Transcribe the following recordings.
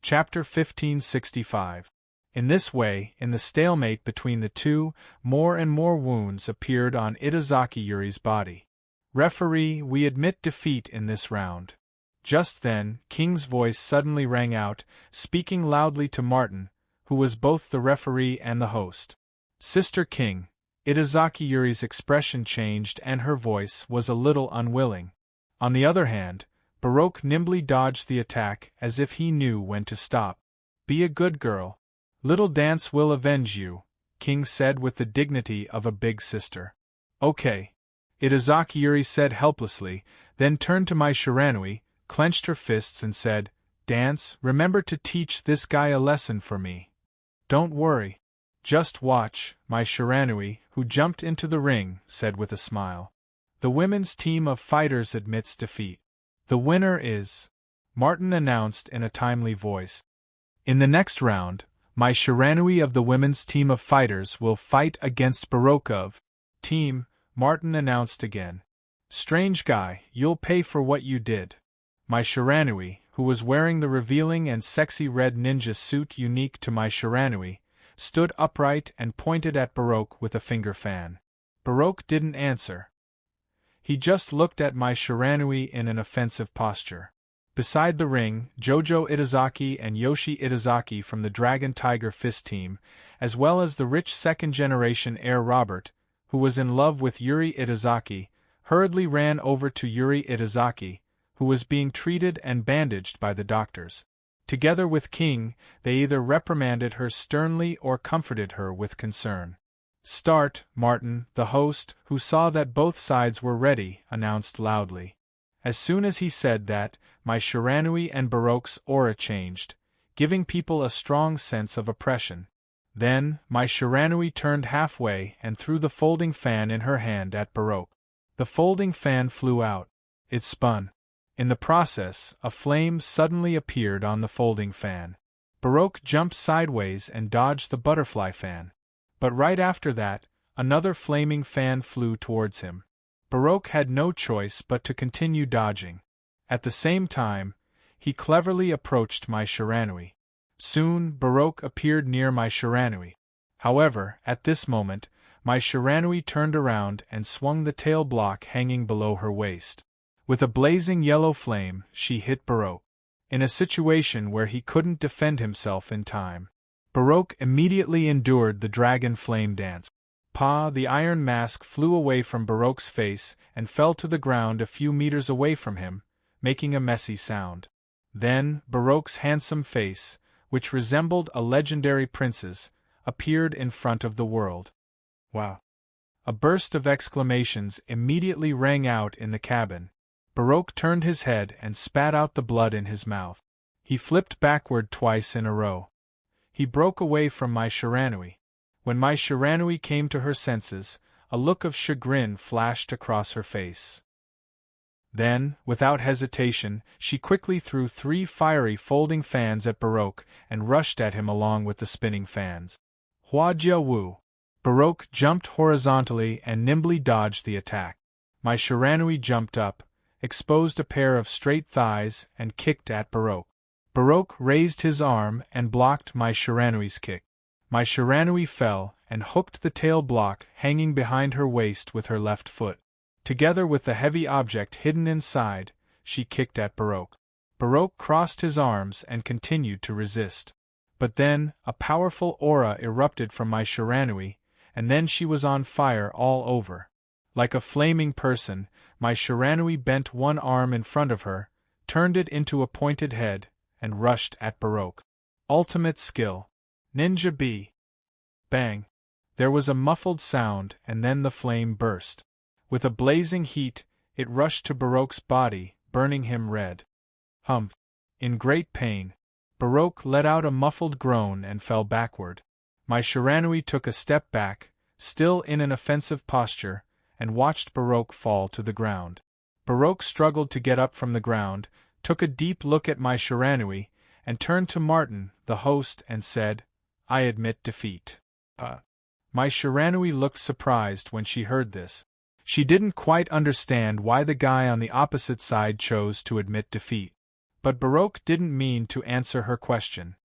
Chapter 1565. In this way, in the stalemate between the two, more and more wounds appeared on Itazaki Yuri's body. Referee, we admit defeat in this round. Just then, King's voice suddenly rang out, speaking loudly to Martin, who was both the referee and the host. Sister King. Itazaki Yuri's expression changed and her voice was a little unwilling. On the other hand, Baroque nimbly dodged the attack as if he knew when to stop. Be a good girl. Little Dance will avenge you, King said with the dignity of a big sister. Okay. Itazaki Yuri said helplessly, then turned to Mai Shiranui, clenched her fists and said, Dance, remember to teach this guy a lesson for me. Don't worry. Just watch, Mai Shiranui, who jumped into the ring, said with a smile. The women's team of fighters admits defeat. The winner is, Martin announced in a timely voice. In the next round, Mai Shiranui of the women's team of fighters will fight against Baroque of team, Martin announced again. Strange guy, you'll pay for what you did. Mai Shiranui, who was wearing the revealing and sexy red ninja suit unique to Mai Shiranui, stood upright and pointed at Baroque with a finger fan. Baroque didn't answer. He just looked at Mai Shiranui in an offensive posture. Beside the ring, Jojo Itazaki and Yoshi Itazaki from the Dragon Tiger Fist team, as well as the rich second-generation heir Robert, who was in love with Yuri Itazaki, hurriedly ran over to Yuri Itazaki, who was being treated and bandaged by the doctors. Together with King, they either reprimanded her sternly or comforted her with concern. Start, Martin, the host, who saw that both sides were ready, announced loudly. As soon as he said that, Mai Shiranui and Baroque's aura changed, giving people a strong sense of oppression. Then, Mai Shiranui turned halfway and threw the folding fan in her hand at Baroque. The folding fan flew out. It spun. In the process, a flame suddenly appeared on the folding fan. Baroque jumped sideways and dodged the butterfly fan. But right after that, another flaming fan flew towards him. Baroque had no choice but to continue dodging. At the same time, he cleverly approached Mai Shiranui. Soon, Baroque appeared near Mai Shiranui. However, at this moment, Mai Shiranui turned around and swung the tail block hanging below her waist. With a blazing yellow flame, she hit Baroque. In a situation where he couldn't defend himself in time, Baroque immediately endured the dragon flame dance. The iron mask flew away from Baroque's face and fell to the ground a few meters away from him, making a messy sound. Then, Baroque's handsome face, which resembled a legendary prince's, appeared in front of the world. Wow! A burst of exclamations immediately rang out in the cabin. Baroque turned his head and spat out the blood in his mouth. He flipped backward twice in a row. He broke away from Mai Shiranui. When Mai Shiranui came to her senses, a look of chagrin flashed across her face. Then, without hesitation, she quickly threw 3 fiery folding fans at Baroque and rushed at him along with the spinning fans. Hua Jia Wu! Baroque jumped horizontally and nimbly dodged the attack. Mai Shiranui jumped up, exposed a pair of straight thighs, and kicked at Baroque. Baroque raised his arm and blocked Mai Shiranui's kick. Mai Shiranui fell and hooked the tail block hanging behind her waist with her left foot. Together with the heavy object hidden inside, she kicked at Baroque. Baroque crossed his arms and continued to resist. But then, a powerful aura erupted from Mai Shiranui, and then she was on fire all over. Like a flaming person, Mai Shiranui bent one arm in front of her, turned it into a pointed head, and rushed at Baroque. Ultimate skill. Ninja B. Bang. There was a muffled sound and then the flame burst. With a blazing heat, it rushed to Baroque's body, burning him red. Humph. In great pain, Baroque let out a muffled groan and fell backward. Mai Shiranui took a step back, still in an offensive posture, and watched Baroque fall to the ground. Baroque struggled to get up from the ground, took a deep look at Mai Shiranui, and turned to Martin, the host, and said, I admit defeat. Mai Shiranui looked surprised when she heard this. She didn't quite understand why the guy on the opposite side chose to admit defeat. But Baroque didn't mean to answer her question.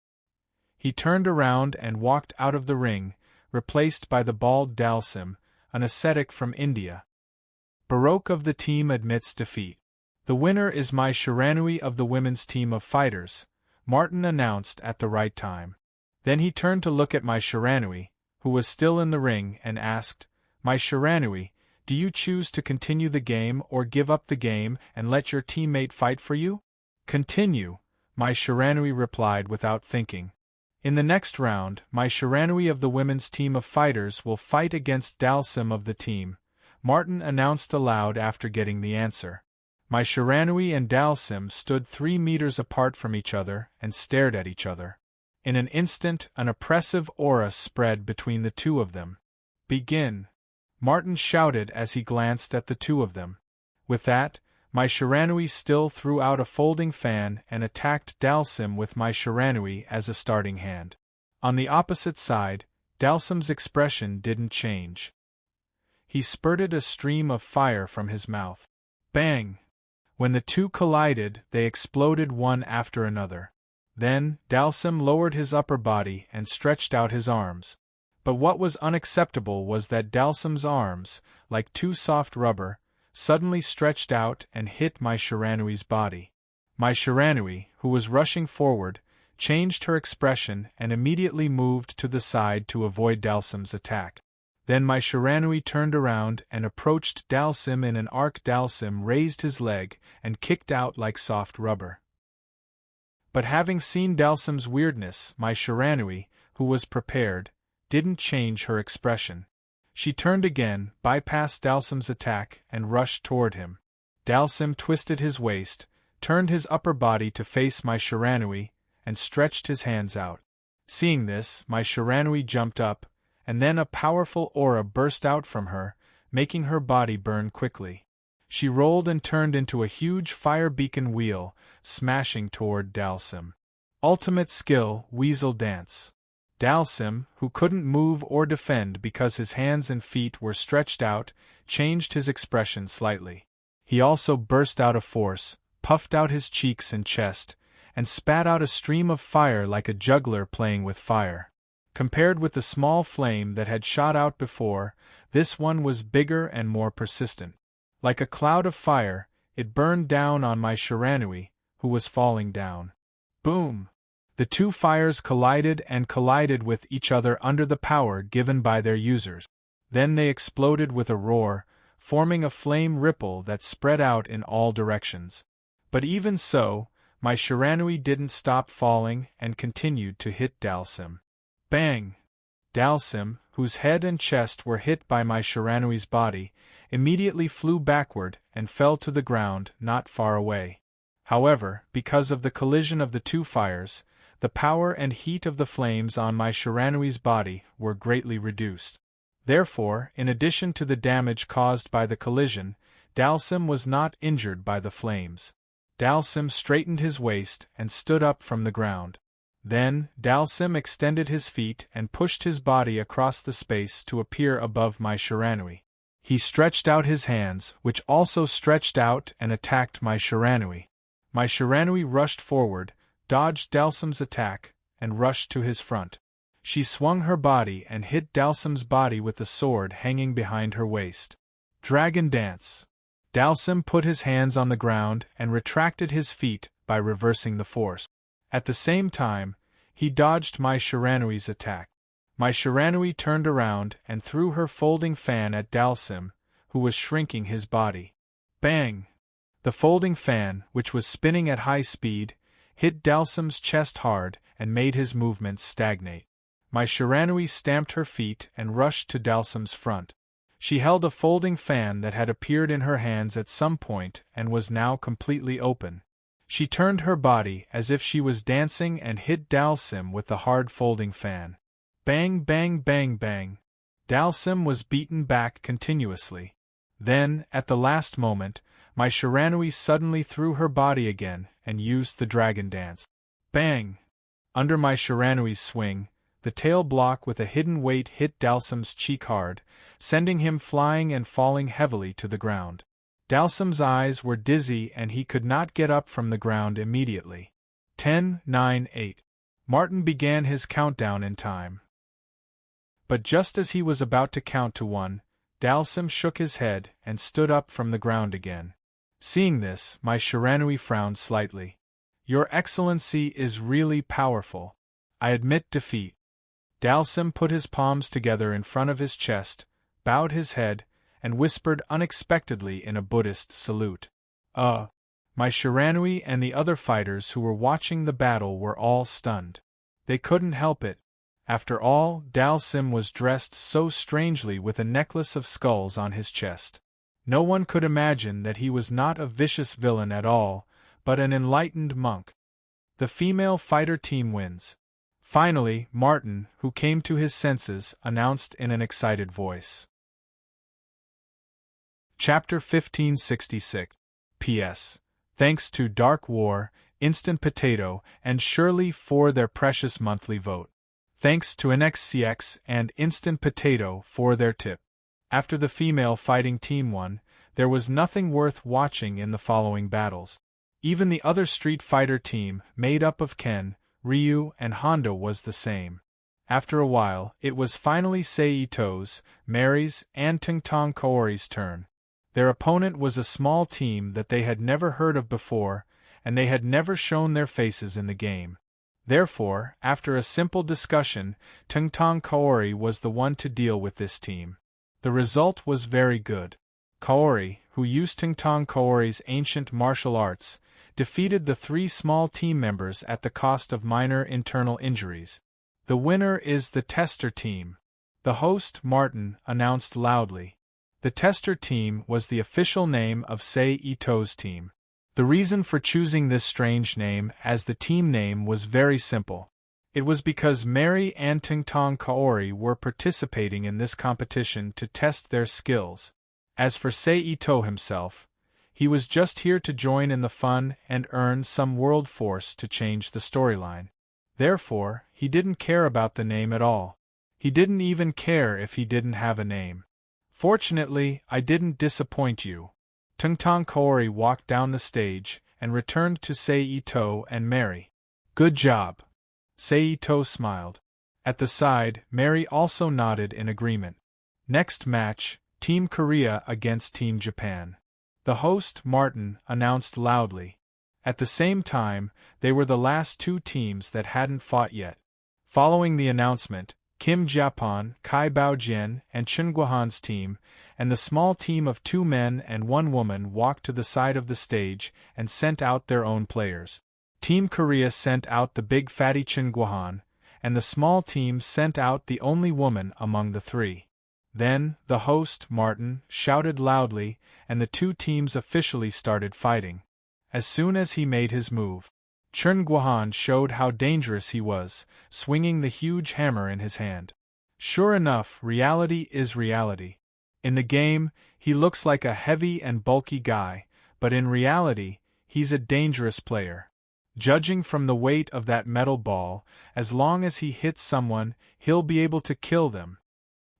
He turned around and walked out of the ring, replaced by the bald Dalsim, an ascetic from India. Baroque of the team admits defeat. The winner is my Shiranui of the women's team of fighters, Martin announced at the right time. Then he turned to look at my Shiranui, who was still in the ring, and asked, "My Shiranui, do you choose to continue the game or give up the game and let your teammate fight for you?" "Continue," my Shiranui replied without thinking. "In the next round, my Shiranui of the women's team of fighters will fight against Dalsim of the team," Martin announced aloud after getting the answer. My Shiranui and Dalsim stood 3 meters apart from each other and stared at each other. In an instant, an oppressive aura spread between the two of them. "Begin!" Martin shouted as he glanced at the two of them. With that, my Shiranui still threw out a folding fan and attacked Dalsim with my Shiranui as a starting hand. On the opposite side, Dalsim's expression didn't change. He spurted a stream of fire from his mouth. Bang! When the two collided, they exploded one after another. Then, Dalsim lowered his upper body and stretched out his arms. But what was unacceptable was that Dalsim's arms, like two soft rubber, suddenly stretched out and hit my Shiranui's body. My Shiranui, who was rushing forward, changed her expression and immediately moved to the side to avoid Dalsim's attack. Then my Shiranui turned around and approached Dalsim in an arc. Dalsim raised his leg and kicked out like soft rubber. But having seen Dalsim's weirdness, my Shiranui, who was prepared, didn't change her expression. She turned again, bypassed Dalsim's attack, and rushed toward him. Dalsim twisted his waist, turned his upper body to face my Shiranui, and stretched his hands out. Seeing this, my Shiranui jumped up, and then a powerful aura burst out from her, making her body burn quickly. She rolled and turned into a huge fire beacon wheel, smashing toward Dalsim. Ultimate skill, Weasel Dance. Dalsim, who couldn't move or defend because his hands and feet were stretched out, changed his expression slightly. He also burst out of force, puffed out his cheeks and chest, and spat out a stream of fire like a juggler playing with fire. Compared with the small flame that had shot out before, this one was bigger and more persistent. Like a cloud of fire, it burned down on my Shiranui, who was falling down. Boom! The two fires collided with each other under the power given by their users. Then they exploded with a roar, forming a flame ripple that spread out in all directions. But even so, my Shiranui didn't stop falling and continued to hit Dalsim. Bang! Dalsim, whose head and chest were hit by my Shiranui's body, immediately flew backward and fell to the ground not far away. However, because of the collision of the two fires, the power and heat of the flames on my Shiranui's body were greatly reduced. Therefore, in addition to the damage caused by the collision, Dalsim was not injured by the flames. Dalsim straightened his waist and stood up from the ground. Then, Dalsim extended his feet and pushed his body across the space to appear above my Shiranui. He stretched out his hands, which also stretched out and attacked my Shiranui. My Shiranui rushed forward, dodged Dalsim's attack, and rushed to his front. She swung her body and hit Dalsim's body with the sword hanging behind her waist. Dragon Dance. Dalsim put his hands on the ground and retracted his feet by reversing the force. At the same time, he dodged my Shiranui's attack. My Shiranui turned around and threw her folding fan at Dalsim, who was shrinking his body. Bang! The folding fan, which was spinning at high speed, hit Dalsim's chest hard and made his movements stagnate. My Shiranui stamped her feet and rushed to Dalsim's front. She held a folding fan that had appeared in her hands at some point and was now completely open. She turned her body as if she was dancing and hit Dalsim with the hard folding fan. Bang, bang, bang, bang. Dalsim was beaten back continuously. Then, at the last moment, my Shiranui suddenly threw her body again and used the Dragon Dance. Bang! Under my Shiranui's swing, the tail block with a hidden weight hit Dalsim's cheek hard, sending him flying and falling heavily to the ground. Dalsim's eyes were dizzy and he could not get up from the ground immediately. 10, 9, 8. Martin began his countdown in time. But just as he was about to count to 1, Dalsim shook his head and stood up from the ground again. Seeing this, my Shiranui frowned slightly. Your Excellency is really powerful. I admit defeat. Dalsim put his palms together in front of his chest, bowed his head, and whispered unexpectedly in a Buddhist salute. My Shiranui and the other fighters who were watching the battle were all stunned. They couldn't help it. After all, Dalsim was dressed so strangely with a necklace of skulls on his chest. No one could imagine that he was not a vicious villain at all, but an enlightened monk. The female fighter team wins. Finally, Martin, who came to his senses, announced in an excited voice. Chapter 1566. P.S. Thanks to Dark War, Instant Potato, and Shirley for their precious monthly vote. Thanks to NXCX and Instant Potato for their tip. After the female fighting team won, there was nothing worth watching in the following battles. Even the other Street Fighter team, made up of Ken, Ryu, and Honda, was the same. After a while, it was finally Seito's, Mary's, and Tongtong Kaori's turn. Their opponent was a small team that they had never heard of before, and they had never shown their faces in the game. Therefore, after a simple discussion, Tongtong Kaori was the one to deal with this team. The result was very good. Kaori, who used Tongtong Kaori's ancient martial arts, defeated the 3 small team members at the cost of minor internal injuries. The winner is the tester team. The host, Martin, announced loudly. The tester team was the official name of Seito's team. The reason for choosing this strange name as the team name was very simple. It was because Mary and Tongtong Kaori were participating in this competition to test their skills. As for Seito himself, he was just here to join in the fun and earn some world force to change the storyline. Therefore, he didn't care about the name at all. He didn't even care if he didn't have a name. Fortunately, I didn't disappoint you. Tongtong Kaori walked down the stage and returned to Seito and Mary. Good job. Seito smiled. At the side, Mary also nodded in agreement. Next match, Team Korea against Team Japan. The host, Martin, announced loudly. At the same time, they were the last 2 teams that hadn't fought yet. Following the announcement, Kim Japan, Kai Baojian, and Chen Guohan's team, and the small team of 2 men and 1 woman walked to the side of the stage and sent out their own players. Team Korea sent out the big fatty Chen Guohan, and the small team sent out the only woman among the 3. Then, the host, Martin, shouted loudly, and the 2 teams officially started fighting. As soon as he made his move, Chen Guohan showed how dangerous he was, swinging the huge hammer in his hand. Sure enough, reality is reality. In the game, he looks like a heavy and bulky guy, but in reality, he's a dangerous player. Judging from the weight of that metal ball, as long as he hits someone, he'll be able to kill them.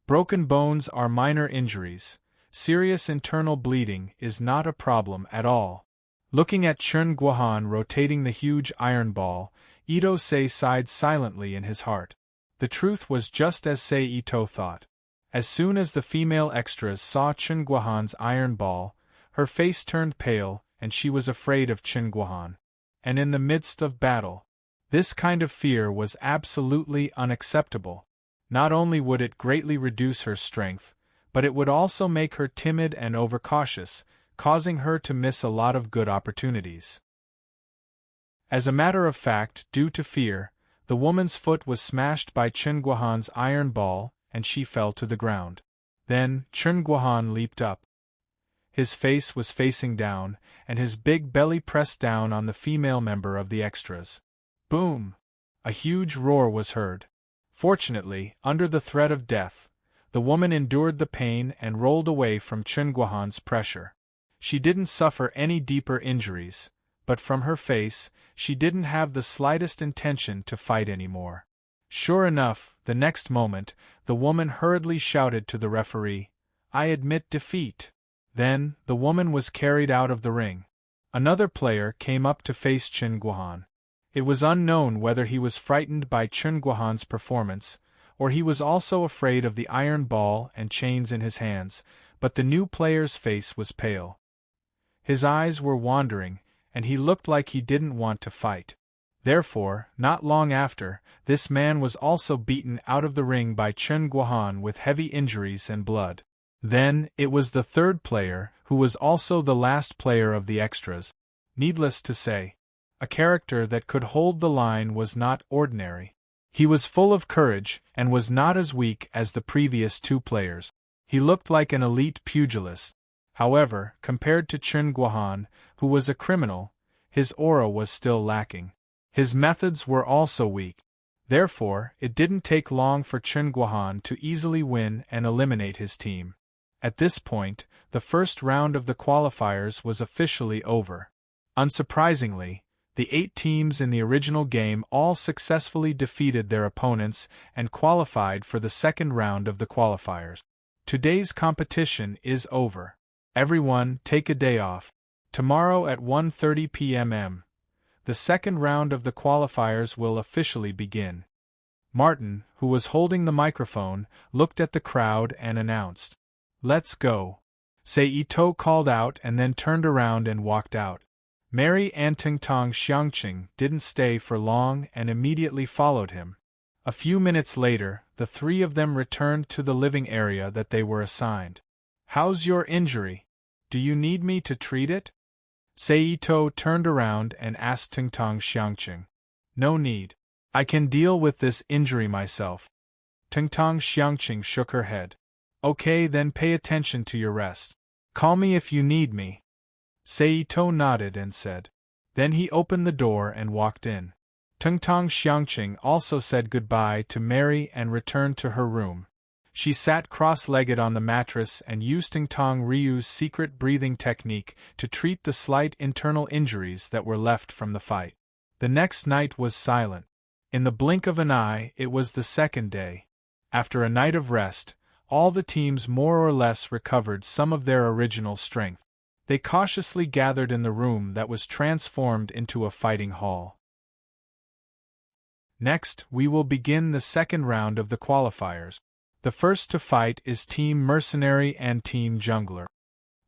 Broken bones are minor injuries. Serious internal bleeding is not a problem at all. Looking at Chen Guohan rotating the huge iron ball, Ito-sei sighed silently in his heart. The truth was just as Seito thought. As soon as the female extras saw Chen Guohan's iron ball, her face turned pale, and she was afraid of Chen Guohan. And in the midst of battle, this kind of fear was absolutely unacceptable. Not only would it greatly reduce her strength, but it would also make her timid and overcautious, causing her to miss a lot of good opportunities. As a matter of fact, due to fear, the woman's foot was smashed by Chen Guohan's iron ball, and she fell to the ground. Then, Chen Guohan leaped up. His face was facing down, and his big belly pressed down on the female member of the extras. Boom! A huge roar was heard. Fortunately, under the threat of death, the woman endured the pain and rolled away from Chen Guohan's pressure. She didn't suffer any deeper injuries, but from her face, she didn't have the slightest intention to fight anymore. Sure enough, the next moment, the woman hurriedly shouted to the referee, "I admit defeat." Then, the woman was carried out of the ring. Another player came up to face Chen Guohan. It was unknown whether he was frightened by Chen Guohan's performance, or he was also afraid of the iron ball and chains in his hands, but the new player's face was pale. His eyes were wandering, and he looked like he didn't want to fight. Therefore, not long after, this man was also beaten out of the ring by Chen Guohan with heavy injuries and blood. Then, it was the third player, who was also the last player of the extras. Needless to say, a character that could hold the line was not ordinary. He was full of courage, and was not as weak as the previous two players. He looked like an elite pugilist. However, compared to Chen Guohan, who was a criminal, his aura was still lacking. His methods were also weak. Therefore, it didn't take long for Chen Guohan to easily win and eliminate his team. At this point, the first round of the qualifiers was officially over. Unsurprisingly, the 8 teams in the original game all successfully defeated their opponents and qualified for the second round of the qualifiers. Today's competition is over. Everyone, take a day off. Tomorrow at 1:30 p.m. the second round of the qualifiers will officially begin. Martin, who was holding the microphone, looked at the crowd and announced, "Let's go." Seito called out and then turned around and walked out. Mary and Tingtong Xiangqing didn't stay for long and immediately followed him. A few minutes later, the three of them returned to the living area that they were assigned. "How's your injury? Do you need me to treat it?" Seito turned around and asked Tingtong Xiangqing. "No need. I can deal with this injury myself." Tingtong Xiangqing shook her head. "Okay, then pay attention to your rest. Call me if you need me." Seito nodded and said. Then he opened the door and walked in. Tingtong Xiangqing also said goodbye to Mary and returned to her room. She sat cross-legged on the mattress and used Tingtong Ryu's secret breathing technique to treat the slight internal injuries that were left from the fight. The next night was silent. In the blink of an eye, it was the second day. After a night of rest, all the teams more or less recovered some of their original strength. They cautiously gathered in the room that was transformed into a fighting hall. Next, we will begin the second round of the qualifiers. The first to fight is Team Mercenary and Team Jungler.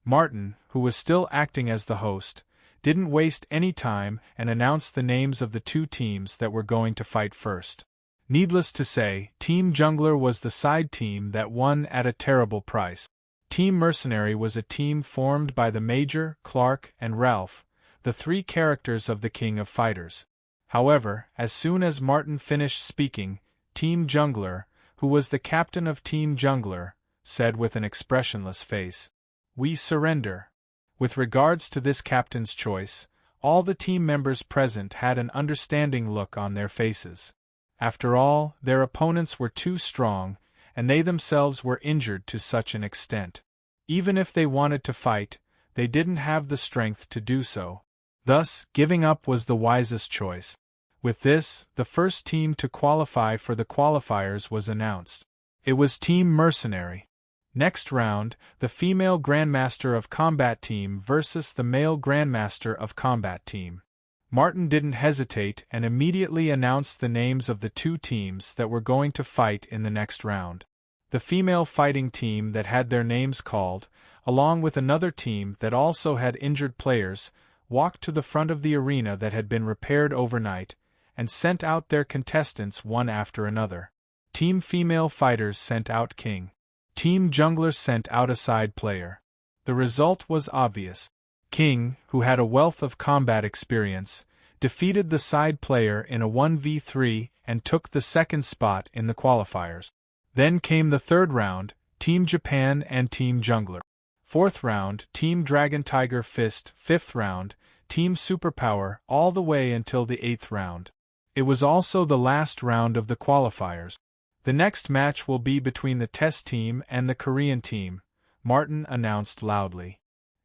Martin, who was still acting as the host, didn't waste any time and announced the names of the two teams that were going to fight first. Needless to say, Team Jungler was the side team that won at a terrible price. Team Mercenary was a team formed by the Major, Clark, and Ralph, the three characters of the King of Fighters. However, as soon as Martin finished speaking, Team Jungler, who was the captain of Team Jungler, said with an expressionless face, "We surrender." With regards to this captain's choice, all the team members present had an understanding look on their faces. After all, their opponents were too strong, and they themselves were injured to such an extent. Even if they wanted to fight, they didn't have the strength to do so. Thus, giving up was the wisest choice. With this, the first team to qualify for the qualifiers was announced. It was Team Mercenary. Next round, the female Grandmaster of Combat Team versus the male Grandmaster of Combat Team. Martin didn't hesitate and immediately announced the names of the two teams that were going to fight in the next round. The female fighting team that had their names called, along with another team that also had injured players, walked to the front of the arena that had been repaired overnight, and sent out their contestants one after another. Team Female Fighters sent out King. Team Jungler sent out a side player. The result was obvious. King, who had a wealth of combat experience, defeated the side player in a 1v3 and took the second spot in the qualifiers. Then came the third round, Team Japan and Team Jungler. Fourth round, Team Dragon Tiger Fist. Fifth round, Team Superpower, all the way until the 8th round. It was also the last round of the qualifiers. The next match will be between the test team and the Korean team, Martin announced loudly.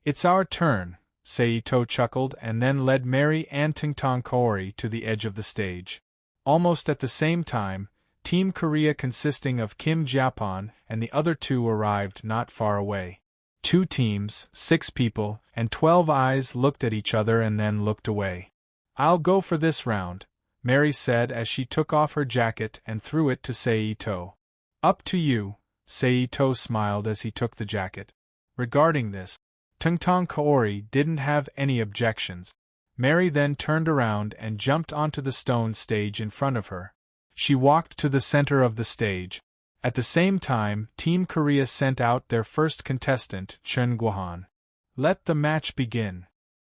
"It's our turn," Seito chuckled and then led Mary and Tingtong Kaori to the edge of the stage. Almost at the same time, Team Korea consisting of Kim Japan and the other two arrived not far away. 2 teams, 6 people, and 12 eyes looked at each other and then looked away. "I'll go for this round," Mary said as she took off her jacket and threw it to Saito. "Up to you," Saito smiled as he took the jacket. Regarding this, Tungtong Kaori didn't have any objections. Mary then turned around and jumped onto the stone stage in front of her. She walked to the center of the stage. At the same time, Team Korea sent out their first contestant, Chun Guohan. "Let the match begin."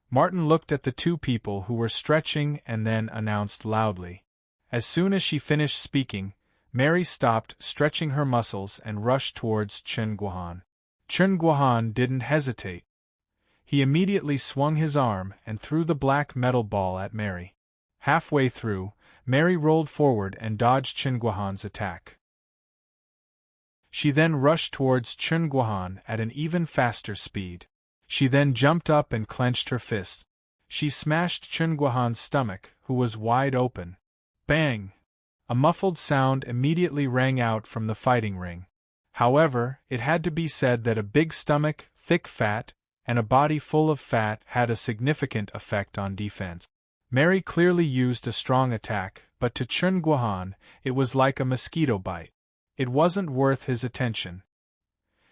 Martin looked at the 2 people who were stretching and then announced loudly. As soon as she finished speaking, Mary stopped stretching her muscles and rushed towards Chun Guohan. Chun Guohan didn't hesitate. He immediately swung his arm and threw the black metal ball at Mary. Halfway through, Mary rolled forward and dodged Chun Guohan's attack. She then rushed towards Chun Guohan at an even faster speed. She then jumped up and clenched her fist. She smashed Chun Guohan's stomach, who was wide open. Bang! A muffled sound immediately rang out from the fighting ring. However, it had to be said that a big stomach, thick fat, and a body full of fat had a significant effect on defense. Mary clearly used a strong attack, but to Chun Guohan, it was like a mosquito bite. It wasn't worth his attention.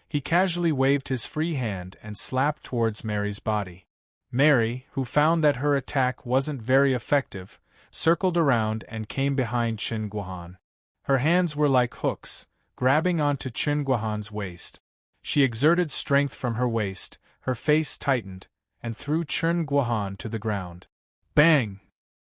He casually waved his free hand and slapped towards Mary's body. Mary, who found that her attack wasn't very effective, circled around and came behind Chun Guohan. Her hands were like hooks, grabbing onto Chun Guohan's waist. She exerted strength from her waist, her face tightened, and threw Chun Guohan to the ground. Bang!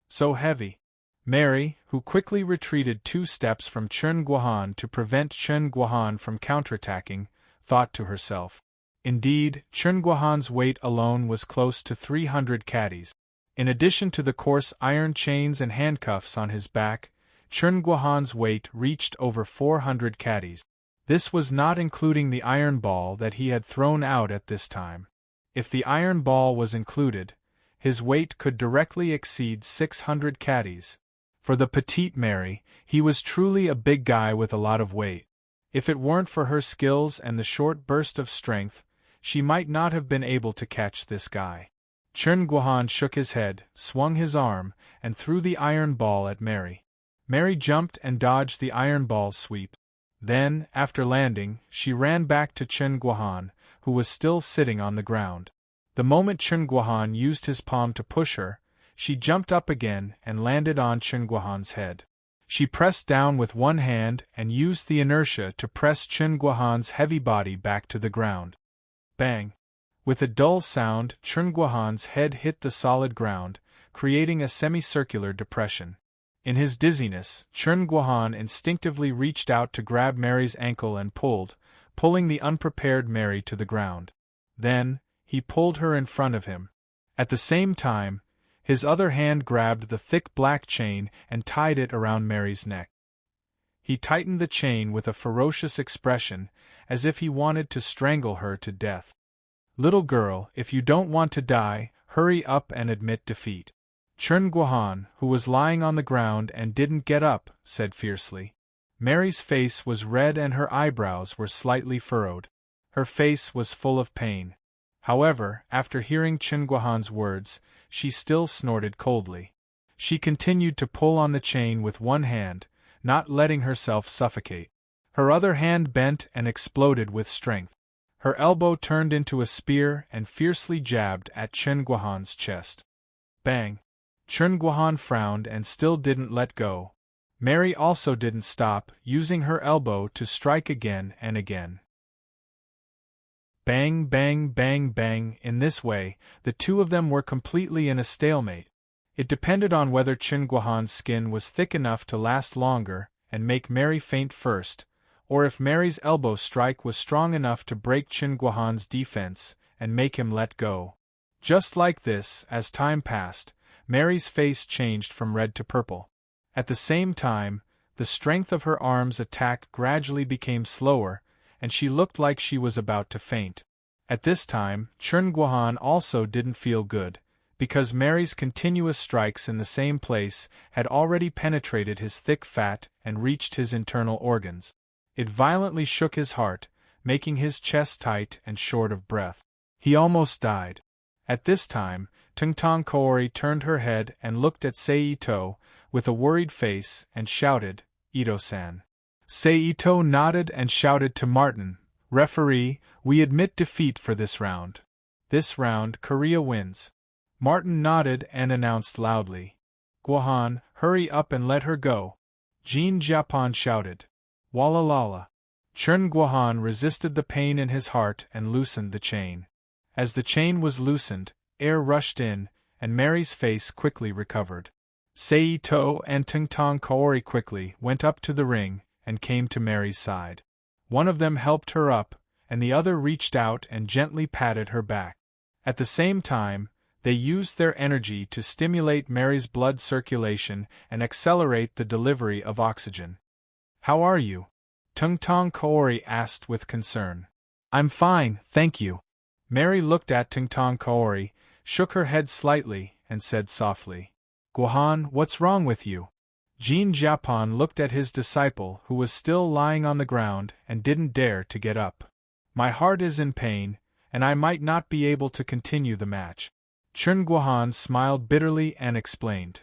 So heavy. Mary, who quickly retreated 2 steps from Chun Guohan to prevent Chun Guohan from counterattacking, thought to herself. Indeed, Chun Guohan's weight alone was close to 300 caddies. In addition to the coarse iron chains and handcuffs on his back, Chun Guohan's weight reached over 400 caddies. This was not including the iron ball that he had thrown out at this time. If the iron ball was included, his weight could directly exceed 600 caddies. For the petite Mary, he was truly a big guy with a lot of weight. If it weren't for her skills and the short burst of strength, she might not have been able to catch this guy. Chun Guohan shook his head, swung his arm, and threw the iron ball at Mary. Mary jumped and dodged the iron ball's sweep. Then, after landing, she ran back to Chun Guohan, who was still sitting on the ground. The moment Chun Guohan used his palm to push her, she jumped up again and landed on Chun Guohan's head. She pressed down with one hand and used the inertia to press Chun Guohan's heavy body back to the ground. Bang! With a dull sound, Chun Guohan's head hit the solid ground, creating a semicircular depression. In his dizziness, Chun Guohan instinctively reached out to grab Mary's ankle and pulling the unprepared Mary to the ground. Then, he pulled her in front of him. At the same time, his other hand grabbed the thick black chain and tied it around Mary's neck. He tightened the chain with a ferocious expression, as if he wanted to strangle her to death. "Little girl, if you don't want to die, hurry up and admit defeat." Chun Guohan, who was lying on the ground and didn't get up, said fiercely. Mary's face was red and her eyebrows were slightly furrowed. Her face was full of pain. However, after hearing Chun Guohan's words, she still snorted coldly. She continued to pull on the chain with one hand, not letting herself suffocate. Her other hand bent and exploded with strength. Her elbow turned into a spear and fiercely jabbed at Chun Guohan's chest. Bang! Chun Guohan frowned and still didn't let go. Mary also didn't stop, using her elbow to strike again and again. Bang, bang, bang, bang. In this way, the two of them were completely in a stalemate. It depended on whether Chun Guohan's skin was thick enough to last longer and make Mary faint first, or if Mary's elbow strike was strong enough to break Chun Guohan's defense and make him let go. Just like this, as time passed, Mary's face changed from red to purple. At the same time, the strength of her arm's attack gradually became slower, and she looked like she was about to faint. At this time, Chun Guohan also didn't feel good, because Mary's continuous strikes in the same place had already penetrated his thick fat and reached his internal organs. It violently shook his heart, making his chest tight and short of breath. He almost died. At this time, Tungtong Kaori turned her head and looked at Seito with a worried face and shouted, "Ito-san." Seito nodded and shouted to Martin, "Referee, we admit defeat for this round. This round, Korea wins." Martin nodded and announced loudly, "Guohan, hurry up and let her go." Jean Japon shouted, "Walalala." Chern Guohan resisted the pain in his heart and loosened the chain. As the chain was loosened, air rushed in, and Mary's face quickly recovered. Seito and Tungtong Kaori quickly went up to the ring and came to Mary's side. One of them helped her up, and the other reached out and gently patted her back. At the same time, they used their energy to stimulate Mary's blood circulation and accelerate the delivery of oxygen. "How are you?" Tungtong Kaori asked with concern. "I'm fine, thank you." Mary looked at Tungtong Kaori, shook her head slightly, and said softly, "Guohan, what's wrong with you?" Jean Japon looked at his disciple who was still lying on the ground and didn't dare to get up. "My heart is in pain, and I might not be able to continue the match." Chern Guohan smiled bitterly and explained.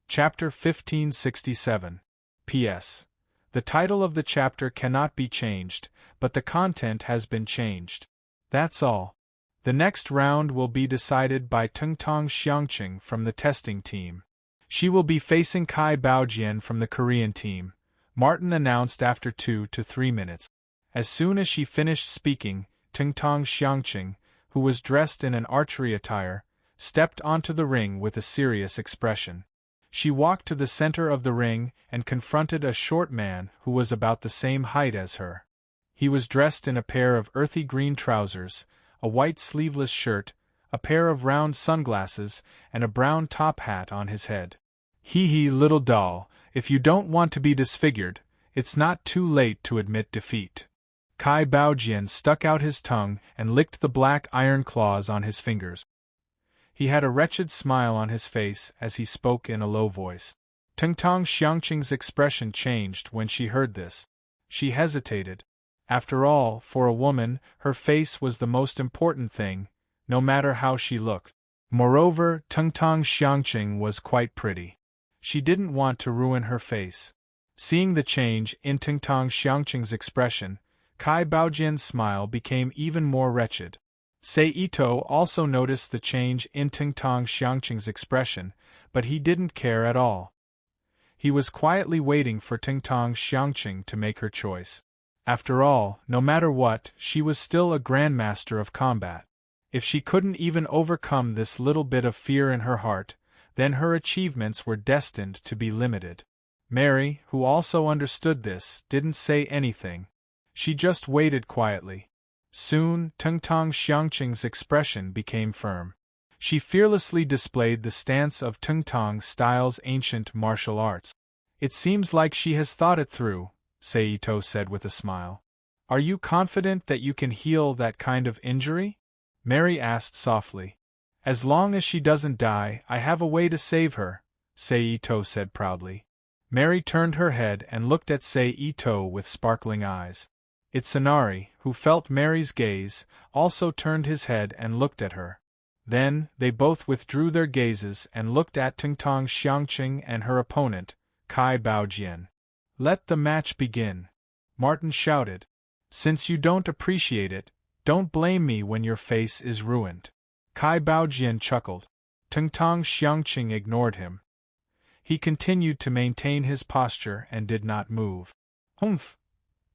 Chapter 1567. P.S. The title of the chapter cannot be changed, but the content has been changed. That's all. The next round will be decided by Tungtong Xiangqing from the testing team. She will be facing Kai Baojian from the Korean team, Martin announced after 2 to 3 minutes. As soon as she finished speaking, Tungtong Xiangqing, who was dressed in an archery attire, stepped onto the ring with a serious expression. She walked to the center of the ring and confronted a short man who was about the same height as her. He was dressed in a pair of earthy green trousers, a white sleeveless shirt, a pair of round sunglasses, and a brown top hat on his head. "Hee, little doll, if you don't want to be disfigured, it's not too late to admit defeat." Kai Baojian stuck out his tongue and licked the black iron claws on his fingers. He had a wretched smile on his face as he spoke in a low voice. Tungtong Xiangqing's expression changed when she heard this. She hesitated. After all, for a woman, her face was the most important thing, no matter how she looked. Moreover, Tungtong Xiangqing was quite pretty. She didn't want to ruin her face. Seeing the change in Tungtong Xiangqing's expression, Kai Baojian's smile became even more wretched. Seito also noticed the change in Tungtong Xiangqing's expression, but he didn't care at all. He was quietly waiting for Tungtong Xiangqing to make her choice. After all, no matter what, she was still a grandmaster of combat. If she couldn't even overcome this little bit of fear in her heart, then her achievements were destined to be limited. Mary, who also understood this, didn't say anything. She just waited quietly. Soon, Tungtong Xiangqing's expression became firm. She fearlessly displayed the stance of Tungtong style's ancient martial arts. "It seems like she has thought it through," Seito said with a smile. "Are you confident that you can heal that kind of injury?" Mary asked softly. "As long as she doesn't die, I have a way to save her," Seito said proudly. Mary turned her head and looked at Seito with sparkling eyes. Itsunari, who felt Mary's gaze, also turned his head and looked at her. Then, they both withdrew their gazes and looked at Tungtong Xiangqing and her opponent, Kai Baojian. "Let the match begin," Martin shouted. "Since you don't appreciate it, don't blame me when your face is ruined." Kai Baojian chuckled. Tungtong Xiangqing ignored him. He continued to maintain his posture and did not move. "Humph!"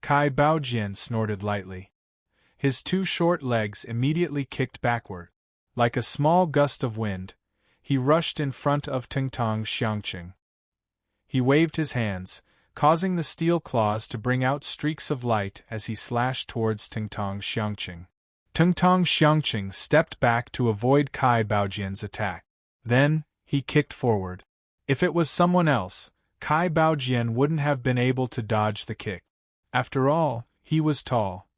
Kai Baojian snorted lightly. His two short legs immediately kicked backward. Like a small gust of wind, he rushed in front of Tungtong Xiangqing. He waved his hands, causing the steel claws to bring out streaks of light as he slashed towards Tungtong Xiangqing. Tungtong Xiangqing stepped back to avoid Kai Baojian's attack. Then, he kicked forward. If it was someone else, Kai Baojian wouldn't have been able to dodge the kick. After all, he was tall.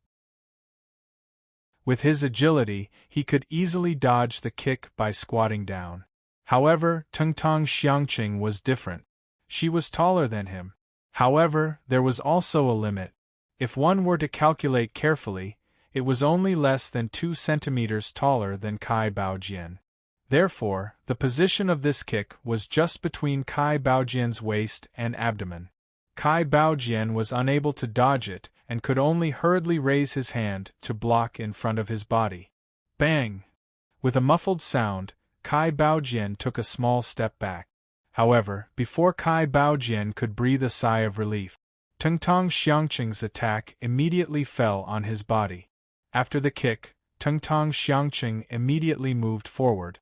With his agility, he could easily dodge the kick by squatting down. However, Tungtong Xiangqing was different. She was taller than him. However, there was also a limit. If one were to calculate carefully, it was only less than 2 centimeters taller than Kai Baojian. Therefore, the position of this kick was just between Kai Baojian's waist and abdomen. Kai Baojian was unable to dodge it and could only hurriedly raise his hand to block in front of his body. Bang! With a muffled sound, Kai Baojian took a small step back. However, before Kai Baojian could breathe a sigh of relief, Tengtong Xiangqing's attack immediately fell on his body. After the kick, Tengtong Xiangqing immediately moved forward.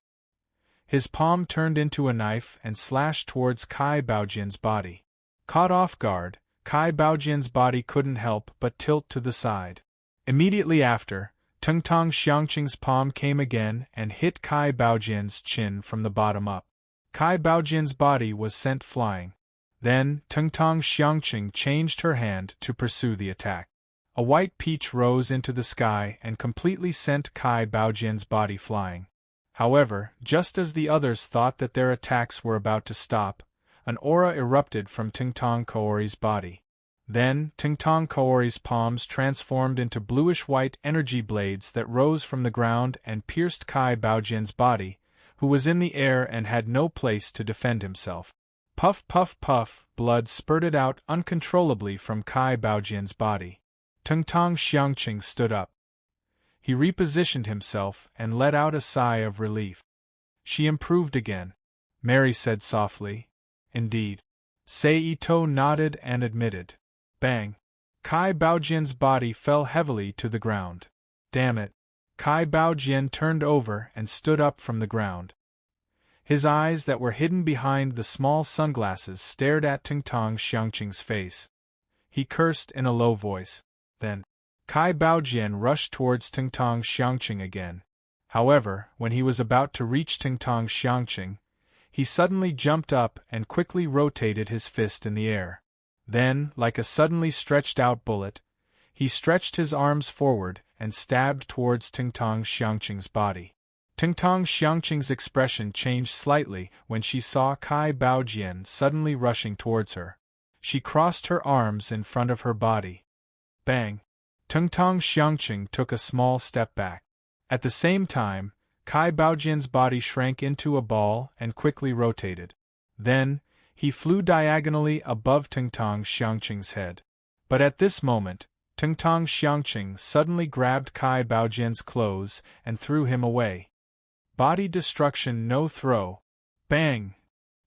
His palm turned into a knife and slashed towards Kai Baojian's body. Caught off guard, Kai Baojian's body couldn't help but tilt to the side. Immediately after, Tengtong Xiangqing's palm came again and hit Kai Baojian's chin from the bottom up. Kai Baojian's body was sent flying. Then, Tengtong Xiangqing changed her hand to pursue the attack. A white peach rose into the sky and completely sent Kai Baojian's body flying. However, just as the others thought that their attacks were about to stop, an aura erupted from Tengtong Kaori's body. Then, Tengtong Kaori's palms transformed into bluish-white energy blades that rose from the ground and pierced Kai Baojian's body, who was in the air and had no place to defend himself. Puff puff puff, blood spurted out uncontrollably from Kai Baojian's body. Tengtong Xiangqing stood up. He repositioned himself and let out a sigh of relief. She improved again, Mary said softly. Indeed. Seito nodded and admitted. Bang! Kai Baojian's body fell heavily to the ground. Damn it! Kai Baojian turned over and stood up from the ground. His eyes that were hidden behind the small sunglasses stared at Tengtong Xiangqing's face. He cursed in a low voice. Then, Kai Baojian rushed towards Tengtong Xiangqing again. However, when he was about to reach Tengtong Xiangqing, he suddenly jumped up and quickly rotated his fist in the air. Then, like a suddenly stretched-out bullet, he stretched his arms forward and stabbed towards Tengtong Xiangqing's body. Tengtong Xiangqing's expression changed slightly when she saw Kai Baojian suddenly rushing towards her. She crossed her arms in front of her body. Bang! Tengtong Xiangqing took a small step back. At the same time, Kai Baojian's body shrank into a ball and quickly rotated. Then, he flew diagonally above Tengtong Xiangqing's head. But at this moment, Tengtong Xiangqing suddenly grabbed Kai Baojian's clothes and threw him away. Body destruction no throw. Bang!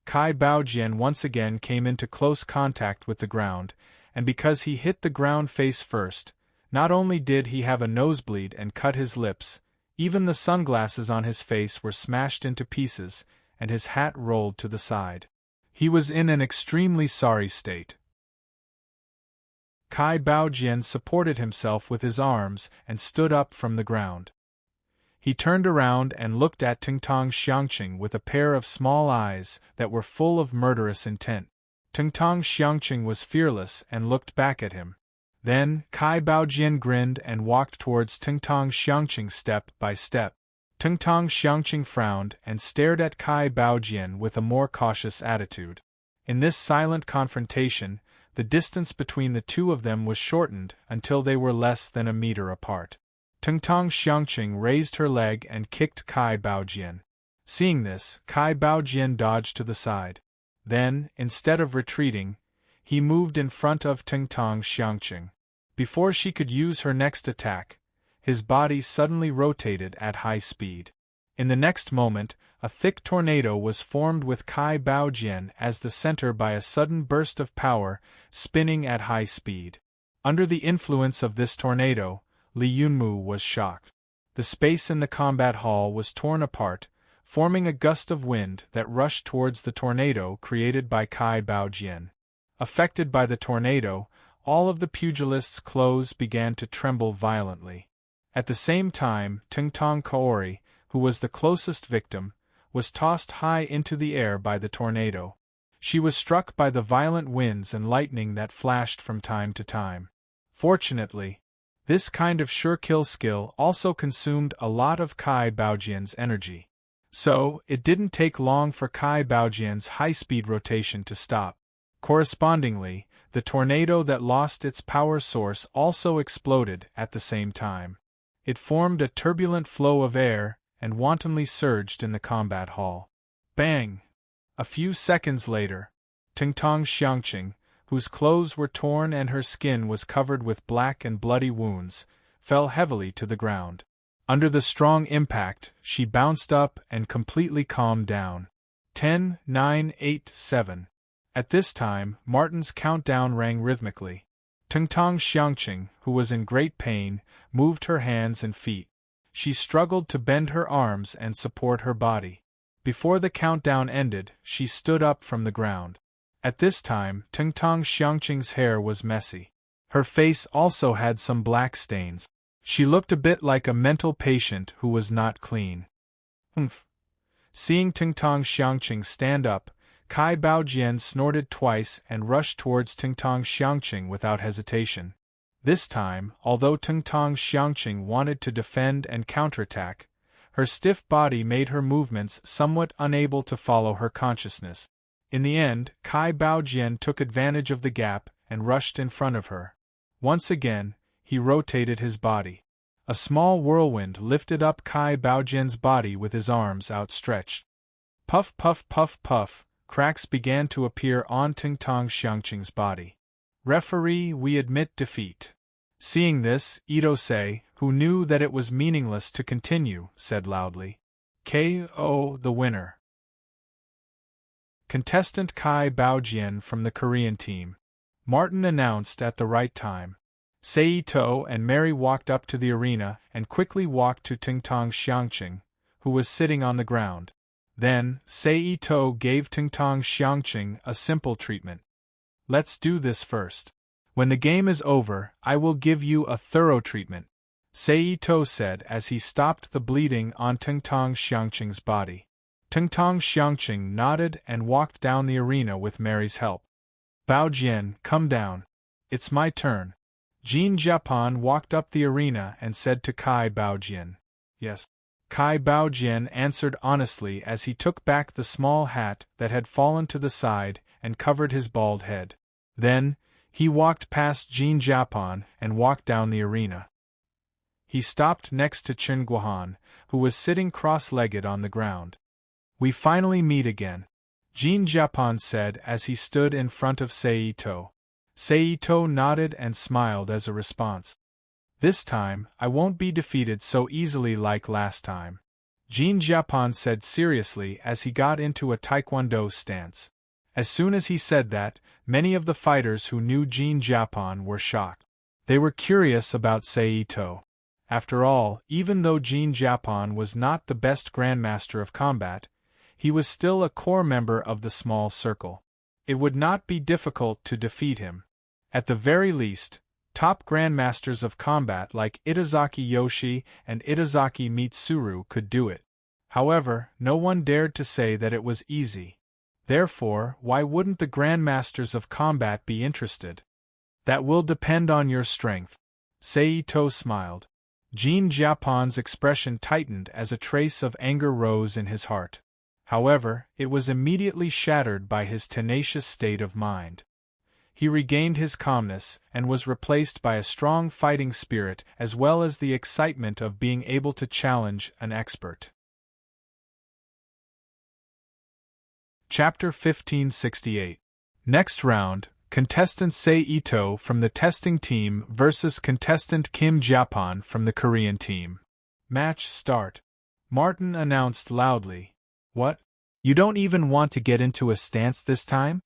Kai Baojian once again came into close contact with the ground, and because he hit the ground face first, not only did he have a nosebleed and cut his lips, even the sunglasses on his face were smashed into pieces, and his hat rolled to the side. He was in an extremely sorry state. Kai Baojian supported himself with his arms and stood up from the ground. He turned around and looked at Tengtong Xiangqing with a pair of small eyes that were full of murderous intent. Tengtong Xiangqing was fearless and looked back at him. Then, Kai Baojian grinned and walked towards Tengtong Xiangqing step by step. Tengtong Xiangqing frowned and stared at Kai Baojian with a more cautious attitude. In this silent confrontation, the distance between the two of them was shortened until they were less than a meter apart. Tengtong Xiangqing raised her leg and kicked Kai Baojian. Seeing this, Kai Baojian dodged to the side. Then, instead of retreating, he moved in front of Tengtong Xiangqing. Before she could use her next attack, his body suddenly rotated at high speed. In the next moment, a thick tornado was formed with Kai Baojian as the center by a sudden burst of power, spinning at high speed. Under the influence of this tornado, Li Yunmu was shocked. The space in the combat hall was torn apart, forming a gust of wind that rushed towards the tornado created by Kai Baojian. Affected by the tornado, all of the pugilist's clothes began to tremble violently. At the same time, Tengtong Kaori, who was the closest victim, was tossed high into the air by the tornado. She was struck by the violent winds and lightning that flashed from time to time. Fortunately, this kind of sure-kill skill also consumed a lot of Kai Baojian's energy. So, it didn't take long for Kai Baojian's high-speed rotation to stop. Correspondingly, the tornado that lost its power source also exploded at the same time. It formed a turbulent flow of air and wantonly surged in the combat hall. Bang! A few seconds later, Tingtong Xiangqing, whose clothes were torn and her skin was covered with black and bloody wounds, fell heavily to the ground. Under the strong impact, she bounced up and completely calmed down. 10, 9, 8, 7. At this time, Martin's countdown rang rhythmically. Tingtong Xiangqing, who was in great pain, moved her hands and feet. She struggled to bend her arms and support her body. Before the countdown ended, she stood up from the ground. At this time, Tingtong Xiangqing's hair was messy. Her face also had some black stains. She looked a bit like a mental patient who was not clean. Humph. Seeing Tingtong Xiangqing stand up, Kai Baojian snorted twice and rushed towards Tingtong Xiangqing without hesitation. This time, although Tingtong Xiangqing wanted to defend and counterattack, her stiff body made her movements somewhat unable to follow her consciousness. In the end, Kai Baojian took advantage of the gap and rushed in front of her. Once again, he rotated his body. A small whirlwind lifted up Kai Baojian's body with his arms outstretched. Puff, puff, puff, puff, cracks began to appear on Tingtong Xiangqing's body. Referee, we admit defeat. Seeing this, Itosei, who knew that it was meaningless to continue, said loudly, "KO the winner. Contestant Kai Baojian from the Korean team," Martin announced at the right time. Seito and Mary walked up to the arena and quickly walked to Tingtong Xiangqing, who was sitting on the ground. Then, Seito gave Tingtong Xiangqing a simple treatment. "Let's do this first. When the game is over, I will give you a thorough treatment," Seito said as he stopped the bleeding on Tingtong Xiangqing's body. Tingtong Xiangqing nodded and walked down the arena with Mary's help. "Baojian, come down. It's my turn." Jean Japon walked up the arena and said to Kai Baojian, "Yes." Kai Baojian answered honestly as he took back the small hat that had fallen to the side and covered his bald head. Then, he walked past Jean Japon and walked down the arena. He stopped next to Chen Guohan, who was sitting cross-legged on the ground. "We finally meet again," Jean Japon said as he stood in front of Seito. Seito nodded and smiled as a response. "This time, I won't be defeated so easily like last time," Jean Japon said seriously as he got into a taekwondo stance. As soon as he said that, many of the fighters who knew Jean Japon were shocked. They were curious about Seito. After all, even though Jean Japon was not the best grandmaster of combat, he was still a core member of the small circle. It would not be difficult to defeat him. At the very least, top grandmasters of combat like Itazaki Yoshi and Itazaki Mitsuru could do it. However, no one dared to say that it was easy. Therefore, why wouldn't the grandmasters of combat be interested? "That will depend on your strength," Seito smiled. Jean Japon's expression tightened as a trace of anger rose in his heart. However, it was immediately shattered by his tenacious state of mind. He regained his calmness and was replaced by a strong fighting spirit as well as the excitement of being able to challenge an expert. Chapter 1568. Next round, contestant Seito from the testing team versus contestant Kim Japon from the Korean team. Match start. Martin announced loudly. "What? You don't even want to get into a stance this time?"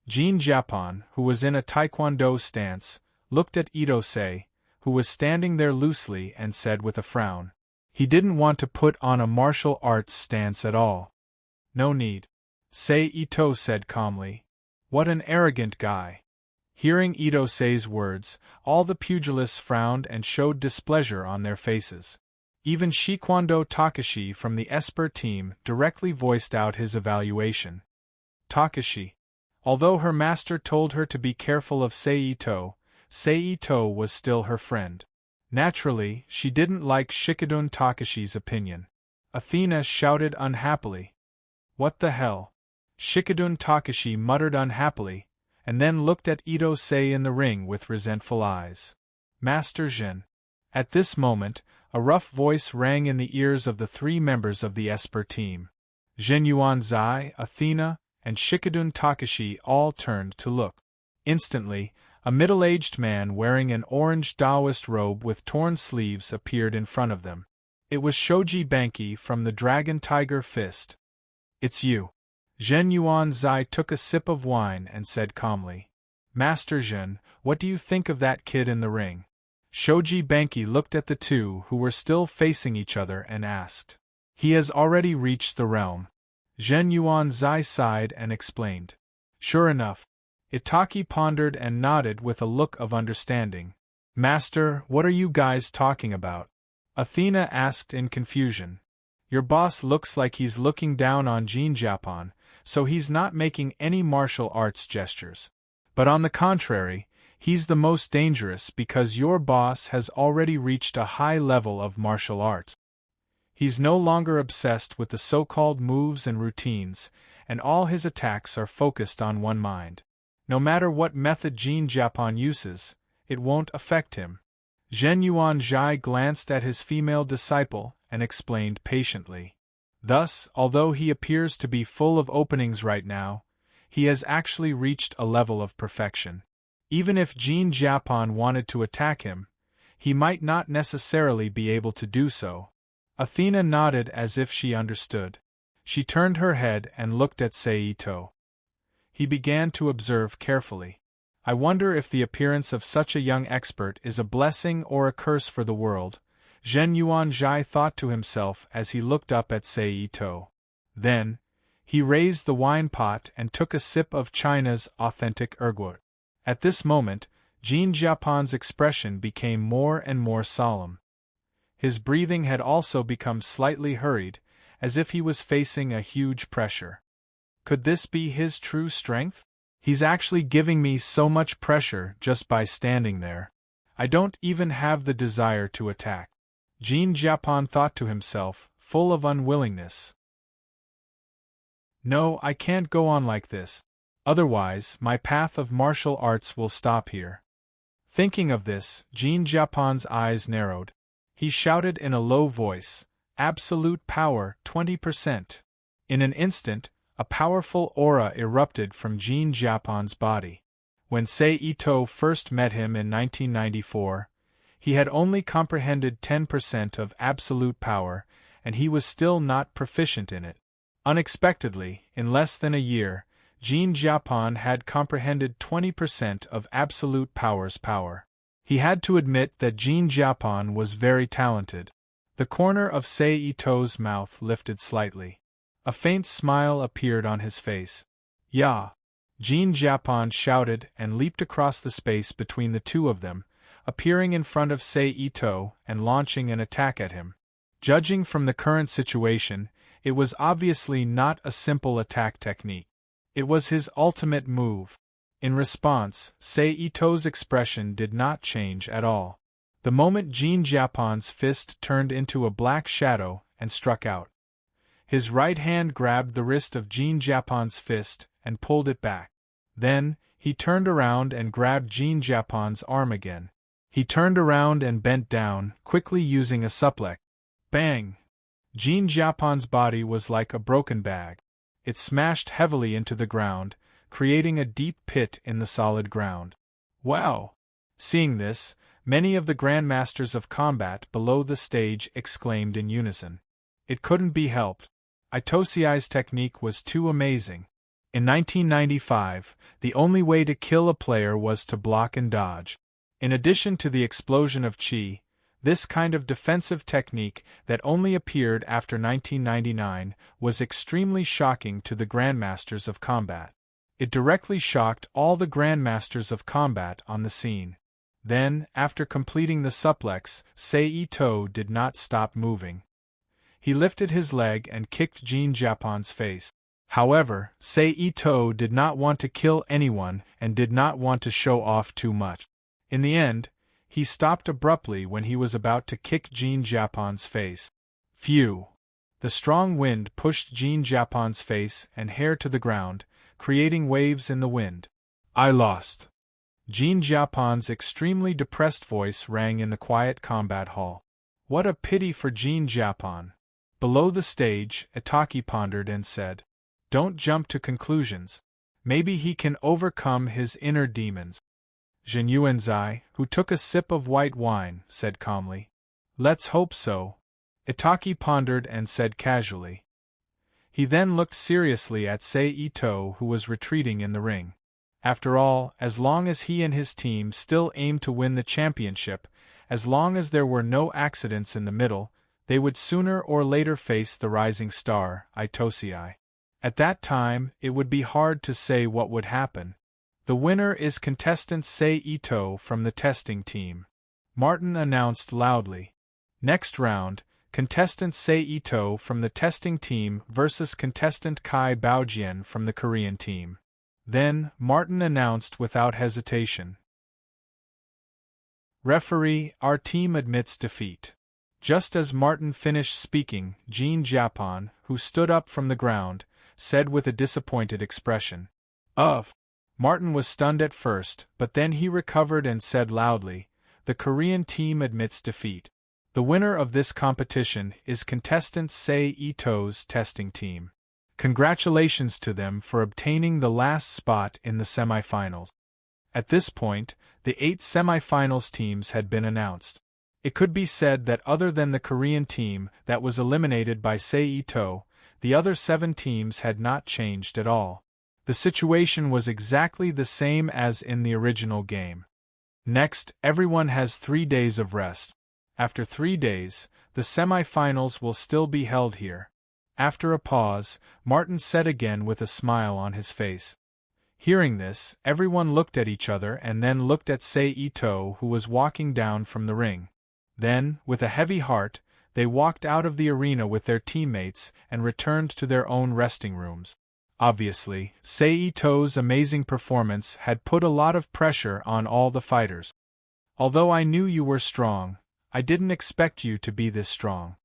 Jean Japon, who was in a taekwondo stance, looked at Itosei, who was standing there loosely and said with a frown. He didn't want to put on a martial arts stance at all. "No need," Seito said calmly. "What an arrogant guy." Hearing Itosei's words, all the pugilists frowned and showed displeasure on their faces. Even Shikondo Takashi from the Esper team directly voiced out his evaluation. Takashi. Although her master told her to be careful of Seito, Seito was still her friend. Naturally, she didn't like Shikidun Takashi's opinion. Athena shouted unhappily. "What the hell?" Shikidun Takashi muttered unhappily, and then looked at Ito-sei in the ring with resentful eyes. Master Jin. At this moment, a rough voice rang in the ears of the three members of the Esper team. Jin Yuanzai, Athena, and Shikadun Takashi all turned to look. Instantly, a middle-aged man wearing an orange Taoist robe with torn sleeves appeared in front of them. It was Shoji Banki from the Dragon Tiger Fist. "It's you." Zhen Yuanzai took a sip of wine and said calmly. "Master Zhen, what do you think of that kid in the ring?" Shoji Banki looked at the two who were still facing each other and asked. "He has already reached the realm." Zhen Yuanzai sighed and explained. "Sure enough." Itaki pondered and nodded with a look of understanding. "Master, what are you guys talking about?" Athena asked in confusion. "Your boss looks like he's looking down on Jin Japan, so he's not making any martial arts gestures. But on the contrary, he's the most dangerous because your boss has already reached a high level of martial arts. He's no longer obsessed with the so-called moves and routines, and all his attacks are focused on one mind. No matter what method Jin Japan uses, it won't affect him." Zhen Yuanzai glanced at his female disciple and explained patiently. "Thus, although he appears to be full of openings right now, he has actually reached a level of perfection. Even if Jin Japan wanted to attack him, he might not necessarily be able to do so." Athena nodded as if she understood. She turned her head and looked at Seito. He began to observe carefully. "I wonder if the appearance of such a young expert is a blessing or a curse for the world," Zhen Yuanzai thought to himself as he looked up at Seito. Then, he raised the wine pot and took a sip of China's authentic ergot. At this moment, Jin Japan's expression became more and more solemn. His breathing had also become slightly hurried, as if he was facing a huge pressure. Could this be his true strength? "He's actually giving me so much pressure just by standing there. I don't even have the desire to attack." Jin Japan thought to himself, full of unwillingness. "No, I can't go on like this. Otherwise, my path of martial arts will stop here." Thinking of this, Jin Japan's eyes narrowed. He shouted in a low voice, "Absolute power 20%. In an instant, a powerful aura erupted from Jin Japan's body. When Seito first met him in 1994, he had only comprehended 10% of absolute power, and he was still not proficient in it. Unexpectedly, in less than a year, Jin Japan had comprehended 20% of absolute power's power. He had to admit that Jin Japan was very talented. The corner of Seito's mouth lifted slightly. A faint smile appeared on his face. "Ya!" Jin Japan shouted and leaped across the space between the two of them, appearing in front of Seito and launching an attack at him. Judging from the current situation, it was obviously not a simple attack technique. It was his ultimate move. In response, Seito's expression did not change at all. The moment Jin Japan's fist turned into a black shadow and struck out. His right hand grabbed the wrist of Jin Japan's fist and pulled it back. Then, he turned around and grabbed Jin Japan's arm again. He turned around and bent down, quickly using a suplex. Bang! Jin Japan's body was like a broken bag. It smashed heavily into the ground, creating a deep pit in the solid ground. "Wow!" Seeing this, many of the grandmasters of combat below the stage exclaimed in unison. It couldn't be helped. Itosei's technique was too amazing. In 1995, the only way to kill a player was to block and dodge. In addition to the explosion of chi, this kind of defensive technique that only appeared after 1999 was extremely shocking to the grandmasters of combat. It directly shocked all the grandmasters of combat on the scene. Then, after completing the suplex, Seito did not stop moving. He lifted his leg and kicked Jin Japan's face. However, Seito did not want to kill anyone and did not want to show off too much. In the end, he stopped abruptly when he was about to kick Jin Japan's face. Phew! The strong wind pushed Jin Japan's face and hair to the ground, creating waves in the wind. I lost. Jean Japon's extremely depressed voice rang in the quiet combat hall. What a pity for Jean Japon. Below the stage, Itaki pondered and said, Don't jump to conclusions. Maybe he can overcome his inner demons. Jin Yuanzai, who took a sip of white wine, said calmly, Let's hope so. Itaki pondered and said casually. He then looked seriously at Sei Ito, who was retreating in the ring. After all, as long as he and his team still aimed to win the championship, as long as there were no accidents in the middle, they would sooner or later face the rising star, Itosei. At that time, it would be hard to say what would happen. The winner is contestant Sei Ito from the testing team. Martin announced loudly. Next round, contestant Sei Ito from the testing team versus contestant Kai Baojian from the Korean team. Then, Martin announced without hesitation. Referee, our team admits defeat. Just as Martin finished speaking, Jean Japon, who stood up from the ground, said with a disappointed expression, Martin was stunned at first, but then he recovered and said loudly, The Korean team admits defeat. The winner of this competition is contestant Sei Ito's testing team. Congratulations to them for obtaining the last spot in the semifinals. At this point, the 8 semifinals teams had been announced. It could be said that other than the Korean team that was eliminated by Sei Ito, the other 7 teams had not changed at all. The situation was exactly the same as in the original game. Next, everyone has 3 days of rest. After 3 days, the semifinals will still be held here. After a pause, Martin said again with a smile on his face. Hearing this, everyone looked at each other and then looked at Sei Ito, who was walking down from the ring. Then, with a heavy heart, they walked out of the arena with their teammates and returned to their own resting rooms. Obviously, Sei Ito's amazing performance had put a lot of pressure on all the fighters. Although I knew you were strong, I didn't expect you to be this strong,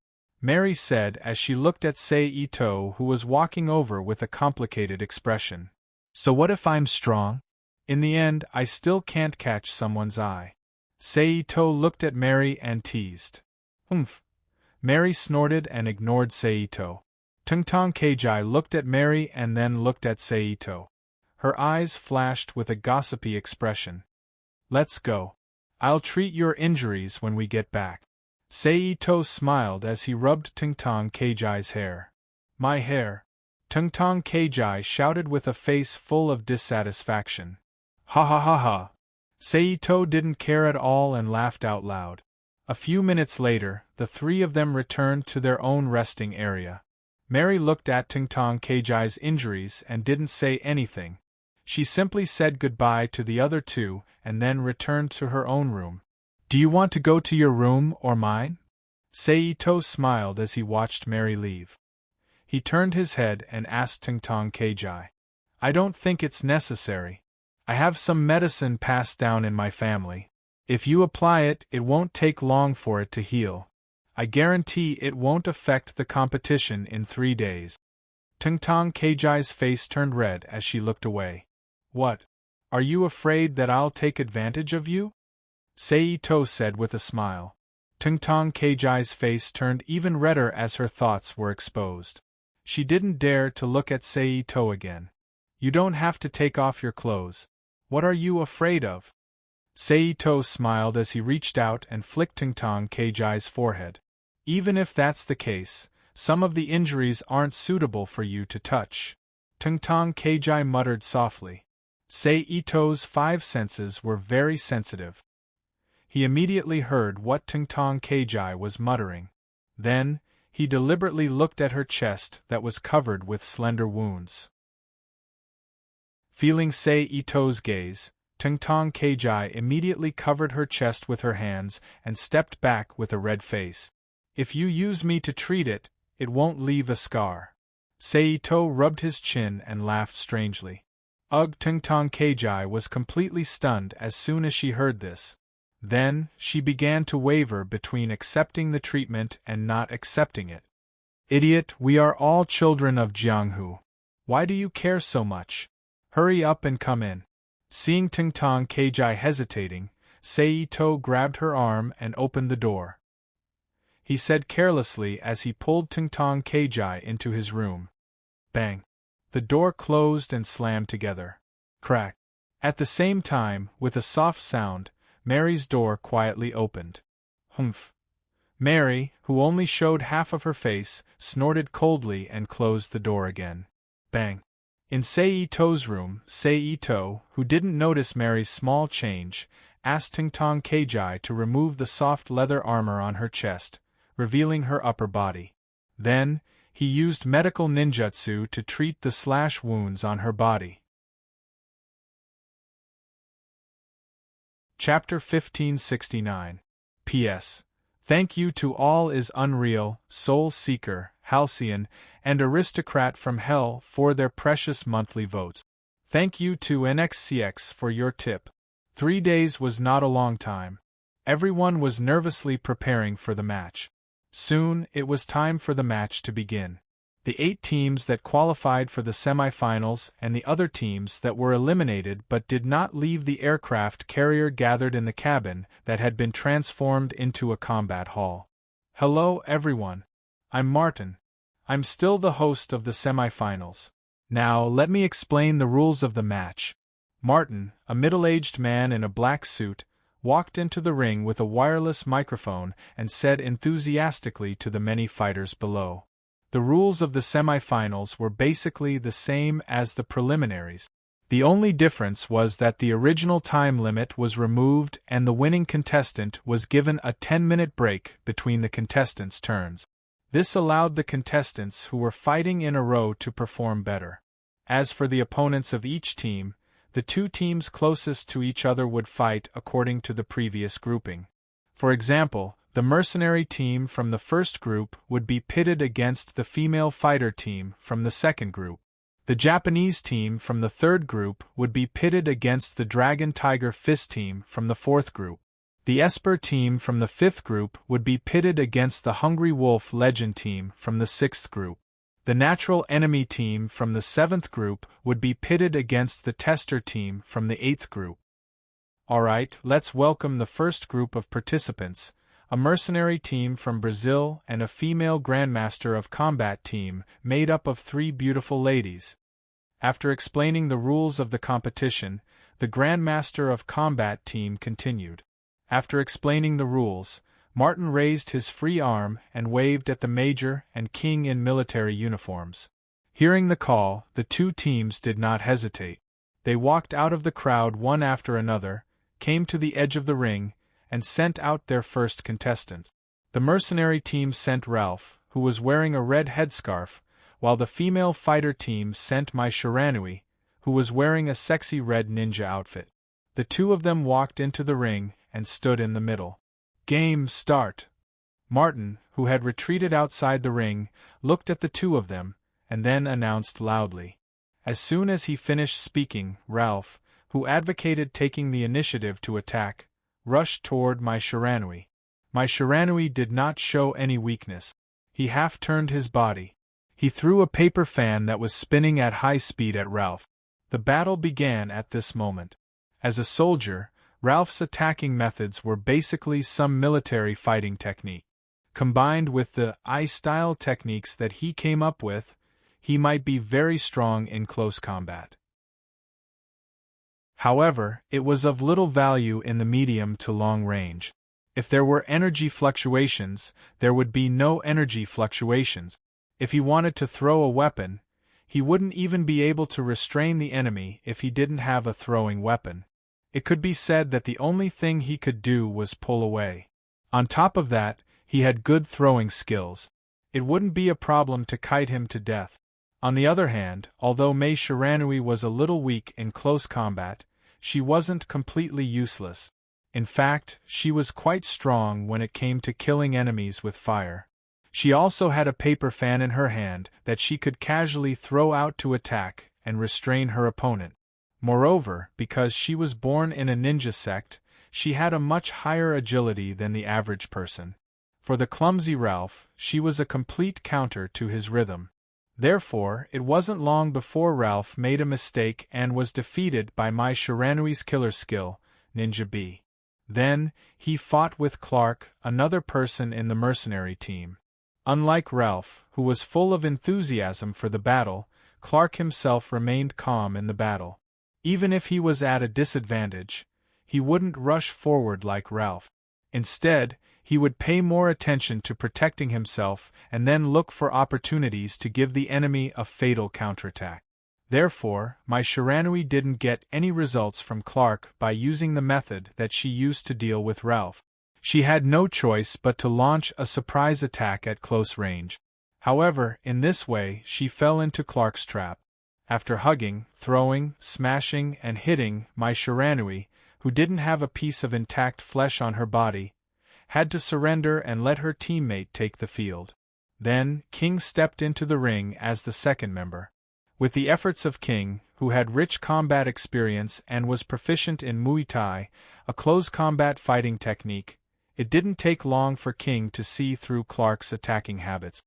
Mary said as she looked at Sei Ito, who was walking over with a complicated expression. So what if I'm strong? In the end, I still can't catch someone's eye. Sei Ito looked at Mary and teased. Humph. Mary snorted and ignored Sei Ito. Tungtong Keijai looked at Mary and then looked at Sei Ito. Her eyes flashed with a gossipy expression. Let's go. I'll treat your injuries when we get back. Sei Ito smiled as he rubbed Tungtong Keijai's hair. My hair. Tungtong Keijai shouted with a face full of dissatisfaction. Ha ha ha ha. Sei Ito didn't care at all and laughed out loud. A few minutes later, the 3 of them returned to their own resting area. Mary looked at Tungtong Keijai's injuries and didn't say anything. She simply said goodbye to the other 2 and then returned to her own room. Do you want to go to your room or mine? Sei Ito smiled as he watched Mary leave. He turned his head and asked Tungtong Keijai. I don't think it's necessary. I have some medicine passed down in my family. If you apply it, it won't take long for it to heal. I guarantee it won't affect the competition in 3 days. Tungtong Keijai's face turned red as she looked away. What? Are you afraid that I'll take advantage of you? Sei Ito said with a smile. Tungtong Keijai's face turned even redder as her thoughts were exposed. She didn't dare to look at Sei Ito again. You don't have to take off your clothes. What are you afraid of? Sei Ito smiled as he reached out and flicked Tungtong Keijai's forehead. Even if that's the case, some of the injuries aren't suitable for you to touch. Tungtong Keijai muttered softly. Sei Ito's 5 senses were very sensitive. He immediately heard what Tungtong Keijai was muttering. Then, he deliberately looked at her chest that was covered with slender wounds. Feeling Sei Ito's gaze, Tungtong Keijai immediately covered her chest with her hands and stepped back with a red face. If you use me to treat it, it won't leave a scar. Sei Ito rubbed his chin and laughed strangely. Ugh! Tungtong Keijai was completely stunned as soon as she heard this. Then, she began to waver between accepting the treatment and not accepting it. Idiot, we are all children of Jianghu. Why do you care so much? Hurry up and come in. Seeing Tongtong Keiji hesitating, Seito grabbed her arm and opened the door. He said carelessly as he pulled Tongtong Keiji into his room. Bang! The door closed and slammed together. Crack! At the same time, with a soft sound, Mary's door quietly opened. Humph! Mary, who only showed half of her face, snorted coldly and closed the door again. Bang! In Seito's room, Seito, who didn't notice Mary's small change, asked Tongtong Keiji to remove the soft leather armor on her chest, revealing her upper body. Then, he used medical ninjutsu to treat the slash wounds on her body. Chapter 1569. P.S. Thank you to all is Unreal, Soul Seeker, Halcyon, and Aristocrat from Hell for their precious monthly votes. Thank you to NXCX for your tip. 3 days was not a long time. Everyone was nervously preparing for the match. Soon, it was time for the match to begin. The 8 teams that qualified for the semifinals and the other teams that were eliminated but did not leave the aircraft carrier gathered in the cabin that had been transformed into a combat hall. Hello everyone. I'm Martin. I'm still the host of the semifinals. Now let me explain the rules of the match. Martin, a middle-aged man in a black suit, walked into the ring with a wireless microphone and said enthusiastically to the many fighters below. The rules of the semifinals were basically the same as the preliminaries. The only difference was that the original time limit was removed and the winning contestant was given a 10-minute break between the contestants' turns. This allowed the contestants who were fighting in a row to perform better. As for the opponents of each team, the 2 teams closest to each other would fight according to the previous grouping. For example, the mercenary team from the first group would be pitted against the female fighter team from the second group. The Japanese team from the third group would be pitted against the Dragon Tiger Fist team from the fourth group. The Esper team from the fifth group would be pitted against the Hungry Wolf Legend team from the sixth group. The Natural Enemy team from the seventh group would be pitted against the Tester team from the eighth group. Alright, let's welcome the first group of participants, a mercenary team from Brazil and a female Grandmaster of Combat team made up of 3 beautiful ladies. After explaining the rules of the competition, the Grandmaster of Combat team continued. After explaining the rules, Martin raised his free arm and waved at the Major and King in military uniforms. Hearing the call, the 2 teams did not hesitate. They walked out of the crowd one after another, came to the edge of the ring, and sent out their first contestant. The mercenary team sent Ralph, who was wearing a red headscarf, while the female fighter team sent Mai Shiranui, who was wearing a sexy red ninja outfit. The 2 of them walked into the ring and stood in the middle. Game start! Martin, who had retreated outside the ring, looked at the 2 of them, and then announced loudly. As soon as he finished speaking, Ralph, who advocated taking the initiative to attack, rushed toward Mai Shiranui. Mai Shiranui did not show any weakness. He half-turned his body. He threw a paper fan that was spinning at high speed at Ralph. The battle began at this moment. As a soldier, Ralph's attacking methods were basically some military fighting technique. Combined with the I-style techniques that he came up with, he might be very strong in close combat. However, it was of little value in the medium to long range. If there were energy fluctuations, there would be no energy fluctuations. If he wanted to throw a weapon, he wouldn't even be able to restrain the enemy if he didn't have a throwing weapon. It could be said that the only thing he could do was pull away. On top of that, he had good throwing skills. It wouldn't be a problem to kite him to death. On the other hand, although Mai Shiranui was a little weak in close combat, she wasn't completely useless. In fact, she was quite strong when it came to killing enemies with fire. She also had a paper fan in her hand that she could casually throw out to attack and restrain her opponent. Moreover, because she was born in a ninja sect, she had a much higher agility than the average person. For the clumsy Ralph, she was a complete counter to his rhythm. Therefore, it wasn't long before Ralph made a mistake and was defeated by Mai Shiranui's killer skill, Ninja B. Then, he fought with Clark, another person in the mercenary team. Unlike Ralph, who was full of enthusiasm for the battle, Clark himself remained calm in the battle. Even if he was at a disadvantage, he wouldn't rush forward like Ralph. Instead, he would pay more attention to protecting himself and then look for opportunities to give the enemy a fatal counterattack. Therefore, Mai Shiranui didn't get any results from Clark by using the method that she used to deal with Ralph. She had no choice but to launch a surprise attack at close range. However, in this way she fell into Clark's trap. After hugging, throwing, smashing, and hitting, Mai Shiranui, who didn't have a piece of intact flesh on her body, had to surrender and let her teammate take the field. Then, King stepped into the ring as the second member. With the efforts of King, who had rich combat experience and was proficient in Muay Thai, a close combat fighting technique, it didn't take long for King to see through Clark's attacking habits.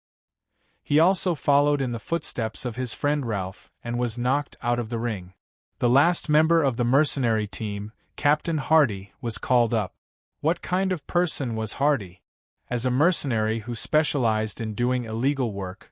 He also followed in the footsteps of his friend Ralph and was knocked out of the ring. The last member of the mercenary team, Captain Hardy, was called up. What kind of person was Hardy? As a mercenary who specialized in doing illegal work,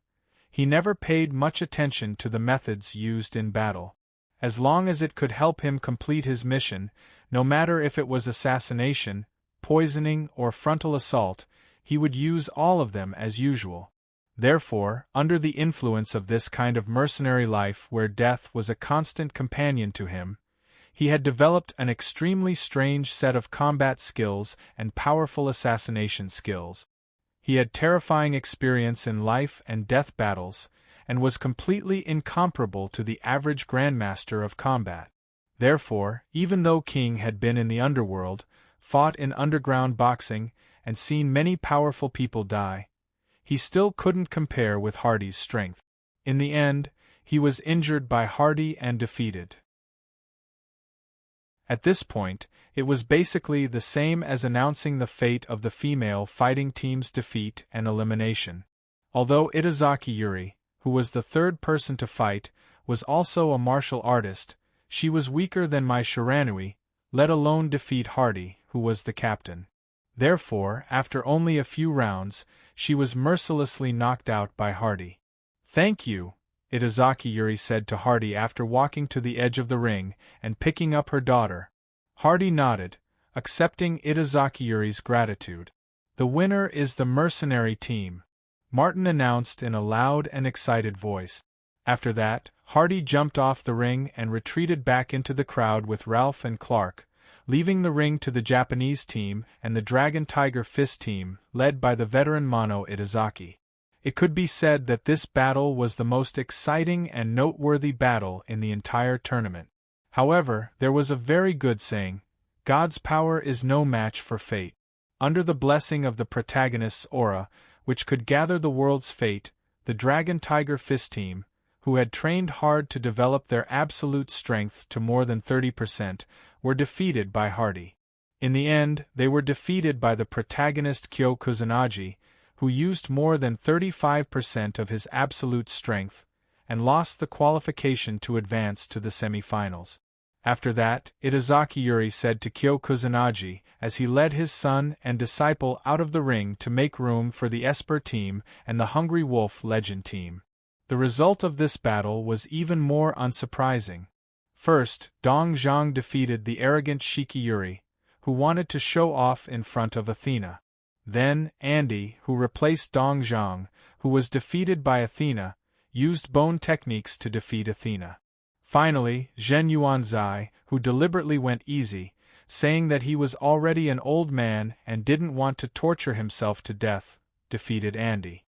he never paid much attention to the methods used in battle. As long as it could help him complete his mission, no matter if it was assassination, poisoning, or frontal assault, he would use all of them as usual. Therefore, under the influence of this kind of mercenary life where death was a constant companion to him, he had developed an extremely strange set of combat skills and powerful assassination skills. He had terrifying experience in life and death battles, and was completely incomparable to the average grandmaster of combat. Therefore, even though King had been in the underworld, fought in underground boxing, and seen many powerful people die, he still couldn't compare with Hardy's strength. In the end, he was injured by Hardy and defeated. At this point, it was basically the same as announcing the fate of the female fighting team's defeat and elimination. Although Itazaki Yuri, who was the third person to fight, was also a martial artist, she was weaker than Mai Shiranui, let alone defeat Hardy, who was the captain. Therefore, after only a few rounds, she was mercilessly knocked out by Hardy. "Thank you," Itazaki Yuri said to Hardy after walking to the edge of the ring and picking up her daughter. Hardy nodded, accepting Itazaki Yuri's gratitude. "The winner is the mercenary team," Martin announced in a loud and excited voice. After that, Hardy jumped off the ring and retreated back into the crowd with Ralph and Clark, leaving the ring to the Japanese team and the Dragon Tiger Fist team, led by the veteran Mono Itazaki. It could be said that this battle was the most exciting and noteworthy battle in the entire tournament. However, there was a very good saying, "God's power is no match for fate." Under the blessing of the protagonist's aura, which could gather the world's fate, the Dragon Tiger Fist team, who had trained hard to develop their absolute strength to more than 30%, were defeated by Hardy. In the end, they were defeated by the protagonist Kyo Kusanagi, who used more than 35% of his absolute strength, and lost the qualification to advance to the semi-finals. After that, Itazaki Yuri said to Kyo Kusanagi, as he led his son and disciple out of the ring to make room for the Esper team and the Hungry Wolf Legend team. The result of this battle was even more unsurprising. First, Dong Zhang defeated the arrogant Shiki Yuri, who wanted to show off in front of Athena. Then, Andy, who replaced Dong Zhang, who was defeated by Athena, used bone techniques to defeat Athena. Finally, Zhen Yuanzai, who deliberately went easy, saying that he was already an old man and didn't want to torture himself to death, defeated Andy.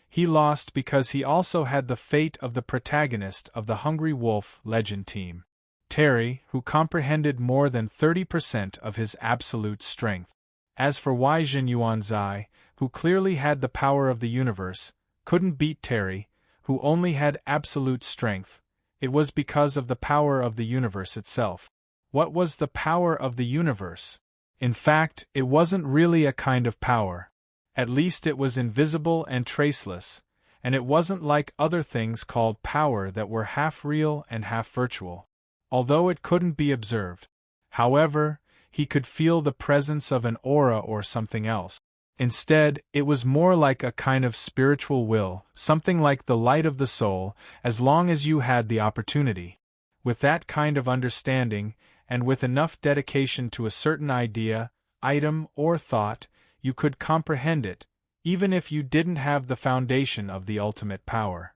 He lost because he also had the fate of the protagonist of the Hungry Wolf Legend team, Terry, who comprehended more than 30% of his absolute strength. As for why Zhen Yuanzai, who clearly had the power of the universe, couldn't beat Terry, who only had absolute strength, it was because of the power of the universe itself. What was the power of the universe? In fact, it wasn't really a kind of power. At least it was invisible and traceless, and it wasn't like other things called power that were half real and half virtual, although it couldn't be observed. However, he could feel the presence of an aura or something else. Instead, it was more like a kind of spiritual will, something like the light of the soul, as long as you had the opportunity. With that kind of understanding, and with enough dedication to a certain idea, item, or thought, you could comprehend it, even if you didn't have the foundation of the ultimate power.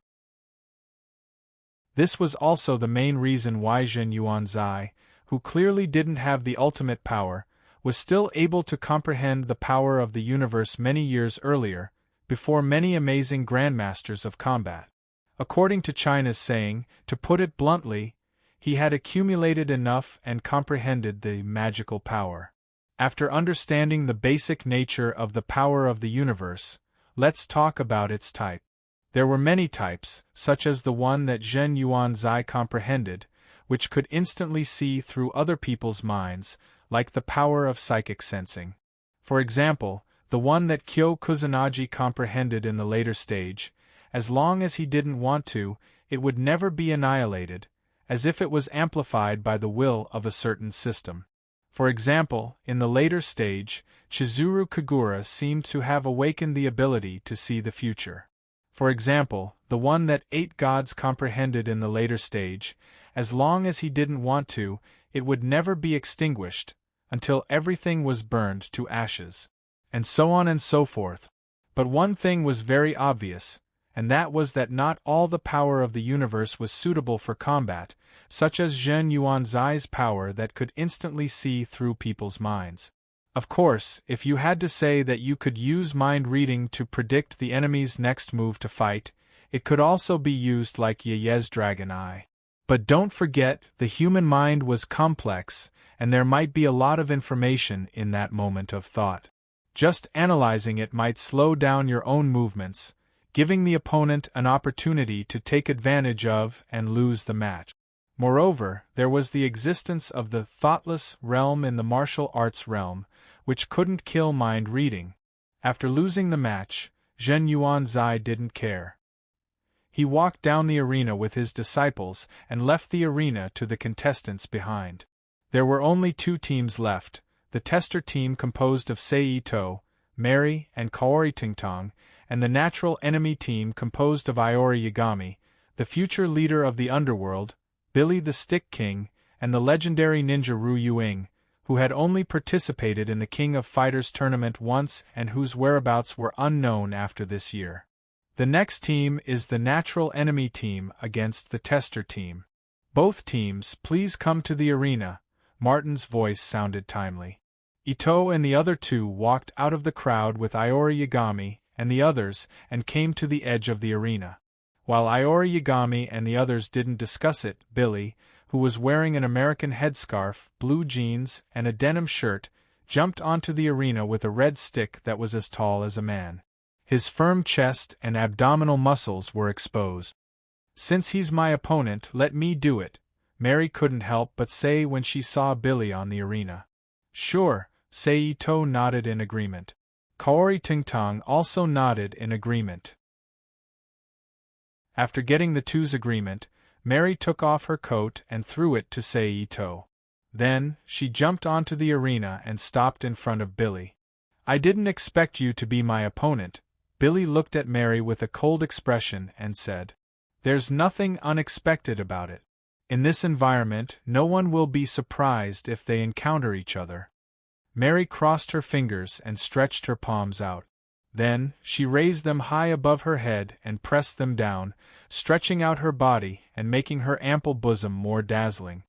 This was also the main reason why Zhen Yuanzai, who clearly didn't have the ultimate power, was still able to comprehend the power of the universe many years earlier, before many amazing grandmasters of combat. According to China's saying, to put it bluntly, he had accumulated enough and comprehended the magical power. After understanding the basic nature of the power of the universe, let's talk about its type. There were many types, such as the one that Zhen Yuanzai comprehended, which could instantly see through other people's minds, like the power of psychic sensing. For example, the one that Kyo Kusanagi comprehended in the later stage, as long as he didn't want to, it would never be annihilated, as if it was amplified by the will of a certain system. For example, in the later stage, Chizuru Kagura seemed to have awakened the ability to see the future. For example, the one that 8 gods comprehended in the later stage, as long as he didn't want to, it would never be extinguished, until everything was burned to ashes. And so on and so forth. But one thing was very obvious, and that was that not all the power of the universe was suitable for combat, such as Zhen Yuanzai's power that could instantly see through people's minds. Of course, if you had to say that you could use mind reading to predict the enemy's next move to fight, it could also be used like Ye's dragon eye. But don't forget, the human mind was complex, and there might be a lot of information in that moment of thought. Just analyzing it might slow down your own movements, giving the opponent an opportunity to take advantage of and lose the match. Moreover, there was the existence of the thoughtless realm in the martial arts realm, which couldn't kill mind reading. After losing the match, Zhen Yuanzai didn't care. He walked down the arena with his disciples and left the arena to the contestants behind. There were only 2 teams left, the tester team composed of Sei Ito, Mary, and Kaori Tingtong, and the natural enemy team composed of Iori Yagami, the future leader of the underworld, Billy the Stick King, and the legendary ninja Ru Yuing, who had only participated in the King of Fighters tournament once and whose whereabouts were unknown after this year. The next team is the natural enemy team against the tester team. Both teams, please come to the arena. Martin's voice sounded timely. Ito and the other 2 walked out of the crowd with Iori Yagami and the others and came to the edge of the arena. While Iori Yagami and the others didn't discuss it, Billy, who was wearing an American headscarf, blue jeans, and a denim shirt, jumped onto the arena with a red stick that was as tall as a man. His firm chest and abdominal muscles were exposed. "Since he's my opponent, let me do it," Mary couldn't help but say when she saw Billy on the arena. "Sure," Sei Ito nodded in agreement. Kaori Tingtong also nodded in agreement. After getting the 2's agreement, Mary took off her coat and threw it to Sei Ito. Then, she jumped onto the arena and stopped in front of Billy. "I didn't expect you to be my opponent." Billy looked at Mary with a cold expression and said, "There's nothing unexpected about it. In this environment, no one will be surprised if they encounter each other." Mary crossed her fingers and stretched her palms out. Then, she raised them high above her head and pressed them down, stretching out her body and making her ample bosom more dazzling.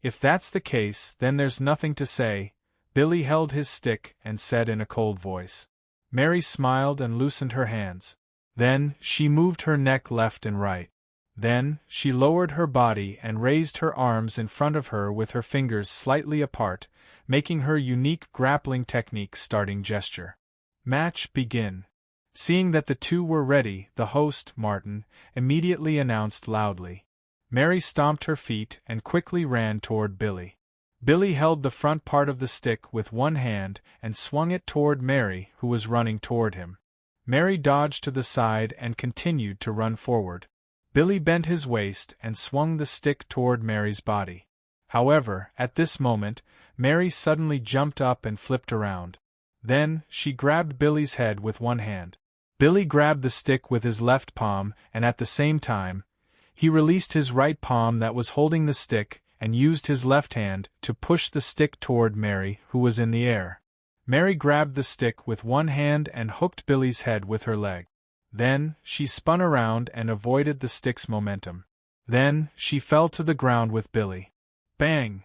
"If that's the case, then there's nothing to say," Billy held his stick and said in a cold voice. Mary smiled and loosened her hands. Then, she moved her neck left and right. Then, she lowered her body and raised her arms in front of her with her fingers slightly apart, making her unique grappling technique starting gesture. "Match begin." Seeing that the 2 were ready, the host, Martin, immediately announced loudly. Mary stomped her feet and quickly ran toward Billy. Billy held the front part of the stick with one hand and swung it toward Mary, who was running toward him. Mary dodged to the side and continued to run forward. Billy bent his waist and swung the stick toward Mary's body. However, at this moment, Mary suddenly jumped up and flipped around. Then, she grabbed Billy's head with one hand. Billy grabbed the stick with his left palm, and at the same time, he released his right palm that was holding the stick and used his left hand to push the stick toward Mary, who was in the air. Mary grabbed the stick with one hand and hooked Billy's head with her leg. Then, she spun around and avoided the stick's momentum. Then, she fell to the ground with Billy. Bang!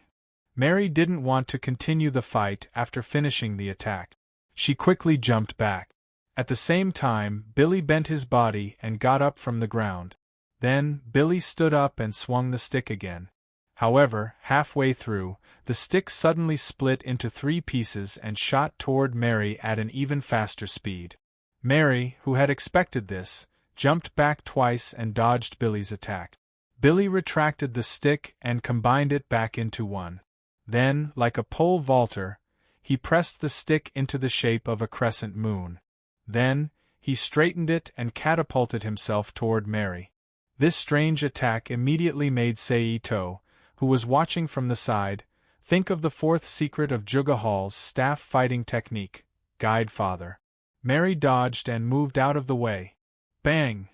Mary didn't want to continue the fight after finishing the attack. She quickly jumped back. At the same time, Billy bent his body and got up from the ground. Then, Billy stood up and swung the stick again. However, halfway through, the stick suddenly split into 3 pieces and shot toward Mary at an even faster speed. Mary, who had expected this, jumped back twice and dodged Billy's attack. Billy retracted the stick and combined it back into one. Then, like a pole vaulter, he pressed the stick into the shape of a crescent moon. Then, he straightened it and catapulted himself toward Mary. This strange attack immediately made Saito, who was watching from the side, think of the 4th secret of Juga Hall's staff fighting technique, Guide Father. Mary dodged and moved out of the way. Bang!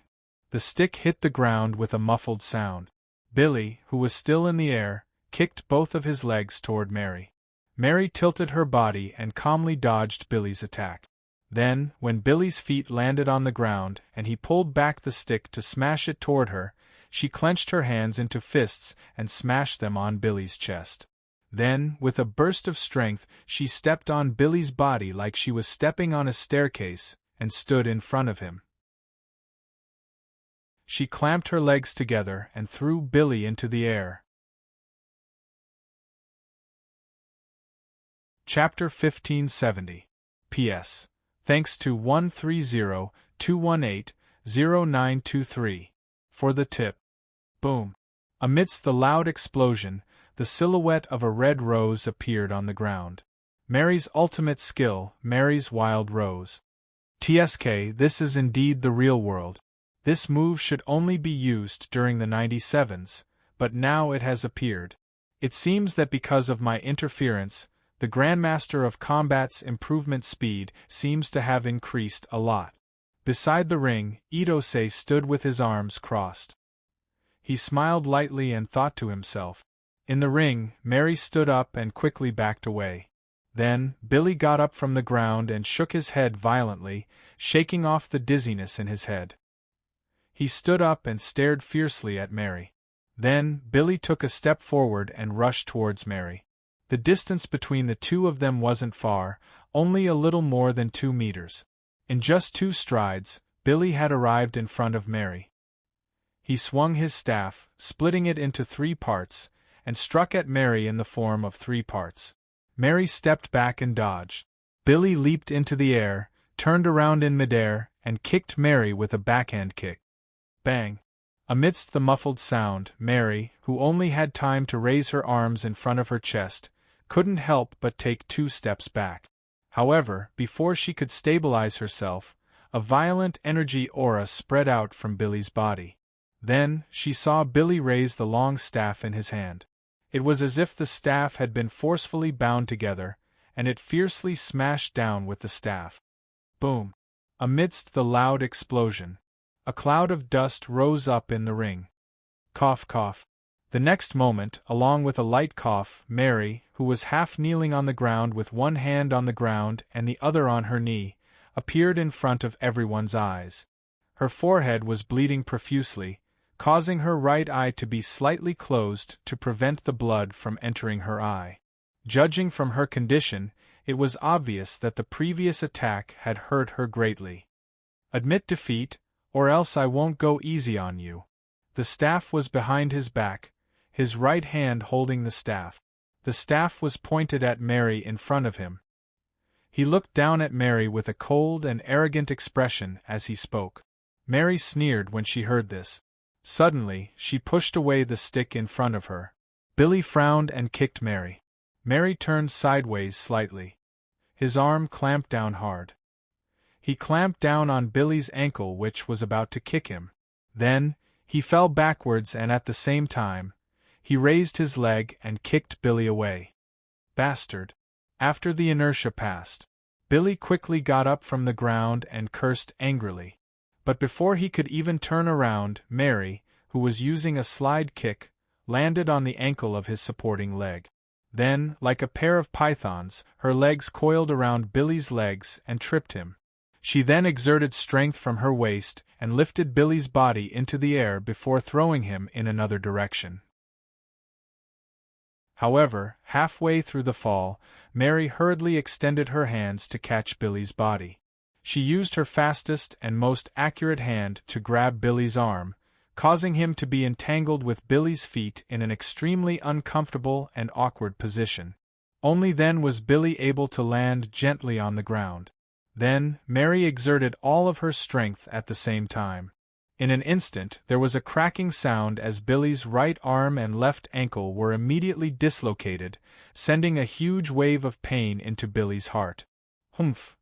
The stick hit the ground with a muffled sound. Billy, who was still in the air, kicked both of his legs toward Mary. Mary tilted her body and calmly dodged Billy's attack. Then, when Billy's feet landed on the ground and he pulled back the stick to smash it toward her, she clenched her hands into fists and smashed them on Billy's chest. Then, with a burst of strength, she stepped on Billy's body like she was stepping on a staircase, and stood in front of him. She clamped her legs together and threw Billy into the air. Chapter 1570. P.S. Thanks to 130-218-0923 for the tip. Boom. Amidst the loud explosion, the silhouette of a red rose appeared on the ground. Mary's ultimate skill, Mary's Wild Rose. TSK, this is indeed the real world. This move should only be used during the 97s, but now it has appeared. It seems that because of my interference, the Grandmaster of Combat's improvement speed seems to have increased a lot. Beside the ring, Itose stood with his arms crossed. He smiled lightly and thought to himself. In the ring, Mary stood up and quickly backed away. Then, Billy got up from the ground and shook his head violently, shaking off the dizziness in his head. He stood up and stared fiercely at Mary. Then, Billy took a step forward and rushed towards Mary. The distance between the two of them wasn't far, only a little more than 2 meters. In just 2 strides, Billy had arrived in front of Mary. He swung his staff, splitting it into 3 parts, and struck at Mary in the form of 3 parts. Mary stepped back and dodged. Billy leaped into the air, turned around in midair, and kicked Mary with a backhand kick. Bang! Amidst the muffled sound, Mary, who only had time to raise her arms in front of her chest, couldn't help but take 2 steps back. However, before she could stabilize herself, a violent energy aura spread out from Billy's body. Then, she saw Billy raise the long staff in his hand. It was as if the staff had been forcefully bound together, and it fiercely smashed down with the staff. Boom! Amidst the loud explosion, a cloud of dust rose up in the ring. Cough, cough. The next moment, along with a light cough, Mary, who was half kneeling on the ground with one hand on the ground and the other on her knee, appeared in front of everyone's eyes. Her forehead was bleeding profusely, causing her right eye to be slightly closed to prevent the blood from entering her eye. Judging from her condition, it was obvious that the previous attack had hurt her greatly. Admit defeat, or else I won't go easy on you. The staff was behind his back, his right hand holding the staff. The staff was pointed at Mary in front of him. He looked down at Mary with a cold and arrogant expression as he spoke. Mary sneered when she heard this. Suddenly, she pushed away the stick in front of her. Billy frowned and kicked Mary. Mary turned sideways slightly. His arm clamped down hard. He clamped down on Billy's ankle, which was about to kick him. Then, he fell backwards, and at the same time, he raised his leg and kicked Billy away. Bastard! After the inertia passed, Billy quickly got up from the ground and cursed angrily. But before he could even turn around, Mary, who was using a slide kick, landed on the ankle of his supporting leg. Then, like a pair of pythons, her legs coiled around Billy's legs and tripped him. She then exerted strength from her waist and lifted Billy's body into the air before throwing him in another direction. However, halfway through the fall, Mary hurriedly extended her hands to catch Billy's body. She used her fastest and most accurate hand to grab Billy's arm, causing him to be entangled with Billy's feet in an extremely uncomfortable and awkward position. Only then was Billy able to land gently on the ground. Then, Mary exerted all of her strength at the same time. In an instant, there was a cracking sound as Billy's right arm and left ankle were immediately dislocated, sending a huge wave of pain into Billy's heart. Humph!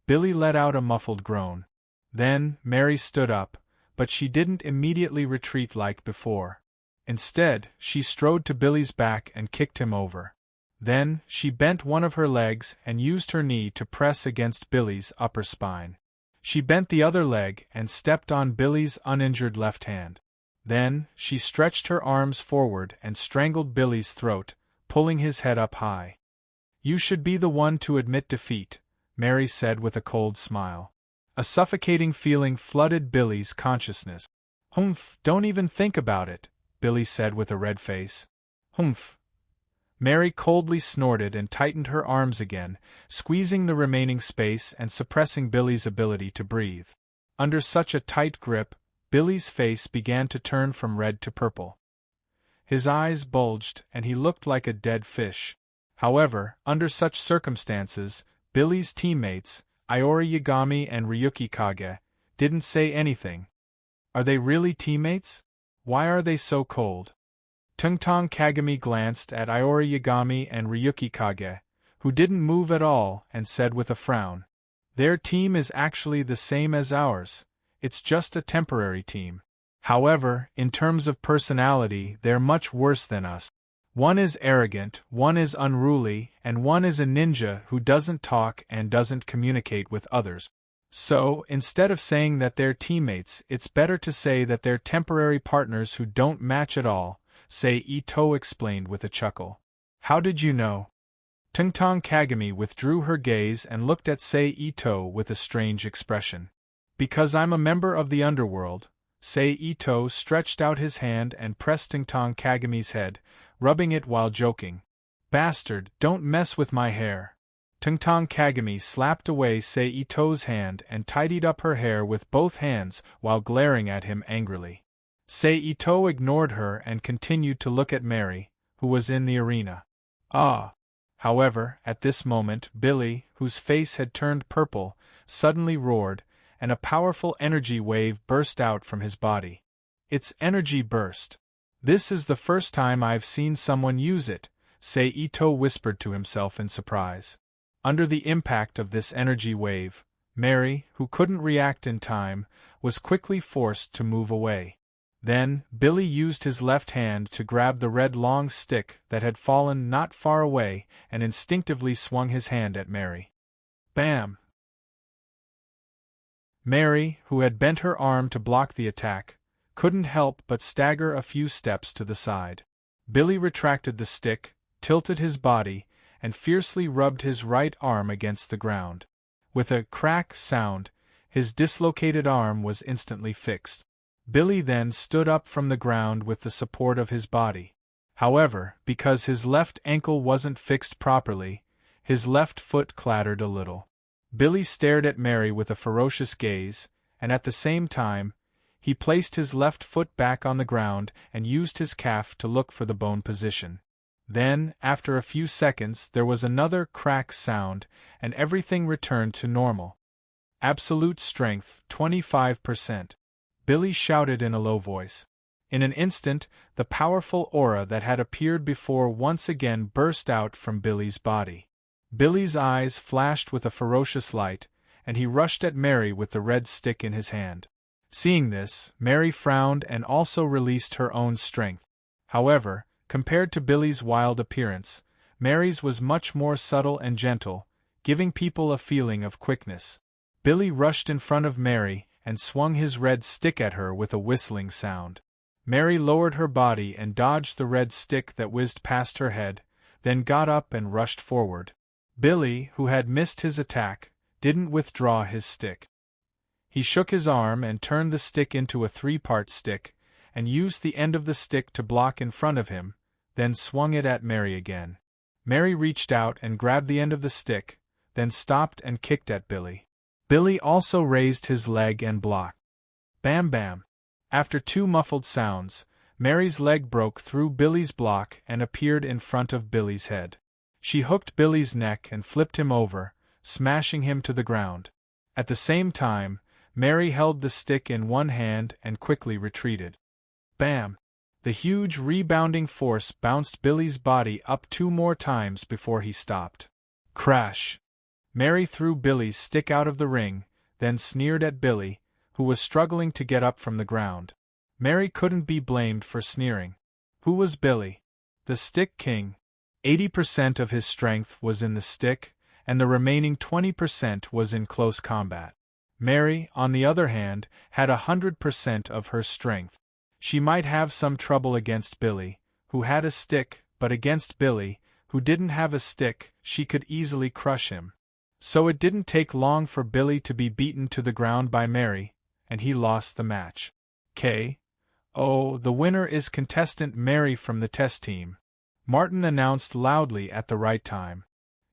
Billy let out a muffled groan. Then, Mary stood up, but she didn't immediately retreat like before. Instead, she strode to Billy's back and kicked him over. Then, she bent one of her legs and used her knee to press against Billy's upper spine. She bent the other leg and stepped on Billy's uninjured left hand. Then, she stretched her arms forward and strangled Billy's throat, pulling his head up high. "You should be the one to admit defeat," Mary said with a cold smile. A suffocating feeling flooded Billy's consciousness. "Humph, don't even think about it," Billy said with a red face. "Humph." Mary coldly snorted and tightened her arms again, squeezing the remaining space and suppressing Billy's ability to breathe. Under such a tight grip, Billy's face began to turn from red to purple. His eyes bulged and he looked like a dead fish. However, under such circumstances, Billy's teammates, Iori Yagami and Ryuki Kage, didn't say anything. Are they really teammates? Why are they so cold? Tungtong Kagami glanced at Iori Yagami and Ryuki Kage, who didn't move at all, and said with a frown, "Their team is actually the same as ours. It's just a temporary team. However, in terms of personality, they're much worse than us. One is arrogant, one is unruly, and one is a ninja who doesn't talk and doesn't communicate with others. So, instead of saying that they're teammates, it's better to say that they're temporary partners who don't match at all," Sei Ito explained with a chuckle. "How did you know?" Tungtong Kagami withdrew her gaze and looked at Sei Ito with a strange expression. "Because I'm a member of the underworld." Sei Ito stretched out his hand and pressed Tungtong Kagami's head, rubbing it while joking. "Bastard, don't mess with my hair." Tungtong Kagami slapped away Sei Ito's hand and tidied up her hair with both hands while glaring at him angrily. Sei Ito ignored her and continued to look at Mary, who was in the arena. However, at this moment, Billy, whose face had turned purple, suddenly roared, and a powerful energy wave burst out from his body. It's energy burst. "This is the first time I've seen someone use it," Sei Ito whispered to himself in surprise. Under the impact of this energy wave, Mary, who couldn't react in time, was quickly forced to move away. Then, Billy used his left hand to grab the red long stick that had fallen not far away and instinctively swung his hand at Mary. Bam! Mary, who had bent her arm to block the attack, couldn't help but stagger a few steps to the side. Billy retracted the stick, tilted his body, and fiercely rubbed his right arm against the ground. With a crack sound, his dislocated arm was instantly fixed. Billy then stood up from the ground with the support of his body. However, because his left ankle wasn't fixed properly, his left foot clattered a little. Billy stared at Mary with a ferocious gaze, and at the same time, he placed his left foot back on the ground and used his calf to look for the bone position. Then, after a few seconds, there was another crack sound, and everything returned to normal. "Absolute strength, 25%. Billy shouted in a low voice. In an instant, the powerful aura that had appeared before once again burst out from Billy's body. Billy's eyes flashed with a ferocious light, and he rushed at Mary with the red stick in his hand. Seeing this, Mary frowned and also released her own strength. However, compared to Billy's wild appearance, Mary's was much more subtle and gentle, giving people a feeling of quickness. Billy rushed in front of Mary and swung his red stick at her with a whistling sound. Mary lowered her body and dodged the red stick that whizzed past her head, then got up and rushed forward. Billy, who had missed his attack, didn't withdraw his stick. He shook his arm and turned the stick into a three-part stick, and used the end of the stick to block in front of him, then swung it at Mary again. Mary reached out and grabbed the end of the stick, then stopped and kicked at Billy. Billy also raised his leg and blocked. Bam bam! After two muffled sounds, Mary's leg broke through Billy's block and appeared in front of Billy's head. She hooked Billy's neck and flipped him over, smashing him to the ground. At the same time, Mary held the stick in one hand and quickly retreated. Bam! The huge rebounding force bounced Billy's body up 2 more times before he stopped. Crash! Mary threw Billy's stick out of the ring, then sneered at Billy, who was struggling to get up from the ground. Mary couldn't be blamed for sneering. Who was Billy? The Stick King. 80% of his strength was in the stick, and the remaining 20% was in close combat. Mary, on the other hand, had 100% of her strength. She might have some trouble against Billy, who had a stick, but against Billy, who didn't have a stick, she could easily crush him. So it didn't take long for Billy to be beaten to the ground by Mary, and he lost the match. Oh, the winner is contestant Mary from the test team. Martin announced loudly at the right time.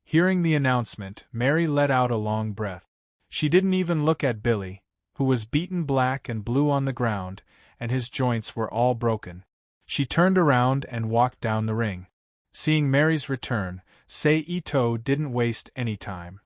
Hearing the announcement, Mary let out a long breath. She didn't even look at Billy, who was beaten black and blue on the ground, and his joints were all broken. She turned around and walked down the ring. Seeing Mary's return, Sei Ito didn't waste any time.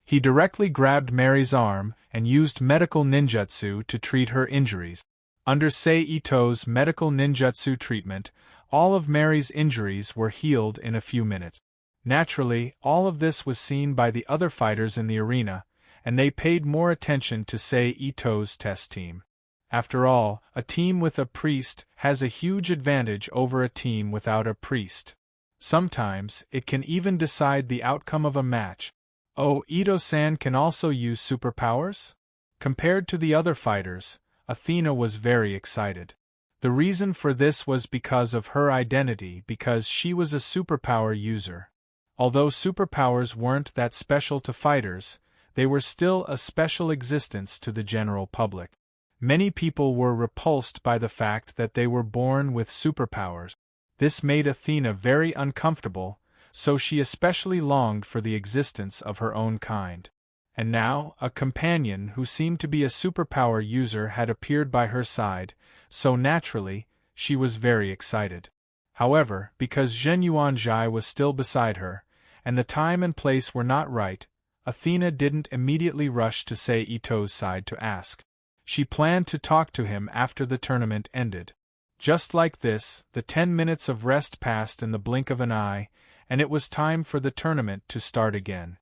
He directly grabbed Mary's arm and used medical ninjutsu to treat her injuries. Under Sei Ito's medical ninjutsu treatment, all of Mary's injuries were healed in a few minutes. Naturally, all of this was seen by the other fighters in the arena, and they paid more attention to Sei Ito's test team. After all, a team with a priest has a huge advantage over a team without a priest. Sometimes, it can even decide the outcome of a match. Oh, Ito-san can also use superpowers? Compared to the other fighters, Athena was very excited. The reason for this was because of her identity, because she was a superpower user. Although superpowers weren't that special to fighters, they were still a special existence to the general public. Many people were repulsed by the fact that they were born with superpowers. This made Athena very uncomfortable, so she especially longed for the existence of her own kind. And now, a companion who seemed to be a superpower user had appeared by her side, so naturally, she was very excited. However, because Zhen Yuanzhai was still beside her, and the time and place were not right, Athena didn't immediately rush to Sei Ito's side to ask. She planned to talk to him after the tournament ended. Just like this, the 10 minutes of rest passed in the blink of an eye, and it was time for the tournament to start again.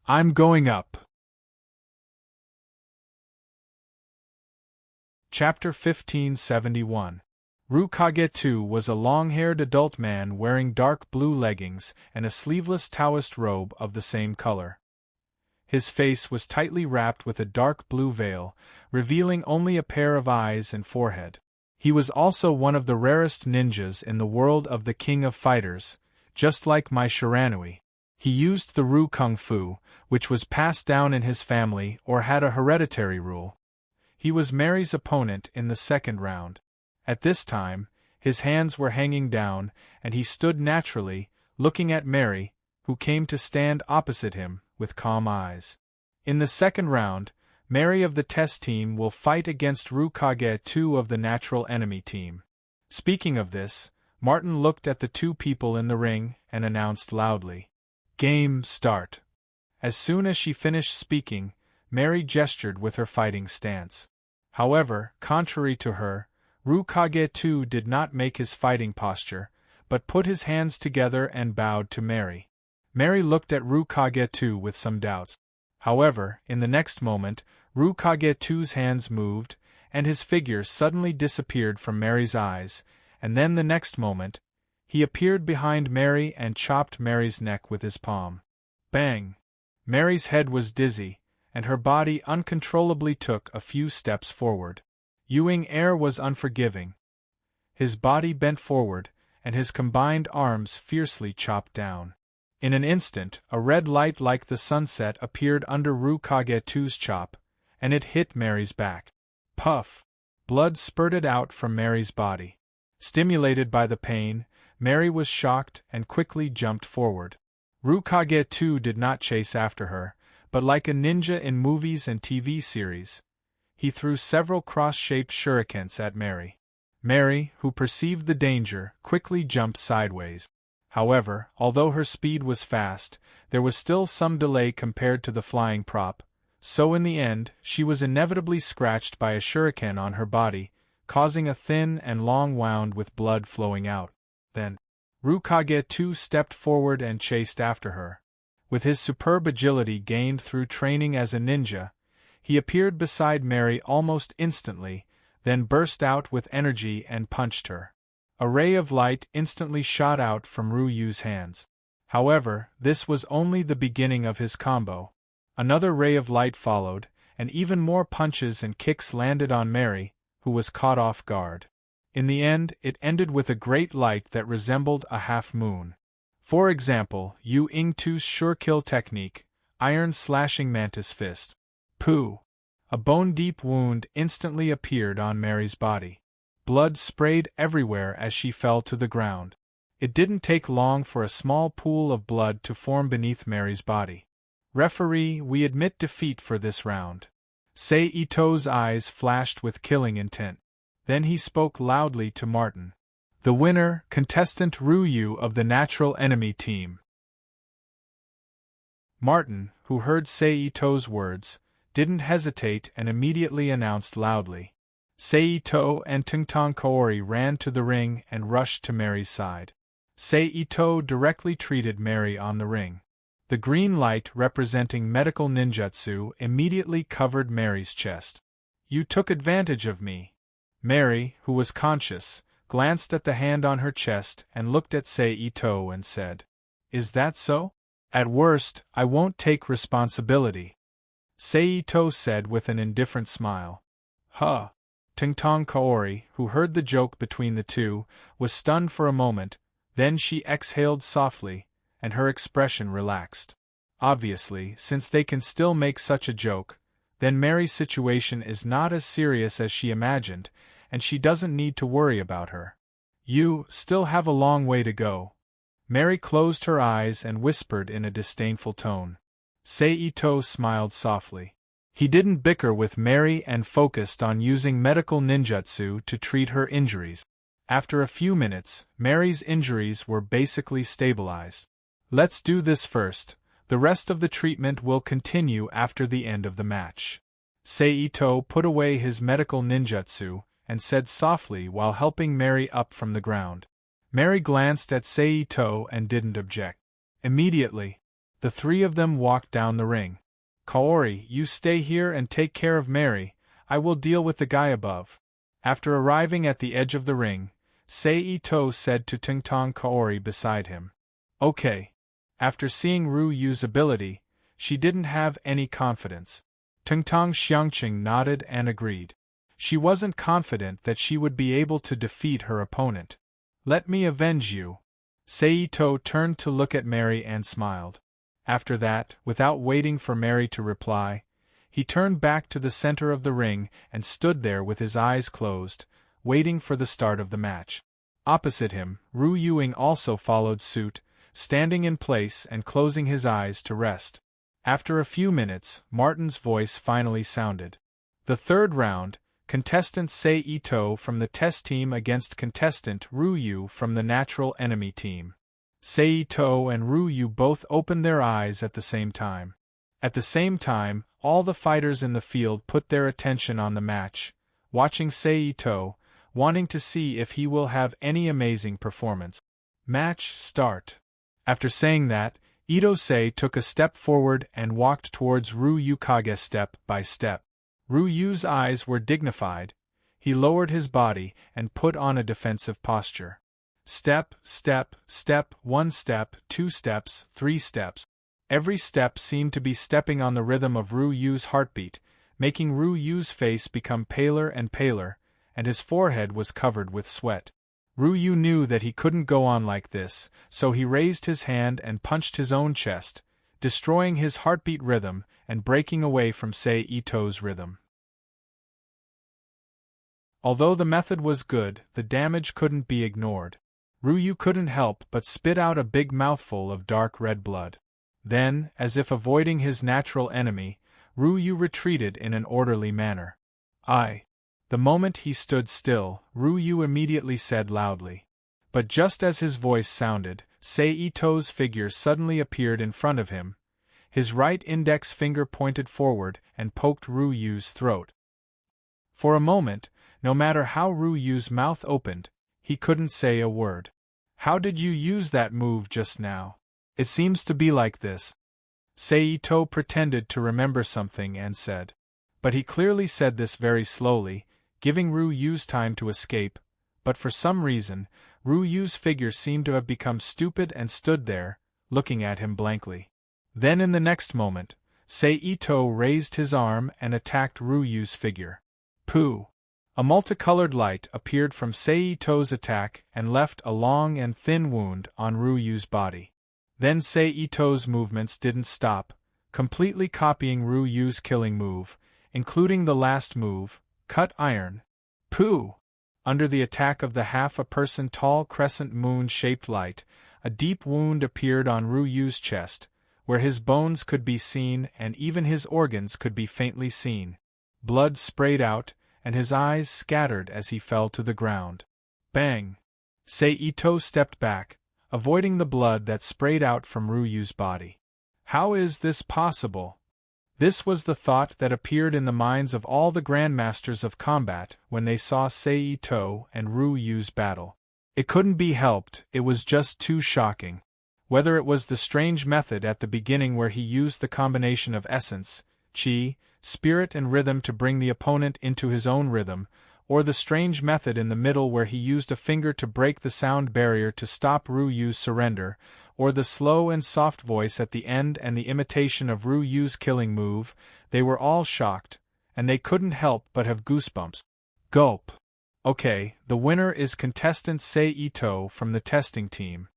I'm going up. Chapter 1571. Rukage-2 was a long-haired adult man wearing dark blue leggings and a sleeveless Taoist robe of the same color. His face was tightly wrapped with a dark blue veil, revealing only a pair of eyes and forehead. He was also one of the rarest ninjas in the world of the King of Fighters, just like Mai Shiranui. He used the Ru Kung Fu, which was passed down in his family or had a hereditary rule. He was Mary's opponent in the second round. At this time, his hands were hanging down, and he stood naturally, looking at Mary, who came to stand opposite him, with calm eyes. In the second round, Mary of the test team will fight against Rukage-2 of the natural enemy team. Speaking of this, Martin looked at the two people in the ring and announced loudly, "Game start." As soon as she finished speaking, Mary gestured with her fighting stance. However, contrary to her, Rukage-2 did not make his fighting posture, but put his hands together and bowed to Mary. Mary looked at Rukage-2 with some doubts. However, in the next moment, Rukage-2's hands moved, and his figure suddenly disappeared from Mary's eyes, and then the next moment, he appeared behind Mary and chopped Mary's neck with his palm. Bang! Mary's head was dizzy, and her body uncontrollably took a few steps forward. Ewing Air was unforgiving. His body bent forward, and his combined arms fiercely chopped down. In an instant, a red light like the sunset appeared under Rukage-2's chop, and it hit Mary's back. Puff! Blood spurted out from Mary's body. Stimulated by the pain, Mary was shocked and quickly jumped forward. Rukage-2 did not chase after her, but like a ninja in movies and TV series, he threw several cross-shaped shurikens at Mary. Mary, who perceived the danger, quickly jumped sideways. However, although her speed was fast, there was still some delay compared to the flying prop, so in the end, she was inevitably scratched by a shuriken on her body, causing a thin and long wound with blood flowing out. Then, Rukage-2 stepped forward and chased after her. With his superb agility gained through training as a ninja, he appeared beside Mary almost instantly, then burst out with energy and punched her. A ray of light instantly shot out from Ryu's hands. However, this was only the beginning of his combo. Another ray of light followed, and even more punches and kicks landed on Mary, who was caught off guard. In the end, it ended with a great light that resembled a half-moon. For example, Yu Ing-tu's sure kill technique, Iron Slashing Mantis Fist. Pooh! A bone-deep wound instantly appeared on Mary's body. Blood sprayed everywhere as she fell to the ground. It didn't take long for a small pool of blood to form beneath Mary's body. Referee, we admit defeat for this round. Sei Ito's eyes flashed with killing intent. Then he spoke loudly to Martin. The winner, contestant Ryu of the Natural Enemy Team. Martin, who heard Sei Ito's words, didn't hesitate and immediately announced loudly. Sei Ito and Tungtong Kaori ran to the ring and rushed to Mary's side. Sei Ito directly treated Mary on the ring. The green light representing medical ninjutsu immediately covered Mary's chest. You took advantage of me. Mary, who was conscious, glanced at the hand on her chest and looked at Sei Ito and said, "Is that so? At worst, I won't take responsibility," Sei Ito said with an indifferent smile. Huh! Tungtong Kaori, who heard the joke between the two, was stunned for a moment, then she exhaled softly, and her expression relaxed. Obviously, since they can still make such a joke, then Mary's situation is not as serious as she imagined, and she doesn't need to worry about her. You still have a long way to go. Mary closed her eyes and whispered in a disdainful tone. Sei Ito smiled softly. He didn't bicker with Mary and focused on using medical ninjutsu to treat her injuries. After a few minutes, Mary's injuries were basically stabilized. Let's do this first, the rest of the treatment will continue after the end of the match. Sei Ito put away his medical ninjutsu and said softly while helping Mary up from the ground. Mary glanced at Sei Ito and didn't object. Immediately, the three of them walked down the ring. Kaori, you stay here and take care of Mary, I will deal with the guy above. After arriving at the edge of the ring, Sei Ito said to Tungtong Kaori beside him. Okay. After seeing Ryu's ability, she didn't have any confidence. Tungtong Xiangqing nodded and agreed. She wasn't confident that she would be able to defeat her opponent. Let me avenge you. Sei Ito turned to look at Mary and smiled. After that, without waiting for Mary to reply, he turned back to the center of the ring and stood there with his eyes closed, waiting for the start of the match. Opposite him, Ryu also followed suit, standing in place and closing his eyes to rest. After a few minutes, Martin's voice finally sounded. The third round, contestant Sei Ito from the test team against contestant Ryu from the natural enemy team. Sei Ito and Ryu both opened their eyes at the same time. At the same time, all the fighters in the field put their attention on the match, watching Sei Ito, wanting to see if he will have any amazing performance. Match start. After saying that, Itose took a step forward and walked towards Ryukage step by step. Ryu's eyes were dignified. He lowered his body and put on a defensive posture. Step, step, step, 1 step, 2 steps, 3 steps. Every step seemed to be stepping on the rhythm of Ryu's heartbeat, making Ryu's face become paler and paler, and his forehead was covered with sweat. Ryu knew that he couldn't go on like this, so he raised his hand and punched his own chest, destroying his heartbeat rhythm and breaking away from Ito's rhythm. Although the method was good, the damage couldn't be ignored. Ryu couldn't help but spit out a big mouthful of dark red blood. Then, as if avoiding his natural enemy, Ryu retreated in an orderly manner. The moment he stood still, Ryu immediately said loudly. But just as his voice sounded, Ito's figure suddenly appeared in front of him. His right index finger pointed forward and poked Ryu's throat. For a moment, no matter how Ryu's mouth opened, he couldn't say a word. "How did you use that move just now? It seems to be like this." Ito pretended to remember something and said. But he clearly said this very slowly, giving Ryu's time to escape, but for some reason, Ryu's figure seemed to have become stupid and stood there, looking at him blankly. Then in the next moment, Ito raised his arm and attacked Ryu's figure. Pooh! A multicolored light appeared from Ito's attack and left a long and thin wound on Ryu's body. Then Ito's movements didn't stop, completely copying Ryu's killing move, including the last move, cut iron. Pooh! Under the attack of the half-a-person tall crescent moon-shaped light, a deep wound appeared on Ryu's chest, where his bones could be seen and even his organs could be faintly seen. Blood sprayed out, and his eyes scattered as he fell to the ground. Bang! Ito stepped back, avoiding the blood that sprayed out from Ryu's body. How is this possible? This was the thought that appeared in the minds of all the grandmasters of combat when they saw Ito and Ryu's battle. It couldn't be helped, it was just too shocking. Whether it was the strange method at the beginning where he used the combination of essence, chi, spirit and rhythm to bring the opponent into his own rhythm, or the strange method in the middle where he used a finger to break the sound barrier to stop Ryu's surrender, or the slow and soft voice at the end and the imitation of Ryu's killing move, they were all shocked, and they couldn't help but have goosebumps. Gulp. Okay, the winner is contestant Ito from the testing team.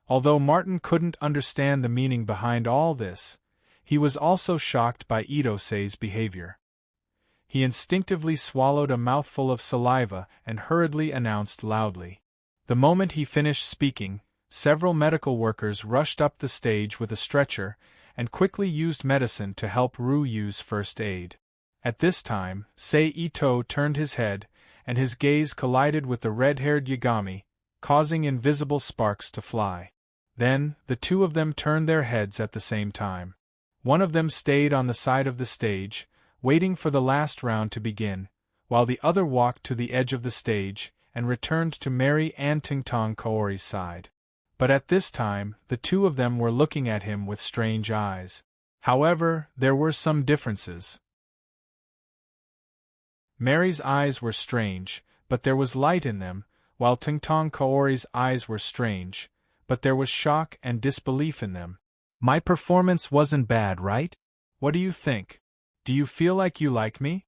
Although Martin couldn't understand the meaning behind all this, he was also shocked by Itose's behavior. He instinctively swallowed a mouthful of saliva and hurriedly announced loudly. The moment he finished speaking, several medical workers rushed up the stage with a stretcher and quickly used medicine to help Ryu's first aid. At this time, Ito turned his head, and his gaze collided with the red-haired Yagami, causing invisible sparks to fly. Then, the two of them turned their heads at the same time. One of them stayed on the side of the stage, waiting for the last round to begin, while the other walked to the edge of the stage and returned to Mary and Tingtong Kaori's side. But at this time, the two of them were looking at him with strange eyes. However, there were some differences. Mary's eyes were strange, but there was light in them, while Tingtong Kaori's eyes were strange, but there was shock and disbelief in them. My performance wasn't bad, right? What do you think? Do you feel like you like me?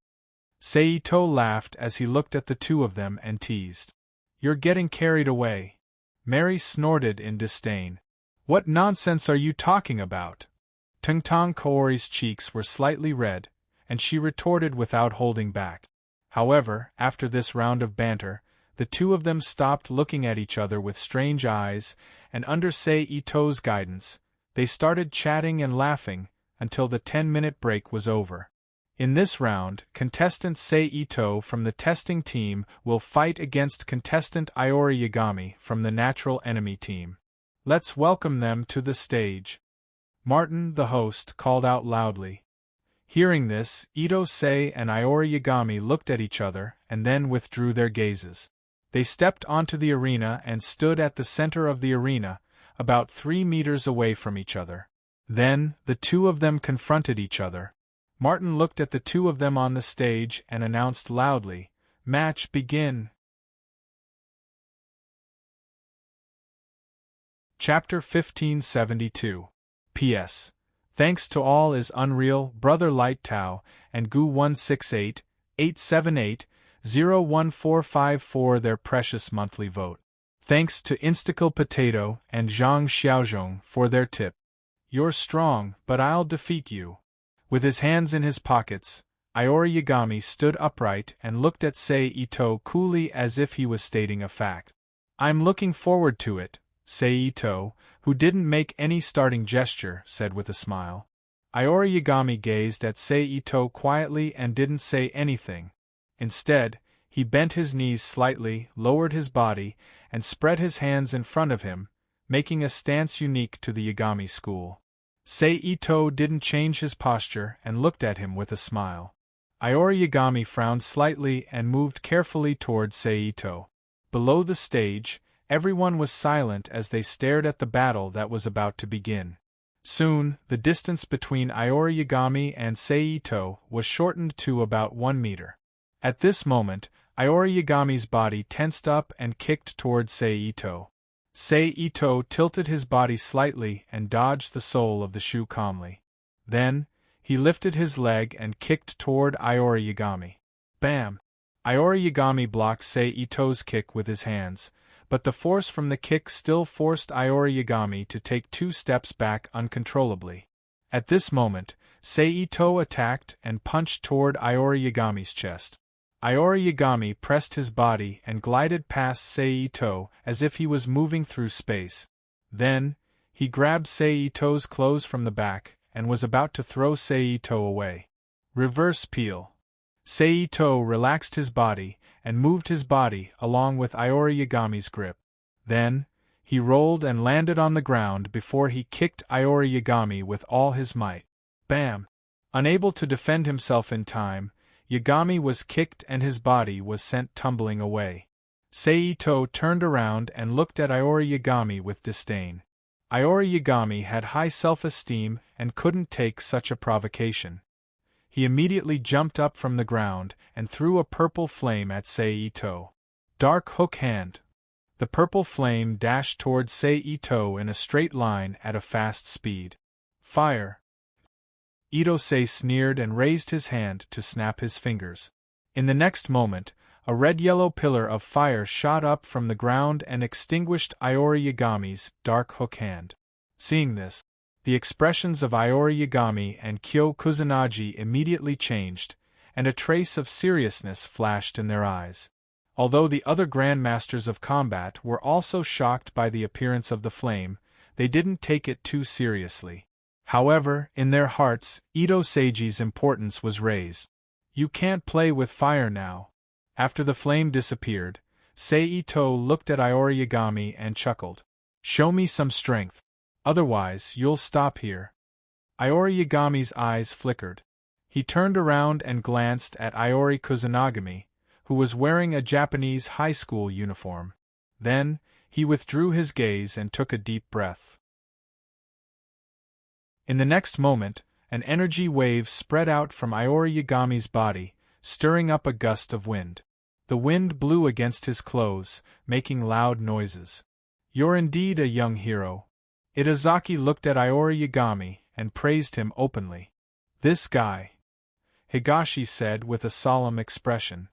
Ito laughed as he looked at the two of them and teased. You're getting carried away. Mary snorted in disdain. What nonsense are you talking about? Tingtong Kaori's cheeks were slightly red, and she retorted without holding back. However, after this round of banter, the two of them stopped looking at each other with strange eyes, and under Ito's guidance, they started chatting and laughing until the 10-minute break was over. In this round, contestant Ito from the testing team will fight against contestant Iori Yagami from the natural enemy team. Let's welcome them to the stage. Martin, the host, called out loudly. Hearing this, Itose and Iori Yagami looked at each other and then withdrew their gazes. They stepped onto the arena and stood at the center of the arena, about 3 meters away from each other. Then, the two of them confronted each other. Martin looked at the two of them on the stage and announced loudly, "Match begin!" Chapter 1572. P.S. Thanks to all is Unreal, Brother Light Tao, and Gu 168-878-01454 for their precious monthly vote. Thanks to Instacle Potato and Zhang Xiaozhong for their tip. You're strong, but I'll defeat you. With his hands in his pockets, Iori Yagami stood upright and looked at Sei Ito coolly as if he was stating a fact. I'm looking forward to it, Sei Ito, who didn't make any starting gesture, said with a smile. Iori Yagami gazed at Sei Ito quietly and didn't say anything. Instead, he bent his knees slightly, lowered his body, and spread his hands in front of him, making a stance unique to the Yagami school. Sei Ito didn't change his posture and looked at him with a smile. Iori Yagami frowned slightly and moved carefully toward Sei Ito. Below the stage, everyone was silent as they stared at the battle that was about to begin. Soon, the distance between Iori Yagami and Sei Ito was shortened to about 1 meter. At this moment, Iori Yagami's body tensed up and kicked toward Sei Ito. Sei Ito tilted his body slightly and dodged the sole of the shoe calmly. Then, he lifted his leg and kicked toward Iori Yagami. Bam! Iori Yagami blocked Sei Ito's kick with his hands, but the force from the kick still forced Iori Yagami to take 2 steps back uncontrollably. At this moment, Sei Ito attacked and punched toward Iori Yagami's chest. Iori Yagami pressed his body and glided past Sei Ito as if he was moving through space. Then, he grabbed Sei Ito's clothes from the back and was about to throw Sei Ito away. Reverse peel. Sei Ito relaxed his body and moved his body along with Iori Yagami's grip. Then, he rolled and landed on the ground before he kicked Iori Yagami with all his might. Bam! Unable to defend himself in time, Yagami was kicked and his body was sent tumbling away. Sei Ito turned around and looked at Iori Yagami with disdain. Iori Yagami had high self-esteem and couldn't take such a provocation. He immediately jumped up from the ground and threw a purple flame at Sei Ito. Dark hook hand. The purple flame dashed toward Sei Ito in a straight line at a fast speed. Fire! Ito-sei sneered and raised his hand to snap his fingers. In the next moment, a red-yellow pillar of fire shot up from the ground and extinguished Iori Yagami's dark hook hand. Seeing this, the expressions of Iori Yagami and Kyo Kusanagi immediately changed, and a trace of seriousness flashed in their eyes. Although the other grandmasters of combat were also shocked by the appearance of the flame, they didn't take it too seriously. However, in their hearts, Ito Seiji's importance was raised. You can't play with fire now. After the flame disappeared, Sei Ito looked at Iori Yagami and chuckled. Show me some strength. Otherwise, you'll stop here. Iori Yagami's eyes flickered. He turned around and glanced at Iori Kusanagi, who was wearing a Japanese high school uniform. Then, he withdrew his gaze and took a deep breath. In the next moment, an energy wave spread out from Iori Yagami's body, stirring up a gust of wind. The wind blew against his clothes, making loud noises. You're indeed a young hero. Itazaki looked at Iori Yagami and praised him openly. This guy, Higashi said with a solemn expression.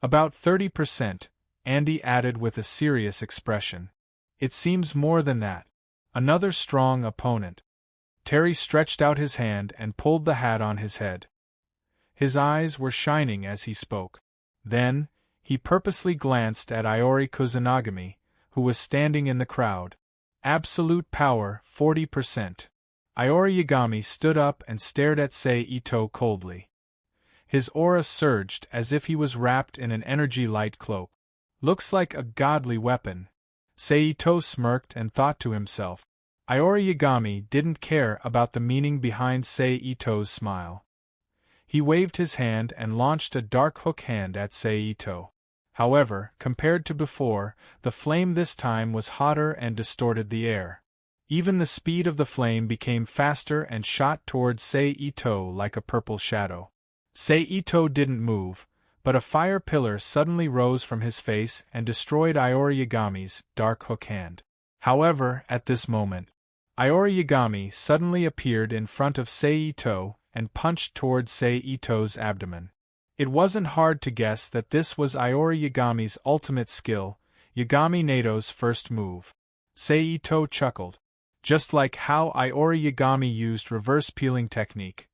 About 30%, Andy added with a serious expression. It seems more than that. Another strong opponent. Terry stretched out his hand and pulled the hat on his head. His eyes were shining as he spoke. Then, he purposely glanced at Iori Kusanagi, who was standing in the crowd. Absolute power, 40%. Iori Yagami stood up and stared at Sei Ito coldly. His aura surged as if he was wrapped in an energy-light cloak. Looks like a godly weapon. Sei Ito smirked and thought to himself. Iori Yagami didn't care about the meaning behind Sei Ito's smile. He waved his hand and launched a dark hook hand at Sei Ito. However, compared to before, the flame this time was hotter and distorted the air. Even the speed of the flame became faster and shot toward Sei Ito like a purple shadow. Sei Ito didn't move, but a fire pillar suddenly rose from his face and destroyed Iori Yagami's dark hook hand. However, at this moment, Iori Yagami suddenly appeared in front of Sei Ito and punched toward Sei Ito's abdomen. It wasn't hard to guess that this was Iori Yagami's ultimate skill, Yagami Nado's first move. Sei Ito chuckled. Just like how Iori Yagami used reverse peeling technique,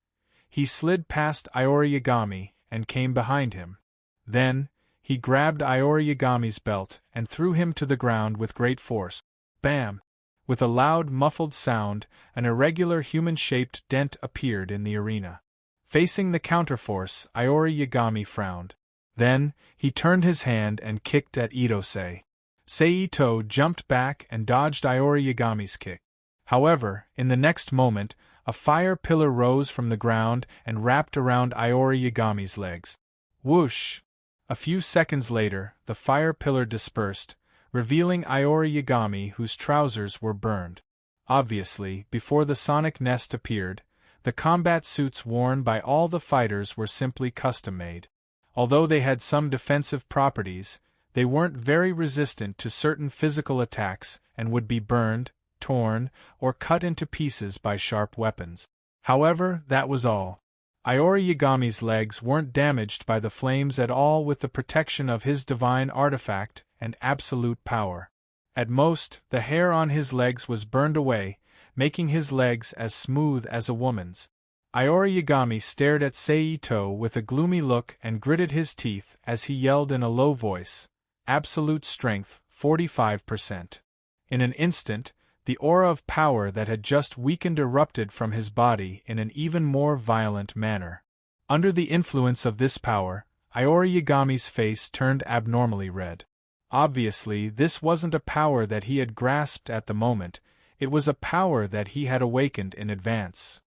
he slid past Iori Yagami and came behind him. Then, he grabbed Iori Yagami's belt and threw him to the ground with great force. Bam! With a loud, muffled sound, an irregular human-shaped dent appeared in the arena. Facing the counterforce, Iori Yagami frowned. Then, he turned his hand and kicked at Ito-sei. Sei Ito jumped back and dodged Iori Yagami's kick. However, in the next moment, a fire pillar rose from the ground and wrapped around Iori Yagami's legs. Whoosh! A few seconds later, the fire pillar dispersed, revealing Iori Yagami whose trousers were burned. Obviously, before the sonic nest appeared, the combat suits worn by all the fighters were simply custom-made. Although they had some defensive properties, they weren't very resistant to certain physical attacks and would be burned, torn, or cut into pieces by sharp weapons. However, that was all. Iori Yagami's legs weren't damaged by the flames at all with the protection of his divine artifact and absolute power. At most, the hair on his legs was burned away, making his legs as smooth as a woman's. Iori Yagami stared at Sei Ito with a gloomy look and gritted his teeth as he yelled in a low voice, "Absolute strength, 45%. In an instant, the aura of power that had just weakened erupted from his body in an even more violent manner. Under the influence of this power, Iori Yagami's face turned abnormally red. Obviously, this wasn't a power that he had grasped at the moment, it was a power that he had awakened in advance.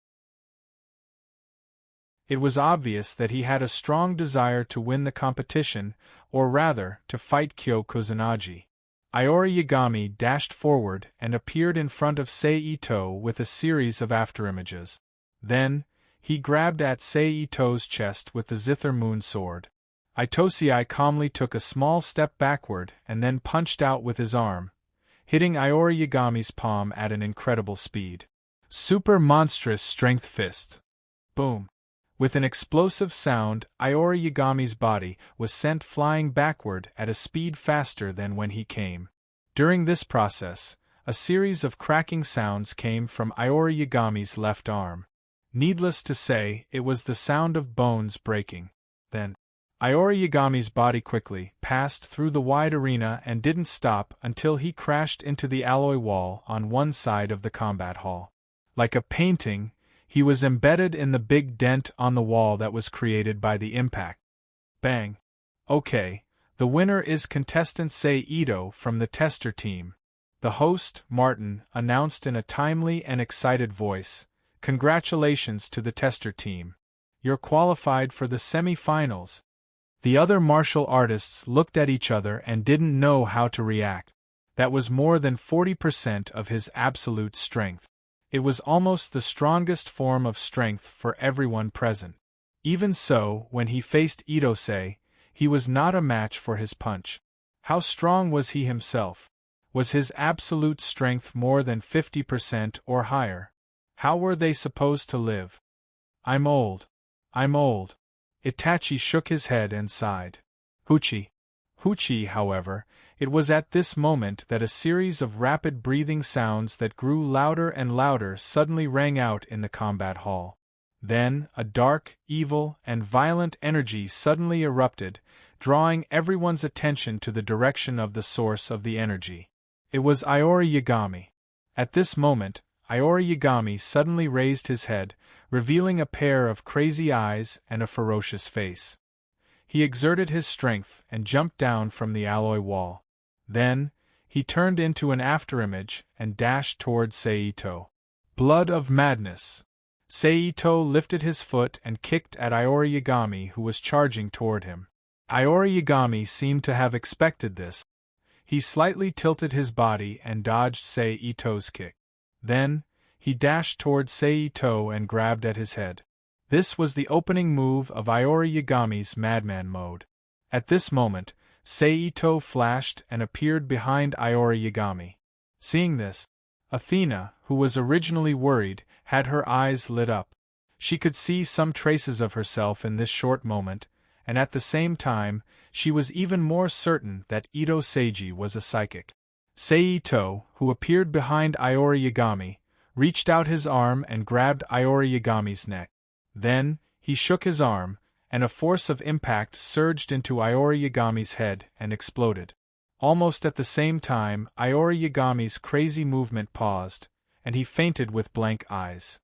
It was obvious that he had a strong desire to win the competition, or rather, to fight Kyo Kusanagi. Iori Yagami dashed forward and appeared in front of Sei Ito with a series of afterimages. Then, he grabbed at Sei Ito's chest with the Zither Moon sword. Itosei calmly took a small step backward and then punched out with his arm, hitting Iori Yagami's palm at an incredible speed. Super monstrous strength fist. Boom. With an explosive sound, Iori Yagami's body was sent flying backward at a speed faster than when he came. During this process, a series of cracking sounds came from Iori Yagami's left arm. Needless to say, it was the sound of bones breaking. Then, Iori Yagami's body quickly passed through the wide arena and didn't stop until he crashed into the alloy wall on one side of the combat hall. Like a painting, he was embedded in the big dent on the wall that was created by the impact. Bang. Okay, the winner is contestant Sei Ito from the tester team. The host, Martin, announced in a timely and excited voice, "Congratulations to the tester team. You're qualified for the semi-finals." The other martial artists looked at each other and didn't know how to react. That was more than 40% of his absolute strength. It was almost the strongest form of strength for everyone present. Even so, when he faced Ito-sei, he was not a match for his punch. How strong was he himself? Was his absolute strength more than 50% or higher? How were they supposed to live? I'm old. Itachi shook his head and sighed. Hoochie, however, it was at this moment that a series of rapid breathing sounds that grew louder and louder suddenly rang out in the combat hall. Then, a dark, evil, and violent energy suddenly erupted, drawing everyone's attention to the direction of the source of the energy. It was Iori Yagami. At this moment, Iori Yagami suddenly raised his head, revealing a pair of crazy eyes and a ferocious face. He exerted his strength and jumped down from the alloy wall. Then, he turned into an afterimage and dashed toward Sei Ito. Blood of madness! Sei Ito lifted his foot and kicked at Iori Yagami, who was charging toward him. Iori Yagami seemed to have expected this. He slightly tilted his body and dodged Sei Ito's kick. Then, he dashed toward Seito and grabbed at his head. This was the opening move of Iori Yagami's Madman mode. At this moment, Seito flashed and appeared behind Iori Yagami. Seeing this, Athena, who was originally worried, had her eyes lit up. She could see some traces of herself in this short moment, and at the same time, she was even more certain that Ito Seiji was a psychic. Seito, who appeared behind Iori Yagami, reached out his arm and grabbed Iori Yagami's neck. Then, he shook his arm, and a force of impact surged into Iori Yagami's head and exploded. Almost at the same time, Iori Yagami's crazy movement paused, and he fainted with blank eyes.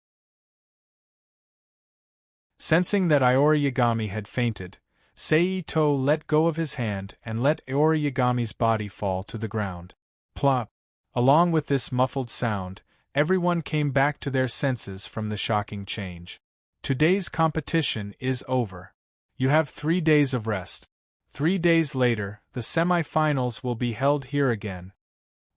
Sensing that Iori Yagami had fainted, Seito let go of his hand and let Iori Yagami's body fall to the ground. Plop! Along with this muffled sound, everyone came back to their senses from the shocking change. Today's competition is over. You have 3 days of rest. 3 days later, the semi-finals will be held here again.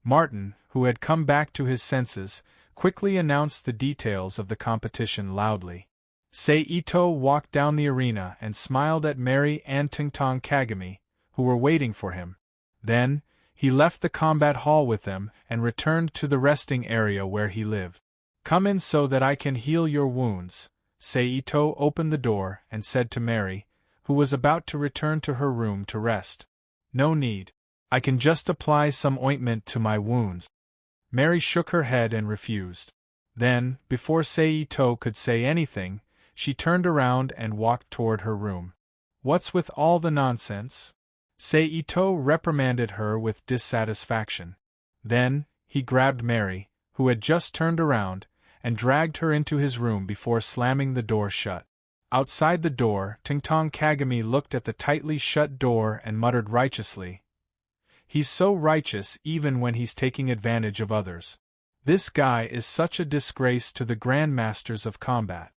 Martin, who had come back to his senses, quickly announced the details of the competition loudly. Seito walked down the arena and smiled at Mary and Tongtong Kagami, who were waiting for him. Then, he left the combat hall with them and returned to the resting area where he lived. "Come in so that I can heal your wounds." Seito opened the door and said to Mary, who was about to return to her room to rest. "No need. I can just apply some ointment to my wounds." Mary shook her head and refused. Then, before Seito could say anything, she turned around and walked toward her room. "What's with all the nonsense?" Seito reprimanded her with dissatisfaction. Then, he grabbed Mary, who had just turned around, and dragged her into his room before slamming the door shut. Outside the door, Tongtong Kagami looked at the tightly shut door and muttered righteously. "He's so righteous even when he's taking advantage of others. This guy is such a disgrace to the grandmasters of combat."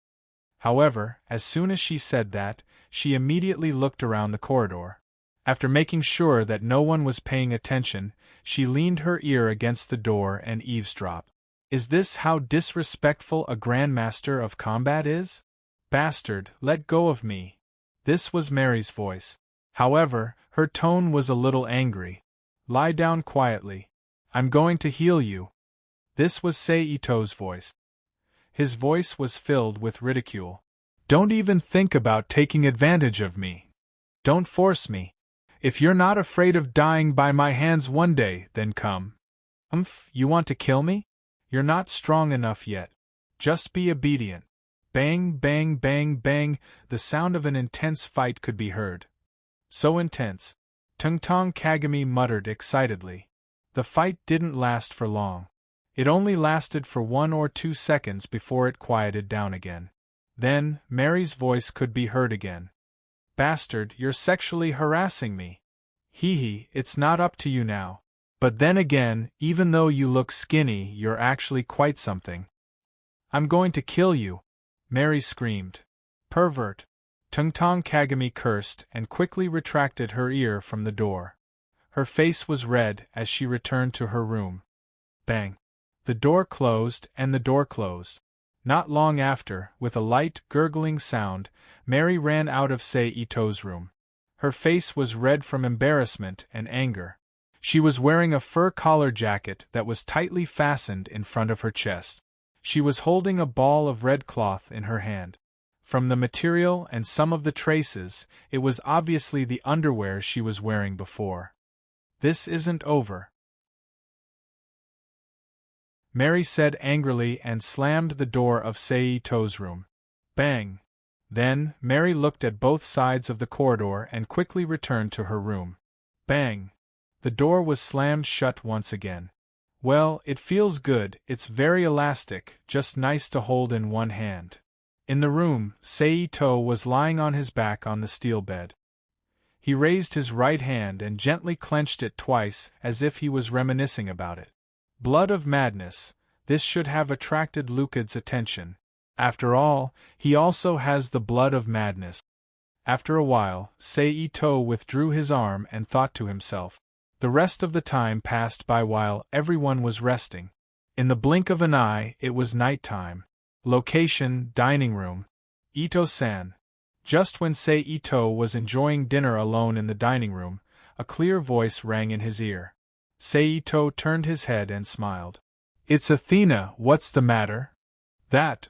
However, as soon as she said that, she immediately looked around the corridor. After making sure that no one was paying attention, she leaned her ear against the door and eavesdropped. "Is this how disrespectful a grandmaster of combat is? Bastard, let go of me." This was Mary's voice. However, her tone was a little angry. "Lie down quietly. I'm going to heal you." This was Seito's voice. His voice was filled with ridicule. "Don't even think about taking advantage of me. Don't force me. If you're not afraid of dying by my hands one day, then come." You want to kill me? You're not strong enough yet. Just be obedient." Bang, bang, bang, bang, the sound of an intense fight could be heard. So intense. Tongtong Kagami muttered excitedly. The fight didn't last for long. It only lasted for 1 or 2 seconds before it quieted down again. Then, Mary's voice could be heard again. "Bastard, you're sexually harassing me. Hee, it's not up to you now. But then again, even though you look skinny, you're actually quite something. I'm going to kill you," Mary screamed. "Pervert." Tongtong Kagami cursed and quickly retracted her ear from the door. Her face was red as she returned to her room. Bang. The door closed and the door closed. Not long after, with a light, gurgling sound, Mary ran out of Seito's room. Her face was red from embarrassment and anger. She was wearing a fur collar jacket that was tightly fastened in front of her chest. She was holding a ball of red cloth in her hand. From the material and some of the traces, it was obviously the underwear she was wearing before. "This isn't over," Mary said angrily and slammed the door of Seito's room. Bang! Then, Mary looked at both sides of the corridor and quickly returned to her room. Bang! The door was slammed shut once again. "Well, it feels good, it's very elastic, just nice to hold in one hand." In the room, Seito was lying on his back on the steel bed. He raised his right hand and gently clenched it twice as if he was reminiscing about it. Blood of madness, this should have attracted Lucad's attention. After all, he also has the blood of madness. After a while, Seito withdrew his arm and thought to himself. The rest of the time passed by while everyone was resting. In the blink of an eye, it was nighttime. Location, dining room. Ito-san. Just when Ito was enjoying dinner alone in the dining room, a clear voice rang in his ear. Ito turned his head and smiled. It's Athena, what's the matter? That.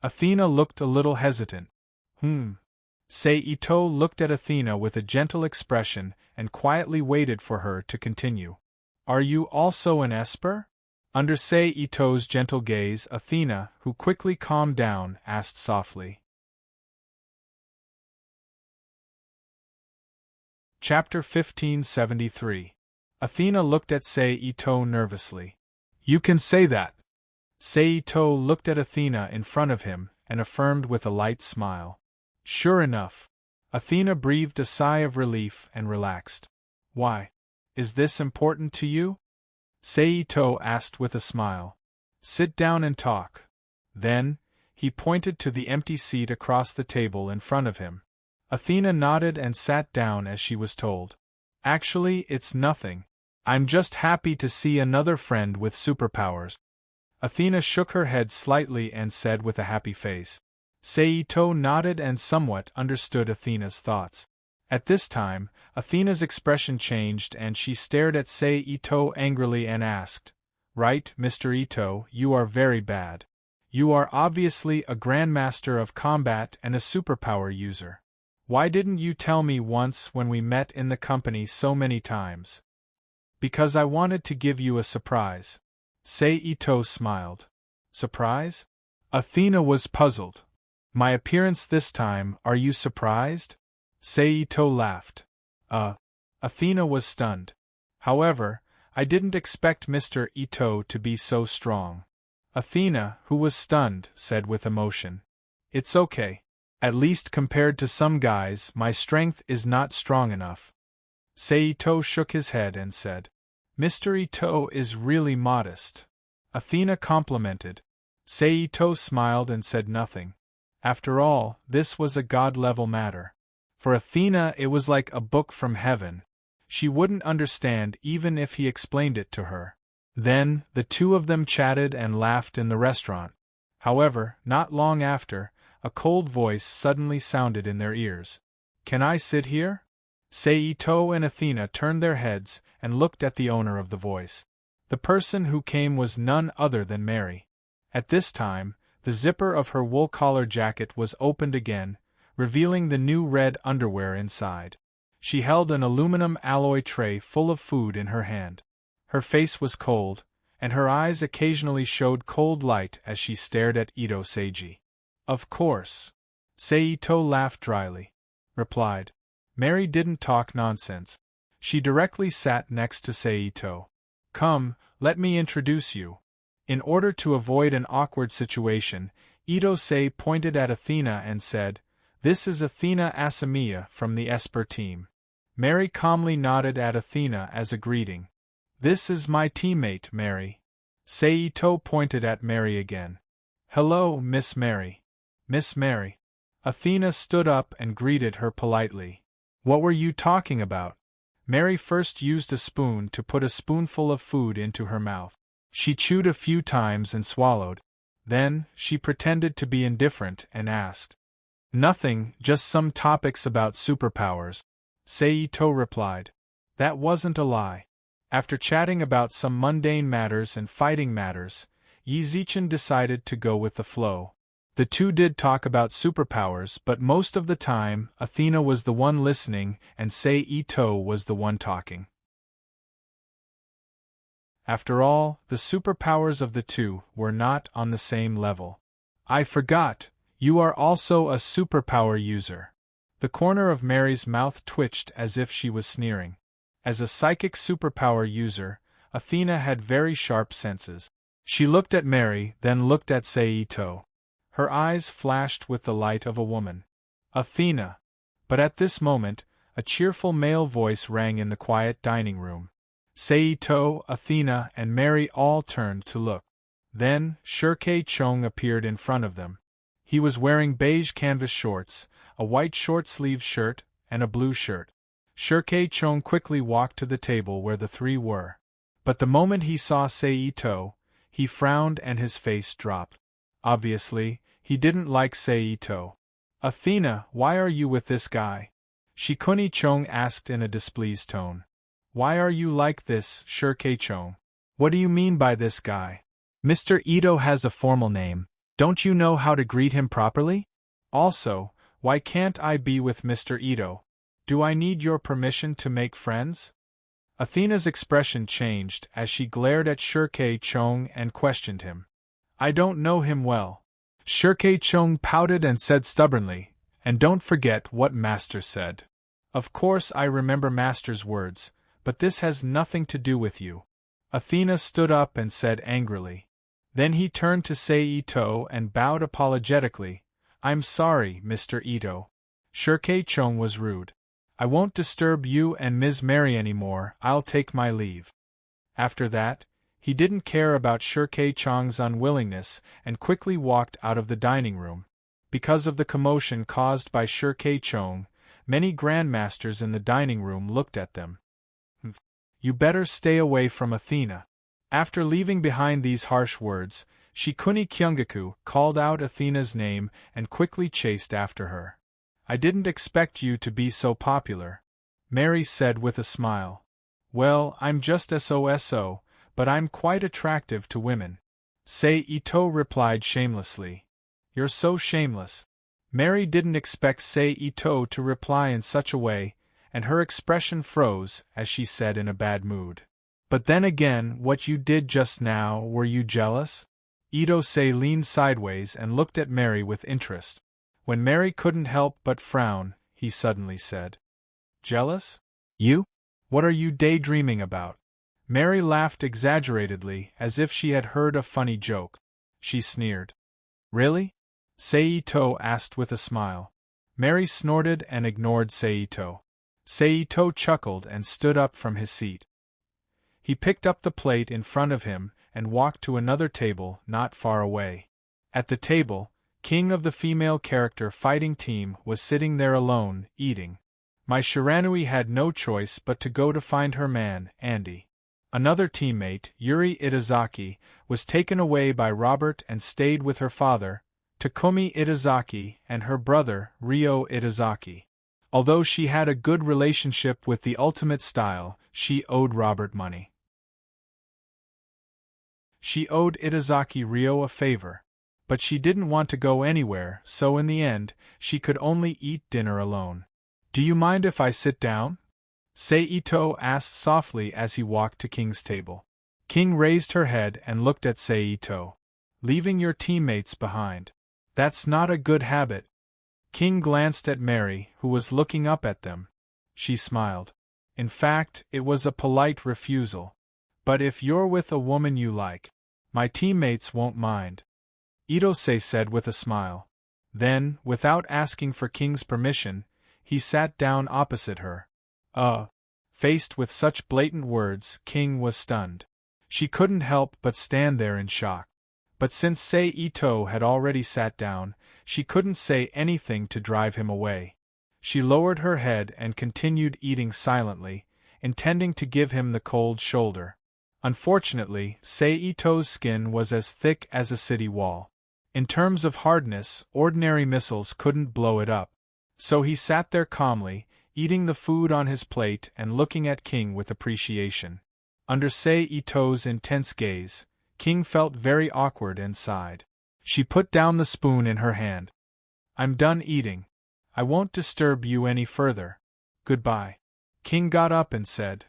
Athena looked a little hesitant. Ito looked at Athena with a gentle expression and quietly waited for her to continue. Are you also an Esper? Under Ito's gentle gaze, Athena, who quickly calmed down, asked softly. Chapter 1573. Athena looked at Ito nervously. You can say that. Ito looked at Athena in front of him and affirmed with a light smile. Sure enough. Athena breathed a sigh of relief and relaxed. Why? Is this important to you? Ito asked with a smile. Sit down and talk. Then, he pointed to the empty seat across the table in front of him. Athena nodded and sat down as she was told. Actually, it's nothing. I'm just happy to see another friend with superpowers. Athena shook her head slightly and said with a happy face. Ito nodded and somewhat understood Athena's thoughts. At this time, Athena's expression changed and she stared at Ito angrily and asked, Right, Mr. Ito, you are very bad. You are obviously a grandmaster of combat and a superpower user. Why didn't you tell me once when we met in the company so many times? Because I wanted to give you a surprise. Ito smiled. Surprise? Athena was puzzled. My appearance this time, are you surprised? Ito laughed. Athena was stunned. However, I didn't expect Mr. Ito to be so strong. Athena, who was stunned, said with emotion. It's okay. At least compared to some guys, my strength is not strong enough. Ito shook his head and said, Mr. Ito is really modest. Athena complimented. Ito smiled and said nothing. After all, this was a god-level matter. For Athena it was like a book from heaven. She wouldn't understand even if he explained it to her. Then, the two of them chatted and laughed in the restaurant. However, not long after, a cold voice suddenly sounded in their ears. Can I sit here? Ito and Athena turned their heads and looked at the owner of the voice. The person who came was none other than Mary. At this time, the zipper of her wool collar jacket was opened again, revealing the new red underwear inside. She held an aluminum alloy tray full of food in her hand. Her face was cold, and her eyes occasionally showed cold light as she stared at Ito Seiji. Of course. Ito laughed dryly. Replied. Mary didn't talk nonsense. She directly sat next to Ito. Come, let me introduce you. In order to avoid an awkward situation, Ito-sei pointed at Athena and said, This is Athena Asamiya from the Esper team. Mary calmly nodded at Athena as a greeting. This is my teammate, Mary. Ito pointed at Mary again. Hello, Miss Mary. Miss Mary. Athena stood up and greeted her politely. What were you talking about? Mary first used a spoon to put a spoonful of food into her mouth. She chewed a few times and swallowed. Then, she pretended to be indifferent and asked. Nothing, just some topics about superpowers. Ito replied. That wasn't a lie. After chatting about some mundane matters and fighting matters, Yizichin decided to go with the flow. The two did talk about superpowers, but most of the time, Athena was the one listening and Ito was the one talking. After all, the superpowers of the two were not on the same level. I forgot, you are also a superpower user. The corner of Mary's mouth twitched as if she was sneering. As a psychic superpower user, Athena had very sharp senses. She looked at Mary, then looked at Ito. Her eyes flashed with the light of a woman. Athena. But at this moment, a cheerful male voice rang in the quiet dining room. Ito, Athena, and Mary all turned to look. Then, Shirkei Chong appeared in front of them. He was wearing beige canvas shorts, a white short-sleeved shirt, and a blue shirt. Shirkei Chong quickly walked to the table where the three were. But the moment he saw Ito, He frowned and his face dropped. Obviously, he didn't like Seito. Athena, why are you with this guy? Shikuni Chong asked in a displeased tone. Why are you like this, Shirkei Chong? What do you mean by this guy? Mr. Ito has a formal name. Don't you know how to greet him properly? Also, why can't I be with Mr. Ito? Do I need your permission to make friends? Athena's expression changed as she glared at Shirkei Chong and questioned him. I don't know him well. Shirkei Chong pouted and said stubbornly, and don't forget what Master said. Of course I remember Master's words, but this has nothing to do with you. Athena stood up and said angrily. Then he turned to Seito and bowed apologetically. I'm sorry, Mr. Ito. Shirkei Chong was rude. I won't disturb you and Ms. Mary anymore, I'll take my leave. After that, he didn't care about Shirkei Chong's unwillingness and quickly walked out of the dining room. Because of the commotion caused by Shirkei Chong, many grandmasters in the dining room looked at them. You better stay away from Athena. After leaving behind these harsh words, Shikuni Kyungaku called out Athena's name and quickly chased after her. I didn't expect you to be so popular, Mary said with a smile. Well, I'm just SOSO, but I'm quite attractive to women. Seito replied shamelessly. You're so shameless. Mary didn't expect Seito to reply in such a way, and her expression froze as she said in a bad mood. But then again, what you did just now, were you jealous? Ito-sei leaned sideways and looked at Mary with interest. When Mary couldn't help but frown, he suddenly said, Jealous? You? What are you daydreaming about? Mary laughed exaggeratedly as if she had heard a funny joke. She sneered. Really? Seito asked with a smile. Mary snorted and ignored Seito. Seito chuckled and stood up from his seat. He picked up the plate in front of him and walked to another table not far away. At the table, King of the female character fighting team was sitting there alone, eating. My Shiranui had no choice but to go to find her man, Andy. Another teammate, Yuri Itazaki, was taken away by Robert and stayed with her father, Takumi Itazaki, and her brother, Ryo Itazaki. Although she had a good relationship with the Ultimate Style, she owed Robert money. She owed Itazaki Ryo a favor. But she didn't want to go anywhere, so in the end, she could only eat dinner alone. Do you mind if I sit down? Seito asked softly as he walked to King's table. King raised her head and looked at Seito. Leaving your teammates behind. That's not a good habit. King glanced at Mary, who was looking up at them. She smiled. In fact, it was a polite refusal. But if you're with a woman you like, my teammates won't mind. Ito-sei said with a smile. Then, without asking for King's permission, he sat down opposite her. Faced with such blatant words, King was stunned. She couldn't help but stand there in shock. But since Seito had already sat down, she couldn't say anything to drive him away. She lowered her head and continued eating silently, intending to give him the cold shoulder. Unfortunately, Seito's skin was as thick as a city wall. In terms of hardness, ordinary missiles couldn't blow it up. So he sat there calmly, eating the food on his plate and looking at King with appreciation. Under Seito's intense gaze, King felt very awkward and sighed. She put down the spoon in her hand. I'm done eating. I won't disturb you any further. Goodbye. King got up and said,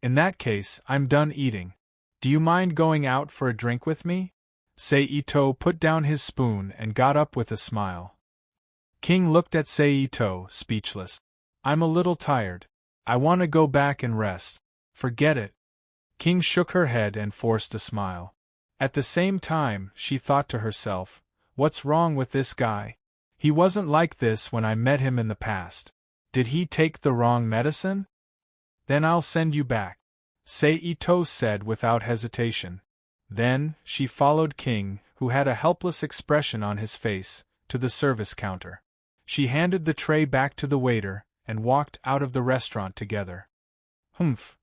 In that case, I'm done eating. Do you mind going out for a drink with me? Seito put down his spoon and got up with a smile. King looked at Seito, speechless. I'm a little tired. I want to go back and rest. Forget it. King shook her head and forced a smile. At the same time, she thought to herself, what's wrong with this guy? He wasn't like this when I met him in the past. Did he take the wrong medicine? Then I'll send you back, Seito said without hesitation. Then, she followed King, who had a helpless expression on his face, to the service counter. She handed the tray back to the waiter, and walked out of the restaurant together. Humph.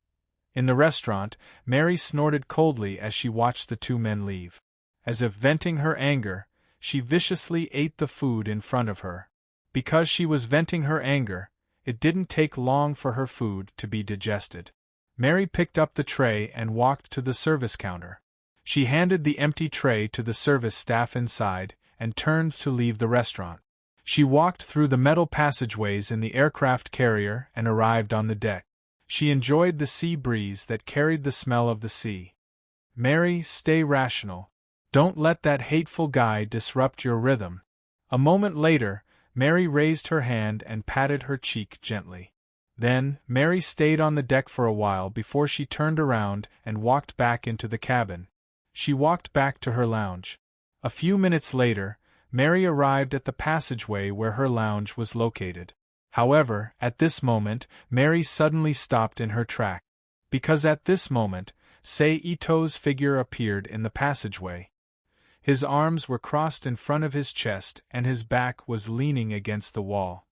In the restaurant, Mary snorted coldly as she watched the two men leave. As if venting her anger, she viciously ate the food in front of her. Because she was venting her anger, it didn't take long for her food to be digested. Mary picked up the tray and walked to the service counter. She handed the empty tray to the service staff inside and turned to leave the restaurant. She walked through the metal passageways in the aircraft carrier and arrived on the deck. She enjoyed the sea breeze that carried the smell of the sea. Mary, stay rational. Don't let that hateful guy disrupt your rhythm. A moment later, Mary raised her hand and patted her cheek gently. Then, Mary stayed on the deck for a while before she turned around and walked back into the cabin. She walked back to her lounge. A few minutes later, Mary arrived at the passageway where her lounge was located. However, at this moment, Mary suddenly stopped in her track. Because at this moment, Seito's figure appeared in the passageway. His arms were crossed in front of his chest and his back was leaning against the wall.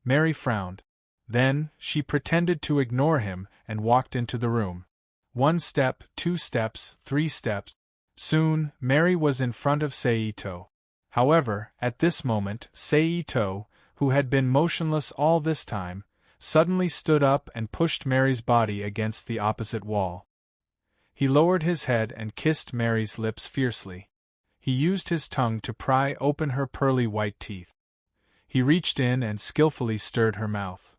Mary frowned. Then, she pretended to ignore him and walked into the room. 1 step, 2 steps, 3 steps. Soon, Mary was in front of Seito. However, at this moment, Seito, who had been motionless all this time, suddenly stood up and pushed Mary's body against the opposite wall. He lowered his head and kissed Mary's lips fiercely. He used his tongue to pry open her pearly white teeth. He reached in and skillfully stirred her mouth.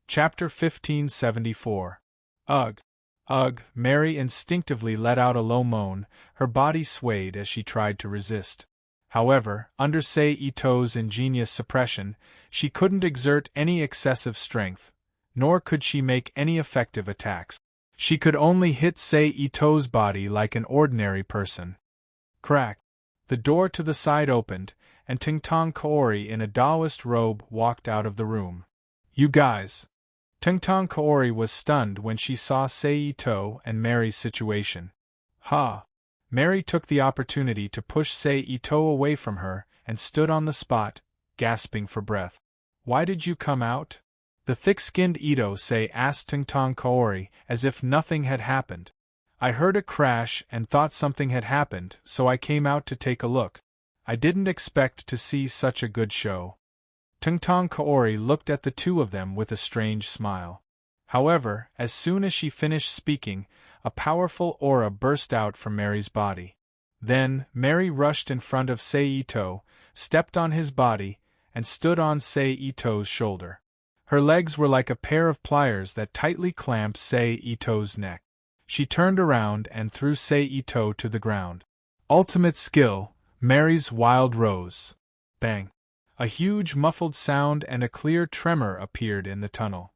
Chapter 1574. Ugh! Ugh! Mary instinctively let out a low moan, her body swayed as she tried to resist. However, under Seito's ingenious suppression, she couldn't exert any excessive strength, nor could she make any effective attacks. She could only hit Seito's body like an ordinary person. Crack! The door to the side opened, and Tungtong Kaori in a Taoist robe walked out of the room. You guys! Tungtong Kaori was stunned when she saw Seito and Mary's situation. Ha! Mary took the opportunity to push Seito away from her and stood on the spot, gasping for breath. Why did you come out? The thick-skinned Ito-sei asked Tungtong Kaori as if nothing had happened. I heard a crash and thought something had happened, so I came out to take a look. I didn't expect to see such a good show. Tungtong Kaori looked at the two of them with a strange smile. However, as soon as she finished speaking, a powerful aura burst out from Mary's body. Then, Mary rushed in front of Seito, stepped on his body, and stood on Seito's shoulder. Her legs were like a pair of pliers that tightly clamped Seito's neck. She turned around and threw Seito to the ground. Ultimate skill, Mary's Wild Rose. Bang! A huge muffled sound and a clear tremor appeared in the tunnel.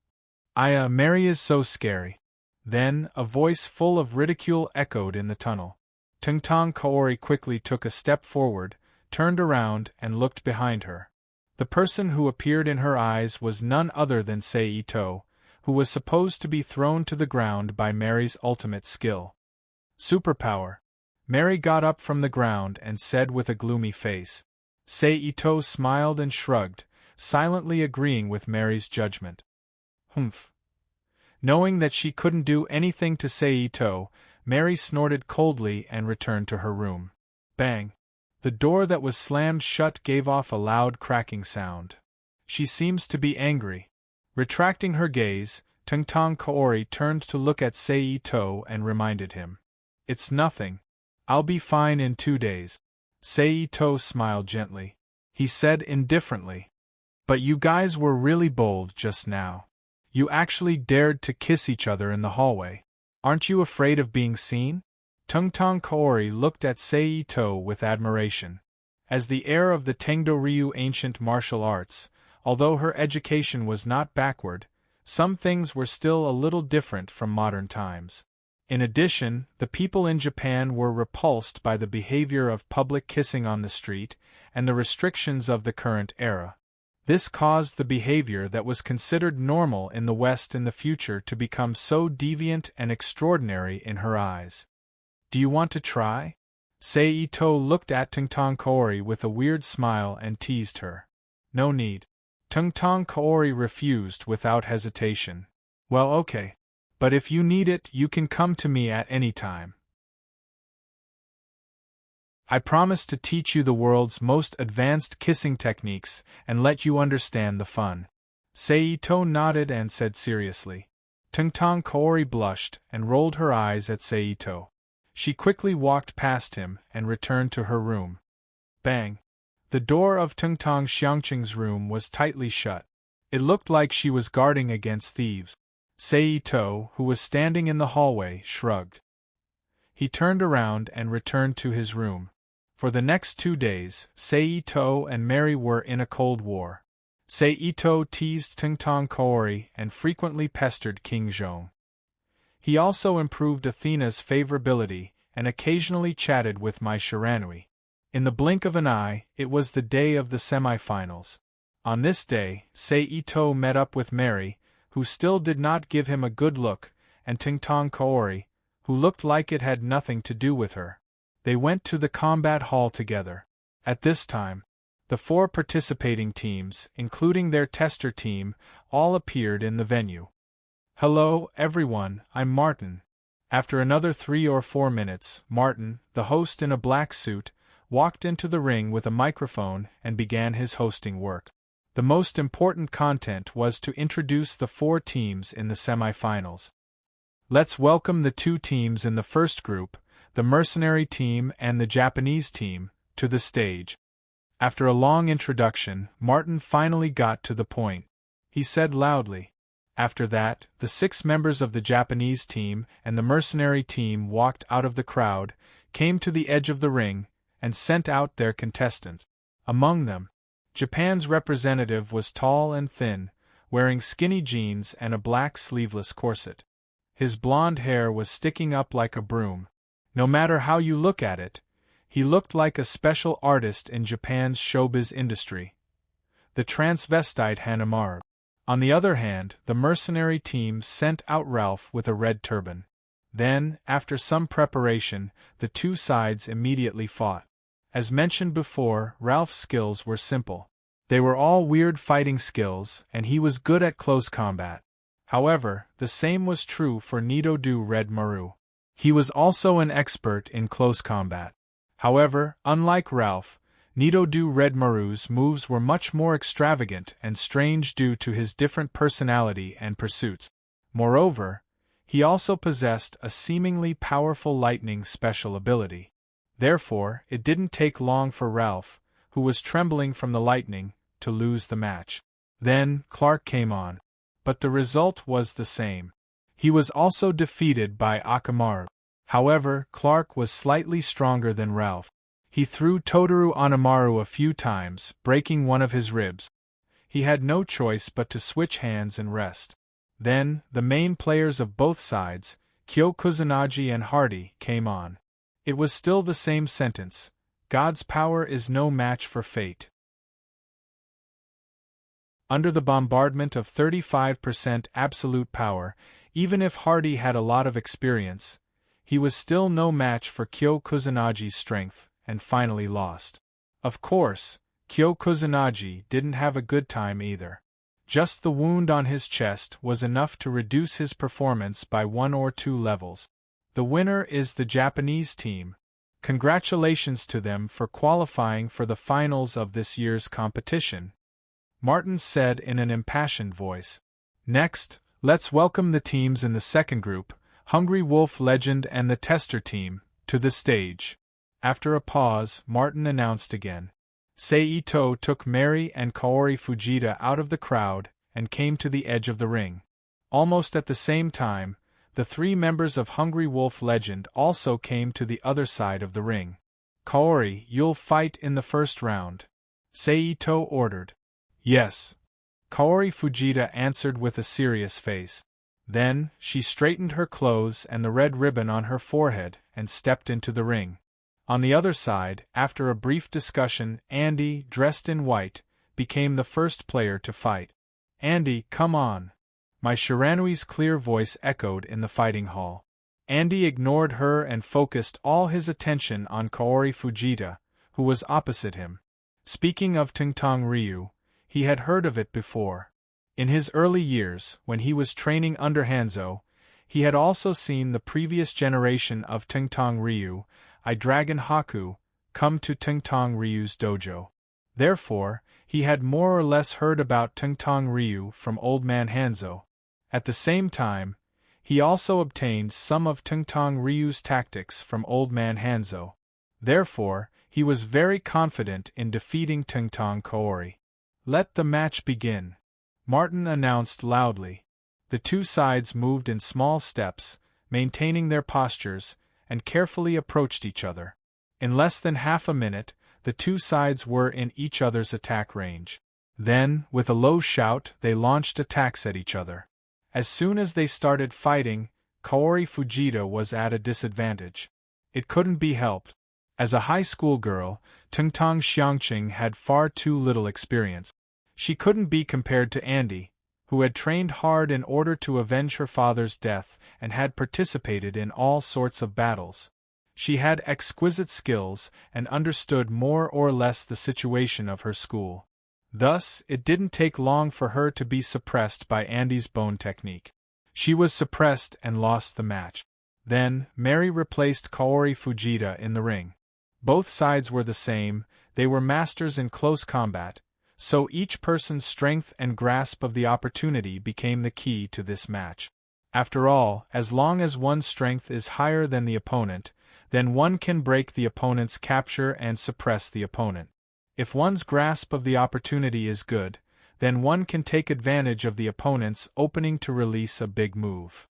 Mary is so scary. Then, a voice full of ridicule echoed in the tunnel. Tungtong Kaori quickly took a step forward, turned around and looked behind her. The person who appeared in her eyes was none other than Seito, who was supposed to be thrown to the ground by Mary's ultimate skill. Superpower. Mary got up from the ground and said with a gloomy face. Seito smiled and shrugged, silently agreeing with Mary's judgment. Humph. Knowing that she couldn't do anything to Seito, Mary snorted coldly and returned to her room. Bang! The door that was slammed shut gave off a loud cracking sound. She seems to be angry. Retracting her gaze, Tungtong Kaori turned to look at Seito and reminded him. It's nothing. I'll be fine in 2 days. Seito smiled gently. He said indifferently. But you guys were really bold just now. You actually dared to kiss each other in the hallway. Aren't you afraid of being seen? Tungtong Kaori looked at Seito with admiration. As the heir of the Tengdo-ryu ancient martial arts, although her education was not backward, some things were still a little different from modern times. In addition, the people in Japan were repulsed by the behavior of public kissing on the street and the restrictions of the current era. This caused the behavior that was considered normal in the West in the future to become so deviant and extraordinary in her eyes. Do you want to try? Seito looked at Tungtong Kaori with a weird smile and teased her. No need. Tungtong Kaori refused without hesitation. Well, okay. But if you need it, you can come to me at any time. I promise to teach you the world's most advanced kissing techniques and let you understand the fun. Seito nodded and said seriously. Tungtong Kaori blushed and rolled her eyes at Seito. She quickly walked past him and returned to her room. Bang! The door of Tungtong Xiangqing's room was tightly shut. It looked like she was guarding against thieves. Seito, who was standing in the hallway, shrugged. He turned around and returned to his room. For the next 2 days, Seito and Mary were in a cold war. Seito teased Tungtong Kaori and frequently pestered King Zhong. He also improved Athena's favorability and occasionally chatted with Mai Shiranui. In the blink of an eye, it was the day of the semi-finals. On this day, Seito met up with Mary, who still did not give him a good look, and Tungtong Kaori, who looked like it had nothing to do with her. They went to the combat hall together. At this time, the 4 participating teams, including their tester team, all appeared in the venue. Hello, everyone, I'm Martin. After another 3 or 4 minutes, Martin, the host in a black suit, walked into the ring with a microphone and began his hosting work. The most important content was to introduce the 4 teams in the semi-finals. Let's welcome the 2 teams in the first group, the mercenary team and the Japanese team, to the stage. After a long introduction, Martin finally got to the point. He said loudly. After that, the 6 members of the Japanese team and the mercenary team walked out of the crowd, came to the edge of the ring, and sent out their contestants. Among them, Japan's representative was tall and thin, wearing skinny jeans and a black sleeveless corset. His blonde hair was sticking up like a broom. No matter how you look at it, he looked like a special artist in Japan's showbiz industry. The transvestite Hanamaru. On the other hand, the mercenary team sent out Ralph with a red turban. Then, after some preparation, the 2 sides immediately fought. As mentioned before, Ralph's skills were simple. They were all weird fighting skills, and he was good at close combat. However, the same was true for Nidodu Red Maru. He was also an expert in close combat. However, unlike Ralph, Nidodu Red Maru's moves were much more extravagant and strange due to his different personality and pursuits. Moreover, he also possessed a seemingly powerful lightning special ability. Therefore, it didn't take long for Ralph, who was trembling from the lightning, to lose the match. Then, Clark came on. But the result was the same. He was also defeated by Akamaru. However, Clark was slightly stronger than Ralph. He threw Totoro Onamaru a few times, breaking one of his ribs. He had no choice but to switch hands and rest. Then, the main players of both sides, Kyo Kusanagi and Hardy, came on. It was still the same sentence: God's power is no match for fate. Under the bombardment of 35% absolute power, even if Hardy had a lot of experience, he was still no match for Kyo Kusanagi's strength, and finally lost. Of course, Kyo Kusanagi didn't have a good time either. Just the wound on his chest was enough to reduce his performance by 1 or 2 levels. The winner is the Japanese team. Congratulations to them for qualifying for the finals of this year's competition, Martin said in an impassioned voice. Next, let's welcome the teams in the second group, Hungry Wolf Legend and the Tester team, to the stage. After a pause, Martin announced again. Seito took Mary and Kaori Fujita out of the crowd and came to the edge of the ring. Almost at the same time, the 3 members of Hungry Wolf Legend also came to the other side of the ring. Kaori, you'll fight in the first round, Seito ordered. Yes. Kaori Fujita answered with a serious face. Then, she straightened her clothes and the red ribbon on her forehead and stepped into the ring. On the other side, after a brief discussion, Andy, dressed in white, became the first player to fight. Andy, come on. Mai Shiranui's clear voice echoed in the fighting hall. Andy ignored her and focused all his attention on Kaori Fujita, who was opposite him. Speaking of Tungtong Ryu, he had heard of it before. In his early years, when he was training under Hanzo, he had also seen the previous generation of Tengtong Ryu, Dragon Haku, come to Tengtong Ryu's dojo. Therefore, he had more or less heard about Tengtong Ryu from Old Man Hanzo. At the same time, he also obtained some of Tengtong Ryu's tactics from Old Man Hanzo. Therefore, he was very confident in defeating Tengtong Kaori. "Let the match begin," Martin announced loudly. The two sides moved in small steps, maintaining their postures, and carefully approached each other. In less than half a minute, the two sides were in each other's attack range. Then, with a low shout, they launched attacks at each other. As soon as they started fighting, Kaori Fujita was at a disadvantage. It couldn't be helped. As a high school girl, Tengtong Xiangqing had far too little experience. She couldn't be compared to Andy, who had trained hard in order to avenge her father's death and had participated in all sorts of battles. She had exquisite skills and understood more or less the situation of her school. Thus, it didn't take long for her to be suppressed by Andy's bone technique. She was suppressed and lost the match. Then, Mary replaced Kaori Fujita in the ring. Both sides were the same, they were masters in close combat, so each person's strength and grasp of the opportunity became the key to this match. After all, as long as one's strength is higher than the opponent, then one can break the opponent's capture and suppress the opponent. If one's grasp of the opportunity is good, then one can take advantage of the opponent's opening to release a big move.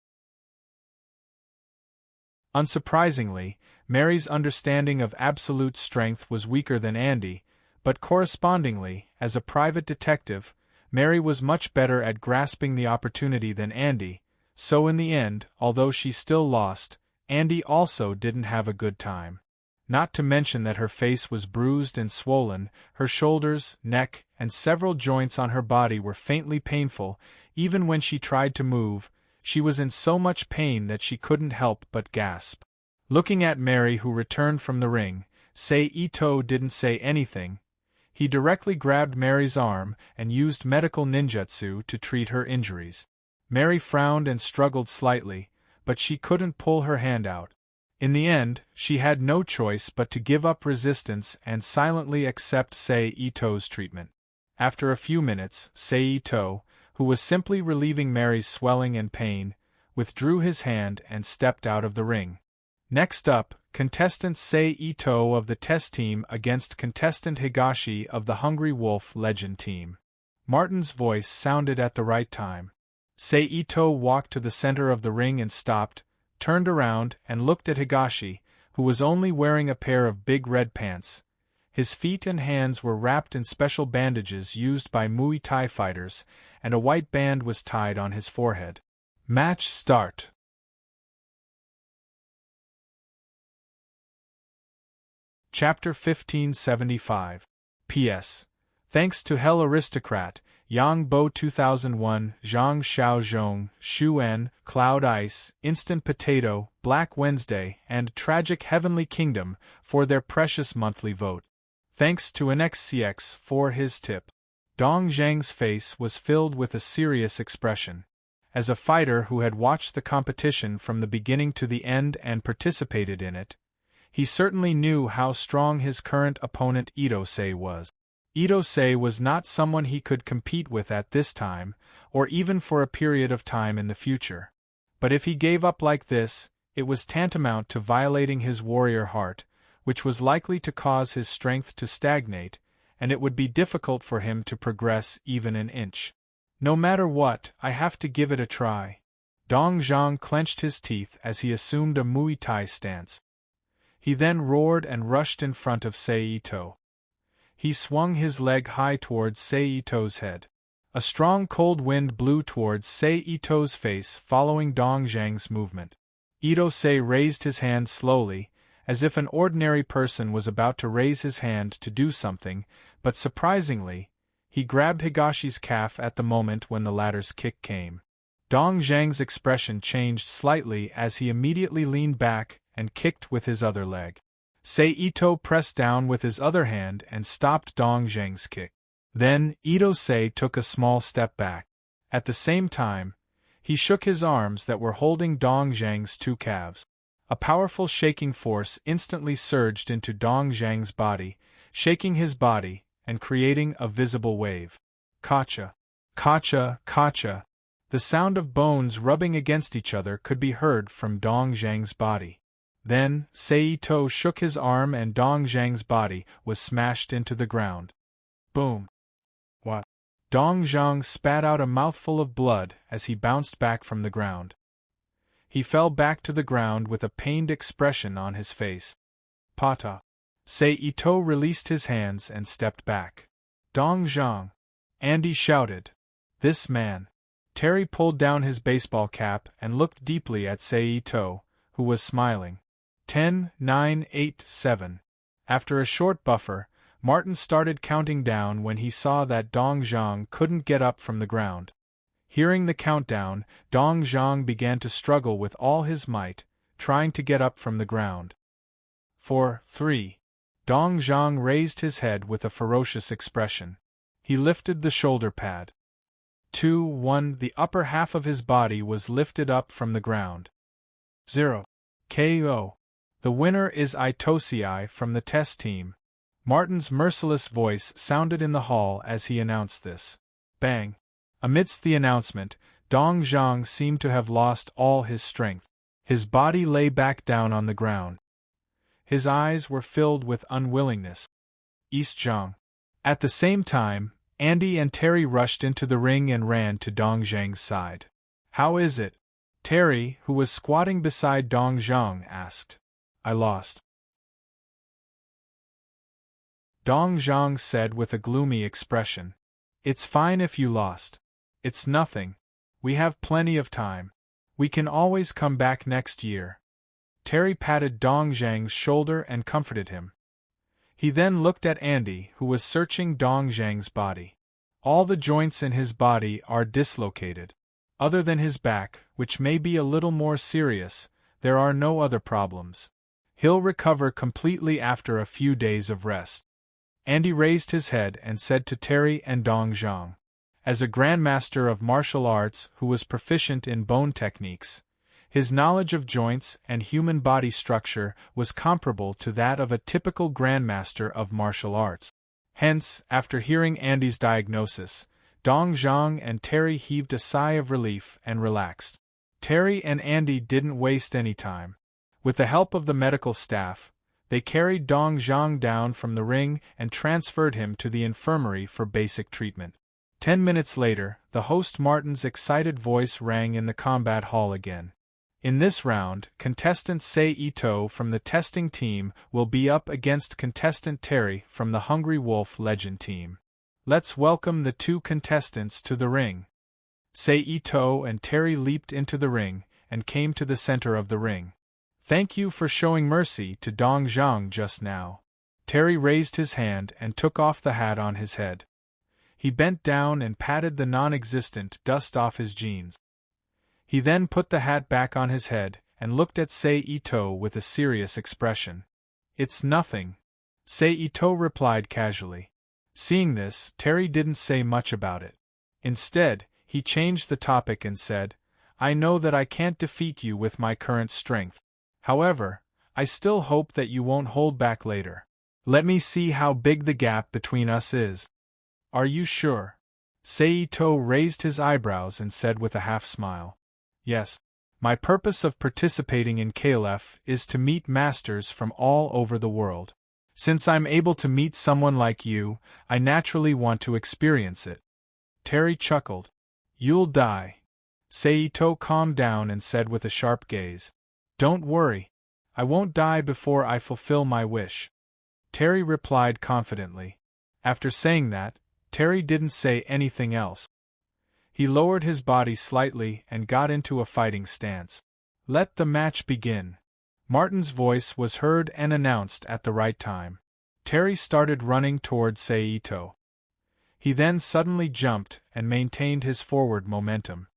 Unsurprisingly, Mary's understanding of absolute strength was weaker than Andy, but correspondingly, as a private detective, Mary was much better at grasping the opportunity than Andy, so in the end, although she still lost, Andy also didn't have a good time. Not to mention that her face was bruised and swollen, her shoulders, neck, and several joints on her body were faintly painful. Even when she tried to move, she was in so much pain that she couldn't help but gasp. Looking at Mary, who returned from the ring, Sei Ito didn't say anything. He directly grabbed Mary's arm and used medical ninjutsu to treat her injuries. Mary frowned and struggled slightly, but she couldn't pull her hand out. In the end, she had no choice but to give up resistance and silently accept Sei Ito's treatment. After a few minutes, Sei Ito, who was simply relieving Mary's swelling and pain, withdrew his hand and stepped out of the ring. Next up, contestant Sei Ito of the test team against contestant Higashi of the Hungry Wolf Legend team. Martin's voice sounded at the right time. Sei Ito walked to the center of the ring and stopped, turned around and looked at Higashi, who was only wearing a pair of big red pants. His feet and hands were wrapped in special bandages used by Muay Thai fighters, and a white band was tied on his forehead. Match start. Chapter 1575. P.S. Thanks to Hell Aristocrat, Yang Bo 2001, Zhang Xiao Zhong, Shu En, Cloud Ice, Instant Potato, Black Wednesday, and Tragic Heavenly Kingdom for their precious monthly vote. Thanks to NXCX for his tip. Dong Zhang's face was filled with a serious expression. As a fighter who had watched the competition from the beginning to the end and participated in it, he certainly knew how strong his current opponent Ito-sei was. Ito-sei was not someone he could compete with at this time, or even for a period of time in the future. But if he gave up like this, it was tantamount to violating his warrior heart, which was likely to cause his strength to stagnate, and it would be difficult for him to progress even an inch. No matter what, I have to give it a try. Dong Zhang clenched his teeth as he assumed a Muay Thai stance. He then roared and rushed in front of Sei Ito. He swung his leg high towards Sei Ito's head. A strong cold wind blew towards Sei Ito's face following Dong Zhang's movement. Ito-sei raised his hand slowly, as if an ordinary person was about to raise his hand to do something, but surprisingly, he grabbed Higashi's calf at the moment when the latter's kick came. Dong Zhang's expression changed slightly as he immediately leaned back and kicked with his other leg. Sei Ito pressed down with his other hand and stopped Dong Zhang's kick. Then, Ito-sei took a small step back. At the same time, he shook his arms that were holding Dong Zhang's two calves. A powerful shaking force instantly surged into Dong Zhang's body, shaking his body and creating a visible wave. Kacha! Kacha! Kacha! The sound of bones rubbing against each other could be heard from Dong Zhang's body. Then, Seito shook his arm and Dong Zhang's body was smashed into the ground. Boom! What? Dong Zhang spat out a mouthful of blood as he bounced back from the ground. He fell back to the ground with a pained expression on his face. Pata! Seito released his hands and stepped back. Dong Zhang! Andy shouted. This man! Terry pulled down his baseball cap and looked deeply at Seito, who was smiling. 10, 9, 8, 7. After a short buffer, Martin started counting down when he saw that Dong Zhang couldn't get up from the ground. Hearing the countdown, Dong Zhang began to struggle with all his might, trying to get up from the ground. 4, 3. Dong Zhang raised his head with a ferocious expression. He lifted the shoulder pad. 2, 1. The upper half of his body was lifted up from the ground. 0. KO. The winner is Itosei from the test team. Martin's merciless voice sounded in the hall as he announced this. Bang! Amidst the announcement, Dong Zhang seemed to have lost all his strength. His body lay back down on the ground. His eyes were filled with unwillingness. East Zhang. At the same time, Andy and Terry rushed into the ring and ran to Dong Zhang's side. How is it? Terry, who was squatting beside Dong Zhang, asked. I lost. Dong Zhang said with a gloomy expression. It's fine if you lost. It's nothing. We have plenty of time. We can always come back next year. Terry patted Dong Zhang's shoulder and comforted him. He then looked at Andy, who was searching Dong Zhang's body. All the joints in his body are dislocated. Other than his back, which may be a little more serious, there are no other problems. He'll recover completely after a few days of rest. Andy raised his head and said to Terry and Dong Zhang. As a grandmaster of martial arts who was proficient in bone techniques, his knowledge of joints and human body structure was comparable to that of a typical grandmaster of martial arts. Hence, after hearing Andy's diagnosis, Dong Zhang and Terry heaved a sigh of relief and relaxed. Terry and Andy didn't waste any time. With the help of the medical staff, they carried Dong Zhang down from the ring and transferred him to the infirmary for basic treatment. 10 minutes later, the host Martin's excited voice rang in the combat hall again. In this round, contestant Seito from the testing team will be up against contestant Terry from the Hungry Wolf Legend team. Let's welcome the two contestants to the ring. Seito and Terry leaped into the ring and came to the center of the ring. Thank you for showing mercy to Dong Zhang just now. Terry raised his hand and took off the hat on his head. He bent down and patted the non-existent dust off his jeans. He then put the hat back on his head and looked at Seito with a serious expression. It's nothing, Seito replied casually. Seeing this, Terry didn't say much about it. Instead, he changed the topic and said, I know that I can't defeat you with my current strength. However, I still hope that you won't hold back later. Let me see how big the gap between us is. Are you sure? Seito raised his eyebrows and said with a half-smile. Yes. My purpose of participating in KLF is to meet masters from all over the world. Since I'm able to meet someone like you, I naturally want to experience it. Terry chuckled. You'll die. Seito calmed down and said with a sharp gaze. Don't worry. I won't die before I fulfill my wish. Terry replied confidently. After saying that, Terry didn't say anything else. He lowered his body slightly and got into a fighting stance. Let the match begin. Martin's voice was heard and announced at the right time. Terry started running toward Seito. He then suddenly jumped and maintained his forward momentum.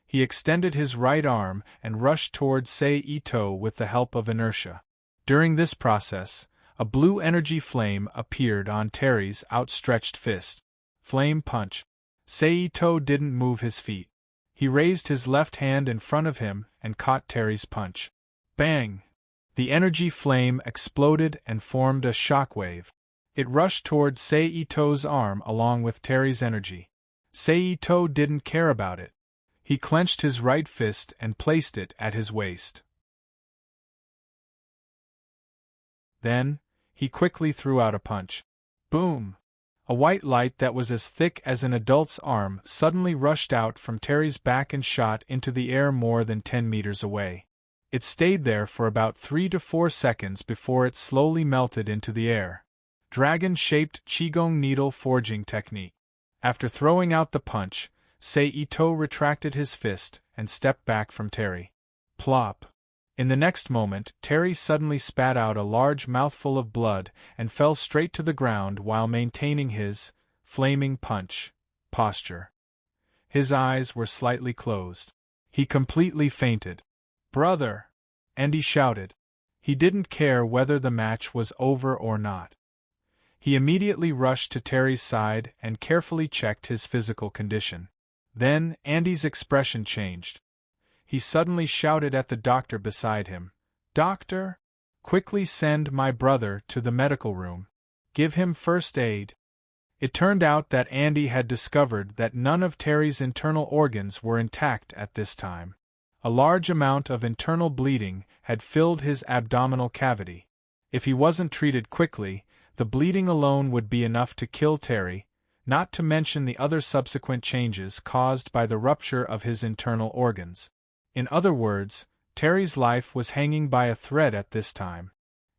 He extended his right arm and rushed toward Seito with the help of inertia. During this process, a blue energy flame appeared on Terry's outstretched fist. flame punch. Seito didn't move his feet. He raised his left hand in front of him and caught Terry's punch. Bang! The energy flame exploded and formed a shockwave. It rushed toward Seito's arm along with Terry's energy. Seito didn't care about it. He clenched his right fist and placed it at his waist. Then, he quickly threw out a punch. Boom! A white light that was as thick as an adult's arm suddenly rushed out from Terry's back and shot into the air more than 10 meters away. It stayed there for about 3 to 4 seconds before it slowly melted into the air. Dragon-shaped Qigong needle forging technique. After throwing out the punch, Seito retracted his fist and stepped back from Terry. Plop! In the next moment, Terry suddenly spat out a large mouthful of blood and fell straight to the ground while maintaining his flaming punch posture. His eyes were slightly closed. He completely fainted. "Brother!" Andy shouted. He didn't care whether the match was over or not. He immediately rushed to Terry's side and carefully checked his physical condition. Then, Andy's expression changed. He suddenly shouted at the doctor beside him, "Doctor! Quickly send my brother to the medical room. Give him first aid." It turned out that Andy had discovered that none of Terry's internal organs were intact at this time. A large amount of internal bleeding had filled his abdominal cavity. If he wasn't treated quickly, the bleeding alone would be enough to kill Terry, not to mention the other subsequent changes caused by the rupture of his internal organs. In other words, Terry's life was hanging by a thread at this time.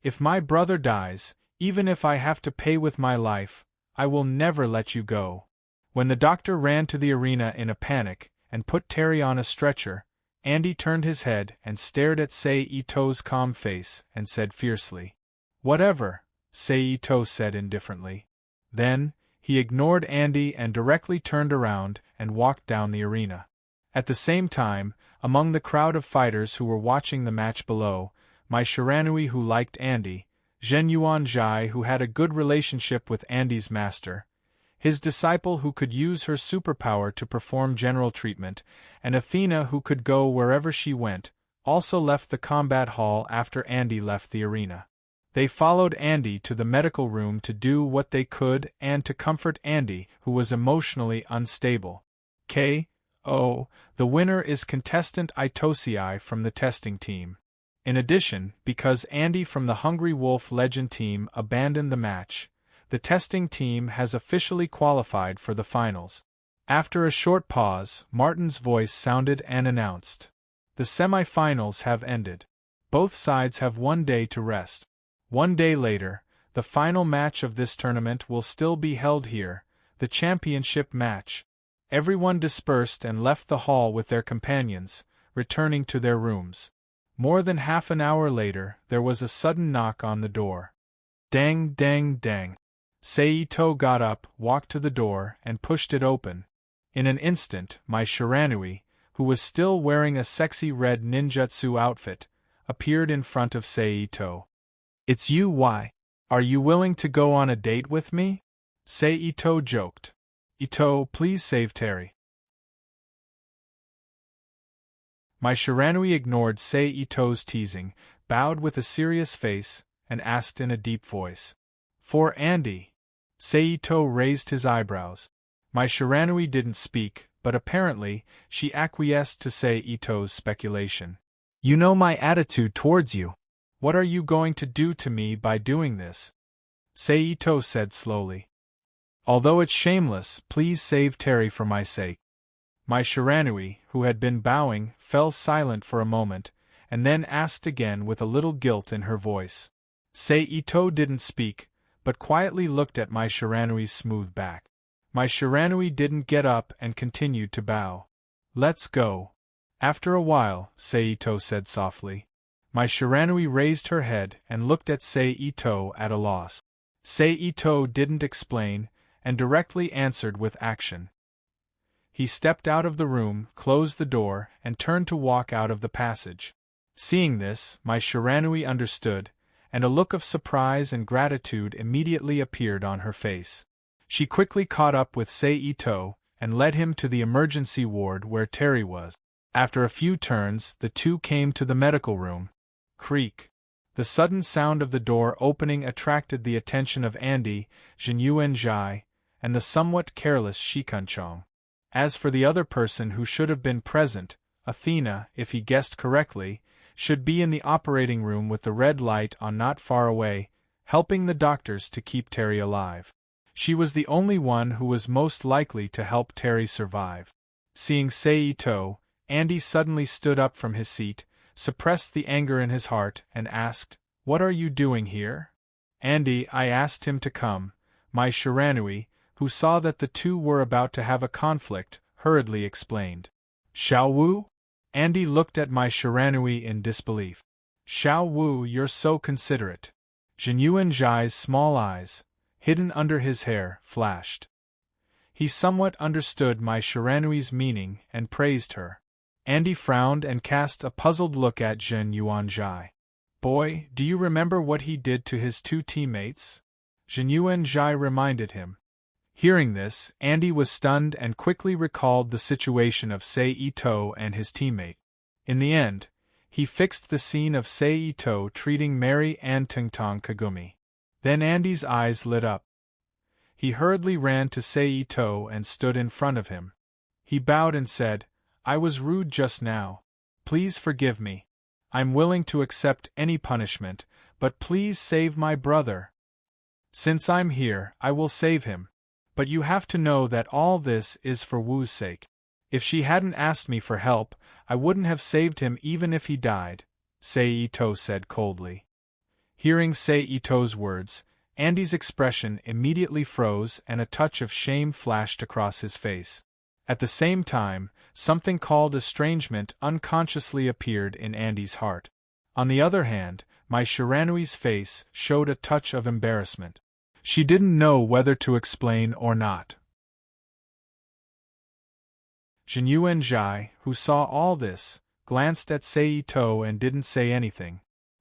"If my brother dies, even if I have to pay with my life, I will never let you go." When the doctor ran to the arena in a panic and put Terry on a stretcher, Andy turned his head and stared at Seito's calm face and said fiercely, "Whatever," Seito said indifferently. Then, he ignored Andy and directly turned around and walked down the arena. At the same time, among the crowd of fighters who were watching the match below, my Shiranui who liked Andy, Zhen Yuanzhai who had a good relationship with Andy's master, his disciple who could use her superpower to perform general treatment, and Athena who could go wherever she went, also left the combat hall after Andy left the arena. They followed Andy to the medical room to do what they could and to comfort Andy, who was emotionally unstable. K.O. The winner is contestant Itosii from the testing team. In addition, because Andy from the Hungry Wolf Legend team abandoned the match, the testing team has officially qualified for the finals. After a short pause, Martin's voice sounded and announced, "The semi-finals have ended. Both sides have 1 day to rest. 1 day later, the final match of this tournament will still be held here, the championship match." Everyone dispersed and left the hall with their companions, returning to their rooms. More than half an hour later, there was a sudden knock on the door. Dang, dang, dang. Seito got up, walked to the door, and pushed it open. In an instant, my Shiranui, who was still wearing a sexy red ninjutsu outfit, appeared in front of Seito. "It's you, why? Are you willing to go on a date with me?" Seito joked. "Ito, please save Terry." My Shiranui ignored Seito's teasing, bowed with a serious face, and asked in a deep voice, "For Andy?" Seito raised his eyebrows. My Shiranui didn't speak, but apparently, she acquiesced to Seito's speculation. "You know my attitude towards you. What are you going to do to me by doing this?" Seito said slowly. "Although it's shameless, please save Terry for my sake." My Shiranui, who had been bowing, fell silent for a moment, and then asked again with a little guilt in her voice. Seito didn't speak, but quietly looked at my Shiranui's smooth back. My Shiranui didn't get up and continued to bow. "Let's go." After a while, Seito said softly. My Shiranui raised her head and looked at Seito at a loss. Seito didn't explain, and directly answered with action. He stepped out of the room, closed the door, and turned to walk out of the passage. Seeing this, my Shiranui understood, and a look of surprise and gratitude immediately appeared on her face. She quickly caught up with Seito and led him to the emergency ward where Terry was. After a few turns, the two came to the medical room. Creak. The sudden sound of the door opening attracted the attention of Andy, Jinyuan Jai, and the somewhat careless Shikunchong. As for the other person who should have been present, Athena, if he guessed correctly, should be in the operating room with the red light on not far away, helping the doctors to keep Terry alive. She was the only one who was most likely to help Terry survive. Seeing Seito, Andy suddenly stood up from his seat, suppressed the anger in his heart, and asked, "What are you doing here?" "Andy, I asked him to come," my Shiranui, who saw that the two were about to have a conflict, hurriedly explained. "Xiao Wu?" Andy looked at my Shiranui in disbelief. "Xiao Wu, you're so considerate." Jinyuan Jai's small eyes, hidden under his hair, flashed. He somewhat understood my Shiranui's meaning and praised her. Andy frowned and cast a puzzled look at Jinyuan Jai. "Boy, do you remember what he did to his two teammates?" Jinyuan Jai reminded him. Hearing this, Andy was stunned and quickly recalled the situation of Seito and his teammate. In the end, he fixed the scene of Seito treating Mary and Tungtong Kagumi. Then Andy's eyes lit up. He hurriedly ran to Seito and stood in front of him. He bowed and said, "I was rude just now. Please forgive me. I'm willing to accept any punishment, but please save my brother. Since I'm here, I will save him. But you have to know that all this is for Wu's sake. If she hadn't asked me for help, I wouldn't have saved him even if he died," Seito said coldly. Hearing Seito's words, Andy's expression immediately froze and a touch of shame flashed across his face. At the same time, something called estrangement unconsciously appeared in Andy's heart. On the other hand, my Shiranui's face showed a touch of embarrassment. She didn't know whether to explain or not. Jinyuan Jai, who saw all this, glanced at Seito and didn't say anything.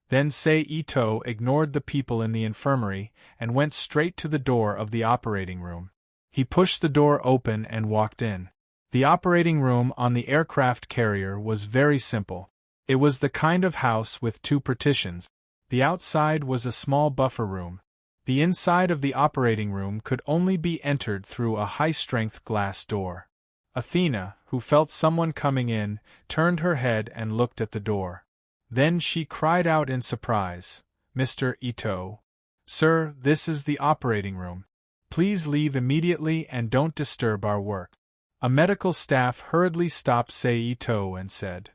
Then Seito ignored the people in the infirmary and went straight to the door of the operating room. He pushed the door open and walked in. The operating room on the aircraft carrier was very simple. It was the kind of house with two partitions. The outside was a small buffer room. The inside of the operating room could only be entered through a high-strength glass door. Athena, who felt someone coming in, turned her head and looked at the door. Then she cried out in surprise, "Mr. Ito. Sir, this is the operating room. Please leave immediately and don't disturb our work." A medical staff hurriedly stopped Seito and said,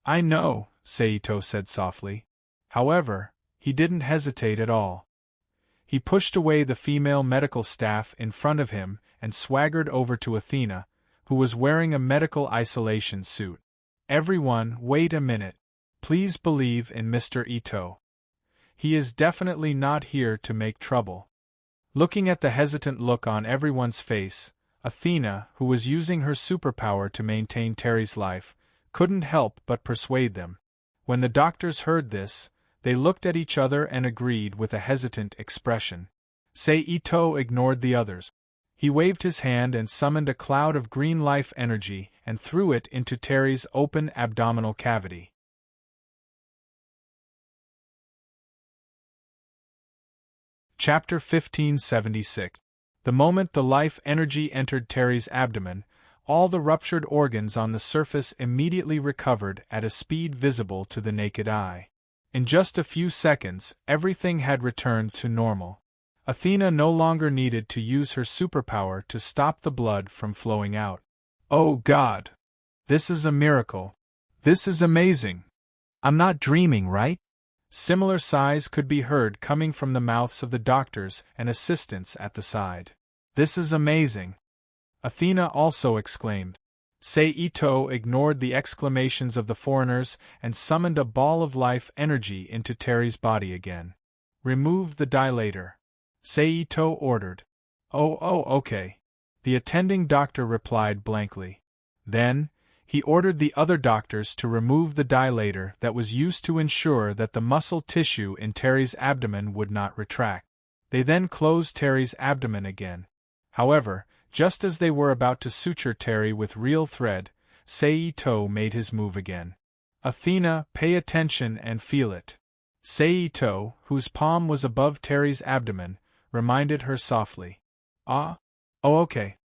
"I know," Seito said softly. However, he didn't hesitate at all. He pushed away the female medical staff in front of him and swaggered over to Athena, who was wearing a medical isolation suit. "Everyone, wait a minute. Please believe in Mr. Ito. He is definitely not here to make trouble." Looking at the hesitant look on everyone's face, Athena, who was using her superpower to maintain Terry's life, couldn't help but persuade them. When the doctors heard this, they looked at each other and agreed with a hesitant expression. Seito ignored the others. He waved his hand and summoned a cloud of green life energy and threw it into Terry's open abdominal cavity. Chapter 1576. The moment the life energy entered Terry's abdomen, all the ruptured organs on the surface immediately recovered at a speed visible to the naked eye. In just a few seconds, everything had returned to normal. Athena no longer needed to use her superpower to stop the blood from flowing out. "Oh God! This is a miracle. This is amazing. I'm not dreaming, right?" Similar sighs could be heard coming from the mouths of the doctors and assistants at the side. "This is amazing!" Athena also exclaimed. Seito ignored the exclamations of the foreigners and summoned a ball of life energy into Terry's body again. "Remove the dilator," Seito ordered. Oh, okay," the attending doctor replied blankly. Then, he ordered the other doctors to remove the dilator that was used to ensure that the muscle tissue in Terry's abdomen would not retract. They then closed Terry's abdomen again. However, just as they were about to suture Terry with real thread, Seito made his move again. Athena, pay attention and feel it. Seito, whose palm was above Terry's abdomen, reminded her softly. Ah? Oh, okay.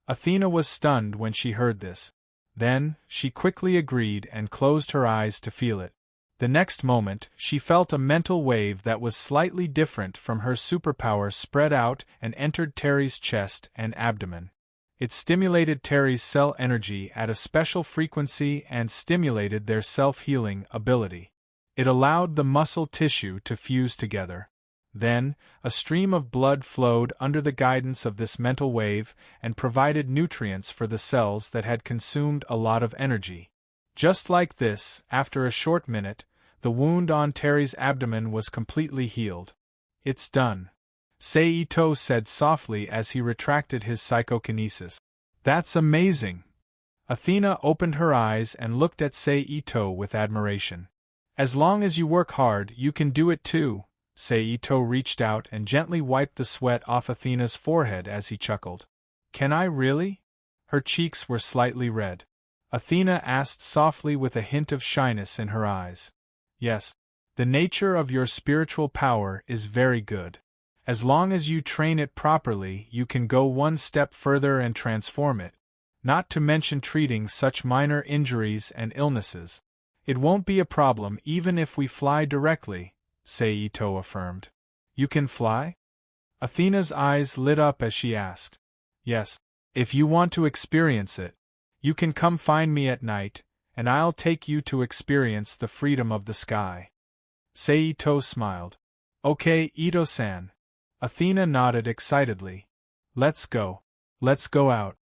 Athena was stunned when she heard this. Then, she quickly agreed and closed her eyes to feel it. The next moment, she felt a mental wave that was slightly different from her superpower spread out and entered Terry's chest and abdomen. It stimulated Terry's cell energy at a special frequency and stimulated their self-healing ability. It allowed the muscle tissue to fuse together. Then, a stream of blood flowed under the guidance of this mental wave and provided nutrients for the cells that had consumed a lot of energy. Just like this, after a short minute, the wound on Terry's abdomen was completely healed. It's done, Seito said softly as he retracted his psychokinesis. That's amazing! Athena opened her eyes and looked at Seito with admiration. As long as you work hard, you can do it too. Seito reached out and gently wiped the sweat off Athena's forehead as he chuckled. Can I really? Her cheeks were slightly red. Athena asked softly with a hint of shyness in her eyes. Yes. The nature of your spiritual power is very good. As long as you train it properly, you can go one step further and transform it, not to mention treating such minor injuries and illnesses. It won't be a problem even if we fly directly, Seito affirmed. You can fly? Athena's eyes lit up as she asked. Yes, if you want to experience it. You can come find me at night, and I'll take you to experience the freedom of the sky. Seito smiled. Okay, Ito-san. Athena nodded excitedly. Let's go. Let's go out.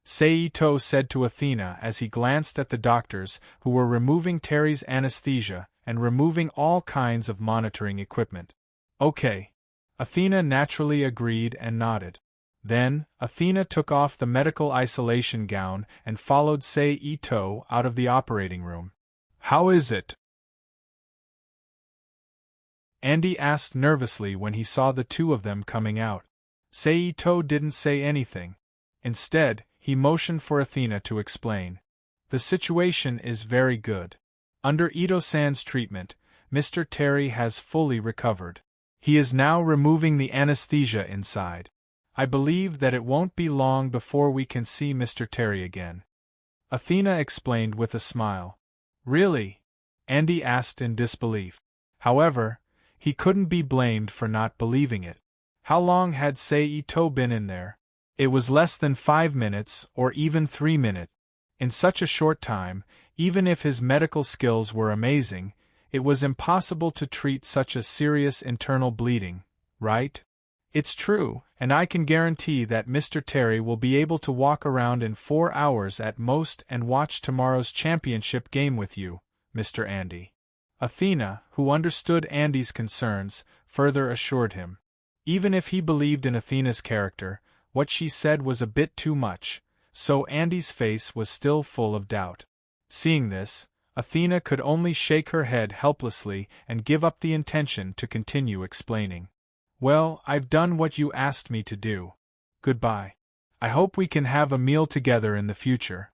Seito said to Athena as he glanced at the doctors who were removing Terry's anesthesia and removing all kinds of monitoring equipment. Okay. Athena naturally agreed and nodded. Then, Athena took off the medical isolation gown and followed Seito out of the operating room. How is it? Andy asked nervously when he saw the two of them coming out. Seito didn't say anything. Instead, he motioned for Athena to explain. The situation is very good. Under Ito-san's treatment, Mr. Terry has fully recovered. He is now removing the anesthesia inside. I believe that it won't be long before we can see Mr. Terry again. Athena explained with a smile. Really? Andy asked in disbelief. However, he couldn't be blamed for not believing it. How long had Seito been in there? It was less than 5 minutes or even 3 minutes. In such a short time, even if his medical skills were amazing, it was impossible to treat such a serious internal bleeding, right? It's true, and I can guarantee that Mr. Terry will be able to walk around in 4 hours at most and watch tomorrow's championship game with you, Mr. Andy. Athena, who understood Andy's concerns, further assured him. Even if he believed in Athena's character, what she said was a bit too much, so Andy's face was still full of doubt. Seeing this, Athena could only shake her head helplessly and give up the intention to continue explaining. Well, I've done what you asked me to do. Goodbye. I hope we can have a meal together in the future.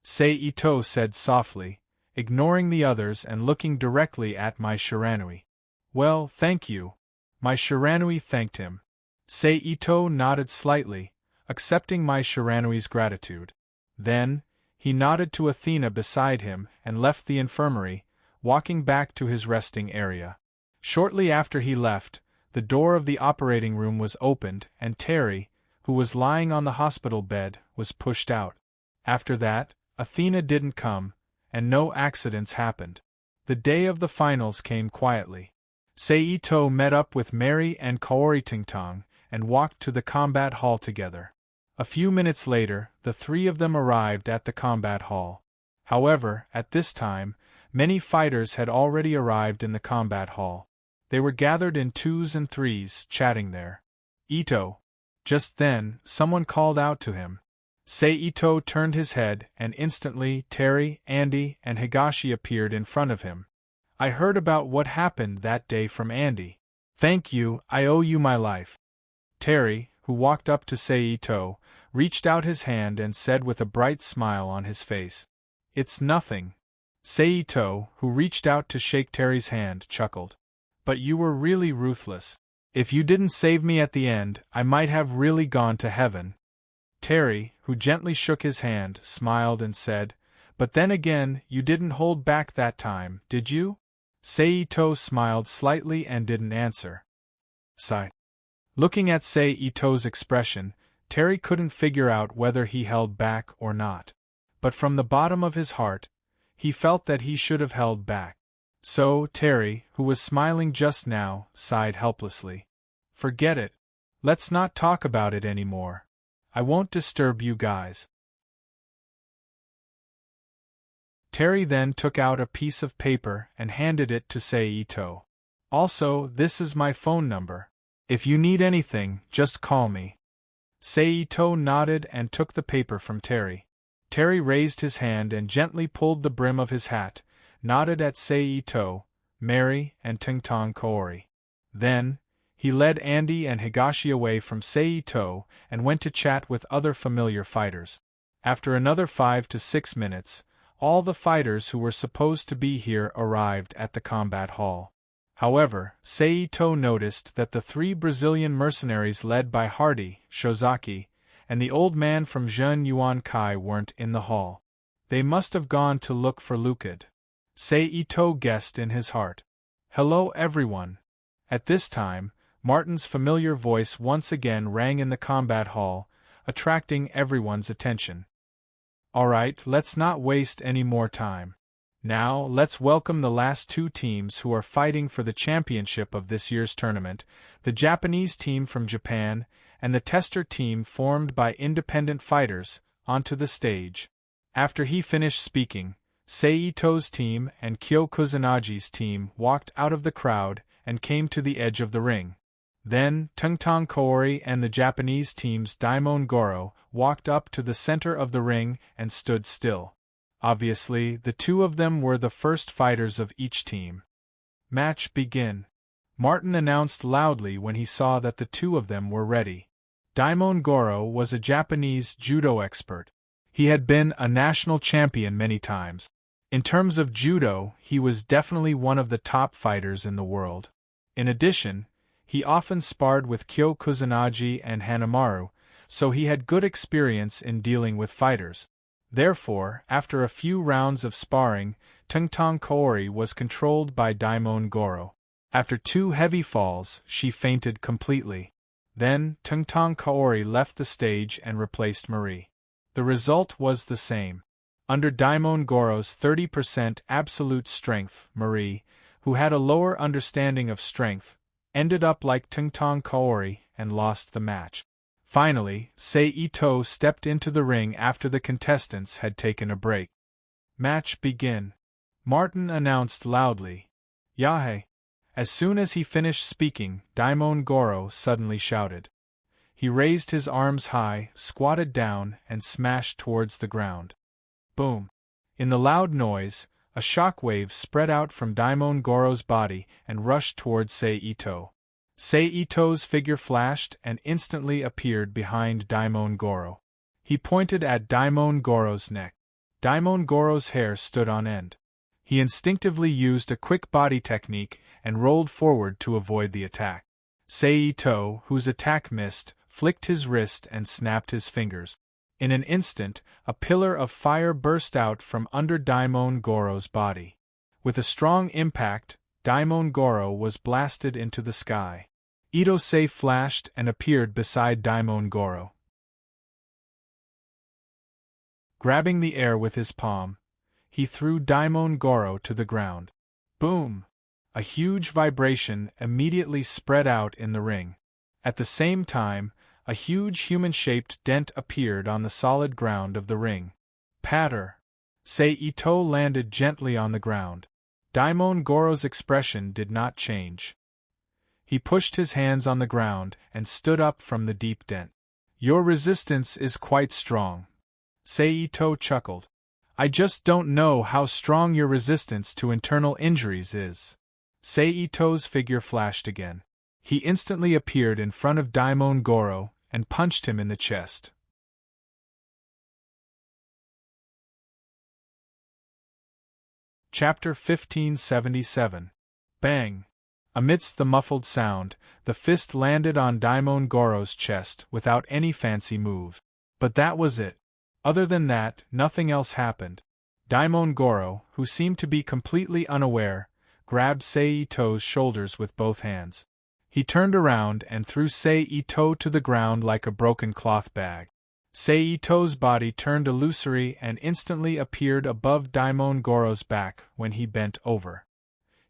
Seito said softly, ignoring the others and looking directly at Mai Shiranui. Well, thank you. Mai Shiranui thanked him. Seito nodded slightly, accepting Mai Shiranui's gratitude. Then, he nodded to Athena beside him and left the infirmary, walking back to his resting area. Shortly after he left, the door of the operating room was opened and Terry, who was lying on the hospital bed, was pushed out. After that, Athena didn't come, and no accidents happened. The day of the finals came quietly. Seito met up with Mary and Kaori Tingtong and walked to the combat hall together. A few minutes later, the three of them arrived at the combat hall. However, at this time, many fighters had already arrived in the combat hall. They were gathered in 2s and 3s, chatting there. Ito. Just then, someone called out to him. Seito turned his head, and instantly Terry, Andy, and Higashi appeared in front of him. I heard about what happened that day from Andy. Thank you, I owe you my life. Terry, who walked up to Seito, reached out his hand and said with a bright smile on his face, "It's nothing." Seito, who reached out to shake Terry's hand, chuckled. "But you were really ruthless. If you didn't save me at the end, I might have really gone to heaven." Terry, who gently shook his hand, smiled and said, "But then again, you didn't hold back that time, did you?" Seito smiled slightly and didn't answer. Sigh. Looking at Seito's expression, Terry couldn't figure out whether he held back or not. But from the bottom of his heart, he felt that he should have held back. So, Terry, who was smiling just now, sighed helplessly. "Forget it. Let's not talk about it anymore. I won't disturb you guys." Terry then took out a piece of paper and handed it to Seito. "Also, this is my phone number. If you need anything, just call me." Seito nodded and took the paper from Terry. Terry raised his hand and gently pulled the brim of his hat, nodded at Seito, Mary, and Tungtong Kaori. Then, he led Andy and Higashi away from Seito and went to chat with other familiar fighters. After another 5 to 6 minutes, all the fighters who were supposed to be here arrived at the combat hall. However, Seito noticed that the 3 Brazilian mercenaries led by Hardy, Shozaki, and the old man from Zhen Yuan Kai weren't in the hall. They must have gone to look for Lucid. Seito guessed in his heart. "Hello everyone." At this time, Martin's familiar voice once again rang in the combat hall, attracting everyone's attention. "Alright, let's not waste any more time. Now, let's welcome the last 2 teams who are fighting for the championship of this year's tournament, the Japanese team from Japan and the tester team formed by independent fighters, onto the stage." After he finished speaking, Seito's team and Kyo Kuzunagi's team walked out of the crowd and came to the edge of the ring. Then, Tungtong Kaori and the Japanese team's Daimon Goro walked up to the center of the ring and stood still. Obviously, the 2 of them were the first fighters of each team. "Match begin," Martin announced loudly when he saw that the 2 of them were ready. Daimon Goro was a Japanese judo expert. He had been a national champion many times. In terms of judo, he was definitely one of the top fighters in the world. In addition, he often sparred with Kyo Kusanagi and Hanamaru, so he had good experience in dealing with fighters. Therefore, after a few rounds of sparring, Tungtong Kaori was controlled by Daimon Goro. After 2 heavy falls, she fainted completely. Then, Tungtong Kaori left the stage and replaced Marie. The result was the same. Under Daimon Goro's 30% absolute strength, Marie, who had a lower understanding of strength, ended up like Tungtong Kaori and lost the match. Finally, Seito stepped into the ring after the contestants had taken a break. "Match begin," Martin announced loudly. "Yahey!" As soon as he finished speaking, Daimon Goro suddenly shouted. He raised his arms high, squatted down, and smashed towards the ground. Boom! In the loud noise, a shockwave spread out from Daimon Goro's body and rushed towards Seito. Seito's figure flashed and instantly appeared behind Daimon Goro. He pointed at Daimon Goro's neck. Daimon Goro's hair stood on end. He instinctively used a quick body technique and rolled forward to avoid the attack. Seito, whose attack missed, flicked his wrist and snapped his fingers. In an instant, a pillar of fire burst out from under Daimon Goro's body. With a strong impact, Daimon Goro was blasted into the sky. Itose flashed and appeared beside Daimon Goro. Grabbing the air with his palm, he threw Daimon Goro to the ground. Boom! A huge vibration immediately spread out in the ring. At the same time, a huge human-shaped dent appeared on the solid ground of the ring. Patter! Seito landed gently on the ground. Daimon Goro's expression did not change. He pushed his hands on the ground and stood up from the deep dent. "Your resistance is quite strong." Seito chuckled. "I just don't know how strong your resistance to internal injuries is." Seito's figure flashed again. He instantly appeared in front of Daimon Goro, and punched him in the chest. Chapter 1577. Bang! Amidst the muffled sound, the fist landed on Daimon Goro's chest without any fancy move. But that was it. Other than that, nothing else happened. Daimon Goro, who seemed to be completely unaware, grabbed Seito's shoulders with both hands. He turned around and threw Seito to the ground like a broken cloth bag. Seito's body turned illusory and instantly appeared above Daimon Goro's back when he bent over.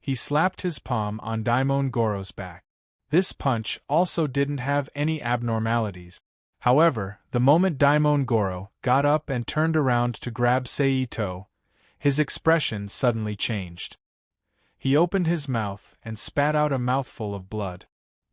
He slapped his palm on Daimon Goro's back. This punch also didn't have any abnormalities. However, the moment Daimon Goro got up and turned around to grab Seito, his expression suddenly changed. He opened his mouth and spat out a mouthful of blood.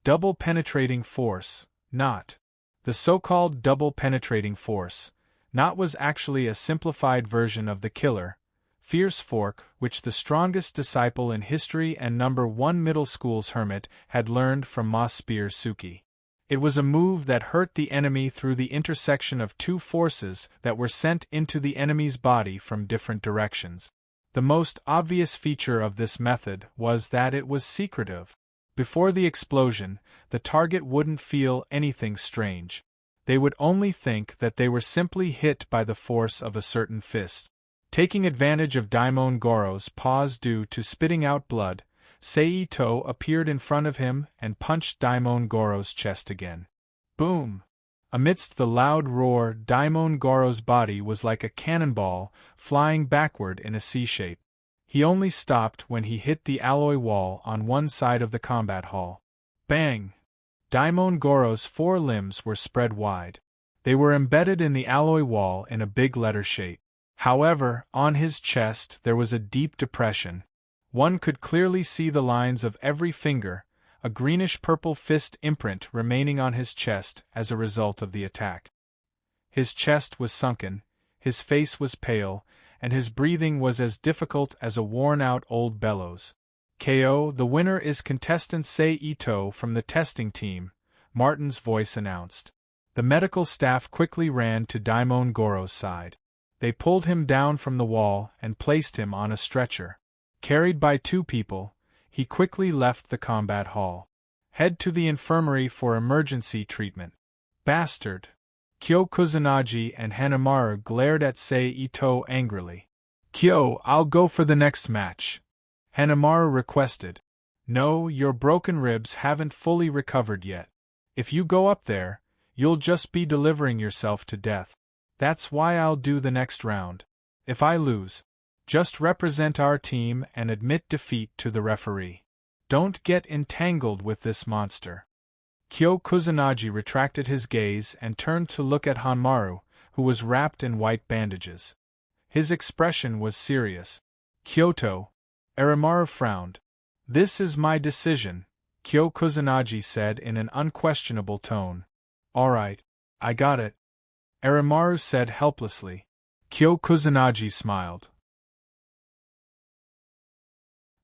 Double penetrating force, not. The so-called double penetrating force, not was actually a simplified version of the killer, fierce fork which the strongest disciple in history and number 1 middle school's hermit had learned from Ma Spear Suki. It was a move that hurt the enemy through the intersection of two forces that were sent into the enemy's body from different directions. The most obvious feature of this method was that it was secretive. Before the explosion, the target wouldn't feel anything strange. They would only think that they were simply hit by the force of a certain fist. Taking advantage of Daimon Goro's pause due to spitting out blood, Seito appeared in front of him and punched Daimon Goro's chest again. Boom! Amidst the loud roar, Daimon Goro's body was like a cannonball, flying backward in a C-shape. He only stopped when he hit the alloy wall on one side of the combat hall. Bang! Daimon Goro's 4 limbs were spread wide. They were embedded in the alloy wall in a big letter shape. However, on his chest there was a deep depression. One could clearly see the lines of every finger, a greenish-purple fist imprint remaining on his chest as a result of the attack. His chest was sunken, his face was pale, and his breathing was as difficult as a worn-out old bellows. KO, the winner is contestant Seito from the testing team, Martin's voice announced. The medical staff quickly ran to Daimon Goro's side. They pulled him down from the wall and placed him on a stretcher. Carried by 2 people, he quickly left the combat hall. Head to the infirmary for emergency treatment. Bastard! Kyo Kusanagi and Hanamaru glared at Seito angrily. Kyo, I'll go for the next match. Hanamaru requested. No, your broken ribs haven't fully recovered yet. If you go up there, you'll just be delivering yourself to death. That's why I'll do the next round. If I lose, just represent our team and admit defeat to the referee. Don't get entangled with this monster. Kyo Kusanagi retracted his gaze and turned to look at Hanmaru, who was wrapped in white bandages. His expression was serious. Kyoto. Erimaru frowned. This is my decision, Kyo Kusanagi said in an unquestionable tone. All right, I got it. Erimaru said helplessly. Kyo Kusanagi smiled.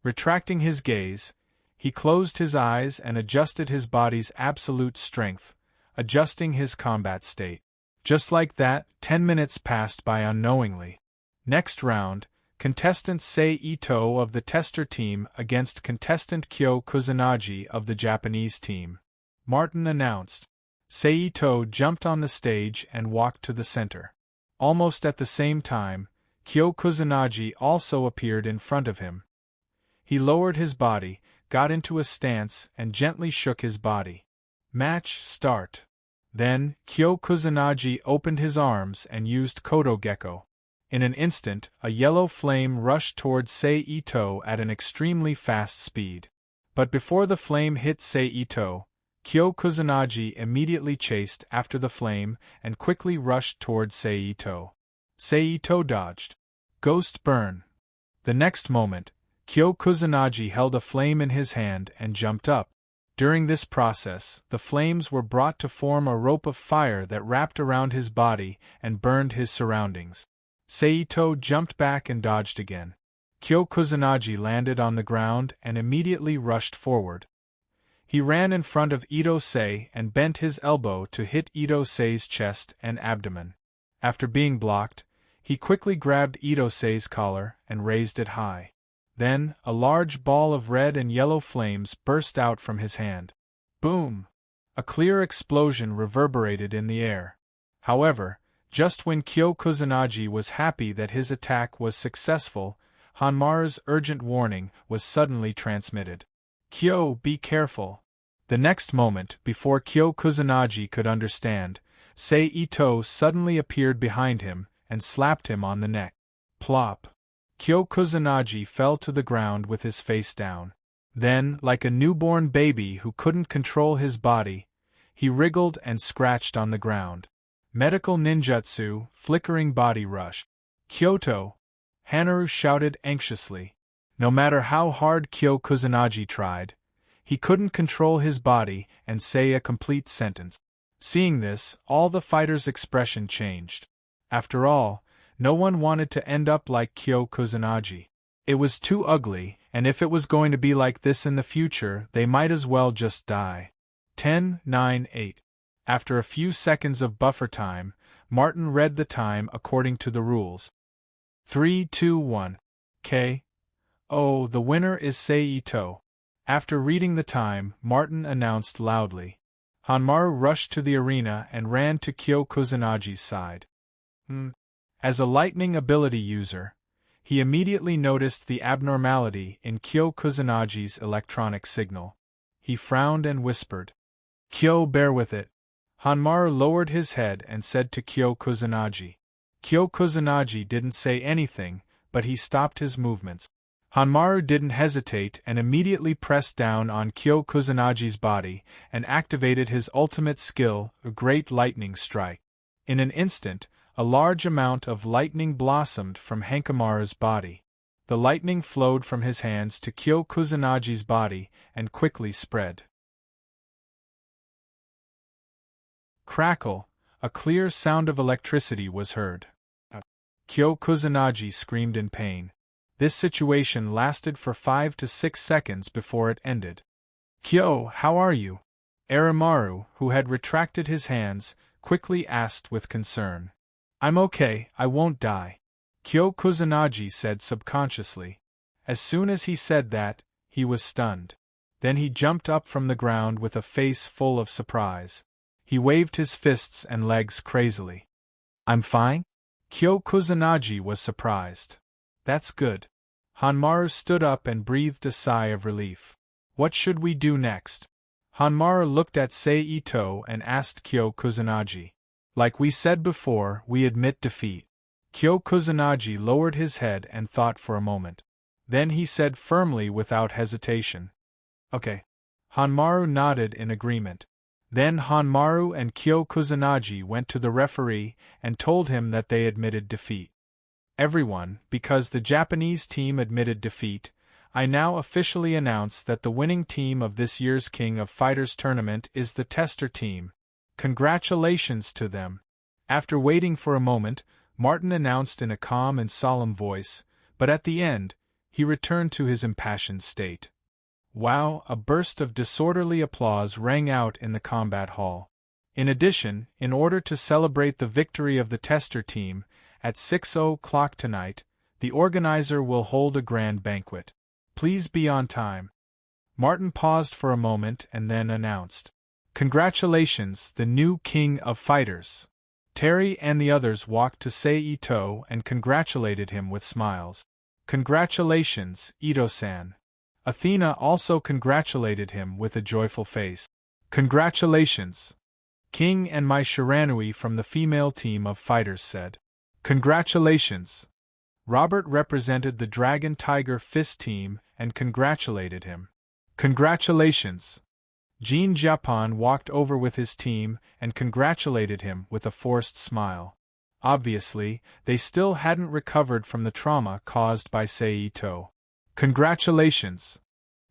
Retracting his gaze, he closed his eyes and adjusted his body's absolute strength, adjusting his combat state. Just like that, 10 minutes passed by unknowingly. Next round, contestant Seito of the tester team against contestant Kyo Kusanagi of the Japanese team. Martin announced. Seito jumped on the stage and walked to the center. Almost at the same time, Kyo Kusanagi also appeared in front of him. He lowered his body, got into a stance, and gently shook his body. Match start. Then, Kyo Kusanagi opened his arms and used Kodo Gecko. In an instant, a yellow flame rushed towards Seito at an extremely fast speed. But before the flame hit Seito, Kyo Kusanagi immediately chased after the flame and quickly rushed towards Seito. Seito dodged. Ghost burn. The next moment, Kyo Kusanagi held a flame in his hand and jumped up. During this process, the flames were brought to form a rope of fire that wrapped around his body and burned his surroundings. Seito jumped back and dodged again. Kyo Kusanagi landed on the ground and immediately rushed forward. He ran in front of Ito-sei and bent his elbow to hit Ito-sei's chest and abdomen. After being blocked, he quickly grabbed Ito-sei's collar and raised it high. Then, a large ball of red and yellow flames burst out from his hand. Boom! A clear explosion reverberated in the air. However, just when Kyo Kusanagi was happy that his attack was successful, Hanmaru's urgent warning was suddenly transmitted. Kyo, be careful. The next moment, before Kyo Kusanagi could understand, Sei Ito suddenly appeared behind him and slapped him on the neck. Plop! Kyo Kusanagi fell to the ground with his face down. Then, like a newborn baby who couldn't control his body, he wriggled and scratched on the ground. Medical ninjutsu, flickering body rush. Kyoto! Hanaru shouted anxiously. No matter how hard Kyo Kusanagi tried, he couldn't control his body and say a complete sentence. Seeing this, all the fighters' expression changed. After all, no one wanted to end up like Kyo Kusanagi. It was too ugly, and if it was going to be like this in the future, they might as well just die. 10, 9, 8. After a few seconds of buffer time, Martin read the time according to the rules. 3, 2, 1. K. Oh, the winner is Sei Ito. After reading the time, Martin announced loudly. Hanmaru rushed to the arena and ran to Kyo Kusanagi's side. As a lightning ability user, he immediately noticed the abnormality in Kyo Kusanagi's electronic signal. He frowned and whispered, "Kyo, bear with it." Hanmaru lowered his head and said to Kyo Kusanagi. Kyo Kusanagi didn't say anything, but he stopped his movements. Hanmaru didn't hesitate and immediately pressed down on Kyo Kusanagi's body and activated his ultimate skill, a Great Lightning Strike. In an instant, a large amount of lightning blossomed from Hankamaru's body. The lightning flowed from his hands to Kyo Kusanagi's body and quickly spread. Crackle! A clear sound of electricity was heard. Kyo Kusanagi screamed in pain. This situation lasted for 5 to 6 seconds before it ended. "Kyo, how are you?" Arimaru, who had retracted his hands, quickly asked with concern. "I'm okay, I won't die," Kyo Kusanagi said subconsciously. As soon as he said that, he was stunned. Then he jumped up from the ground with a face full of surprise. He waved his fists and legs crazily. "I'm fine?" Kyo Kusanagi was surprised. "That's good." Hanmaru stood up and breathed a sigh of relief. "What should we do next?" Hanmaru looked at Sei Ito and asked Kyo Kusanagi. "Like we said before, we admit defeat." Kyo Kusanagi lowered his head and thought for a moment. Then he said firmly without hesitation, "Okay." Hanmaru nodded in agreement. Then Hanmaru and Kyo Kusanagi went to the referee and told him that they admitted defeat. "Everyone, because the Japanese team admitted defeat, I now officially announce that the winning team of this year's King of Fighters tournament is the Tester team. Congratulations to them." After waiting for a moment, Martin announced in a calm and solemn voice, but at the end, he returned to his impassioned state. Wow! A burst of disorderly applause rang out in the combat hall. In addition, in order to celebrate the victory of the Tester team, at 6:00 tonight, the organizer will hold a grand banquet. Please be on time. Martin paused for a moment and then announced, "Congratulations, the new King of Fighters." Terry and the others walked to Sei Ito and congratulated him with smiles. "Congratulations, Ito-san." Athena also congratulated him with a joyful face. "Congratulations, King," and my Shiranui from the female team of fighters said. "Congratulations." Robert represented the Dragon Tiger Fist team and congratulated him. "Congratulations." Jean Japan walked over with his team and congratulated him with a forced smile. Obviously, they still hadn't recovered from the trauma caused by Sei Ito. "Congratulations."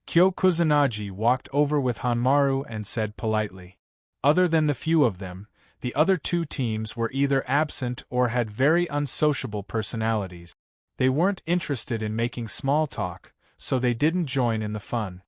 Kyo Kusanagi walked over with Hanmaru and said politely. Other than the few of them, the other two teams were either absent or had very unsociable personalities. They weren't interested in making small talk, so they didn't join in the fun.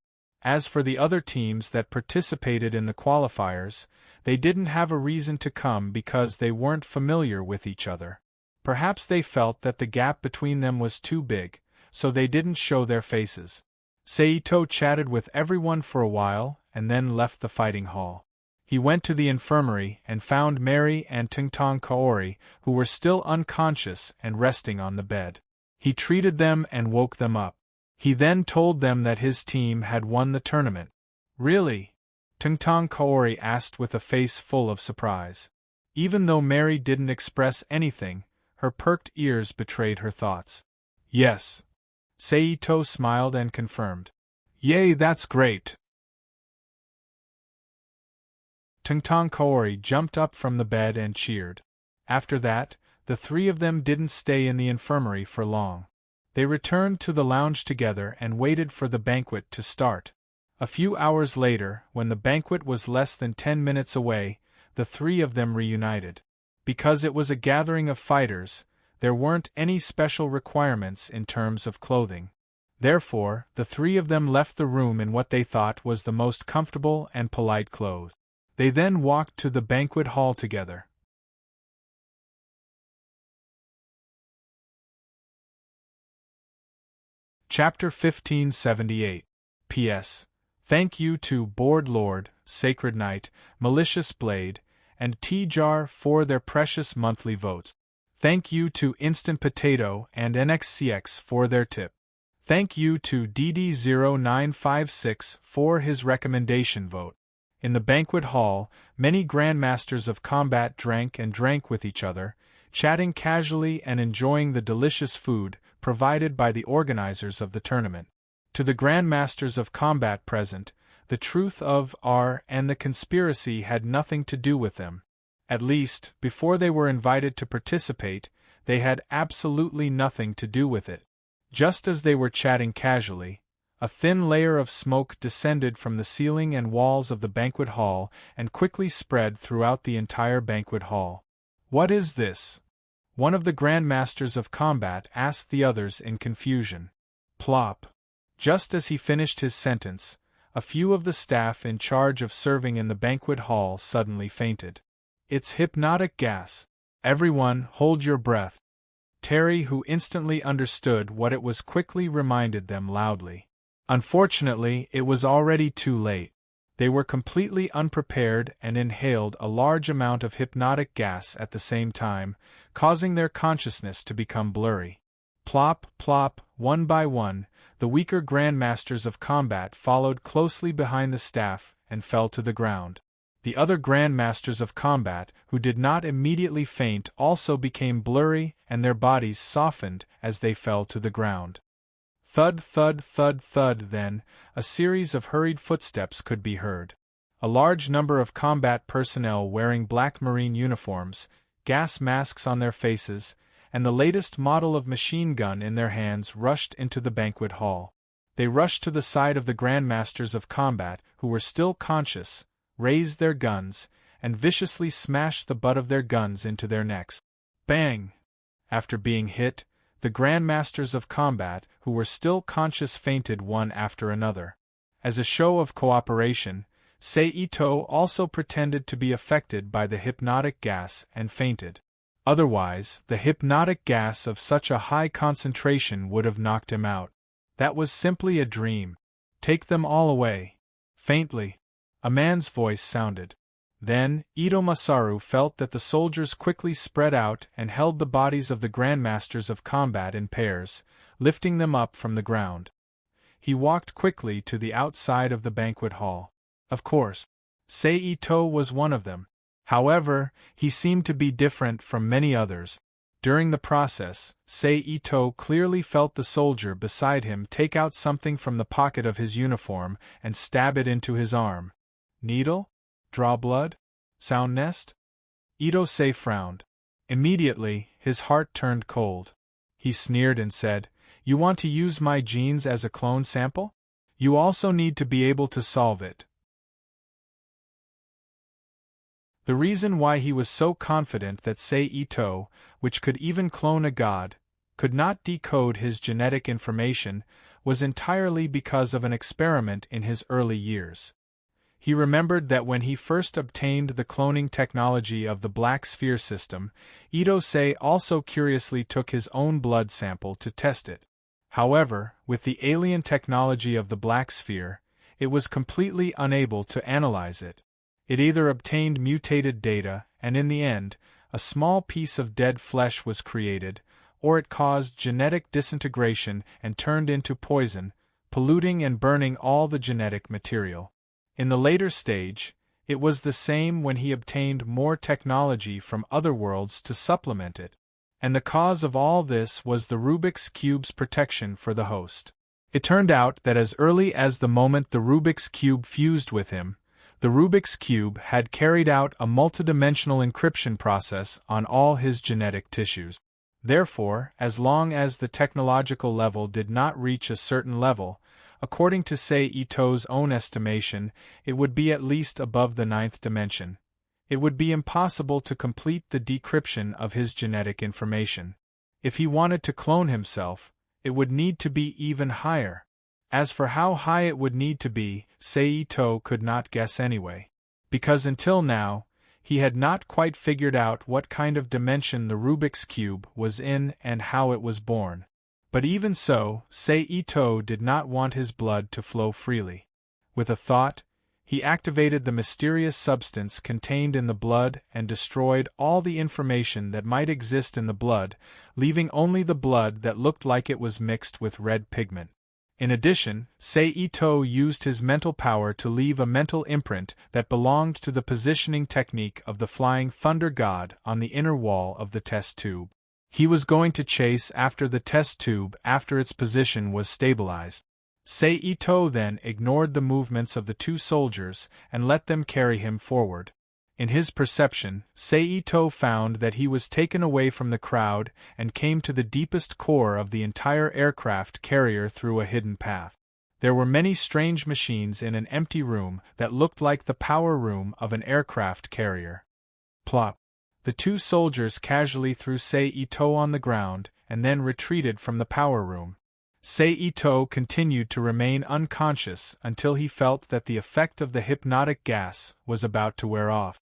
As for the other teams that participated in the qualifiers, they didn't have a reason to come because they weren't familiar with each other. Perhaps they felt that the gap between them was too big, so they didn't show their faces. Saito chatted with everyone for a while and then left the fighting hall. He went to the infirmary and found Mary and Tungtong Kaori, who were still unconscious and resting on the bed. He treated them and woke them up. He then told them that his team had won the tournament. Really? Tungtong Kaori asked with a face full of surprise. Even though Mary didn't express anything, her perked ears betrayed her thoughts. Yes. Saito smiled and confirmed. Yay, that's great. Tungtong Kaori jumped up from the bed and cheered. After that, the three of them didn't stay in the infirmary for long. They returned to the lounge together and waited for the banquet to start. A few hours later, when the banquet was less than 10 minutes away, the three of them reunited. Because it was a gathering of fighters, there weren't any special requirements in terms of clothing. Therefore, the three of them left the room in what they thought was the most comfortable and polite clothes. They then walked to the banquet hall together. Chapter 1578. P.S. Thank you to Board Lord, Sacred Knight, Malicious Blade, and T-Jar for their precious monthly votes. Thank you to Instant Potato and NXCX for their tip. Thank you to DD0956 for his recommendation vote. In the banquet hall, many grandmasters of combat drank with each other, chatting casually and enjoying the delicious food provided by the organizers of the tournament. To the grandmasters of combat present, the truth of R and the conspiracy had nothing to do with them. At least, before they were invited to participate, they had absolutely nothing to do with it. Just as they were chatting casually, a thin layer of smoke descended from the ceiling and walls of the banquet hall and quickly spread throughout the entire banquet hall. What is this? One of the grandmasters of combat asked the others in confusion. Plop. Just as he finished his sentence, a few of the staff in charge of serving in the banquet hall suddenly fainted. It's hypnotic gas. Everyone, hold your breath. Terry, who instantly understood what it was, quickly reminded them loudly. Unfortunately, it was already too late. They were completely unprepared and inhaled a large amount of hypnotic gas at the same time, causing their consciousness to become blurry. Plop, plop, one by one, the weaker grandmasters of combat followed closely behind the staff and fell to the ground. The other grandmasters of combat, who did not immediately faint, also became blurry and their bodies softened as they fell to the ground. Thud, thud, thud, thud. Then, a series of hurried footsteps could be heard. A large number of combat personnel wearing black marine uniforms, gas masks on their faces, and the latest model of machine gun in their hands rushed into the banquet hall. They rushed to the side of the grandmasters of combat, who were still conscious, raised their guns, and viciously smashed the butt of their guns into their necks. Bang! After being hit, the grandmasters of combat, who were still conscious, fainted one after another. As a show of cooperation, Saito also pretended to be affected by the hypnotic gas and fainted. Otherwise, the hypnotic gas of such a high concentration would have knocked him out. That was simply a dream. Take them all away. Faintly, a man's voice sounded. Then, Ito Masaru felt that the soldiers quickly spread out and held the bodies of the grandmasters of combat in pairs, lifting them up from the ground. He walked quickly to the outside of the banquet hall. Of course, Saito was one of them. However, he seemed to be different from many others. During the process, Saito clearly felt the soldier beside him take out something from the pocket of his uniform and stab it into his arm. Needle? Draw blood? Sound nest? Ito-say frowned. Immediately, his heart turned cold. He sneered and said, "You want to use my genes as a clone sample? You also need to be able to solve it." The reason why he was so confident that Saito, which could even clone a god, could not decode his genetic information, was entirely because of an experiment in his early years. He remembered that when he first obtained the cloning technology of the Black Sphere system, Ito-sei also curiously took his own blood sample to test it. However, with the alien technology of the Black Sphere, it was completely unable to analyze it. It either obtained mutated data, and in the end, a small piece of dead flesh was created, or it caused genetic disintegration and turned into poison, polluting and burning all the genetic material. In the later stage, it was the same when he obtained more technology from other worlds to supplement it. And the cause of all this was the Rubik's Cube's protection for the host. It turned out that as early as the moment the Rubik's Cube fused with him, the Rubik's Cube had carried out a multidimensional encryption process on all his genetic tissues. Therefore, as long as the technological level did not reach a certain level, according to Sei Ito's own estimation, it would be at least above the 9th dimension. It would be impossible to complete the decryption of his genetic information. If he wanted to clone himself, it would need to be even higher. As for how high it would need to be, Sei Ito could not guess anyway. Because until now, he had not quite figured out what kind of dimension the Rubik's Cube was in and how it was born. But even so, Sei Ito did not want his blood to flow freely. With a thought, he activated the mysterious substance contained in the blood and destroyed all the information that might exist in the blood, leaving only the blood that looked like it was mixed with red pigment. In addition, Sei Ito used his mental power to leave a mental imprint that belonged to the positioning technique of the Flying Thunder God on the inner wall of the test tube. He was going to chase after the test tube after its position was stabilized. Sei Ito then ignored the movements of the two soldiers and let them carry him forward. In his perception, Sei Ito found that he was taken away from the crowd and came to the deepest core of the entire aircraft carrier through a hidden path. There were many strange machines in an empty room that looked like the power room of an aircraft carrier. Plop! The two soldiers casually threw Sei Ito on the ground and then retreated from the power room. Sei Ito continued to remain unconscious until he felt that the effect of the hypnotic gas was about to wear off.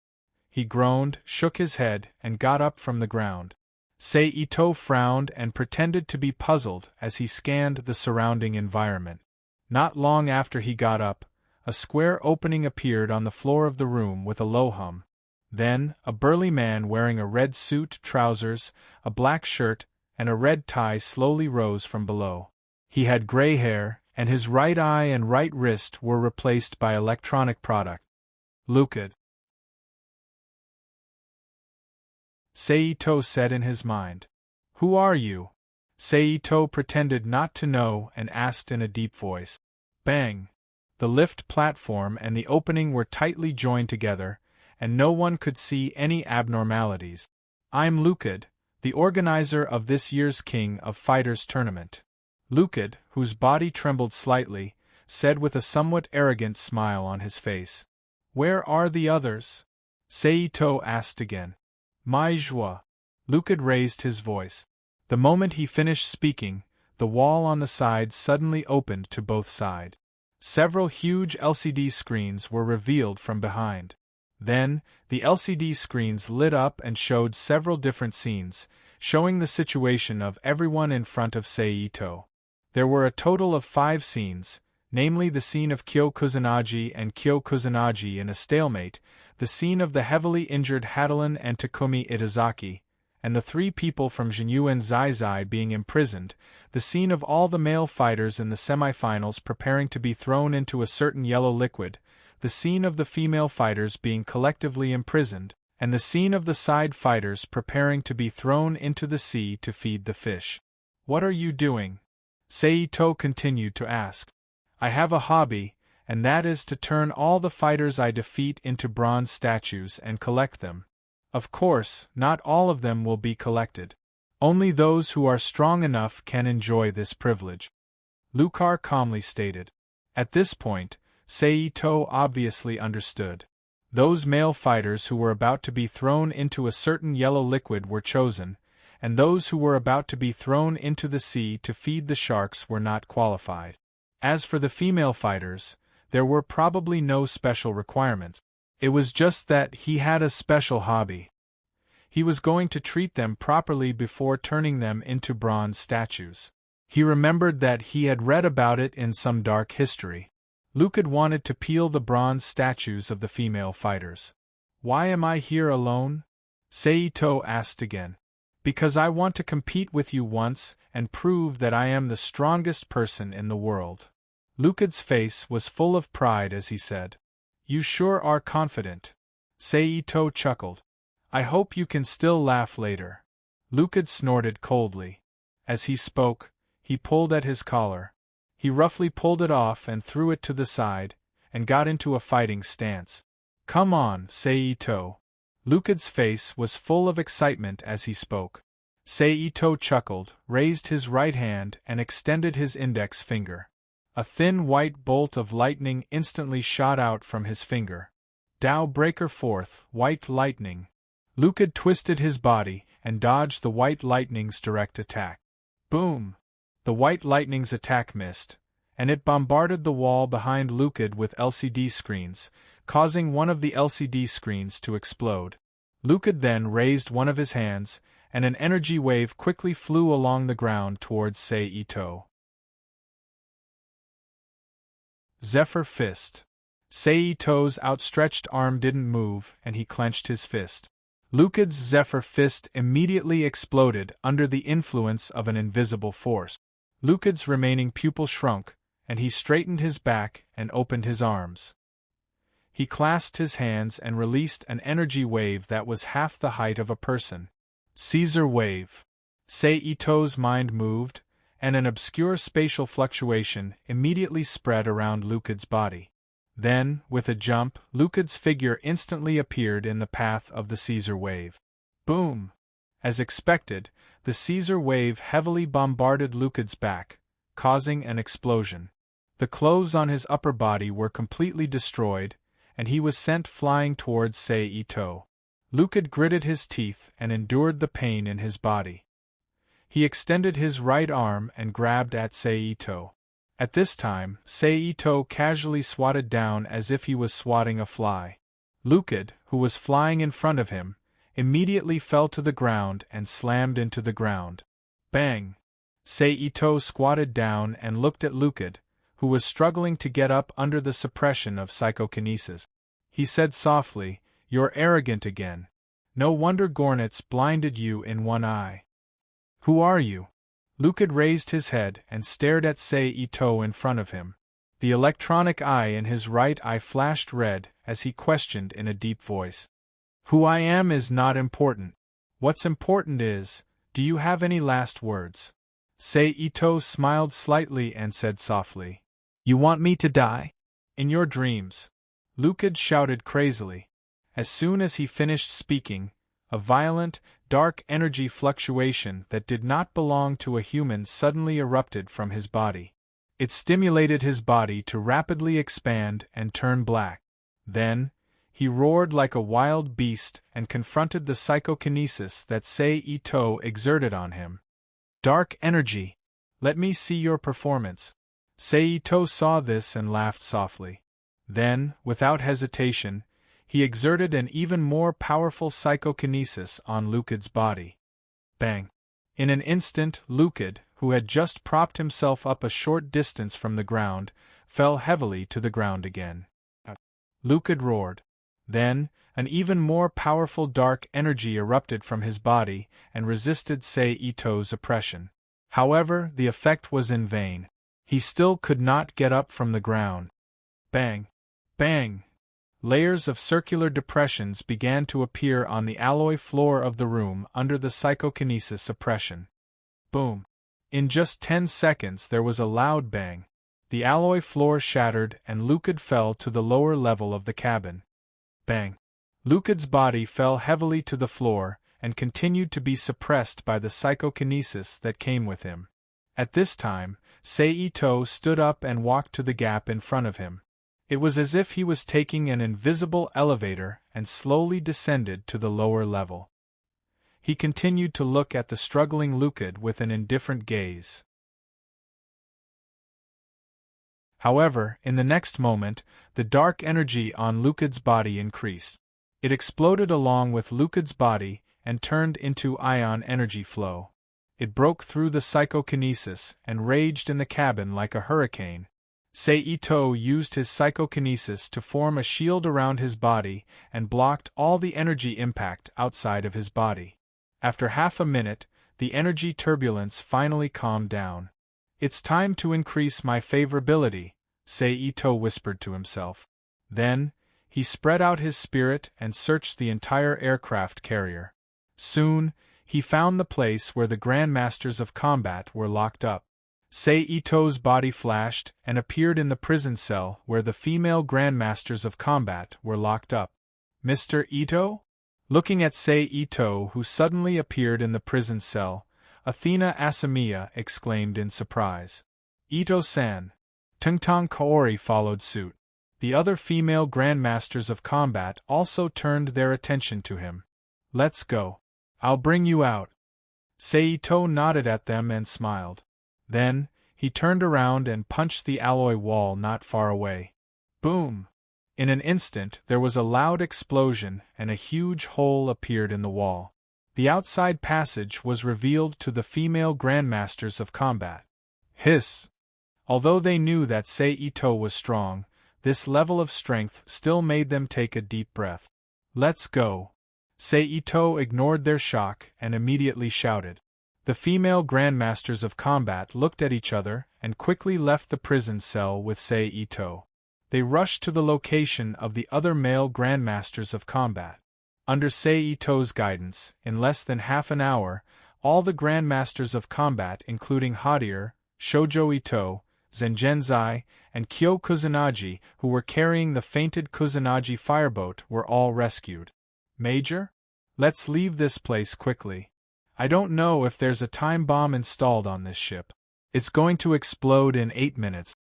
He groaned, shook his head, and got up from the ground. Sei Ito frowned and pretended to be puzzled as he scanned the surrounding environment. Not long after he got up, a square opening appeared on the floor of the room with a low hum. Then, a burly man wearing a red suit, trousers, a black shirt, and a red tie slowly rose from below. He had gray hair, and his right eye and right wrist were replaced by electronic product. Lucid. Sei Ito said in his mind. Who are you? Sei Ito pretended not to know and asked in a deep voice. Bang! The lift platform and the opening were tightly joined together, and no one could see any abnormalities. I'm Lucid, the organizer of this year's King of Fighters tournament. Lucid, whose body trembled slightly, said with a somewhat arrogant smile on his face. Where are the others? Sei Ito asked again. My joie. Lucid raised his voice. The moment he finished speaking, the wall on the side suddenly opened to both sides. Several huge LCD screens were revealed from behind. Then, the LCD screens lit up and showed several different scenes, showing the situation of everyone in front of Sei Ito. There were a total of 5 scenes, namely the scene of Kyo Kusanagi and Kyo Kusanagi in a stalemate, the scene of the heavily injured Hadalan and Takumi Itazaki, and the 3 people from Jinyu and Zai being imprisoned, the scene of all the male fighters in the semifinals preparing to be thrown into a certain yellow liquid, the scene of the female fighters being collectively imprisoned, and the scene of the side fighters preparing to be thrown into the sea to feed the fish. What are you doing? Sei Ito continued to ask. I have a hobby, and that is to turn all the fighters I defeat into bronze statues and collect them. Of course, not all of them will be collected. Only those who are strong enough can enjoy this privilege. Lucar calmly stated. At this point, Sei Ito obviously understood. Those male fighters who were about to be thrown into a certain yellow liquid were chosen, and those who were about to be thrown into the sea to feed the sharks were not qualified. As for the female fighters, there were probably no special requirements. It was just that he had a special hobby. He was going to treat them properly before turning them into bronze statues. He remembered that he had read about it in some dark history. Luke had wanted to peel the bronze statues of the female fighters. "Why am I here alone?" Seito asked again. "Because I want to compete with you once and prove that I am the strongest person in the world." Lucad's face was full of pride as he said, "You sure are confident." Seito chuckled. "I hope you can still laugh later." Lucad snorted coldly. As he spoke, he pulled at his collar. He roughly pulled it off and threw it to the side, and got into a fighting stance. "Come on, Seito." Lucad's face was full of excitement as he spoke. Seito chuckled, raised his right hand and extended his index finger. A thin white bolt of lightning instantly shot out from his finger. "Tao breaker forth, white lightning." Lucad twisted his body and dodged the white lightning's direct attack. Boom! The white lightning's attack missed, and it bombarded the wall behind Lucad with LCD screens, causing one of the LCD screens to explode. Lucad then raised one of his hands, and an energy wave quickly flew along the ground towards Seito. Zephyr Fist. Seito's outstretched arm didn't move, and he clenched his fist. Lucad's Zephyr Fist immediately exploded under the influence of an invisible force. Lucad's remaining pupil shrunk, and he straightened his back and opened his arms. He clasped his hands and released an energy wave that was half the height of a person. Caesar Wave. Seito's mind moved, and an obscure spatial fluctuation immediately spread around Lucad's body. Then, with a jump, Lucad's figure instantly appeared in the path of the Caesar Wave. Boom! As expected, the Caesar Wave heavily bombarded Lucad's back, causing an explosion. The clothes on his upper body were completely destroyed, and he was sent flying towards Seito. Lucad gritted his teeth and endured the pain in his body. He extended his right arm and grabbed at Seito. At this time, Seito casually swatted down as if he was swatting a fly. Lucad, who was flying in front of him, immediately fell to the ground and slammed into the ground. Bang! Seito squatted down and looked at Lucad, who was struggling to get up under the suppression of psychokinesis. He said softly, "You're arrogant again. No wonder Gornitz blinded you in one eye. Who are you?" Lucad raised his head and stared at Seito in front of him. The electronic eye in his right eye flashed red as he questioned in a deep voice. "Who I am is not important. What's important is, do you have any last words?" Seito smiled slightly and said softly, "You want me to die?" "In your dreams," Lucad shouted crazily. As soon as he finished speaking, a violent, dark energy fluctuation that did not belong to a human suddenly erupted from his body. It stimulated his body to rapidly expand and turn black. Then, he roared like a wild beast and confronted the psychokinesis that Seito exerted on him. "Dark energy! Let me see your performance." Seito saw this and laughed softly. Then, without hesitation, he exerted an even more powerful psychokinesis on Lucad's body. Bang! In an instant, Lucad, who had just propped himself up a short distance from the ground, fell heavily to the ground again. Lucad roared. Then, an even more powerful dark energy erupted from his body and resisted Seito's oppression. However, the effect was in vain. He still could not get up from the ground. Bang! Bang! Layers of circular depressions began to appear on the alloy floor of the room under the psychokinesis oppression. Boom! In just 10 seconds there was a loud bang. The alloy floor shattered and Lucad fell to the lower level of the cabin. Bang! Lucad's body fell heavily to the floor and continued to be suppressed by the psychokinesis that came with him. At this time, Seito stood up and walked to the gap in front of him. It was as if he was taking an invisible elevator and slowly descended to the lower level. He continued to look at the struggling Lucid with an indifferent gaze. However, in the next moment, the dark energy on Lucid's body increased. It exploded along with Lucid's body and turned into ion energy flow. It broke through the psychokinesis and raged in the cabin like a hurricane. Seito used his psychokinesis to form a shield around his body and blocked all the energy impact outside of his body. After half a minute, the energy turbulence finally calmed down. "It's time to increase my favorability," Seito whispered to himself. Then, he spread out his spirit and searched the entire aircraft carrier. Soon, he found the place where the Grandmasters of Combat were locked up. Seito's body flashed and appeared in the prison cell where the female Grandmasters of Combat were locked up. "Mr. Ito?" Looking at Seito, who suddenly appeared in the prison cell, Athena Asamiya exclaimed in surprise. "Ito-san." Tungtang Kaori followed suit. The other female Grandmasters of Combat also turned their attention to him. "Let's go. I'll bring you out." Seito nodded at them and smiled. Then, he turned around and punched the alloy wall not far away. Boom! In an instant there was a loud explosion and a huge hole appeared in the wall. The outside passage was revealed to the female Grandmasters of Combat. Hiss! Although they knew that Seito was strong, this level of strength still made them take a deep breath. "Let's go." Seito ignored their shock and immediately shouted. The female Grandmasters of Combat looked at each other and quickly left the prison cell with Seito. They rushed to the location of the other male Grandmasters of Combat. Under Seito's guidance, in less than half an hour, all the Grandmasters of Combat including Hadier, Shoujo Ito, Zenjenzai, and Kyo Kusanagi, who were carrying the fainted Kusanagi fireboat, were all rescued. "Major? Let's leave this place quickly. I don't know if there's a time bomb installed on this ship. It's going to explode in 8 minutes.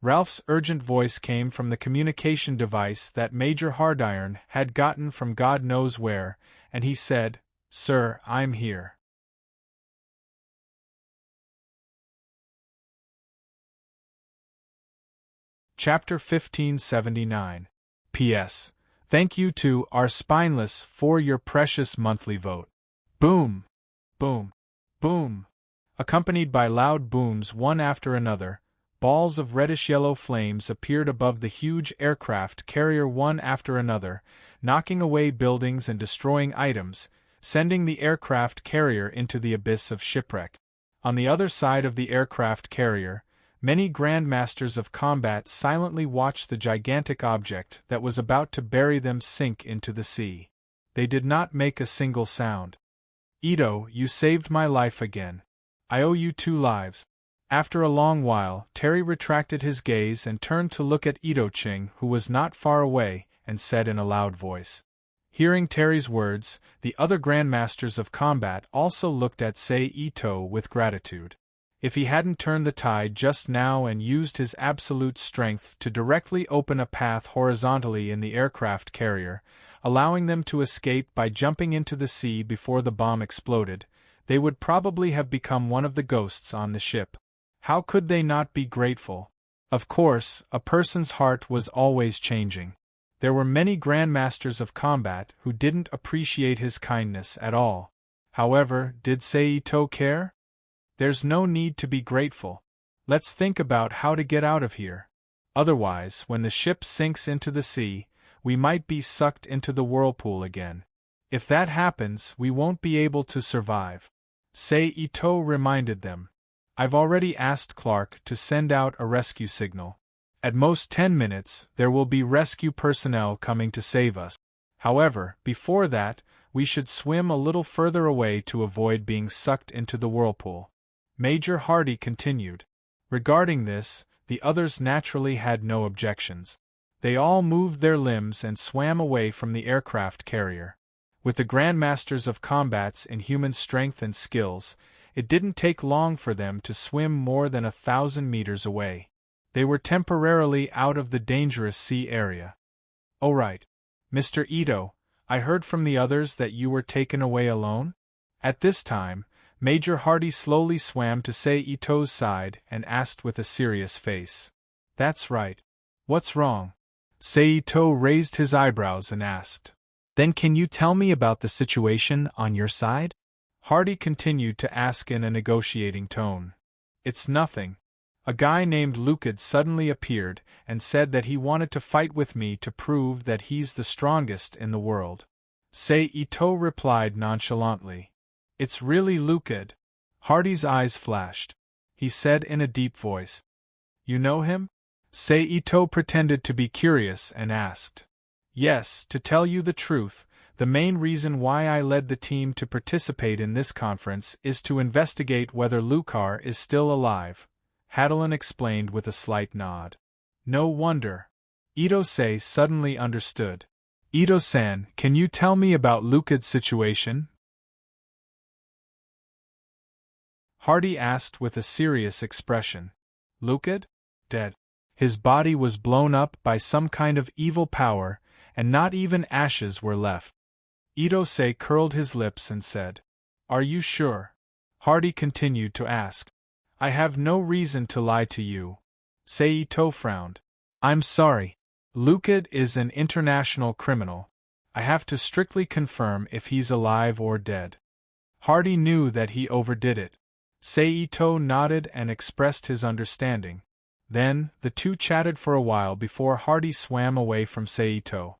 Ralph's urgent voice came from the communication device that Major Hardiron had gotten from God knows where, and he said, "Sir, I'm here." Chapter 1579. P.S. Thank you to Our Spineless for your precious monthly vote. Boom! Boom! Boom! Accompanied by loud booms one after another, balls of reddish-yellow flames appeared above the huge aircraft carrier one after another, knocking away buildings and destroying items, sending the aircraft carrier into the abyss of shipwreck. On the other side of the aircraft carrier, many Grandmasters of Combat silently watched the gigantic object that was about to bury them sink into the sea. They did not make a single sound. "Ito, you saved my life again. I owe you 2 lives. After a long while, Terry retracted his gaze and turned to look at Ito-Ching, who was not far away, and said in a loud voice. Hearing Terry's words, the other Grandmasters of Combat also looked at Sei-Ito with gratitude. If he hadn't turned the tide just now and used his absolute strength to directly open a path horizontally in the aircraft carrier, allowing them to escape by jumping into the sea before the bomb exploded, they would probably have become one of the ghosts on the ship. How could they not be grateful? Of course, a person's heart was always changing. There were many Grandmasters of Combat who didn't appreciate his kindness at all. However, did Sei-Ito care? There's no need to be grateful. Let's think about how to get out of here. Otherwise, when the ship sinks into the sea, we might be sucked into the whirlpool again. If that happens, we won't be able to survive. Sei-Ito reminded them. I've already asked Clark to send out a rescue signal. At most 10 minutes, there will be rescue personnel coming to save us. However, before that, we should swim a little further away to avoid being sucked into the whirlpool. Major Hardy continued. Regarding this, the others naturally had no objections. They all moved their limbs and swam away from the aircraft carrier. With the Grandmasters of Combat's inhuman strength and skills, it didn't take long for them to swim more than 1,000 meters away. They were temporarily out of the dangerous sea area. "Oh right. Mr. Ito, I heard from the others that you were taken away alone?" At this time, Major Hardy slowly swam to Sei-Ito's side and asked with a serious face. That's right. What's wrong? Sei-Ito raised his eyebrows and asked. Then can you tell me about the situation on your side? Hardy continued to ask in a negotiating tone. It's nothing. A guy named Lucid suddenly appeared and said that he wanted to fight with me to prove that he's the strongest in the world. Sei-Ito replied nonchalantly. It's really Lucid. Hardy's eyes flashed. He said in a deep voice. You know him? Sei-Ito pretended to be curious and asked. Yes, to tell you the truth, the main reason why I led the team to participate in this conference is to investigate whether Lucar is still alive, Hadelin explained with a slight nod. No wonder. Ito-sei suddenly understood. Ito-san, can you tell me about Lucid's situation? Hardy asked with a serious expression. Lucid? Dead. His body was blown up by some kind of evil power, and not even ashes were left. Ito-sei curled his lips and said, Are you sure? Hardy continued to ask. I have no reason to lie to you. Sei-Ito frowned. I'm sorry. Lucid is an international criminal. I have to strictly confirm if he's alive or dead. Hardy knew that he overdid it. Sei-Ito nodded and expressed his understanding. Then, the two chatted for a while before Hardy swam away from Sei-Ito.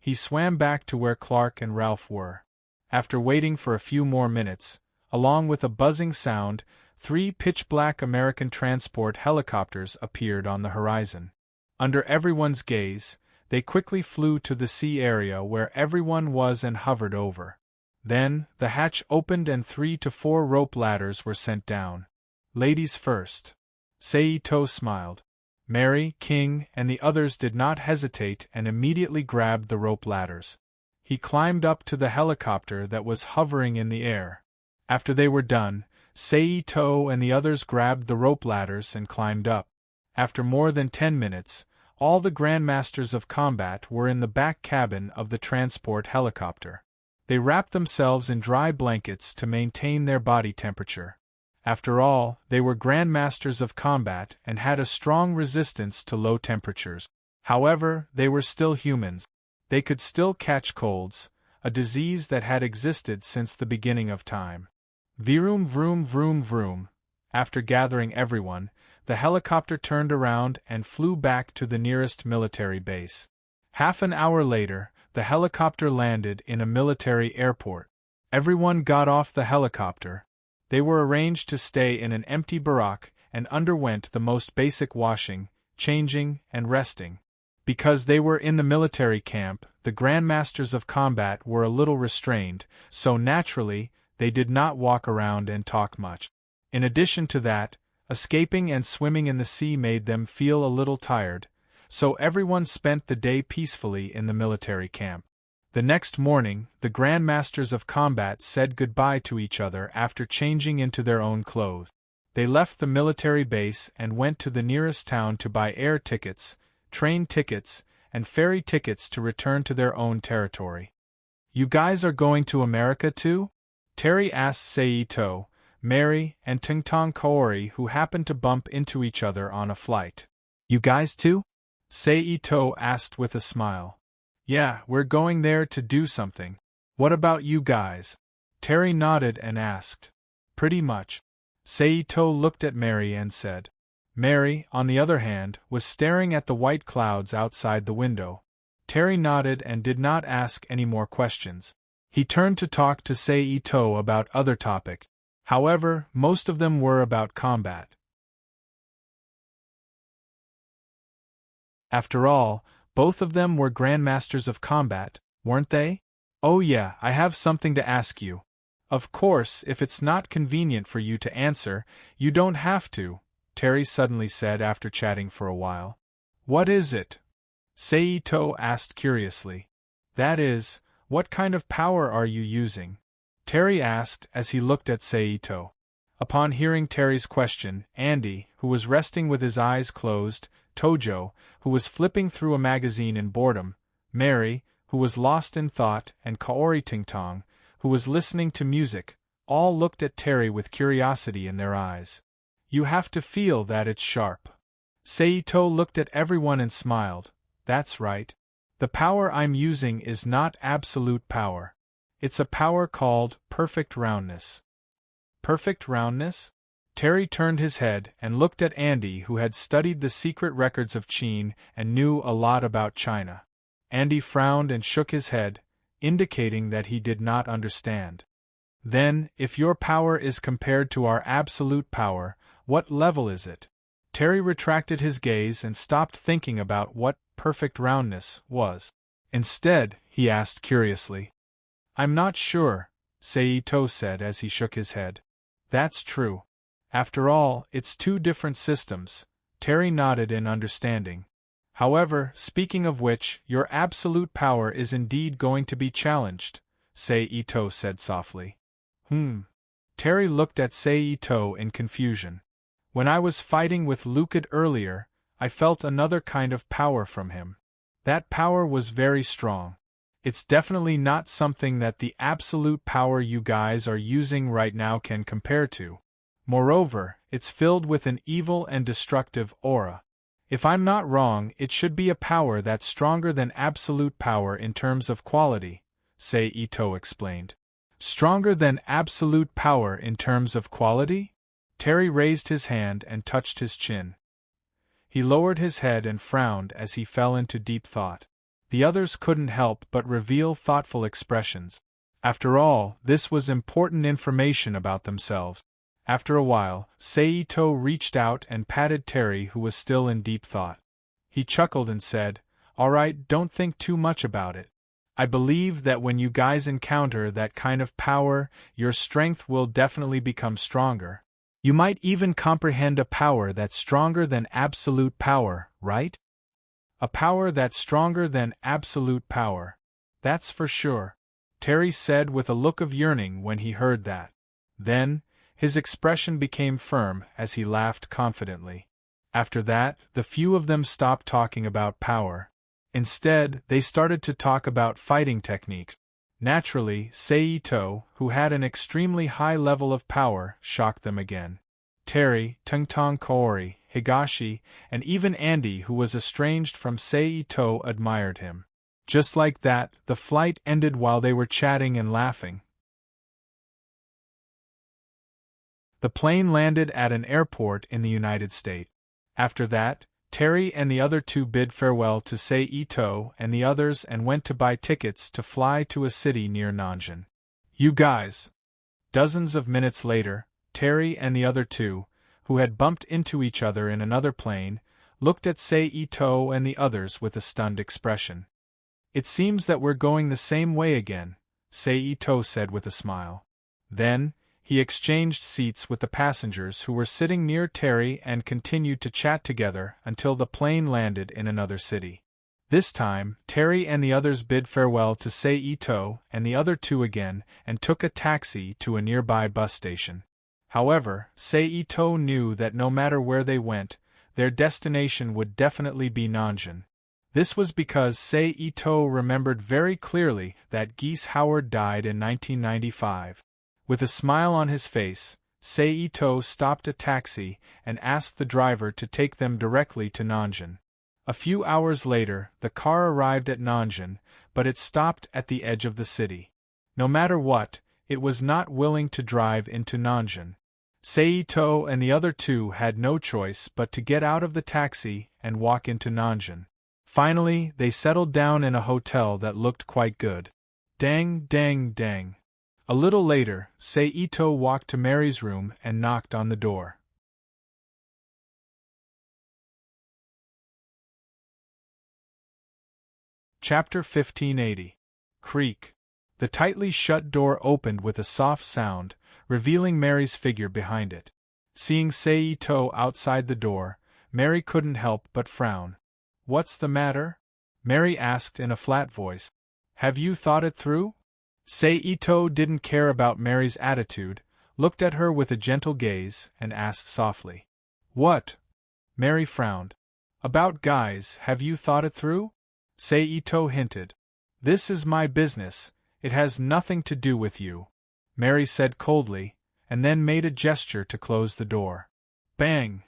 He swam back to where Clark and Ralph were. After waiting for a few more minutes, along with a buzzing sound, 3 pitch-black American transport helicopters appeared on the horizon. Under everyone's gaze, they quickly flew to the sea area where everyone was and hovered over. Then, the hatch opened and 3 to 4 rope ladders were sent down. Ladies first. Sei-Ito smiled. Mary, King, and the others did not hesitate and immediately grabbed the rope ladders. He climbed up to the helicopter that was hovering in the air. After they were done, Sei-Ito and the others grabbed the rope ladders and climbed up. After more than 10 minutes, all the Grandmasters of Combat were in the back cabin of the transport helicopter. They wrapped themselves in dry blankets to maintain their body temperature. After all, they were Grandmasters of Combat and had a strong resistance to low temperatures. However, they were still humans. They could still catch colds, a disease that had existed since the beginning of time. Vroom vroom vroom vroom. After gathering everyone, the helicopter turned around and flew back to the nearest military base. Half an hour later, the helicopter landed in a military airport. Everyone got off the helicopter. They were arranged to stay in an empty barack and underwent the most basic washing, changing, and resting. Because they were in the military camp, the Grandmasters of Combat were a little restrained, so naturally, they did not walk around and talk much. In addition to that, escaping and swimming in the sea made them feel a little tired, so everyone spent the day peacefully in the military camp. The next morning, the Grandmasters of Combat said goodbye to each other after changing into their own clothes. They left the military base and went to the nearest town to buy air tickets, train tickets, and ferry tickets to return to their own territory. You guys are going to America too? Terry asked Sei-Ito, Mary, and Tingtong Kaori, who happened to bump into each other on a flight. You guys too? Sei-Ito asked with a smile. Yeah, we're going there to do something. What about you guys? Terry nodded and asked. Pretty much. Sei-Ito looked at Mary and said. Mary, on the other hand, was staring at the white clouds outside the window. Terry nodded and did not ask any more questions. He turned to talk to Sei-Ito about other topics. However, most of them were about combat. After all, both of them were Grandmasters of Combat, weren't they? Oh yeah, I have something to ask you. Of course, if it's not convenient for you to answer, you don't have to, Terry suddenly said after chatting for a while. What is it? Sei-Ito asked curiously. That is, what kind of power are you using? Terry asked as he looked at Sei-Ito. Upon hearing Terry's question, Andy, who was resting with his eyes closed, Tojo, who was flipping through a magazine in boredom, Mary, who was lost in thought, and Kaori Tingtong, who was listening to music, All looked at Terry with curiosity in their eyes. You have to feel that it's sharp. Seito looked at everyone and smiled. That's right. The power I'm using is not absolute power. It's a power called perfect roundness. Perfect roundness? Terry turned his head and looked at Andy, who had studied the secret records of Qin and knew a lot about China. Andy frowned and shook his head, indicating that he did not understand. Then, if your power is compared to our absolute power, what level is it? Terry retracted his gaze and stopped thinking about what perfect roundness was. Instead, he asked curiously. I'm not sure, Seito said as he shook his head. That's true. After all, it's two different systems. Terry nodded in understanding. However, speaking of which, your absolute power is indeed going to be challenged, Seito said softly. Terry looked at Seito in confusion. When I was fighting with Lucid earlier, I felt another kind of power from him. That power was very strong. It's definitely not something that the absolute power you guys are using right now can compare to. Moreover, it's filled with an evil and destructive aura. If I'm not wrong, it should be a power that's stronger than absolute power in terms of quality, Seito explained. Stronger than absolute power in terms of quality? Terry raised his hand and touched his chin. He lowered his head and frowned as he fell into deep thought. The others couldn't help but reveal thoughtful expressions. After all, this was important information about themselves. After a while, Seito reached out and patted Terry, who was still in deep thought. He chuckled and said, "All right, don't think too much about it. I believe that when you guys encounter that kind of power, your strength will definitely become stronger. You might even comprehend a power that's stronger than absolute power, right? A power that's stronger than absolute power. That's for sure," Terry said with a look of yearning when he heard that. Then, his expression became firm as he laughed confidently. After that, the few of them stopped talking about power. Instead, they started to talk about fighting techniques. Naturally, Seito, who had an extremely high level of power, shocked them again. Terry, Tungtong Kaori, Higashi, and even Andy, who was estranged from Seito, admired him. Just like that, the flight ended while they were chatting and laughing. The plane landed at an airport in the United States. After that, Terry and the other two bid farewell to Seito and the others and went to buy tickets to fly to a city near Nanjing. You guys! Dozens of minutes later, Terry and the other two, who had bumped into each other in another plane, looked at Seito and the others with a stunned expression. It seems that we're going the same way again, Seito said with a smile. Then, he exchanged seats with the passengers who were sitting near Terry and continued to chat together until the plane landed in another city. This time, Terry and the others bid farewell to Seito and the other two again and took a taxi to a nearby bus station. However, Seito knew that no matter where they went, their destination would definitely be Nanjing. This was because Seito remembered very clearly that Geese Howard died in 1995. With a smile on his face, Seito stopped a taxi and asked the driver to take them directly to Nanjing. A few hours later, the car arrived at Nanjing, but it stopped at the edge of the city. No matter what, it was not willing to drive into Nanjing. Seito and the other two had no choice but to get out of the taxi and walk into Nanjing. Finally, they settled down in a hotel that looked quite good. Dang, dang, dang. A little later, Seito walked to Mary's room and knocked on the door. Chapter 1580. Creak. The tightly shut door opened with a soft sound, revealing Mary's figure behind it. Seeing Seito outside the door, Mary couldn't help but frown. "What's the matter?" Mary asked in a flat voice. "Have you thought it through?" Seito didn't care about Mary's attitude, looked at her with a gentle gaze, and asked softly. "What?" Mary frowned. "About guys, have you thought it through?" Seito hinted. "This is my business, it has nothing to do with you." Mary said coldly, and then made a gesture to close the door. Bang!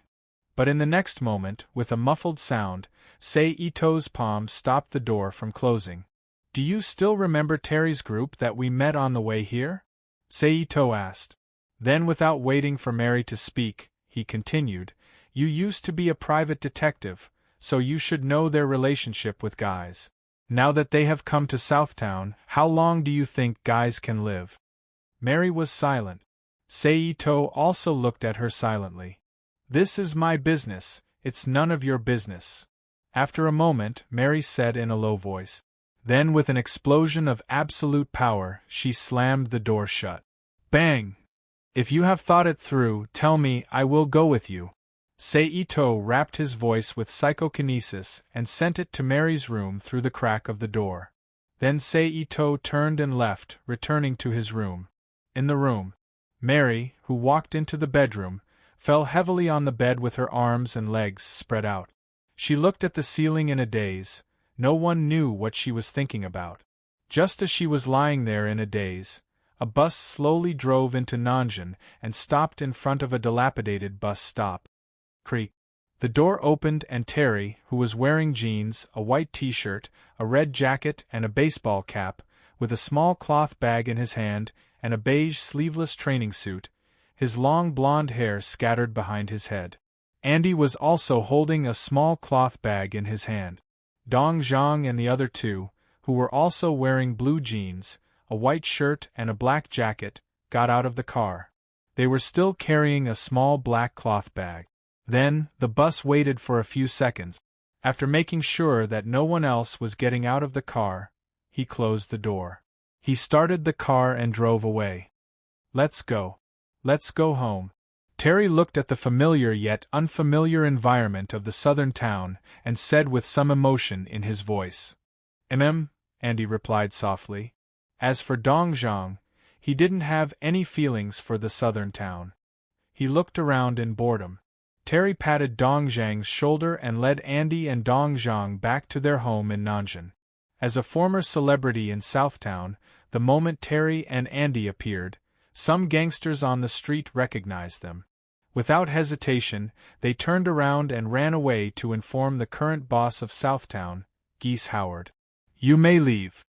But in the next moment, with a muffled sound, Seito's palm stopped the door from closing. Do you still remember Terry's group that we met on the way here? Seito asked. Then, without waiting for Mary to speak, he continued, You used to be a private detective, so you should know their relationship with guys. Now that they have come to Southtown, how long do you think guys can live? Mary was silent. Seito also looked at her silently. This is my business, it's none of your business. After a moment, Mary said in a low voice. Then with an explosion of absolute power, she slammed the door shut. Bang! If you have thought it through, tell me, I will go with you. Seito rapped his voice with psychokinesis and sent it to Mary's room through the crack of the door. Then Seito turned and left, returning to his room. In the room, Mary, who walked into the bedroom, fell heavily on the bed with her arms and legs spread out. She looked at the ceiling in a daze. No one knew what she was thinking about. Just as she was lying there in a daze, a bus slowly drove into Nanjing and stopped in front of a dilapidated bus stop. Creak. The door opened and Terry, who was wearing jeans, a white t-shirt, a red jacket and a baseball cap, with a small cloth bag in his hand and a beige sleeveless training suit, his long blonde hair scattered behind his head. Andy was also holding a small cloth bag in his hand. Dong Zhang and the other two, who were also wearing blue jeans, a white shirt and a black jacket, got out of the car. They were still carrying a small black cloth bag. Then, the bus waited for a few seconds. After making sure that no one else was getting out of the car, he closed the door. He started the car and drove away. Let's go. Let's go home. Terry looked at the familiar yet unfamiliar environment of the southern town and said with some emotion in his voice. Andy replied softly. As for Dong Zhang, he didn't have any feelings for the southern town. He looked around in boredom. Terry patted Dong Zhang's shoulder and led Andy and Dong Zhang back to their home in Nanjing. As a former celebrity in Southtown, the moment Terry and Andy appeared, some gangsters on the street recognized them. Without hesitation, they turned around and ran away to inform the current boss of Southtown, Geese Howard. You may leave.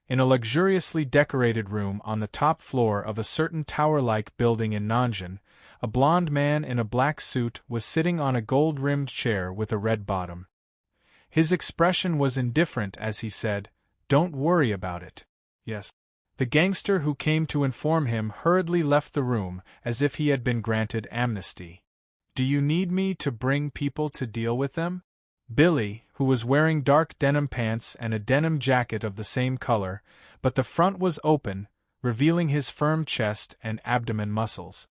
In a luxuriously decorated room on the top floor of a certain tower-like building in Nanjing, a blond man in a black suit was sitting on a gold-rimmed chair with a red bottom. His expression was indifferent as he said, "Don't worry about it." Yes. The gangster who came to inform him hurriedly left the room as if he had been granted amnesty. Do you need me to bring people to deal with them? Billy, who was wearing dark denim pants and a denim jacket of the same color, but the front was open, revealing his firm chest and abdomen muscles.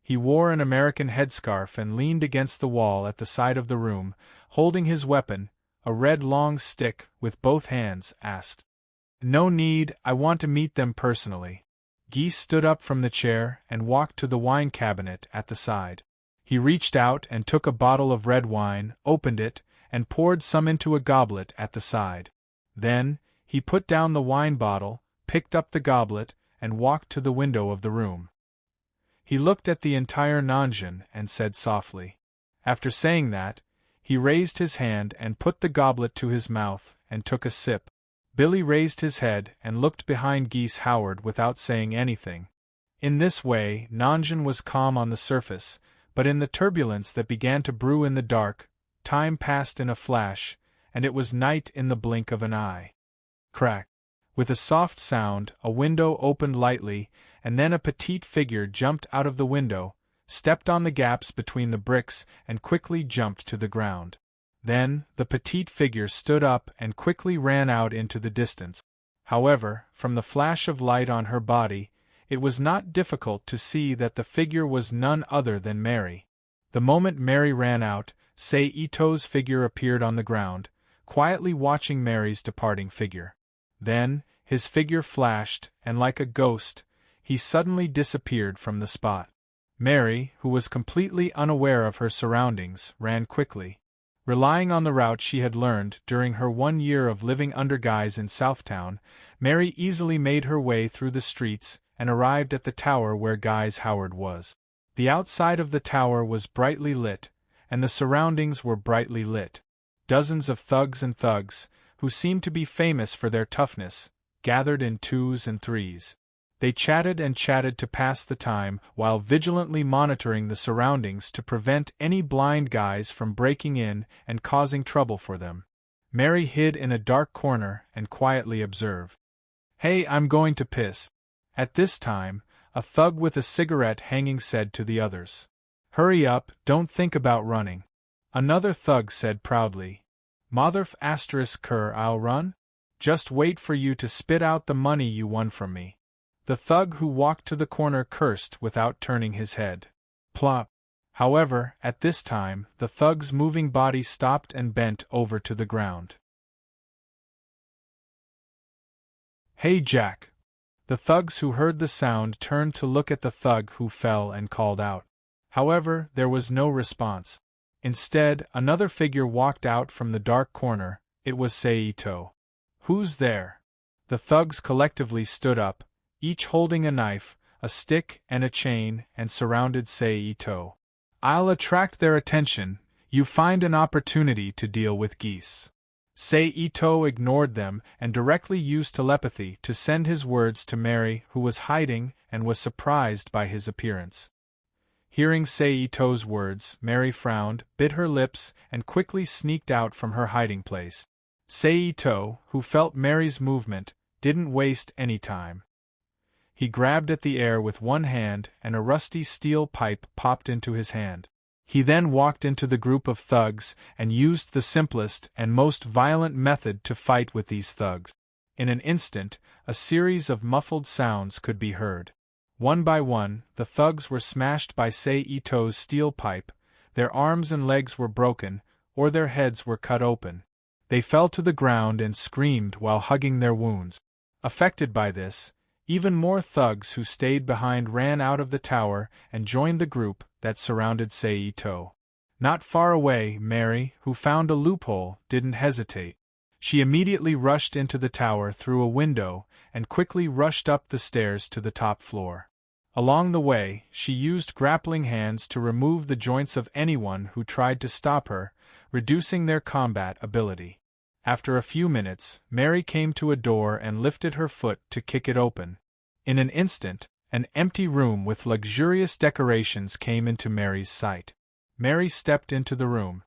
He wore an American headscarf and leaned against the wall at the side of the room, holding his weapon, a red long stick, with both hands, asked. No need, I want to meet them personally. Geese stood up from the chair and walked to the wine cabinet at the side. He reached out and took a bottle of red wine, opened it, and poured some into a goblet at the side. Then, he put down the wine bottle, picked up the goblet, and walked to the window of the room. He looked at the entire Nanjing and said softly. After saying that, he raised his hand and put the goblet to his mouth and took a sip. Billy raised his head and looked behind Geese Howard without saying anything. In this way, Nanjing was calm on the surface, but in the turbulence that began to brew in the dark, time passed in a flash, and it was night in the blink of an eye. Crack! With a soft sound, a window opened lightly, and then a petite figure jumped out of the window, stepped on the gaps between the bricks, and quickly jumped to the ground. Then, the petite figure stood up and quickly ran out into the distance. However, from the flash of light on her body, it was not difficult to see that the figure was none other than Mary. The moment Mary ran out, Seito's figure appeared on the ground, quietly watching Mary's departing figure. Then, his figure flashed, and like a ghost, he suddenly disappeared from the spot. Mary, who was completely unaware of her surroundings, ran quickly. Relying on the route she had learned during her 1 year of living under Guys in Southtown, Mary easily made her way through the streets and arrived at the tower where Guy's Howard was. The outside of the tower was brightly lit, and the surroundings were brightly lit. Dozens of thugs and thugs, who seemed to be famous for their toughness, gathered in 2s and 3s. They chatted and chatted to pass the time while vigilantly monitoring the surroundings to prevent any blind guys from breaking in and causing trouble for them. Mary hid in a dark corner and quietly observed. "Hey, I'm going to piss." At this time, a thug with a cigarette hanging said to the others. "Hurry up, don't think about running." Another thug said proudly. "Motherf asterisk cur, I'll run? Just wait for you to spit out the money you won from me." The thug who walked to the corner cursed without turning his head. Plop. However, at this time, the thug's moving body stopped and bent over to the ground. "Hey Jack!" The thugs who heard the sound turned to look at the thug who fell and called out. However, there was no response. Instead, another figure walked out from the dark corner. It was Saito. "Who's there?" The thugs collectively stood up, each holding a knife, a stick, and a chain, and surrounded Saito. "I'll attract their attention. You find an opportunity to deal with geese." Saito ignored them and directly used telepathy to send his words to Mary, who was hiding and was surprised by his appearance. Hearing Saito's words, Mary frowned, bit her lips, and quickly sneaked out from her hiding place. Saito, who felt Mary's movement, didn't waste any time. He grabbed at the air with one hand and a rusty steel pipe popped into his hand. He then walked into the group of thugs and used the simplest and most violent method to fight with these thugs. In an instant, a series of muffled sounds could be heard. One by one, the thugs were smashed by Saito's steel pipe, their arms and legs were broken, or their heads were cut open. They fell to the ground and screamed while hugging their wounds. Affected by this, even more thugs who stayed behind ran out of the tower and joined the group that surrounded Saito. Not far away, Mary, who found a loophole, didn't hesitate. She immediately rushed into the tower through a window and quickly rushed up the stairs to the top floor. Along the way, she used grappling hands to remove the joints of anyone who tried to stop her, reducing their combat ability. After a few minutes, Mary came to a door and lifted her foot to kick it open. In an instant, an empty room with luxurious decorations came into Mary's sight. Mary stepped into the room.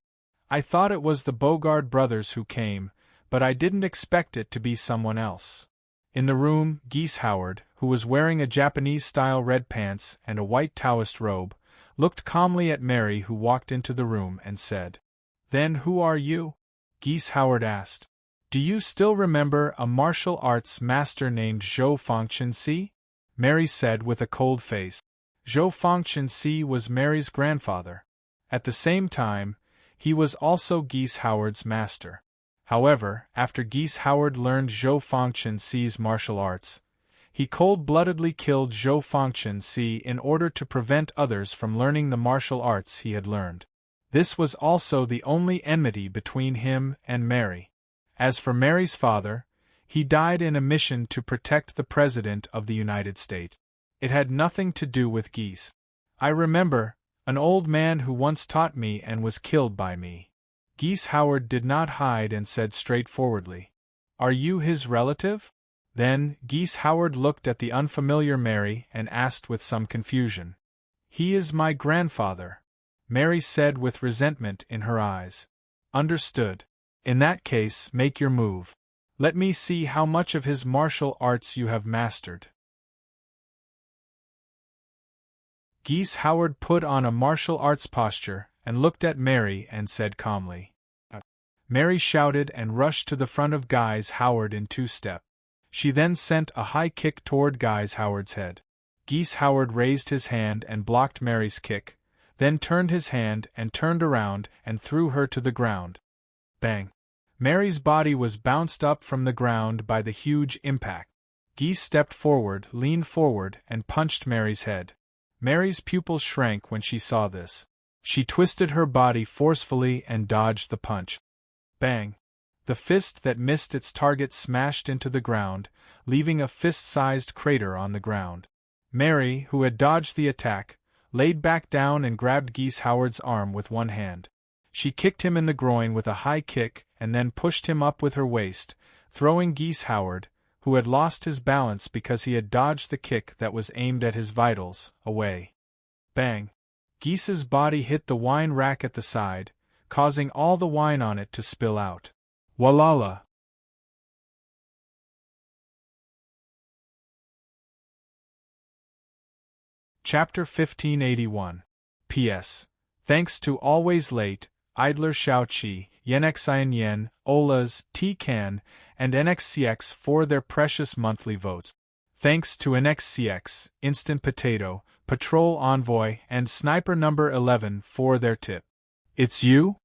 "I thought it was the Bogard brothers who came, but I didn't expect it to be someone else." In the room, Geese Howard, who was wearing a Japanese-style red pants and a white Taoist robe, looked calmly at Mary, who walked into the room and said, "Then who are you?" Geese Howard asked. "Do you still remember a martial arts master named Zhou Fangchen-si?" Mary said with a cold face. Zhou Fangchen-si was Mary's grandfather. At the same time, he was also Geese Howard's master. However, after Geese Howard learned Zhou Fangchen-si's martial arts, he cold-bloodedly killed Zhou Fangchen-si in order to prevent others from learning the martial arts he had learned. This was also the only enmity between him and Mary. As for Mary's father, he died in a mission to protect the President of the United States. It had nothing to do with geese. I remember, an old man who once taught me and was killed by me. Geese Howard did not hide and said straightforwardly, "Are you his relative?" Then, Geese Howard looked at the unfamiliar Mary and asked with some confusion. "He is my grandfather," Mary said with resentment in her eyes. "Understood. In that case, make your move. Let me see how much of his martial arts you have mastered." Geese Howard put on a martial arts posture and looked at Mary and said calmly. Mary shouted and rushed to the front of Geese Howard in 2-step. She then sent a high kick toward Geese Howard's head. Geese Howard raised his hand and blocked Mary's kick, then turned his hand and turned around and threw her to the ground. Bang! Mary's body was bounced up from the ground by the huge impact. Geese stepped forward, leaned forward, and punched Mary's head. Mary's pupils shrank when she saw this. She twisted her body forcefully and dodged the punch. Bang! The fist that missed its target smashed into the ground, leaving a fist-sized crater on the ground. Mary, who had dodged the attack, laid back down and grabbed Geese Howard's arm with one hand. She kicked him in the groin with a high kick and then pushed him up with her waist, throwing Geese Howard, who had lost his balance because he had dodged the kick that was aimed at his vitals, away. Bang! Geese's body hit the wine rack at the side, causing all the wine on it to spill out. Walala! Chapter 1581. P.S. Thanks to Always Late, Idler Shao-Chi, Yenxian Yen, Olas, T-Can, and NXCX for their precious monthly votes. Thanks to NXCX, Instant Potato, Patrol Envoy, and Sniper Number 11 for their tip. It's you?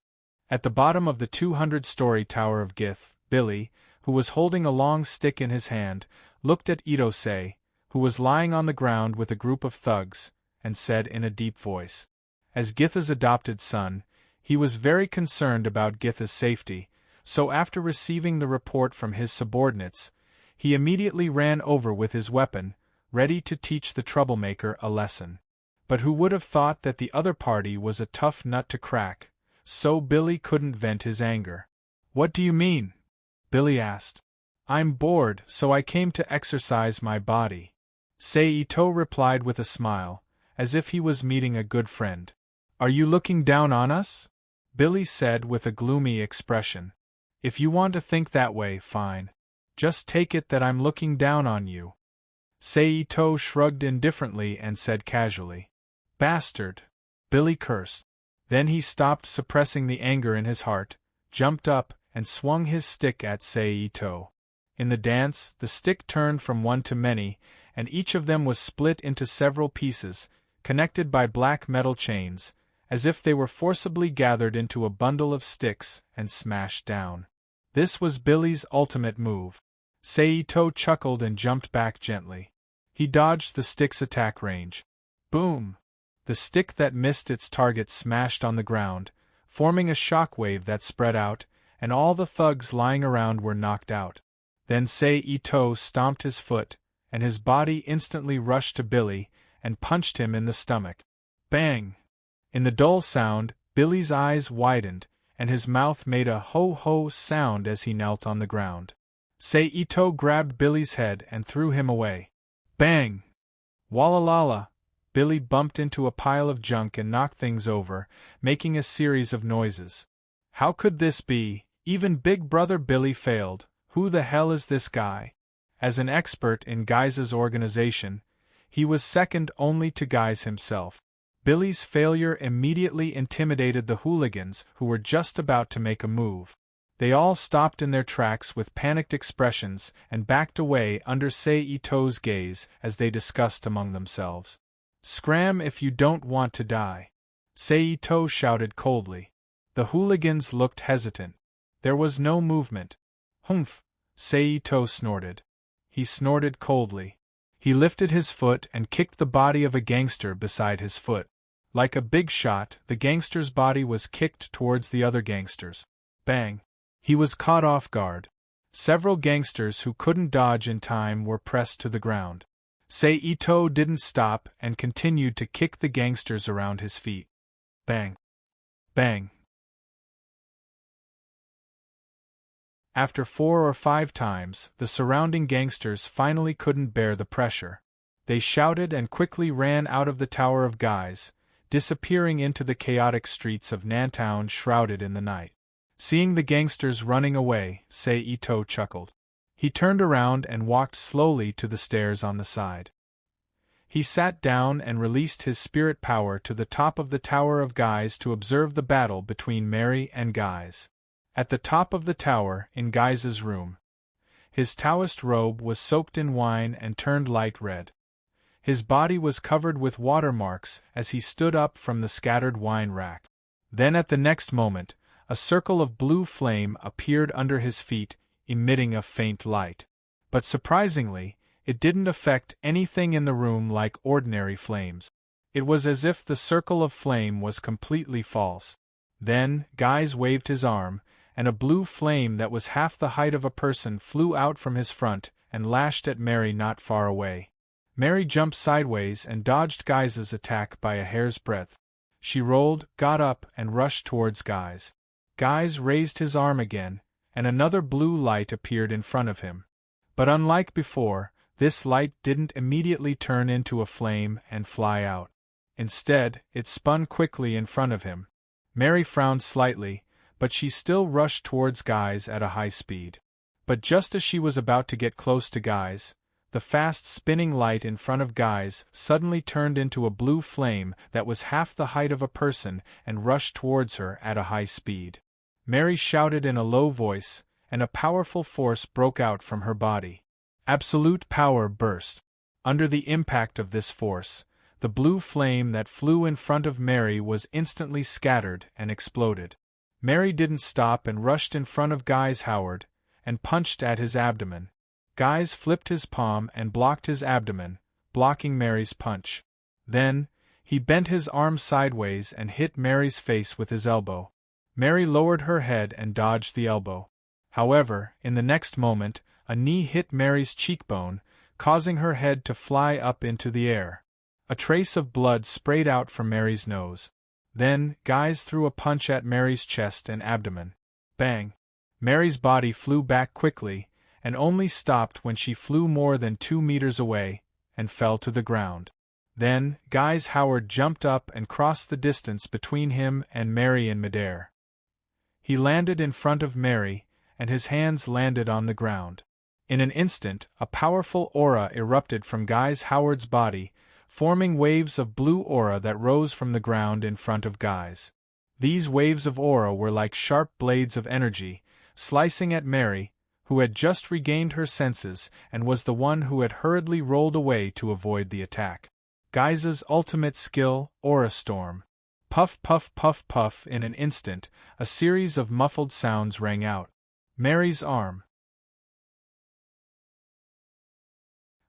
At the bottom of the 200-story Tower of Gith, Billy, who was holding a long stick in his hand, looked at Itose, who was lying on the ground with a group of thugs, and said in a deep voice. As Githa's adopted son, he was very concerned about Githa's safety, so after receiving the report from his subordinates, he immediately ran over with his weapon, ready to teach the troublemaker a lesson. But who would have thought that the other party was a tough nut to crack, so Billy couldn't vent his anger. "What do you mean?" Billy asked. "I'm bored, so I came to exercise my body," Seito replied with a smile, as if he was meeting a good friend. "Are you looking down on us?" Billy said with a gloomy expression. "If you want to think that way, fine. Just take it that I'm looking down on you." Seito shrugged indifferently and said casually, "Bastard!" Billy cursed. Then he stopped suppressing the anger in his heart, jumped up, and swung his stick at Seito. In the dance, the stick turned from one to many, and each of them was split into several pieces, connected by black metal chains, as if they were forcibly gathered into a bundle of sticks and smashed down. This was Billy's ultimate move. Seito chuckled and jumped back gently. He dodged the stick's attack range. Boom! The stick that missed its target smashed on the ground, forming a shockwave that spread out, and all the thugs lying around were knocked out. Then Seito stomped his foot, and his body instantly rushed to Billy and punched him in the stomach. Bang! In the dull sound, Billy's eyes widened, and his mouth made a ho-ho sound as he knelt on the ground. Seito grabbed Billy's head and threw him away. Bang! Wallalala! Billy bumped into a pile of junk and knocked things over, making a series of noises. How could this be? Even Big Brother Billy failed. Who the hell is this guy? As an expert in Guy's organization, he was second only to Guy's himself. Billy's failure immediately intimidated the hooligans who were just about to make a move. They all stopped in their tracks with panicked expressions and backed away under Seito's gaze as they discussed among themselves. "Scram if you don't want to die," Seito shouted coldly. The hooligans looked hesitant. There was no movement. "Humph," Seito snorted. He snorted coldly. He lifted his foot and kicked the body of a gangster beside his foot. Like a big shot, the gangster's body was kicked towards the other gangsters. Bang! He was caught off guard. Several gangsters who couldn't dodge in time were pressed to the ground. Seito didn't stop and continued to kick the gangsters around his feet. Bang! Bang! After 4 or 5 times, the surrounding gangsters finally couldn't bear the pressure. They shouted and quickly ran out of the Tower of Guys, disappearing into the chaotic streets of Nantown shrouded in the night. Seeing the gangsters running away, Seito chuckled. He turned around and walked slowly to the stairs on the side. He sat down and released his spirit power to the top of the Tower of Guys to observe the battle between Mary and Guys. At the top of the tower, in Guys's room, his Taoist robe was soaked in wine and turned light red. His body was covered with watermarks as he stood up from the scattered wine rack. Then at the next moment, a circle of blue flame appeared under his feet, emitting a faint light. But surprisingly, it didn't affect anything in the room like ordinary flames. It was as if the circle of flame was completely false. Then, Guys waved his arm, and a blue flame that was half the height of a person flew out from his front and lashed at Mary not far away. Mary jumped sideways and dodged Guys's attack by a hair's breadth. She rolled, got up, and rushed towards Guys. Guys raised his arm again, and another blue light appeared in front of him. But unlike before, this light didn't immediately turn into a flame and fly out. Instead, it spun quickly in front of him. Mary frowned slightly, but she still rushed towards Guys at a high speed. But just as she was about to get close to Guys, the fast spinning light in front of Guys suddenly turned into a blue flame that was half the height of a person and rushed towards her at a high speed. Mary shouted in a low voice, and a powerful force broke out from her body. Absolute power burst. Under the impact of this force, the blue flame that flew in front of Mary was instantly scattered and exploded. Mary didn't stop and rushed in front of Guys Howard, and punched at his abdomen. Guys flipped his palm and blocked his abdomen, blocking Mary's punch. Then, he bent his arm sideways and hit Mary's face with his elbow. Mary lowered her head and dodged the elbow. However, in the next moment, a knee hit Mary's cheekbone, causing her head to fly up into the air. A trace of blood sprayed out from Mary's nose. Then, Guys threw a punch at Mary's chest and abdomen. Bang! Mary's body flew back quickly, and only stopped when she flew more than 2 meters away, and fell to the ground. Then, Guys Howard jumped up and crossed the distance between him and Mary in midair. He landed in front of Mary, and his hands landed on the ground. In an instant, a powerful aura erupted from Guys Howard's body, forming waves of blue aura that rose from the ground in front of Guys. These waves of aura were like sharp blades of energy, slicing at Mary, who had just regained her senses and was the one who had hurriedly rolled away to avoid the attack. Guys's ultimate skill, Aura Storm. Puff, puff, puff, puff. In an instant, a series of muffled sounds rang out. Mary's arm,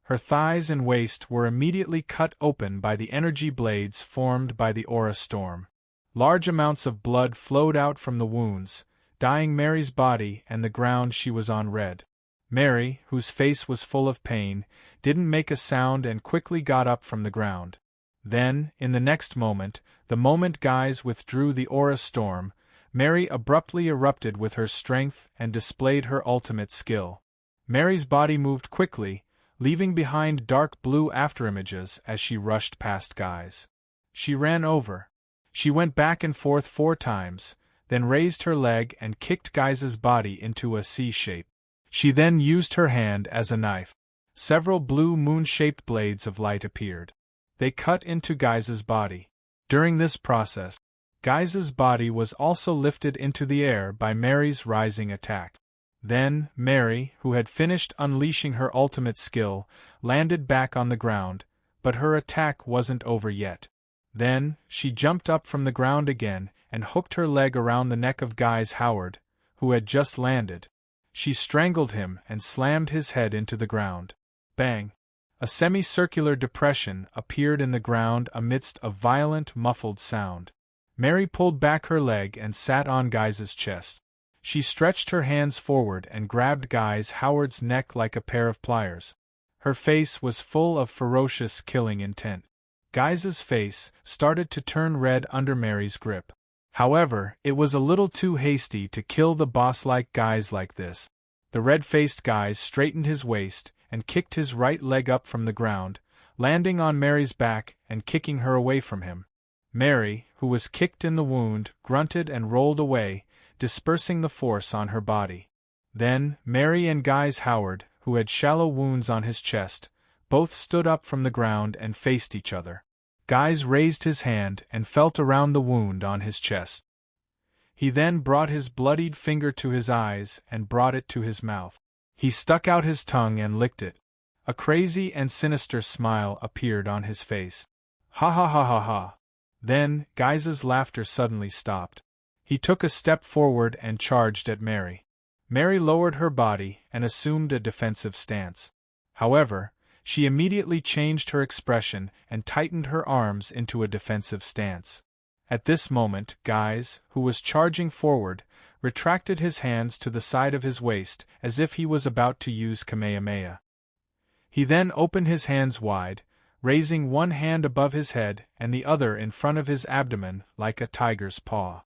her thighs and waist were immediately cut open by the energy blades formed by the Aura Storm. Large amounts of blood flowed out from the wounds, dyeing Mary's body and the ground she was on red. Mary, whose face was full of pain, didn't make a sound and quickly got up from the ground. Then, in the next moment, the moment Guys withdrew the Aura Storm, Mary abruptly erupted with her strength and displayed her ultimate skill. Mary's body moved quickly, leaving behind dark blue afterimages as she rushed past Guys. She ran over. She went back and forth 4 times, then raised her leg and kicked Guys's body into a C shape. She then used her hand as a knife. Several blue moon-shaped blades of light appeared. They cut into Guys's body. During this process, Guys's body was also lifted into the air by Mary's rising attack. Then, Mary, who had finished unleashing her ultimate skill, landed back on the ground, but her attack wasn't over yet. Then, she jumped up from the ground again and hooked her leg around the neck of Guys Howard, who had just landed. She strangled him and slammed his head into the ground. Bang! A semicircular depression appeared in the ground amidst a violent, muffled sound. Mary pulled back her leg and sat on Guys's chest. She stretched her hands forward and grabbed Guys Howard's neck like a pair of pliers. Her face was full of ferocious killing intent. Guys's face started to turn red under Mary's grip. However, it was a little too hasty to kill the boss-like Guys like this. The red-faced Guys straightened his waist and kicked his right leg up from the ground, landing on Mary's back and kicking her away from him. Mary, who was kicked in the wound, grunted and rolled away, dispersing the force on her body. Then, Mary and Guys Howard, who had shallow wounds on his chest, both stood up from the ground and faced each other. Guys raised his hand and felt around the wound on his chest. He then brought his bloodied finger to his eyes and brought it to his mouth. He stuck out his tongue and licked it. A crazy and sinister smile appeared on his face. Ha ha ha ha ha. Then, Guys's laughter suddenly stopped. He took a step forward and charged at Mary. Mary lowered her body and assumed a defensive stance. However, She immediately changed her expression and tightened her arms into a defensive stance. At this moment, Guise, who was charging forward, retracted his hands to the side of his waist as if he was about to use Kamehameha. He then opened his hands wide, raising one hand above his head and the other in front of his abdomen like a tiger's paw.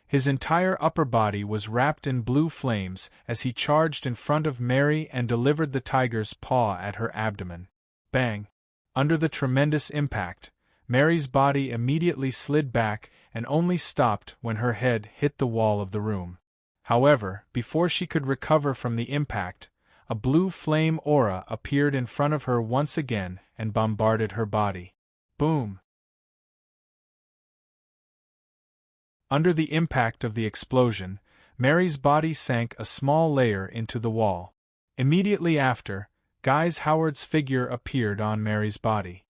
His entire upper body was wrapped in blue flames as he charged in front of Mary and delivered the tiger's paw at her abdomen. Bang! Under the tremendous impact, Mary's body immediately slid back and only stopped when her head hit the wall of the room. However, before she could recover from the impact, a blue flame aura appeared in front of her once again and bombarded her body. Boom! Under the impact of the explosion, Mary's body sank a small layer into the wall. Immediately after, Guise Howard's figure appeared on Mary's body.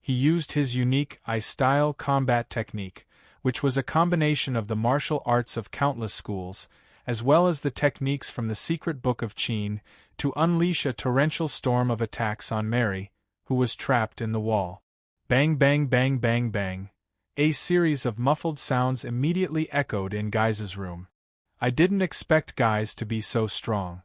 He used his unique I-style combat technique, which was a combination of the martial arts of countless schools, as well as the techniques from the secret book of Qin, to unleash a torrential storm of attacks on Mary, who was trapped in the wall. Bang bang bang bang bang. A series of muffled sounds immediately echoed in Guise's room. I didn't expect Guise to be so strong.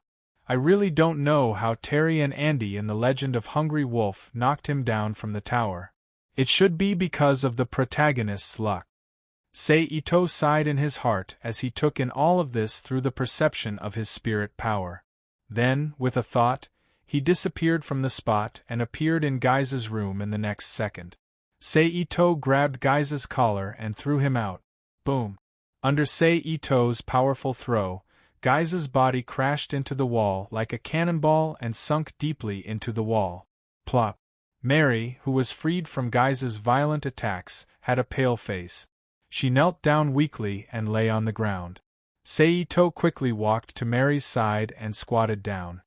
I really don't know how Terry and Andy in The Legend of Hungry Wolf knocked him down from the tower. It should be because of the protagonist's luck. Seito sighed in his heart as he took in all of this through the perception of his spirit power. Then, with a thought, he disappeared from the spot and appeared in Guise's room in the next second. Seito grabbed Guise's collar and threw him out. Boom! Under Seito's powerful throw, Guise's body crashed into the wall like a cannonball and sunk deeply into the wall. Plop! Mary, who was freed from Guise's violent attacks, had a pale face. She knelt down weakly and lay on the ground. Seito quickly walked to Mary's side and squatted down.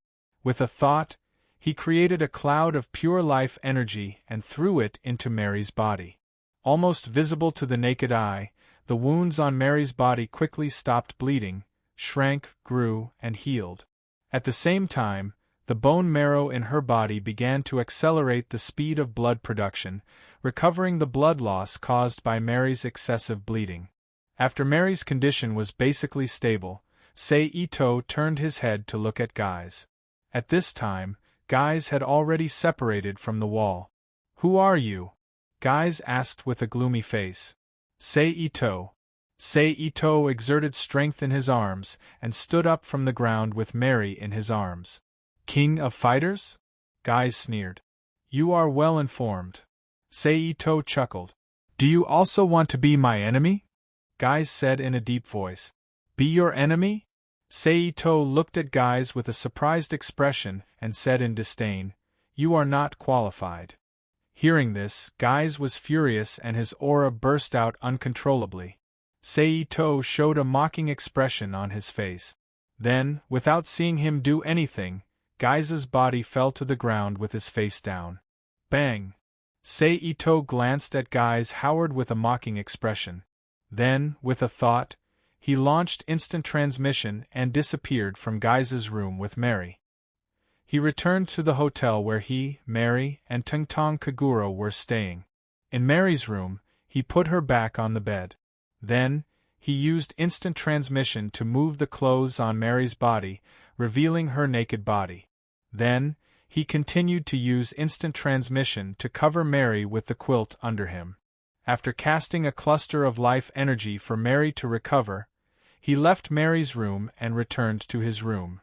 With a thought, he created a cloud of pure life energy and threw it into Mary's body. Almost visible to the naked eye, the wounds on Mary's body quickly stopped bleeding, shrank, grew, and healed. At the same time, the bone marrow in her body began to accelerate the speed of blood production, recovering the blood loss caused by Mary's excessive bleeding. After Mary's condition was basically stable, Seito turned his head to look at Guise. At this time, Guise had already separated from the wall. "Who are you?" Guise asked with a gloomy face. Seito. Seito exerted strength in his arms and stood up from the ground with Mary in his arms. "King of Fighters?" Guise sneered. "You are well informed." Seito chuckled. "Do you also want to be my enemy?" Guise said in a deep voice. "Be your enemy?" Seito looked at Guise with a surprised expression and said in disdain, "You are not qualified." Hearing this, Guise was furious and his aura burst out uncontrollably. Seito showed a mocking expression on his face. Then, without seeing him do anything, Guise's body fell to the ground with his face down. Bang! Seito glanced at Guise Howard with a mocking expression. Then, with a thought, he launched instant transmission and disappeared from Guise's room with Mary. He returned to the hotel where he, Mary, and Tengtong Kaguro were staying. In Mary's room, he put her back on the bed. Then, he used instant transmission to move the clothes on Mary's body, revealing her naked body. Then, he continued to use instant transmission to cover Mary with the quilt under him. After casting a cluster of life energy for Mary to recover, he left Mary's room and returned to his room.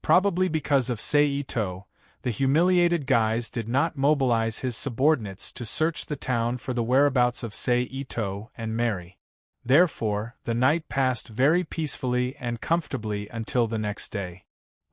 Probably because of Seito, the humiliated Guise did not mobilize his subordinates to search the town for the whereabouts of Seito and Mary. Therefore, the night passed very peacefully and comfortably until the next day.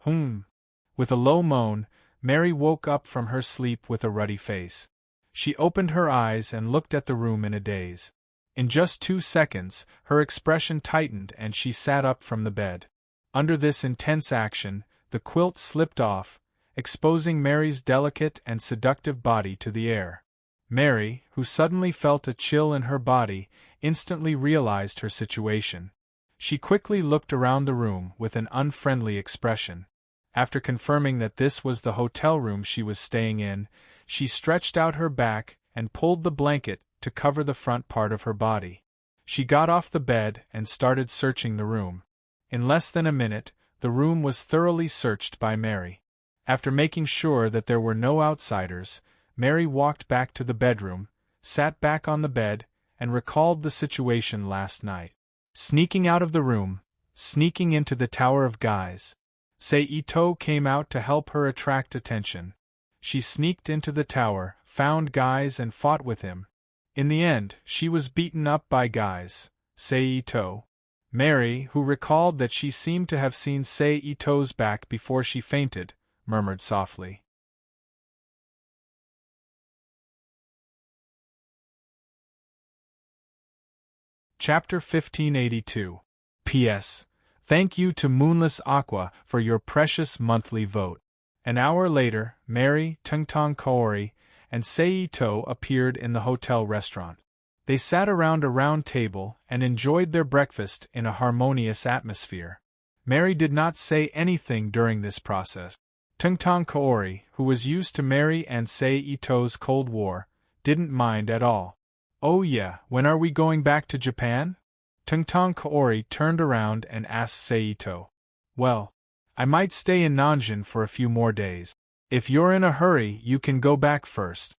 With a low moan, Mary woke up from her sleep with a ruddy face. She opened her eyes and looked at the room in a daze. In just 2 seconds, her expression tightened and she sat up from the bed. Under this intense action, the quilt slipped off, exposing Mary's delicate and seductive body to the air. Mary, who suddenly felt a chill in her body, instantly realized her situation. She quickly looked around the room with an unfriendly expression. After confirming that this was the hotel room she was staying in, she stretched out her back and pulled the blanket to cover the front part of her body. She got off the bed and started searching the room. In less than a minute, the room was thoroughly searched by Mary. After making sure that there were no outsiders, Mary walked back to the bedroom, sat back on the bed, and recalled the situation last night. Sneaking out of the room, sneaking into the Tower of Guys. Seito came out to help her attract attention. She sneaked into the tower, found Guys and fought with him. In the end, she was beaten up by Guys. Seito. Mary, who recalled that she seemed to have seen Seito's back before she fainted, murmured softly. Chapter 1582. P.S. Thank you to Moonless Aqua for your precious monthly vote. An hour later, Mary, Tungtong Kaori, and Seito appeared in the hotel restaurant. They sat around a round table and enjoyed their breakfast in a harmonious atmosphere. Mary did not say anything during this process. Tungtong Kaori, who was used to Mary and Seito's Cold War, didn't mind at all. Oh yeah, when are we going back to Japan? Tungtong Kaori turned around and asked Seito. Well, I might stay in Nanjing for a few more days. If you're in a hurry, you can go back first.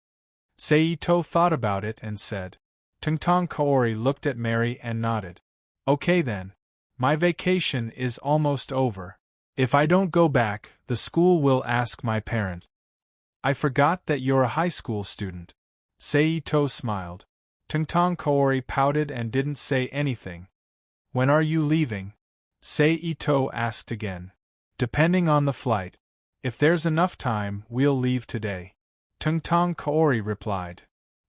Seito thought about it and said. Tungtong Kaori looked at Mary and nodded. Okay then. My vacation is almost over. If I don't go back, the school will ask my parent. I forgot that you're a high school student. Seito smiled. Tungtong Kaori pouted and didn't say anything. When are you leaving? Seito asked again. Depending on the flight. If there's enough time, we'll leave today. Tungtong Kaori replied.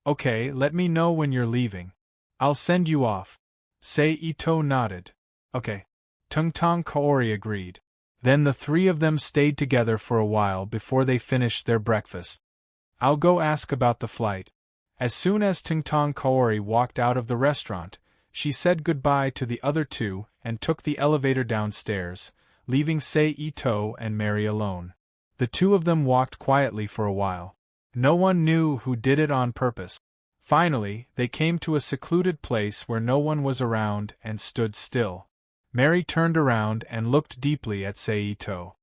Okay, let me know when you're leaving. I'll send you off. Seito nodded. Okay. Tungtong Kaori agreed. Then the three of them stayed together for a while before they finished their breakfast. I'll go ask about the flight. As soon as Tungtong Kaori walked out of the restaurant, she said goodbye to the other two and took the elevator downstairs, leaving Seito and Mary alone. The two of them walked quietly for a while. No one knew who did it on purpose. Finally, they came to a secluded place where no one was around and stood still. Mary turned around and looked deeply at Seito.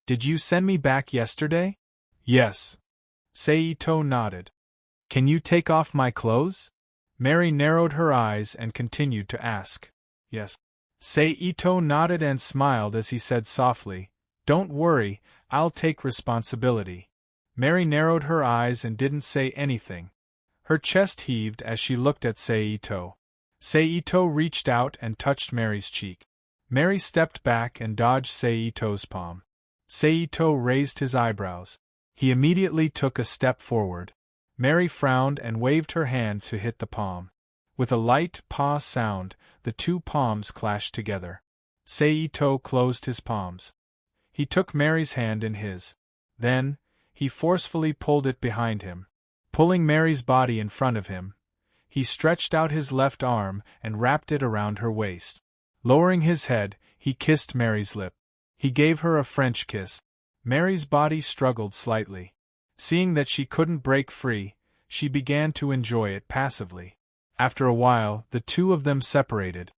Did you send me back yesterday? Yes. Seito nodded. Can you take off my clothes? Mary narrowed her eyes and continued to ask. Yes. Seito nodded and smiled as he said softly, Don't worry, I'll take responsibility. Mary narrowed her eyes and didn't say anything. Her chest heaved as she looked at Seito. Seito reached out and touched Mary's cheek. Mary stepped back and dodged Seito's palm. Seito raised his eyebrows. He immediately took a step forward. Mary frowned and waved her hand to hit the palm. With a light paw sound, the two palms clashed together. Seito closed his palms. He took Mary's hand in his. Then, he forcefully pulled it behind him. Pulling Mary's body in front of him, he stretched out his left arm and wrapped it around her waist. Lowering his head, he kissed Mary's lip. He gave her a French kiss. Mary's body struggled slightly. Seeing that she couldn't break free, she began to enjoy it passively. After a while, the two of them separated.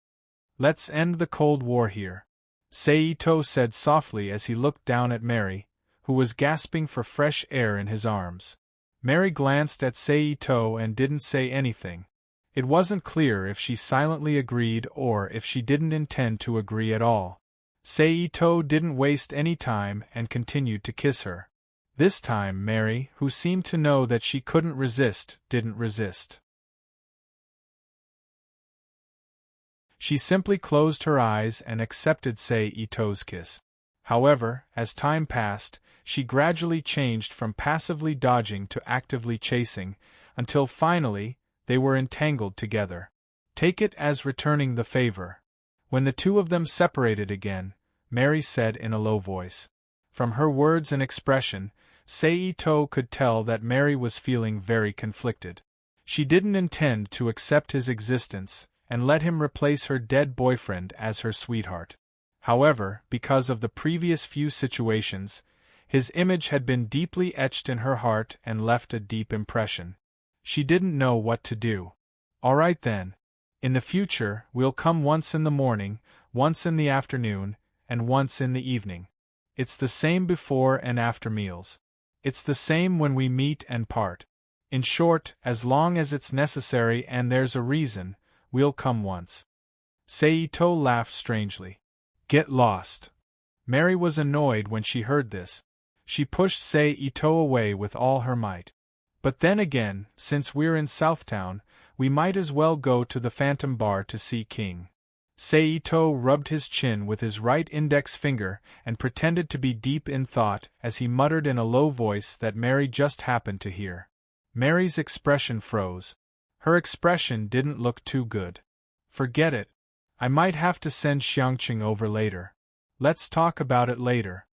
Let's end the Cold War here, Seito said softly as he looked down at Mary, who was gasping for fresh air in his arms. Mary glanced at Seito and didn't say anything. It wasn't clear if she silently agreed or if she didn't intend to agree at all. Seito didn't waste any time and continued to kiss her. This time Mary, who seemed to know that she couldn't resist, didn't resist. She simply closed her eyes and accepted Seito's kiss. However, as time passed, she gradually changed from passively dodging to actively chasing, until finally, they were entangled together. Take it as returning the favor. When the two of them separated again, Mary said in a low voice. From her words and expression, Seito could tell that Mary was feeling very conflicted. She didn't intend to accept his existence, and let him replace her dead boyfriend as her sweetheart. However, because of the previous few situations, his image had been deeply etched in her heart and left a deep impression. She didn't know what to do. All right then. In the future, we'll come once in the morning, once in the afternoon, and once in the evening. It's the same before and after meals. It's the same when we meet and part. In short, as long as it's necessary and there's a reason, we'll come once. Seito laughed strangely. Get lost. Mary was annoyed when she heard this. She pushed Seito away with all her might. But then again, since we're in Southtown, we might as well go to the Phantom Bar to see King. Seito rubbed his chin with his right index finger and pretended to be deep in thought as he muttered in a low voice that Mary just happened to hear. Mary's expression froze. Her expression didn't look too good. Forget it. I might have to send Xiangqing over later. Let's talk about it later.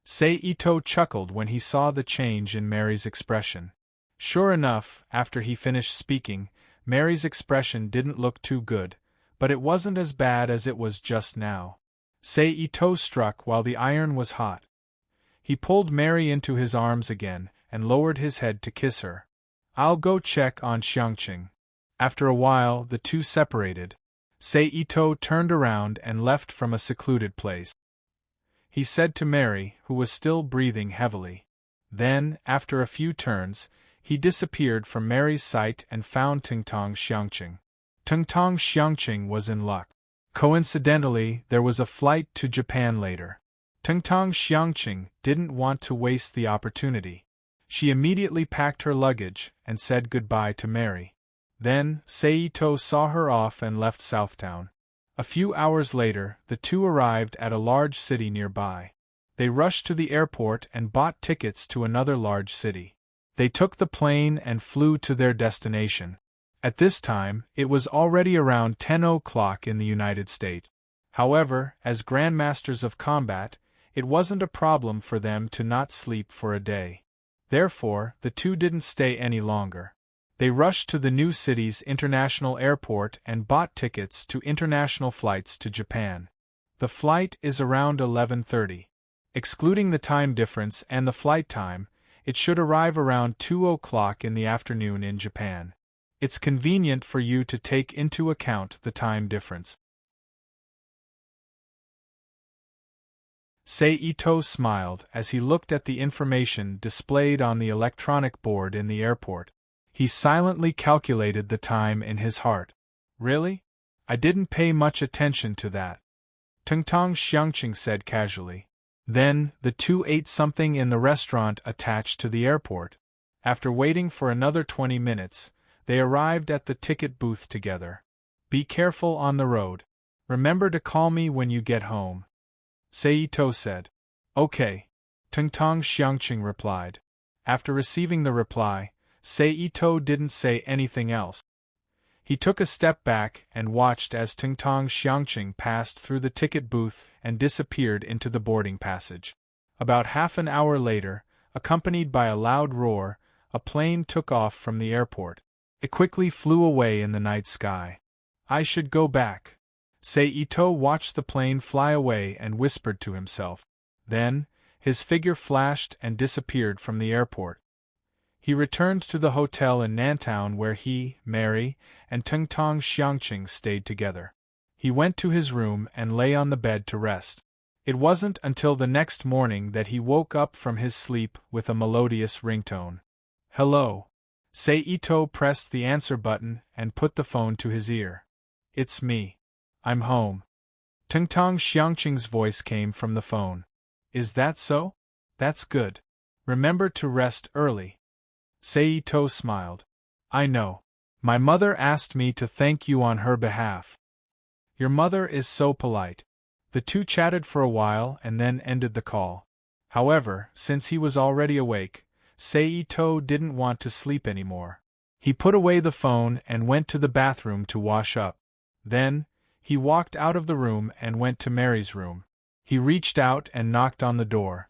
Seito chuckled when he saw the change in Mary's expression. Sure enough, after he finished speaking, Mary's expression didn't look too good, but it wasn't as bad as it was just now. Seito struck while the iron was hot. He pulled Mary into his arms again and lowered his head to kiss her. I'll go check on Xiangqing. After a while, the two separated. Seito turned around and left from a secluded place. He said to Mary, who was still breathing heavily. Then, after a few turns, he disappeared from Mary's sight and found Tongtong Xiangqing. Tongtong Xiangqing was in luck. Coincidentally, there was a flight to Japan later. Tongtong Xiangqing didn't want to waste the opportunity. She immediately packed her luggage and said goodbye to Mary. Then, Seito saw her off and left Southtown. A few hours later, the two arrived at a large city nearby. They rushed to the airport and bought tickets to another large city. They took the plane and flew to their destination. At this time, it was already around 10 o'clock in the United States. However, as Grandmasters of Combat, it wasn't a problem for them to not sleep for a day. Therefore, the two didn't stay any longer. They rushed to the new city's international airport and bought tickets to international flights to Japan. The flight is around 11:30. Excluding the time difference and the flight time, it should arrive around 2 o'clock in the afternoon in Japan. It's convenient for you to take into account the time difference. Seito smiled as he looked at the information displayed on the electronic board in the airport. He silently calculated the time in his heart. Really? I didn't pay much attention to that. Tongtong Xiangqing said casually. Then, the two ate something in the restaurant attached to the airport. After waiting for another 20 minutes, they arrived at the ticket booth together. Be careful on the road. Remember to call me when you get home. Seito said. Okay. Tongtong Xiangqing replied. After receiving the reply, Seito didn't say anything else. He took a step back and watched as Tongtong Xiangqing passed through the ticket booth and disappeared into the boarding passage. About half an hour later, accompanied by a loud roar, a plane took off from the airport. It quickly flew away in the night sky. I should go back. Seito watched the plane fly away and whispered to himself. Then, his figure flashed and disappeared from the airport. He returned to the hotel in Nantown where he, Mary, and Tongtong Xiangqing stayed together. He went to his room and lay on the bed to rest. It wasn't until the next morning that he woke up from his sleep with a melodious ringtone. Hello. Seito pressed the answer button and put the phone to his ear. It's me. I'm home. Tongtong Xiangqing's voice came from the phone. Is that so? That's good. Remember to rest early. Seito smiled. I know. My mother asked me to thank you on her behalf. Your mother is so polite. The two chatted for a while and then ended the call. However, since he was already awake, Seito didn't want to sleep anymore. He put away the phone and went to the bathroom to wash up. Then, he walked out of the room and went to Mary's room. He reached out and knocked on the door.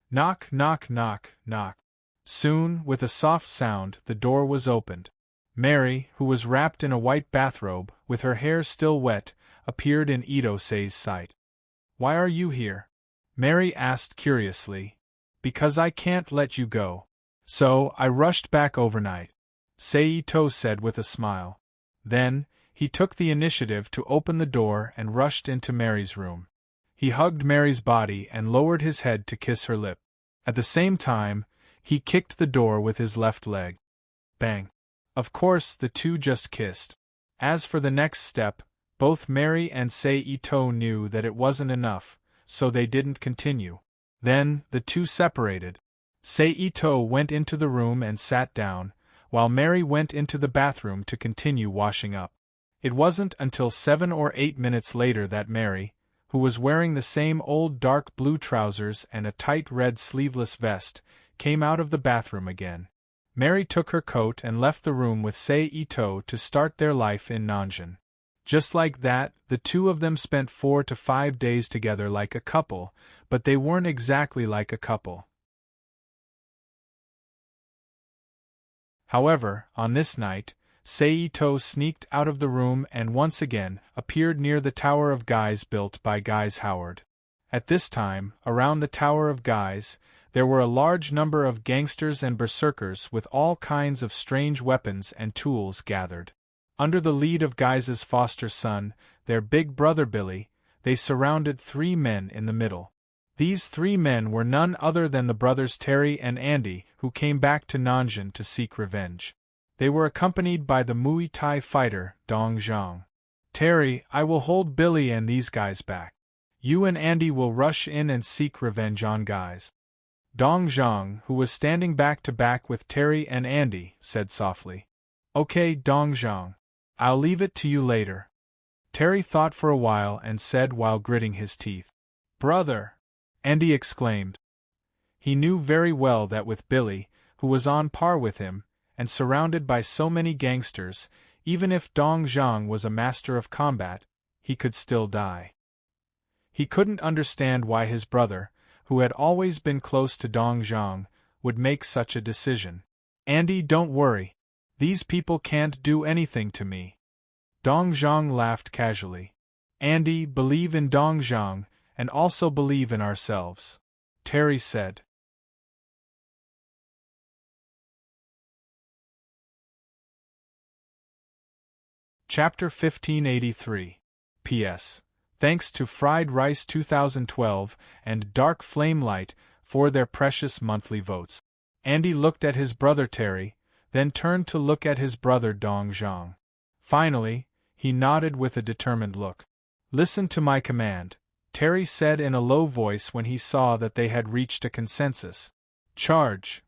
Knock, knock, knock, knock. Soon, with a soft sound, the door was opened. Mary, who was wrapped in a white bathrobe, with her hair still wet, appeared in Ito-sei's sight. "Why are you here?" Mary asked curiously. "Because I can't let you go. So, I rushed back overnight," Seito said with a smile. Then, he took the initiative to open the door and rushed into Mary's room. He hugged Mary's body and lowered his head to kiss her lip. At the same time, he kicked the door with his left leg. Bang! Of course, the two just kissed. As for the next step, both Mary and Seito knew that it wasn't enough, so they didn't continue. Then, the two separated. Seito went into the room and sat down, while Mary went into the bathroom to continue washing up. It wasn't until 7 or 8 minutes later that Mary, who was wearing the same old dark blue trousers and a tight red sleeveless vest, came out of the bathroom again. Mary took her coat and left the room with Seito to start their life in Nanjing. Just like that, the two of them spent 4 to 5 days together like a couple, but they weren't exactly like a couple. However, on this night, Seito sneaked out of the room and once again appeared near the Tower of Guys built by Guys Howard. At this time, around the Tower of Guys, there were a large number of gangsters and berserkers with all kinds of strange weapons and tools gathered. Under the lead of Guys's foster son, their big brother Billy, they surrounded 3 men in the middle. These 3 men were none other than the brothers Terry and Andy, who came back to Nanjing to seek revenge. They were accompanied by the Muay Thai fighter, Dong Zhang. "Terry, I will hold Billy and these guys back. You and Andy will rush in and seek revenge on Guys." Dong Zhang, who was standing back to back with Terry and Andy, said softly. "Okay, Dong Zhang. I'll leave it to you later." Terry thought for a while and said while gritting his teeth, "Brother!" Andy exclaimed. He knew very well that with Billy, who was on par with him, and surrounded by so many gangsters, even if Dong Zhang was a master of combat, he could still die. He couldn't understand why his brother, who had always been close to Dong Zhang, would make such a decision. "Andy, don't worry. These people can't do anything to me." Dong Zhang laughed casually. "Andy, believe in Dong Zhang, and also believe in ourselves," Terry said. Chapter 1583. P.S. Thanks to Fried Rice 2012 and Dark Flame Light for their precious monthly votes. Andy looked at his brother Terry, then turned to look at his brother Dong Zhang. Finally, he nodded with a determined look. "Listen to my command," Terry said in a low voice when he saw that they had reached a consensus. "Charge!"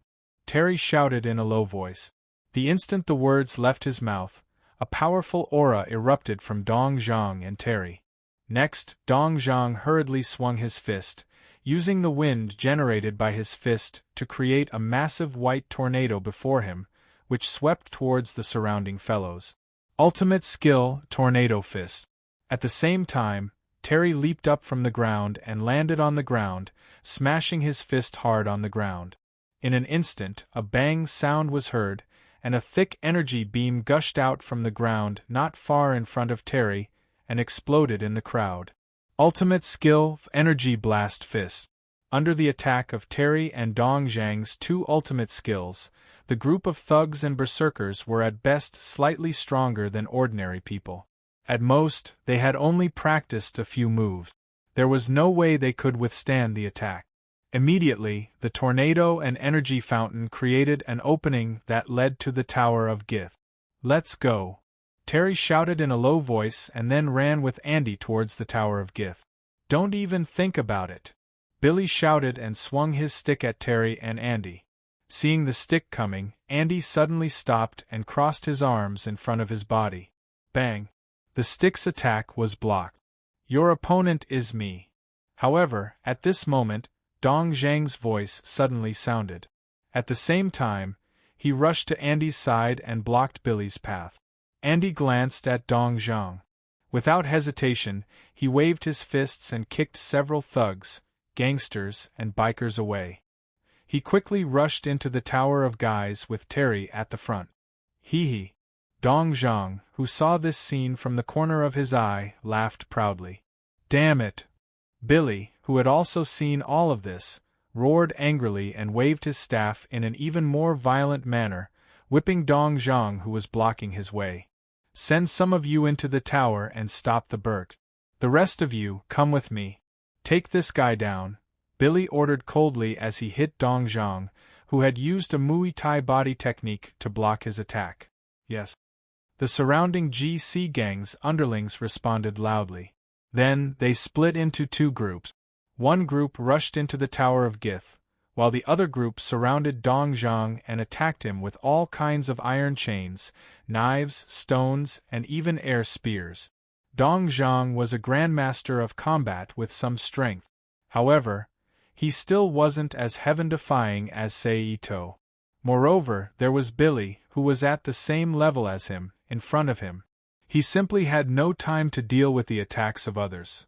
Terry shouted in a low voice. The instant the words left his mouth, a powerful aura erupted from Dong Zhang and Terry. Next, Dong Zhang hurriedly swung his fist, using the wind generated by his fist to create a massive white tornado before him, which swept towards the surrounding fellows. Ultimate skill, Tornado Fist. At the same time, Terry leaped up from the ground and landed on the ground, smashing his fist hard on the ground. In an instant, a bang sound was heard, and a thick energy beam gushed out from the ground not far in front of Terry, and exploded in the crowd. Ultimate skill, Energy Blast Fist. Under the attack of Terry and Dong Zhang's 2 ultimate skills, the group of thugs and berserkers were at best slightly stronger than ordinary people. At most, they had only practiced a few moves. There was no way they could withstand the attack. Immediately, the tornado and energy fountain created an opening that led to the Tower of Gith. "Let's go!" Terry shouted in a low voice and then ran with Andy towards the Tower of Gith. "Don't even think about it!" Billy shouted and swung his stick at Terry and Andy. Seeing the stick coming, Andy suddenly stopped and crossed his arms in front of his body. Bang! The stick's attack was blocked. "Your opponent is me." However, at this moment, Dong Zhang's voice suddenly sounded. At the same time, he rushed to Andy's side and blocked Billy's path. Andy glanced at Dong Zhang. Without hesitation, he waved his fists and kicked several thugs, gangsters, and bikers away. He quickly rushed into the Tower of Guys with Terry at the front. "Hee hee. Dong Zhang, who saw this scene from the corner of his eye, laughed proudly. Damn it! Billy, who had also seen all of this, roared angrily and waved his staff in an even more violent manner, whipping Dong Zhang, who was blocking his way. Send some of you into the tower and stop the Burk. The rest of you, come with me. Take this guy down, Billy ordered coldly as he hit Dong Zhang, who had used a Muay Thai body technique to block his attack. Yes. The surrounding GC gang's underlings responded loudly. Then, they split into two groups. One group rushed into the Tower of Gith, while the other group surrounded Dong Zhang and attacked him with all kinds of iron chains, knives, stones, and even air spears. Dong Zhang was a grandmaster of combat with some strength. However, he still wasn't as heaven-defying as Sei Ito. Moreover, there was Billy, who was at the same level as him, in front of him. He simply had no time to deal with the attacks of others.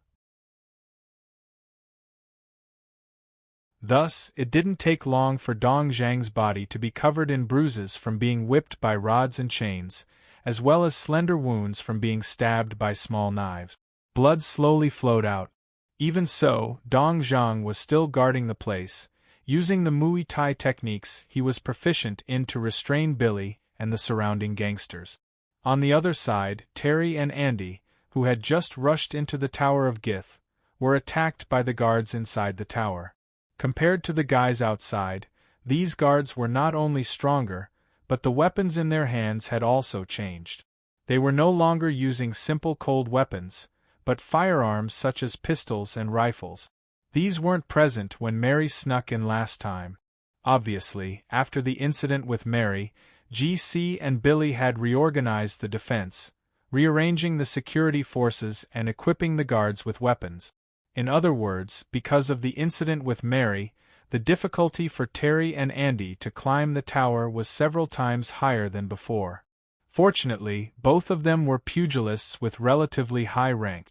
Thus, it didn't take long for Dong Zhang's body to be covered in bruises from being whipped by rods and chains, as well as slender wounds from being stabbed by small knives. Blood slowly flowed out. Even so, Dong Zhang was still guarding the place, using the Muay Thai techniques he was proficient in to restrain Billy and the surrounding gangsters. On the other side, Terry and Andy, who had just rushed into the Tower of Gith, were attacked by the guards inside the tower. Compared to the guys outside, these guards were not only stronger, but the weapons in their hands had also changed. They were no longer using simple cold weapons, but firearms such as pistols and rifles. These weren't present when Mary snuck in last time. Obviously, after the incident with Mary, GC and Billy had reorganized the defense, rearranging the security forces and equipping the guards with weapons. In other words, because of the incident with Mary, the difficulty for Terry and Andy to climb the tower was several times higher than before. Fortunately, both of them were pugilists with relatively high rank.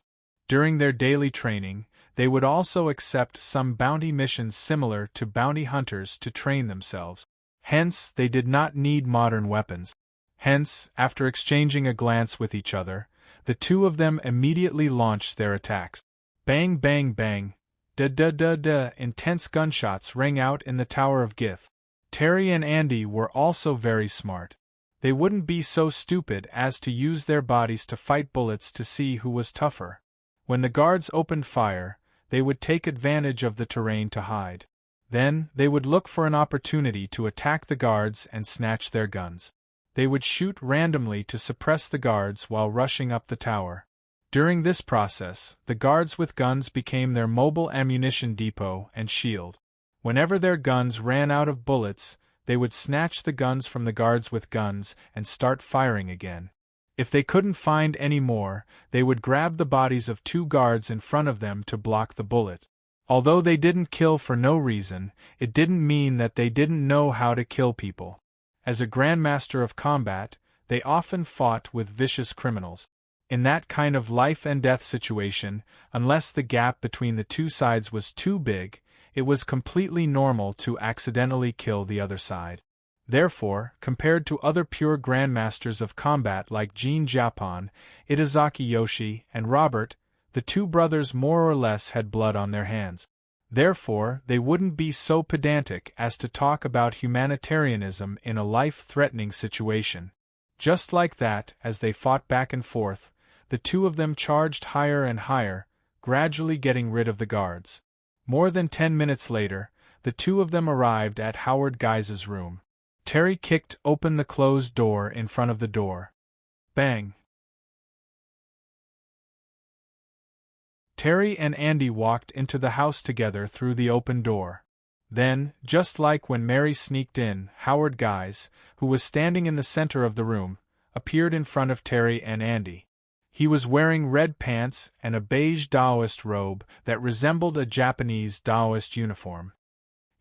During their daily training, they would also accept some bounty missions similar to bounty hunters to train themselves. Hence, they did not need modern weapons. Hence, after exchanging a glance with each other, the two of them immediately launched their attacks. Bang bang bang. Da-da-da-da, intense gunshots rang out in the Tower of Gith. Terry and Andy were also very smart. They wouldn't be so stupid as to use their bodies to fight bullets to see who was tougher. When the guards opened fire, they would take advantage of the terrain to hide. Then, they would look for an opportunity to attack the guards and snatch their guns. They would shoot randomly to suppress the guards while rushing up the tower. During this process, the guards with guns became their mobile ammunition depot and shield. Whenever their guns ran out of bullets, they would snatch the guns from the guards with guns and start firing again. If they couldn't find any more, they would grab the bodies of two guards in front of them to block the bullet. Although they didn't kill for no reason, it didn't mean that they didn't know how to kill people. As a grandmaster of combat, they often fought with vicious criminals. In that kind of life-and-death situation, unless the gap between the two sides was too big, it was completely normal to accidentally kill the other side. Therefore, compared to other pure grandmasters of combat like Jin Japon, Itazaki Yoshi, and Robert, the two brothers more or less had blood on their hands. Therefore, they wouldn't be so pedantic as to talk about humanitarianism in a life-threatening situation. Just like that, as they fought back and forth, the two of them charged higher and higher, gradually getting rid of the guards. More than 10 minutes later, the two of them arrived at Howard Guy's room. Terry kicked open the closed door in front of the door. Bang! Terry and Andy walked into the house together through the open door. Then, just like when Mary sneaked in, Howard Guys, who was standing in the center of the room, appeared in front of Terry and Andy. He was wearing red pants and a beige Daoist robe that resembled a Japanese Daoist uniform.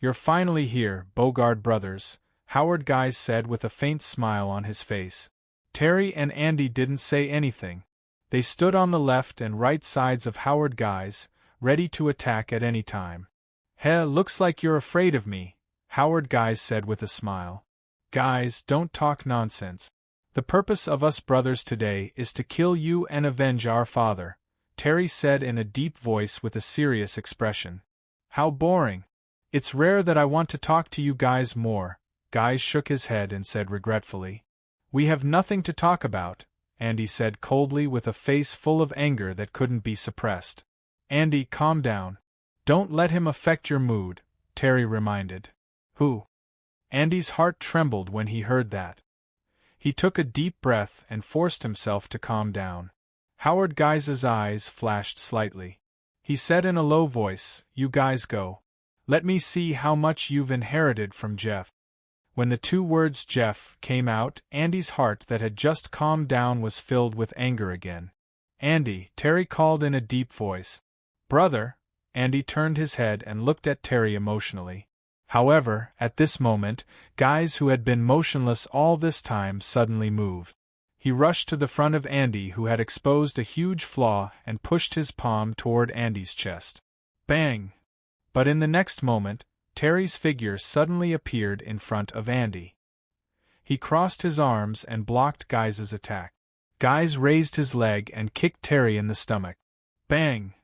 "You're finally here, Bogard brothers," Howard Guys said with a faint smile on his face. Terry and Andy didn't say anything. They stood on the left and right sides of Howard Guys, ready to attack at any time. Looks like you're afraid of me," Howard Guys said with a smile. "Guys, don't talk nonsense. "The purpose of us brothers today is to kill you and avenge our father," Terry said in a deep voice with a serious expression. "How boring. It's rare that I want to talk to you guys more." Guy shook his head and said regretfully. "We have nothing to talk about," Andy said coldly with a face full of anger that couldn't be suppressed. "Andy, calm down. Don't let him affect your mood," Terry reminded. "Who?" Andy's heart trembled when he heard that. He took a deep breath and forced himself to calm down. Howard Guy's eyes flashed slightly. He said in a low voice, "You guys go. Let me see how much you've inherited from Jeff." When the two words Jeff came out, Andy's heart that had just calmed down was filled with anger again. "Andy," Terry called in a deep voice. "Brother." Andy turned his head and looked at Terry emotionally. However, at this moment, Guys, who had been motionless all this time, suddenly moved. He rushed to the front of Andy, who had exposed a huge flaw, and pushed his palm toward Andy's chest. Bang! But in the next moment, Terry's figure suddenly appeared in front of Andy. He crossed his arms and blocked Guys's attack. Guys raised his leg and kicked Terry in the stomach. Bang!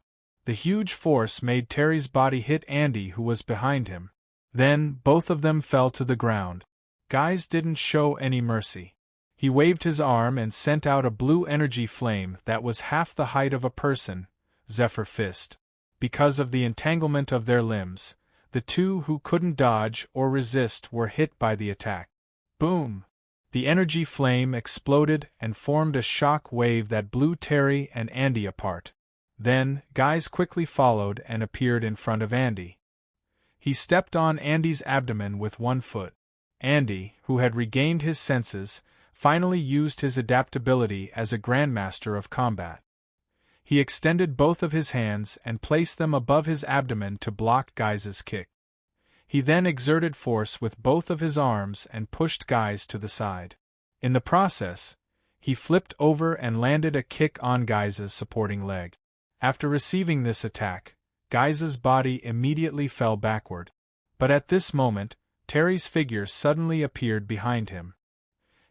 The huge force made Terry's body hit Andy, who was behind him. Then, both of them fell to the ground. Guys didn't show any mercy. He waved his arm and sent out a blue energy flame that was half the height of a person, Zephyr Fist. Because of the entanglement of their limbs, the two who couldn't dodge or resist were hit by the attack. Boom! The energy flame exploded and formed a shock wave that blew Terry and Andy apart. Then, Guys quickly followed and appeared in front of Andy. He stepped on Andy's abdomen with one foot. Andy, who had regained his senses, finally used his adaptability as a grandmaster of combat. He extended both of his hands and placed them above his abdomen to block Guys's kick. He then exerted force with both of his arms and pushed Guys to the side. In the process, he flipped over and landed a kick on Guys's supporting leg. After receiving this attack, Guys's body immediately fell backward. But at this moment, Terry's figure suddenly appeared behind him.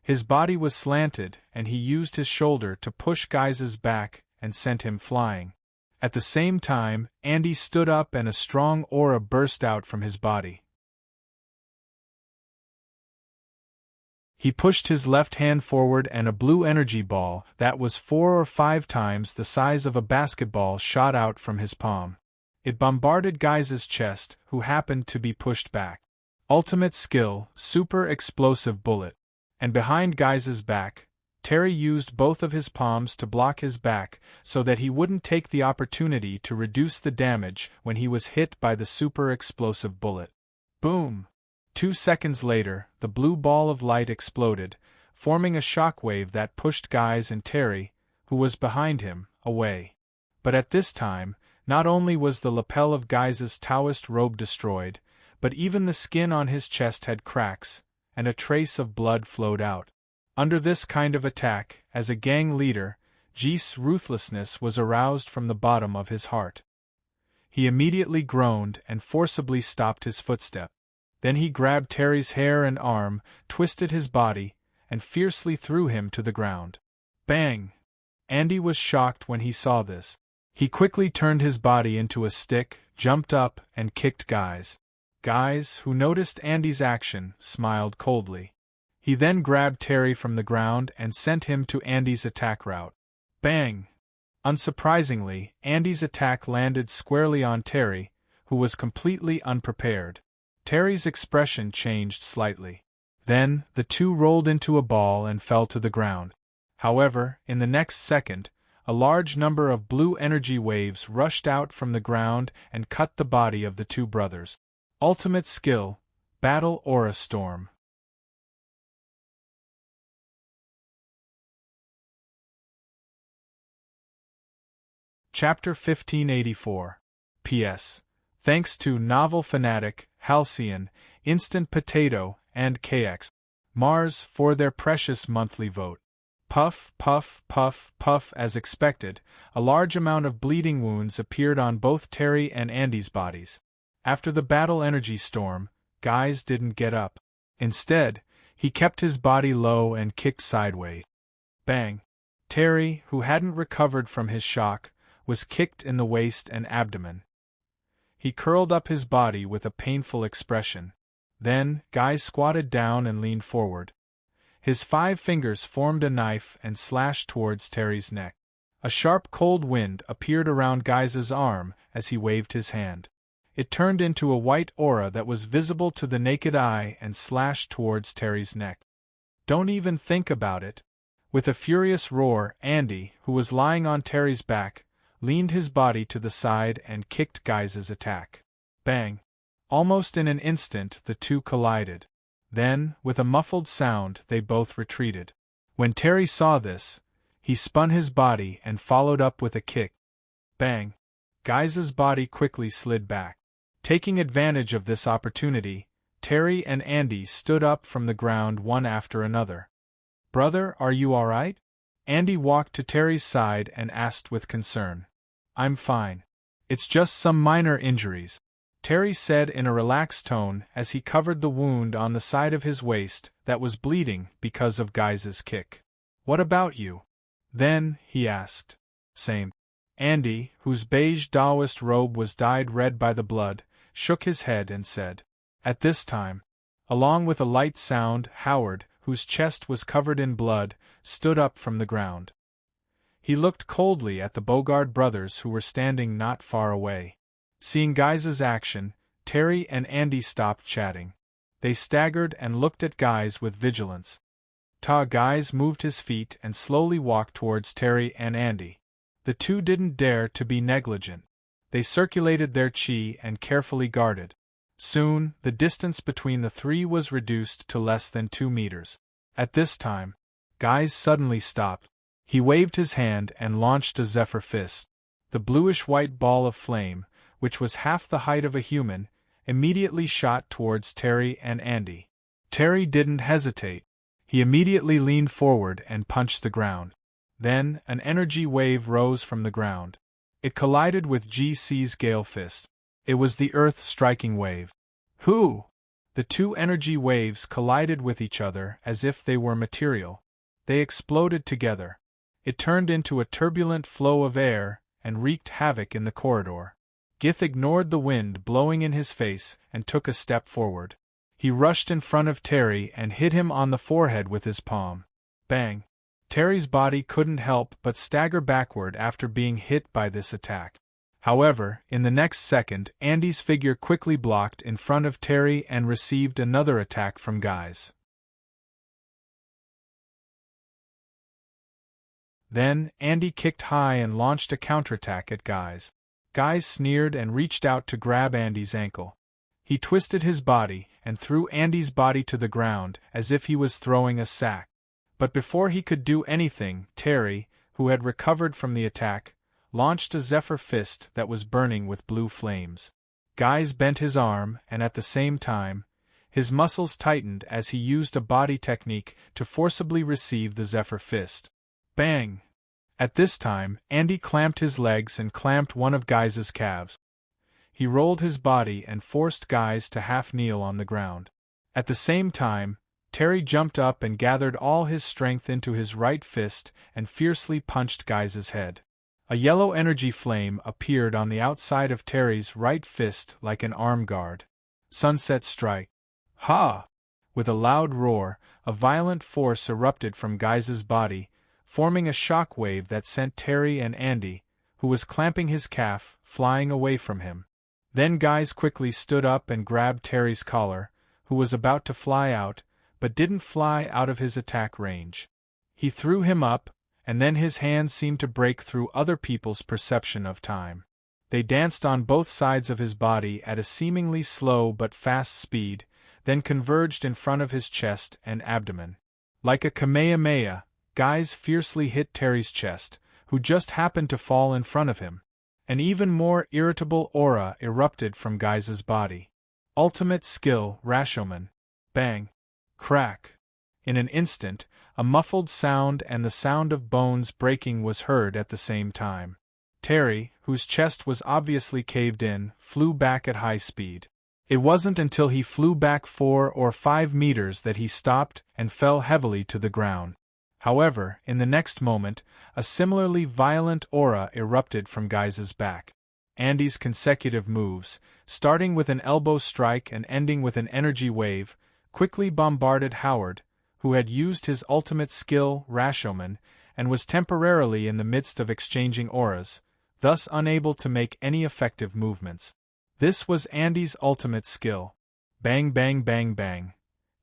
His body was slanted, and he used his shoulder to push Guys's back and sent him flying. At the same time, Andy stood up and a strong aura burst out from his body. He pushed his left hand forward and a blue energy ball that was 4 or 5 times the size of a basketball shot out from his palm. It bombarded Guys's chest, who happened to be pushed back. Ultimate skill, super explosive bullet. And behind Guys's back, Terry used both of his palms to block his back so that he wouldn't take the opportunity to reduce the damage when he was hit by the super explosive bullet. Boom! 2 seconds later, the blue ball of light exploded, forming a shockwave that pushed Guys and Terry, who was behind him, away. But at this time, not only was the lapel of Guys's Taoist robe destroyed, but even the skin on his chest had cracks, and a trace of blood flowed out. Under this kind of attack, as a gang leader, Gee's ruthlessness was aroused from the bottom of his heart. He immediately groaned and forcibly stopped his footstep. Then he grabbed Terry's hair and arm, twisted his body, and fiercely threw him to the ground. Bang! Andy was shocked when he saw this. He quickly turned his body into a stick, jumped up, and kicked Guys. Guys, who noticed Andy's action, smiled coldly. He then grabbed Terry from the ground and sent him to Andy's attack route. Bang! Unsurprisingly, Andy's attack landed squarely on Terry, who was completely unprepared. Terry's expression changed slightly. Then, the two rolled into a ball and fell to the ground. However, in the next second, a large number of blue energy waves rushed out from the ground and cut the body of the two brothers. Ultimate skill, Battle Aura Storm. Chapter 1584. P.S. Thanks to Novel Fanatic, Halcyon, Instant Potato, and KX Mars for their precious monthly vote. Puff, puff, puff, puff. As expected, a large amount of bleeding wounds appeared on both Terry and Andy's bodies. After the battle energy storm, Guys didn't get up. Instead, He kept his body low and kicked sideways. Bang! Terry, who hadn't recovered from his shock, was kicked in the waist and abdomen. He curled up his body with a painful expression. Then, Guy squatted down and leaned forward. His 5 fingers formed a knife and slashed towards Terry's neck. A sharp cold wind appeared around Guy's arm as he waved his hand. It turned into a white aura that was visible to the naked eye and slashed towards Terry's neck. "Don't even think about it." With a furious roar, Andy, who was lying on Terry's back, leaned his body to the side and kicked Guy's attack. Bang! Almost in an instant the two collided. Then, with a muffled sound, they both retreated. When Terry saw this, he spun his body and followed up with a kick. Bang! Guy's body quickly slid back. Taking advantage of this opportunity, Terry and Andy stood up from the ground one after another. "Brother, are you all right?" Andy walked to Terry's side and asked with concern. "I'm fine. It's just some minor injuries," Terry said in a relaxed tone as he covered the wound on the side of his waist that was bleeding because of Guy's kick. "What about you?" Then, he asked. "Same." Andy, whose beige Taoist robe was dyed red by the blood, shook his head and said. At this time, along with a light sound, Howard, whose chest was covered in blood, stood up from the ground. He looked coldly at the Bogard brothers who were standing not far away. Seeing Guy's action, Terry and Andy stopped chatting. They staggered and looked at Guy's with vigilance. Guy's moved his feet and slowly walked towards Terry and Andy. The two didn't dare to be negligent. They circulated their chi and carefully guarded. Soon, the distance between the three was reduced to less than 2 meters. At this time, Guy's suddenly stopped. He waved his hand and launched a zephyr fist. The bluish-white ball of flame, which was half the height of a human, immediately shot towards Terry and Andy. Terry didn't hesitate. He immediately leaned forward and punched the ground. Then, an energy wave rose from the ground. It collided with GC's gale fist. It was the earth-striking wave. Hoo! The two energy waves collided with each other as if they were material. They exploded together. It turned into a turbulent flow of air and wreaked havoc in the corridor. Gith ignored the wind blowing in his face and took a step forward. He rushed in front of Terry and hit him on the forehead with his palm. Bang! Terry's body couldn't help but stagger backward after being hit by this attack. However, in the next second, Andy's figure quickly blocked in front of Terry and received another attack from Guy's. Then, Andy kicked high and launched a counterattack at Guy's. Guy sneered and reached out to grab Andy's ankle. He twisted his body and threw Andy's body to the ground as if he was throwing a sack. But before he could do anything, Terry, who had recovered from the attack, launched a zephyr fist that was burning with blue flames. Guy's bent his arm, and at the same time, his muscles tightened as he used a body technique to forcibly receive the zephyr fist. Bang! At this time, Andy clamped his legs and clamped one of Guy's calves. He rolled his body and forced Guy's to half-kneel on the ground. At the same time, Terry jumped up and gathered all his strength into his right fist and fiercely punched Guy's head. A yellow energy flame appeared on the outside of Terry's right fist like an arm guard. Sunset strike. Ha! With a loud roar, a violent force erupted from Guy's body, forming a shock wave that sent Terry and Andy, who was clamping his calf, flying away from him. Then Guy's quickly stood up and grabbed Terry's collar, who was about to fly out, but didn't fly out of his attack range. He threw him up, and then his hands seemed to break through other people's perception of time. They danced on both sides of his body at a seemingly slow but fast speed, then converged in front of his chest and abdomen. Like a Kamehameha, Guy's fiercely hit Terry's chest, who just happened to fall in front of him. An even more irritable aura erupted from Guy's body. Ultimate skill, Rashomon. Bang! Crack! In an instant, a muffled sound and the sound of bones breaking was heard at the same time. Terry, whose chest was obviously caved in, flew back at high speed. It wasn't until he flew back 4 or 5 meters that he stopped and fell heavily to the ground. However, in the next moment, a similarly violent aura erupted from Guy's back. Andy's consecutive moves, starting with an elbow strike and ending with an energy wave, quickly bombarded Howard, who had used his ultimate skill, Rashomon, and was temporarily in the midst of exchanging auras, thus unable to make any effective movements. This was Andy's ultimate skill. Bang bang bang bang.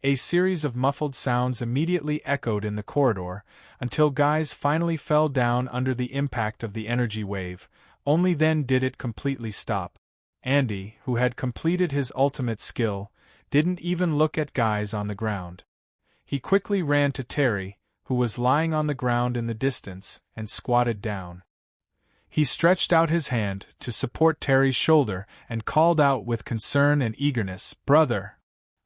A series of muffled sounds immediately echoed in the corridor, until Guys finally fell down under the impact of the energy wave. Only then did it completely stop. Andy, who had completed his ultimate skill, didn't even look at Guys on the ground. He quickly ran to Terry, who was lying on the ground in the distance, and squatted down. He stretched out his hand to support Terry's shoulder and called out with concern and eagerness, "Brother!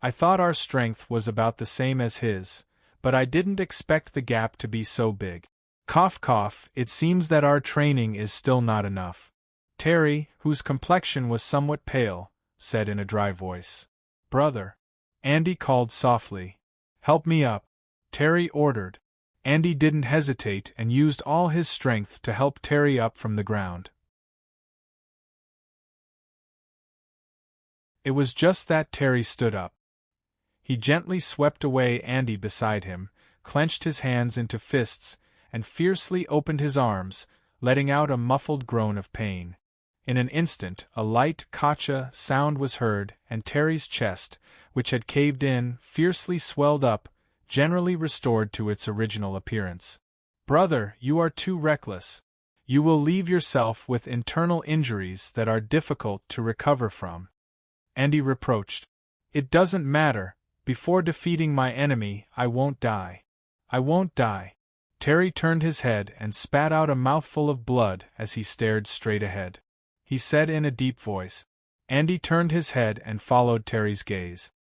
I thought our strength was about the same as his, but I didn't expect the gap to be so big. Cough cough, it seems that our training is still not enough." Terry, whose complexion was somewhat pale, said in a dry voice, "Brother." Andy called softly, "Help me up," Terry ordered. Andy didn't hesitate and used all his strength to help Terry up from the ground. It was just that Terry stood up. He gently swept away Andy beside him, clenched his hands into fists, and fiercely opened his arms, letting out a muffled groan of pain. In an instant, a light "Kacha" sound was heard, and Terry's chest, which had caved in, fiercely swelled up, generally restored to its original appearance. "Brother, you are too reckless. You will leave yourself with internal injuries that are difficult to recover from," Andy reproached. "It doesn't matter. Before defeating my enemy, I won't die. I won't die." Terry turned his head and spat out a mouthful of blood as he stared straight ahead. He said in a deep voice. Andy turned his head and followed Terry's gaze.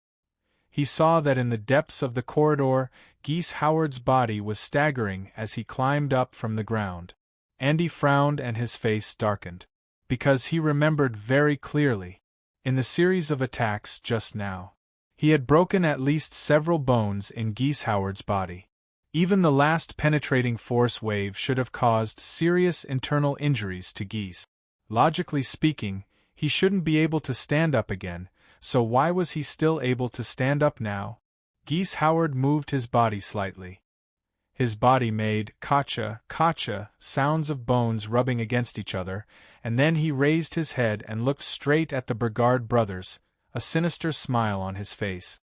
He saw that in the depths of the corridor, Geese Howard's body was staggering as he climbed up from the ground. Andy frowned and his face darkened. Because he remembered very clearly. In the series of attacks just now, he had broken at least several bones in Geese Howard's body. Even the last penetrating force wave should have caused serious internal injuries to Geese. Logically speaking, he shouldn't be able to stand up again, so why was he still able to stand up now? Geese Howard moved his body slightly. His body made "Kacha, Kacha" sounds of bones rubbing against each other, and then he raised his head and looked straight at the Brigard brothers, a sinister smile on his face.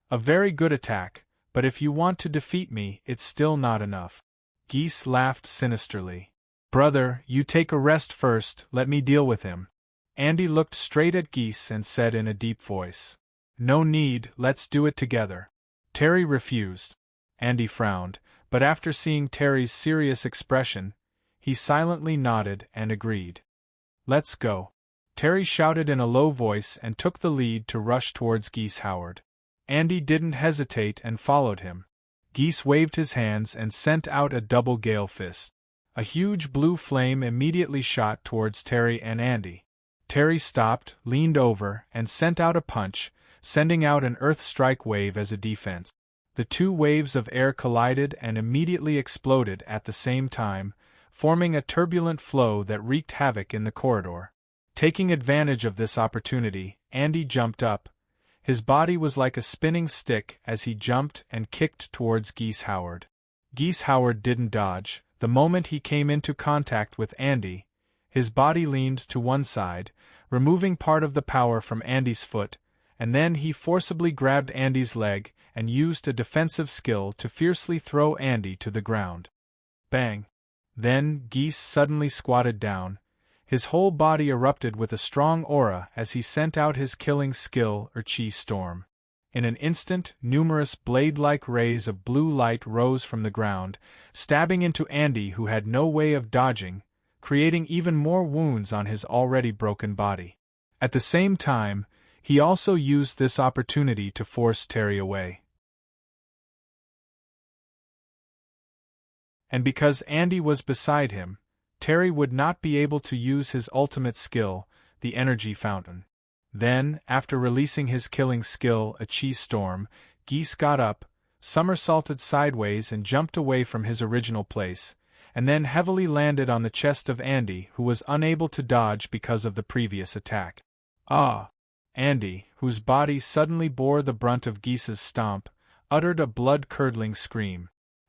"A very good attack, but if you want to defeat me, it's still not enough." Geese laughed sinisterly. "Brother, you take a rest first, let me deal with him." Andy looked straight at Geese and said in a deep voice, "No need, let's do it together." Terry refused. Andy frowned, but after seeing Terry's serious expression, he silently nodded and agreed. "Let's go." Terry shouted in a low voice and took the lead to rush towards Geese Howard. Andy didn't hesitate and followed him. Geese waved his hands and sent out a double gale fist. A huge blue flame immediately shot towards Terry and Andy. Terry stopped, leaned over, and sent out a punch, sending out an earth strike wave as a defense. The two waves of air collided and immediately exploded at the same time, forming a turbulent flow that wreaked havoc in the corridor. Taking advantage of this opportunity, Andy jumped up. His body was like a spinning stick as he jumped and kicked towards Geese Howard. Geese Howard didn't dodge. The moment he came into contact with Andy, his body leaned to one side, removing part of the power from Andy's foot, and then he forcibly grabbed Andy's leg and used a defensive skill to fiercely throw Andy to the ground. Bang! Then Geese suddenly squatted down. His whole body erupted with a strong aura as he sent out his killing skill, Chi Storm. In an instant, numerous blade-like rays of blue light rose from the ground, stabbing into Andy, who had no way of dodging, creating even more wounds on his already broken body. At the same time, he also used this opportunity to force Terry away. And because Andy was beside him, Terry would not be able to use his ultimate skill, the energy fountain. Then, after releasing his killing skill, a chi storm, Geese got up, somersaulted sideways and jumped away from his original place, and then heavily landed on the chest of Andy, who was unable to dodge because of the previous attack. Ah! Andy, whose body suddenly bore the brunt of Geese's stomp, uttered a blood-curdling scream.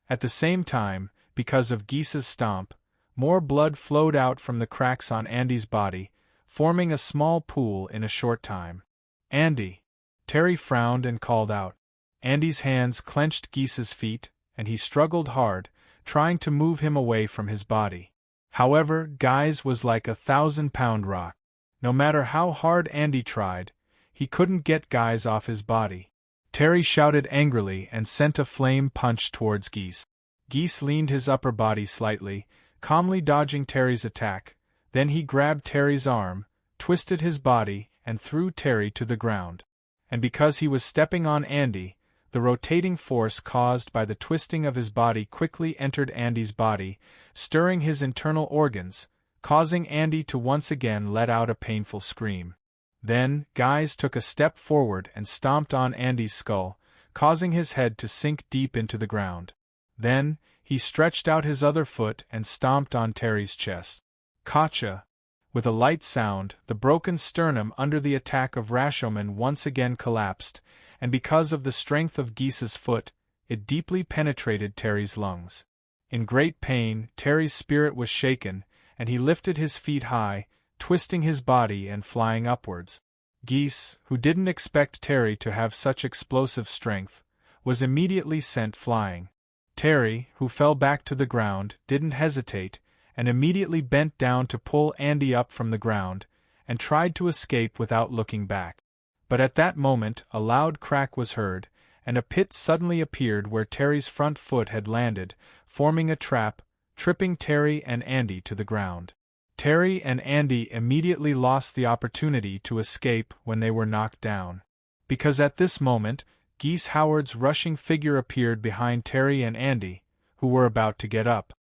At the same time, because of Geese's stomp, more blood flowed out from the cracks on Andy's body, forming a small pool in a short time. Andy! Terry frowned and called out. Andy's hands clenched Geese's feet, and he struggled hard, trying to move him away from his body. However, Guise was like a 1,000-pound rock. No matter how hard Andy tried, he couldn't get Guise off his body. Terry shouted angrily and sent a flame punch towards Geese. Geese leaned his upper body slightly, calmly dodging Terry's attack. Then he grabbed Terry's arm, twisted his body, and threw Terry to the ground. And because he was stepping on Andy, the rotating force caused by the twisting of his body quickly entered Andy's body, stirring his internal organs, causing Andy to once again let out a painful scream. Then, Guise took a step forward and stomped on Andy's skull, causing his head to sink deep into the ground. Then, he stretched out his other foot and stomped on Terry's chest. Gotcha! With a light sound, the broken sternum under the attack of Rashomon once again collapsed, and because of the strength of Geese's foot, it deeply penetrated Terry's lungs. In great pain, Terry's spirit was shaken, and he lifted his feet high, twisting his body and flying upwards. Geese, who didn't expect Terry to have such explosive strength, was immediately sent flying. Terry, who fell back to the ground, didn't hesitate, and immediately bent down to pull Andy up from the ground, and tried to escape without looking back. But at that moment a loud crack was heard, and a pit suddenly appeared where Terry's front foot had landed, forming a trap, tripping Terry and Andy to the ground. Terry and Andy immediately lost the opportunity to escape when they were knocked down. Because at this moment, Geese Howard's rushing figure appeared behind Terry and Andy, who were about to get up.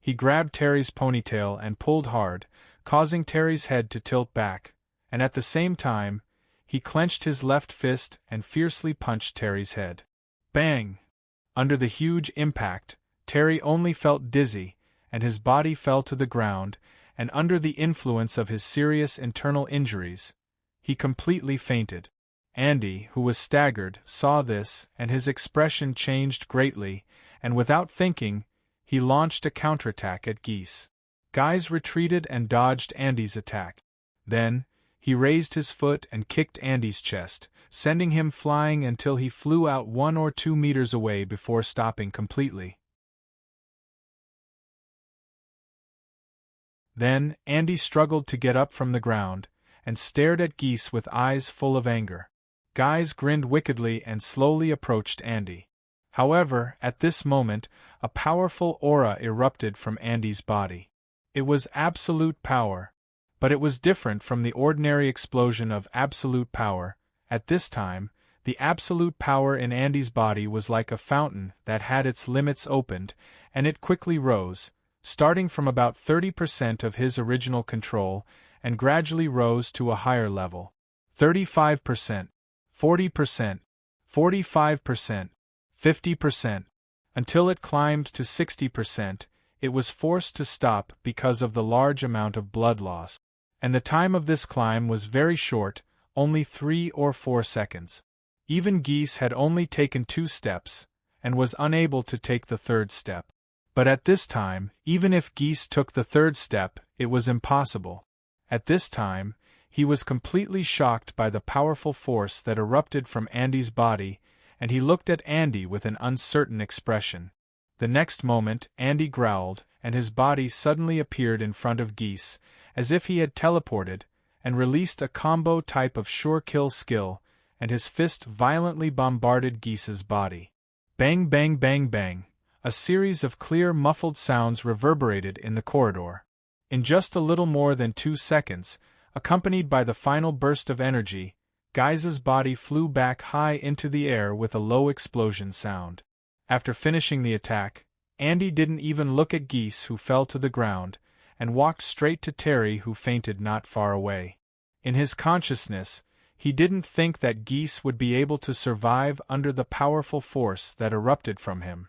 He grabbed Terry's ponytail and pulled hard, causing Terry's head to tilt back, and at the same time, he clenched his left fist and fiercely punched Terry's head. Bang! Under the huge impact, Terry only felt dizzy, and his body fell to the ground, and under the influence of his serious internal injuries, he completely fainted. Andy, who was staggered, saw this, and his expression changed greatly, and without thinking, he launched a counterattack at Geese. Guise retreated and dodged Andy's attack. Then, he raised his foot and kicked Andy's chest, sending him flying until he flew out 1 or 2 meters away before stopping completely. Then, Andy struggled to get up from the ground, and stared at Geese with eyes full of anger. Guise grinned wickedly and slowly approached Andy. However, at this moment, a powerful aura erupted from Andy's body. It was absolute power, but it was different from the ordinary explosion of absolute power. At this time, the absolute power in Andy's body was like a fountain that had its limits opened, and it quickly rose, starting from about 30% of his original control, and gradually rose to a higher level. 35%, 40%, 45%, 50%, until it climbed to 60%, it was forced to stop because of the large amount of blood loss. And the time of this climb was very short, only 3 or 4 seconds. Even Geese had only taken 2 steps, and was unable to take the 3rd step. But at this time, even if Geese took the 3rd step, it was impossible. At this time, he was completely shocked by the powerful force that erupted from Andy's body, and he looked at Andy with an uncertain expression. The next moment, Andy growled, and his body suddenly appeared in front of Geese, as if he had teleported, and released a combo type of sure kill skill, and his fist violently bombarded Geese's body. Bang bang bang bang. A series of clear muffled sounds reverberated in the corridor. In just a little more than 2 seconds, accompanied by the final burst of energy, Guise's body flew back high into the air with a low explosion sound. After finishing the attack, Andy didn't even look at Geese, who fell to the ground, and walked straight to Terry, who fainted not far away. In his consciousness, he didn't think that Geese would be able to survive under the powerful force that erupted from him.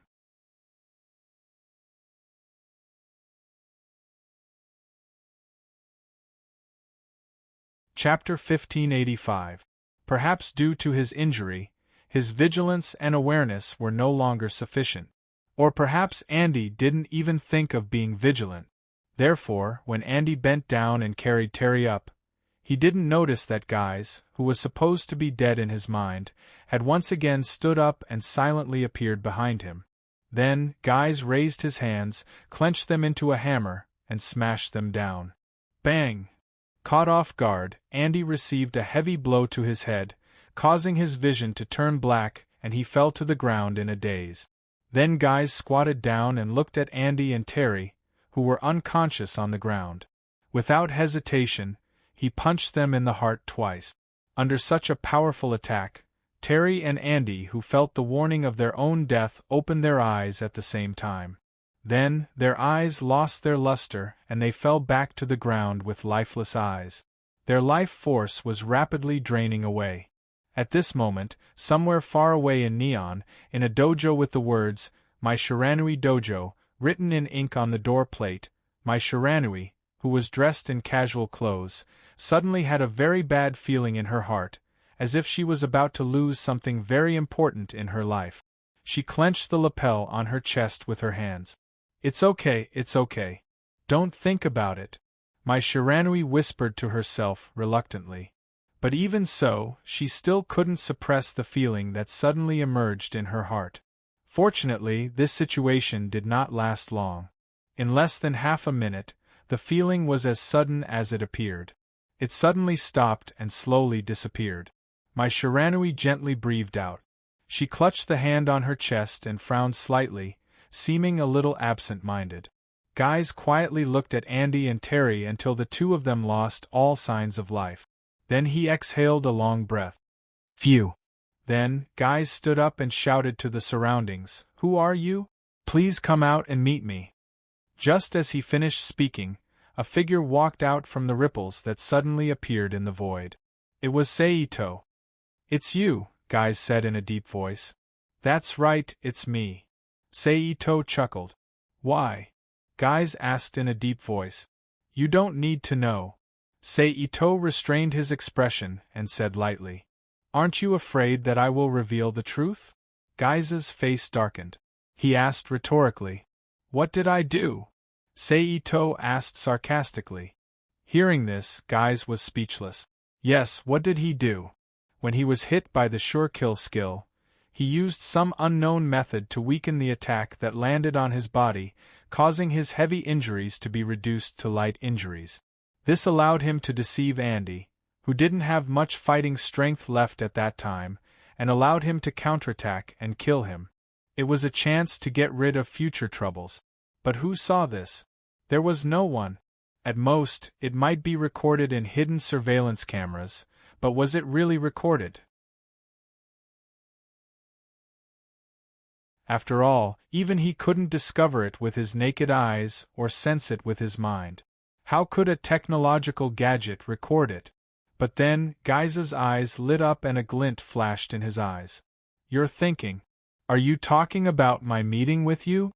Chapter 1585. Perhaps due to his injury, his vigilance and awareness were no longer sufficient. Or perhaps Andy didn't even think of being vigilant. Therefore, when Andy bent down and carried Terry up, he didn't notice that Guys, who was supposed to be dead in his mind, had once again stood up and silently appeared behind him. Then, Guys raised his hands, clenched them into a hammer, and smashed them down. Bang! Caught off guard, Andy received a heavy blow to his head, causing his vision to turn black, and he fell to the ground in a daze. Then Guys squatted down and looked at Andy and Terry, who were unconscious on the ground. Without hesitation, he punched them in the heart twice. Under such a powerful attack, Terry and Andy, who felt the warning of their own death, opened their eyes at the same time. Then, their eyes lost their luster and they fell back to the ground with lifeless eyes. Their life force was rapidly draining away. At this moment, somewhere far away in neon, in a dojo with the words, "My Shiranui Dojo," written in ink on the door plate, my Shiranui, who was dressed in casual clothes, suddenly had a very bad feeling in her heart, as if she was about to lose something very important in her life. She clenched the lapel on her chest with her hands. It's okay. Don't think about it," my Shiranui whispered to herself reluctantly. But even so, she still couldn't suppress the feeling that suddenly emerged in her heart. Fortunately, this situation did not last long. In less than half a minute, the feeling was as sudden as it appeared. It suddenly stopped and slowly disappeared. My Shiranui gently breathed out. She clutched the hand on her chest and frowned slightly, seeming a little absent-minded. Guys quietly looked at Andy and Terry until the two of them lost all signs of life. Then he exhaled a long breath. Phew! Then, Guys stood up and shouted to the surroundings, "Who are you? Please come out and meet me." Just as he finished speaking, a figure walked out from the ripples that suddenly appeared in the void. It was Seito. "It's you," Guys said in a deep voice. "That's right, it's me." Seito chuckled. "Why?" Guys asked in a deep voice. "You don't need to know." Seito restrained his expression and said lightly, "Aren't you afraid that I will reveal the truth?" Guys's face darkened. He asked rhetorically, "What did I do?" Seito asked sarcastically. Hearing this, Guys was speechless. Yes, what did he do? When he was hit by the sure kill skill, he used some unknown method to weaken the attack that landed on his body, causing his heavy injuries to be reduced to light injuries. This allowed him to deceive Andy, who didn't have much fighting strength left at that time, and allowed him to counterattack and kill him. It was a chance to get rid of future troubles. But who saw this? There was no one. At most, it might be recorded in hidden surveillance cameras, but was it really recorded? After all, even he couldn't discover it with his naked eyes or sense it with his mind. How could a technological gadget record it? But then, Guys's eyes lit up and a glint flashed in his eyes. "You're thinking. Are you talking about my meeting with you?"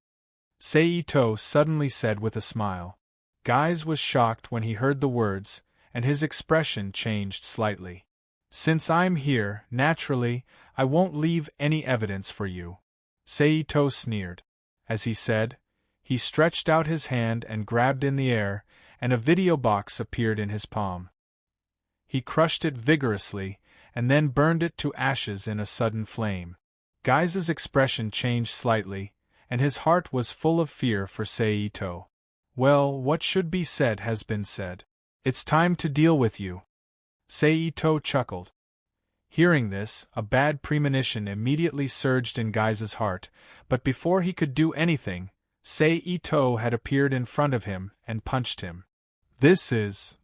Seito suddenly said with a smile. Guys was shocked when he heard the words, and his expression changed slightly. "Since I'm here, naturally, I won't leave any evidence for you." Seito sneered. As he said, he stretched out his hand and grabbed in the air, and a video box appeared in his palm. He crushed it vigorously, and then burned it to ashes in a sudden flame. Guys's expression changed slightly, and his heart was full of fear for Seito. Well, what should be said has been said. It's time to deal with you. Seito chuckled. Hearing this, a bad premonition immediately surged in Guys's heart, but before he could do anything, Seito had appeared in front of him and punched him. "This is..."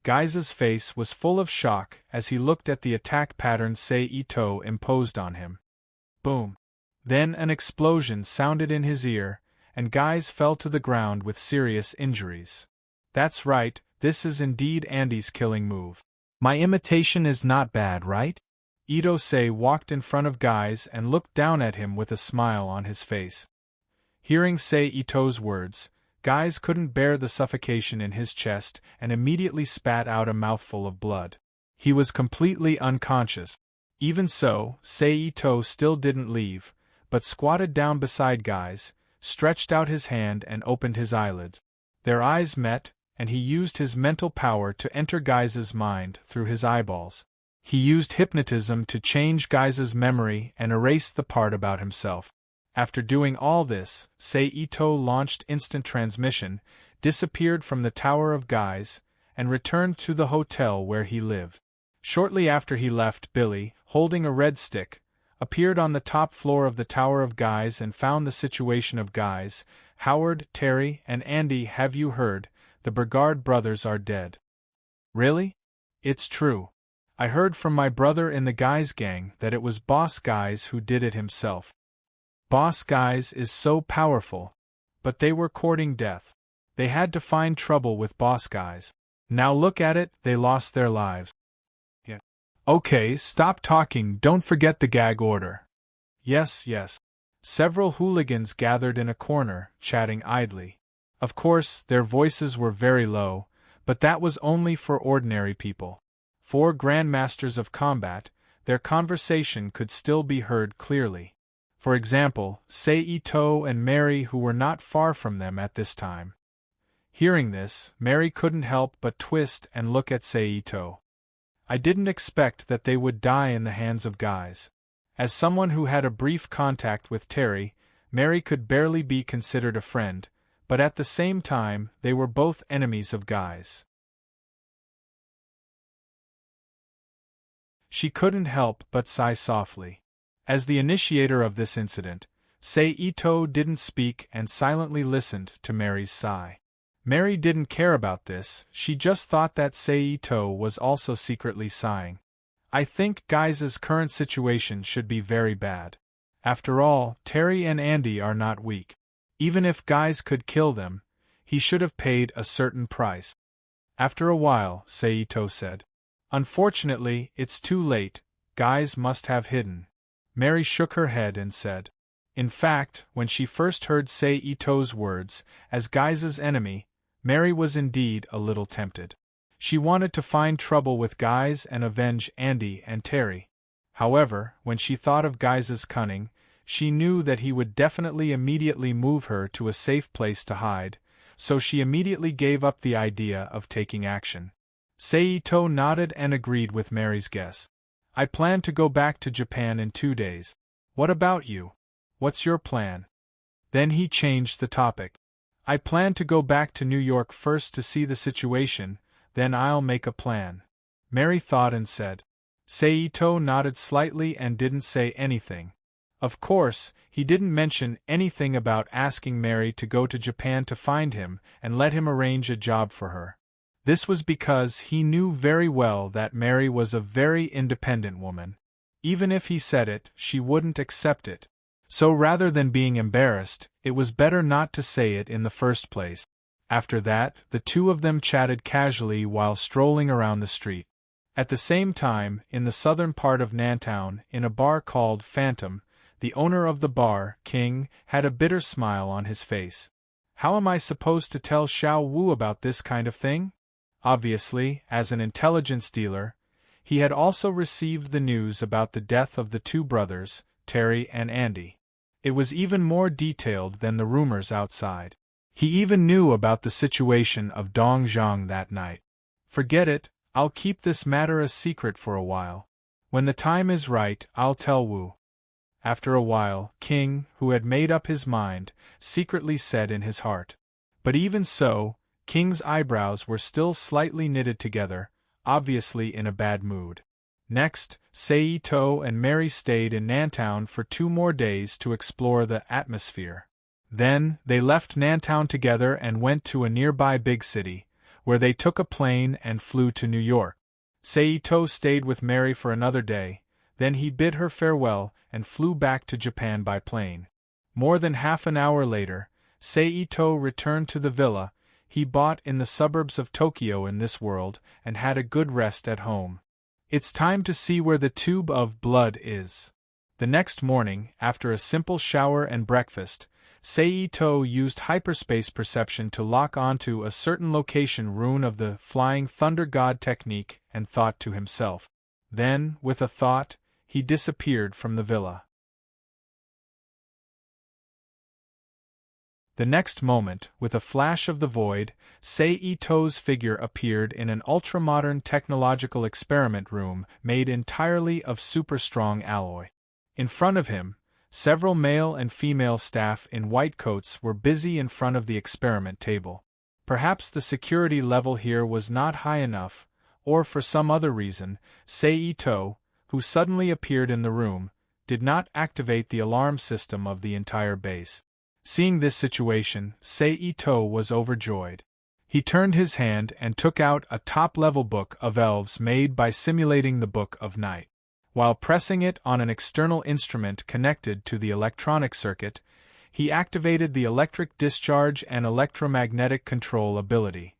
Guys's face was full of shock as he looked at the attack pattern Seito imposed on him. Boom! Then an explosion sounded in his ear, and Guys fell to the ground with serious injuries. That's right, this is indeed Andy's killing move. My imitation is not bad, right? Ito-sei walked in front of Guys and looked down at him with a smile on his face. Hearing Sei Ito's words, Guys couldn't bear the suffocation in his chest and immediately spat out a mouthful of blood. He was completely unconscious. Even so, Sei Ito still didn't leave, but squatted down beside Guys, stretched out his hand and opened his eyelids. Their eyes met, and he used his mental power to enter Guys's mind through his eyeballs. He used hypnotism to change Guys's memory and erase the part about himself. After doing all this, Sei Ito launched instant transmission, disappeared from the Tower of Guys, and returned to the hotel where he lived. Shortly after he left, Billy, holding a red stick, appeared on the top floor of the Tower of Guys and found the situation of Guys. Howard, Terry, and Andy, have you heard? The Brigard brothers are dead. Really? It's true. I heard from my brother in the Guys gang that it was Boss Guys who did it himself. Boss Guys is so powerful. But they were courting death. They had to find trouble with Boss Guys. Now look at it, they lost their lives. Yeah. Okay, stop talking, don't forget the gag order. Yes. Several hooligans gathered in a corner, chatting idly. Of course, their voices were very low, but that was only for ordinary people. 4 grandmasters of combat, their conversation could still be heard clearly. For example, Sei Ito and Mary, who were not far from them at this time. Hearing this, Mary couldn't help but twist and look at Sei Ito. I didn't expect that they would die in the hands of Guys. As someone who had a brief contact with Terry, Mary could barely be considered a friend, but at the same time, they were both enemies of Guys. She couldn't help but sigh softly. As the initiator of this incident, Sei Ito didn't speak and silently listened to Mary's sigh. Mary didn't care about this, she just thought that Sei Ito was also secretly sighing. I think Guys's current situation should be very bad. After all, Terry and Andy are not weak. Even if Guys could kill them, he should have paid a certain price. After a while, Sei Ito said. Unfortunately, it's too late, Guys must have hidden. Mary shook her head and said. In fact, when she first heard Sei Ito's words, as Guys's enemy, Mary was indeed a little tempted. She wanted to find trouble with Guys and avenge Andy and Terry. However, when she thought of Guys's cunning, she knew that he would definitely immediately move her to a safe place to hide, so she immediately gave up the idea of taking action. Sei Ito nodded and agreed with Mary's guess. I plan to go back to Japan in 2 days. What about you? What's your plan? Then he changed the topic. I plan to go back to New York first to see the situation, then I'll make a plan. Mary thought and said. Sei Ito nodded slightly and didn't say anything. Of course, he didn't mention anything about asking Mary to go to Japan to find him and let him arrange a job for her. This was because he knew very well that Mary was a very independent woman. Even if he said it, she wouldn't accept it. So rather than being embarrassed, it was better not to say it in the first place. After that, the two of them chatted casually while strolling around the street. At the same time, in the southern part of Nantown, in a bar called Phantom, the owner of the bar, King, had a bitter smile on his face. How am I supposed to tell Xiao Wu about this kind of thing? Obviously, as an intelligence dealer, he had also received the news about the death of the 2 brothers, Terry and Andy. It was even more detailed than the rumors outside. He even knew about the situation of Dong Zhang that night. Forget it, I'll keep this matter a secret for a while. When the time is right, I'll tell Wu. After a while, King, who had made up his mind, secretly said in his heart. But even so, King's eyebrows were still slightly knitted together, obviously in a bad mood. Next, Sei Ito and Mary stayed in Nantown for 2 more days to explore the atmosphere. Then, they left Nantown together and went to a nearby big city, where they took a plane and flew to New York. Sei Ito stayed with Mary for another day, then he bid her farewell and flew back to Japan by plane. More than half an hour later, Sei Ito returned to the villa. he bought in the suburbs of Tokyo in this world, and had a good rest at home. It's time to see where the tube of blood is. The next morning, after a simple shower and breakfast, Seito used hyperspace perception to lock onto a certain location rune of the Flying Thunder God technique and thought to himself. Then, with a thought, he disappeared from the villa. The next moment, with a flash of the void, Seito's figure appeared in an ultra-modern technological experiment room made entirely of super-strong alloy. In front of him, several male and female staff in white coats were busy in front of the experiment table. Perhaps the security level here was not high enough, or for some other reason, Seito, who suddenly appeared in the room, did not activate the alarm system of the entire base. Seeing this situation, Seito was overjoyed. He turned his hand and took out a top-level book of elves made by simulating the Book of Night. While pressing it on an external instrument connected to the electronic circuit, he activated the electric discharge and electromagnetic control ability.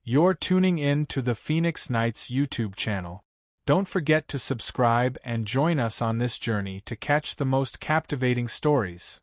You're tuning in to the Phoenix Knights YouTube channel. Don't forget to subscribe and join us on this journey to catch the most captivating stories.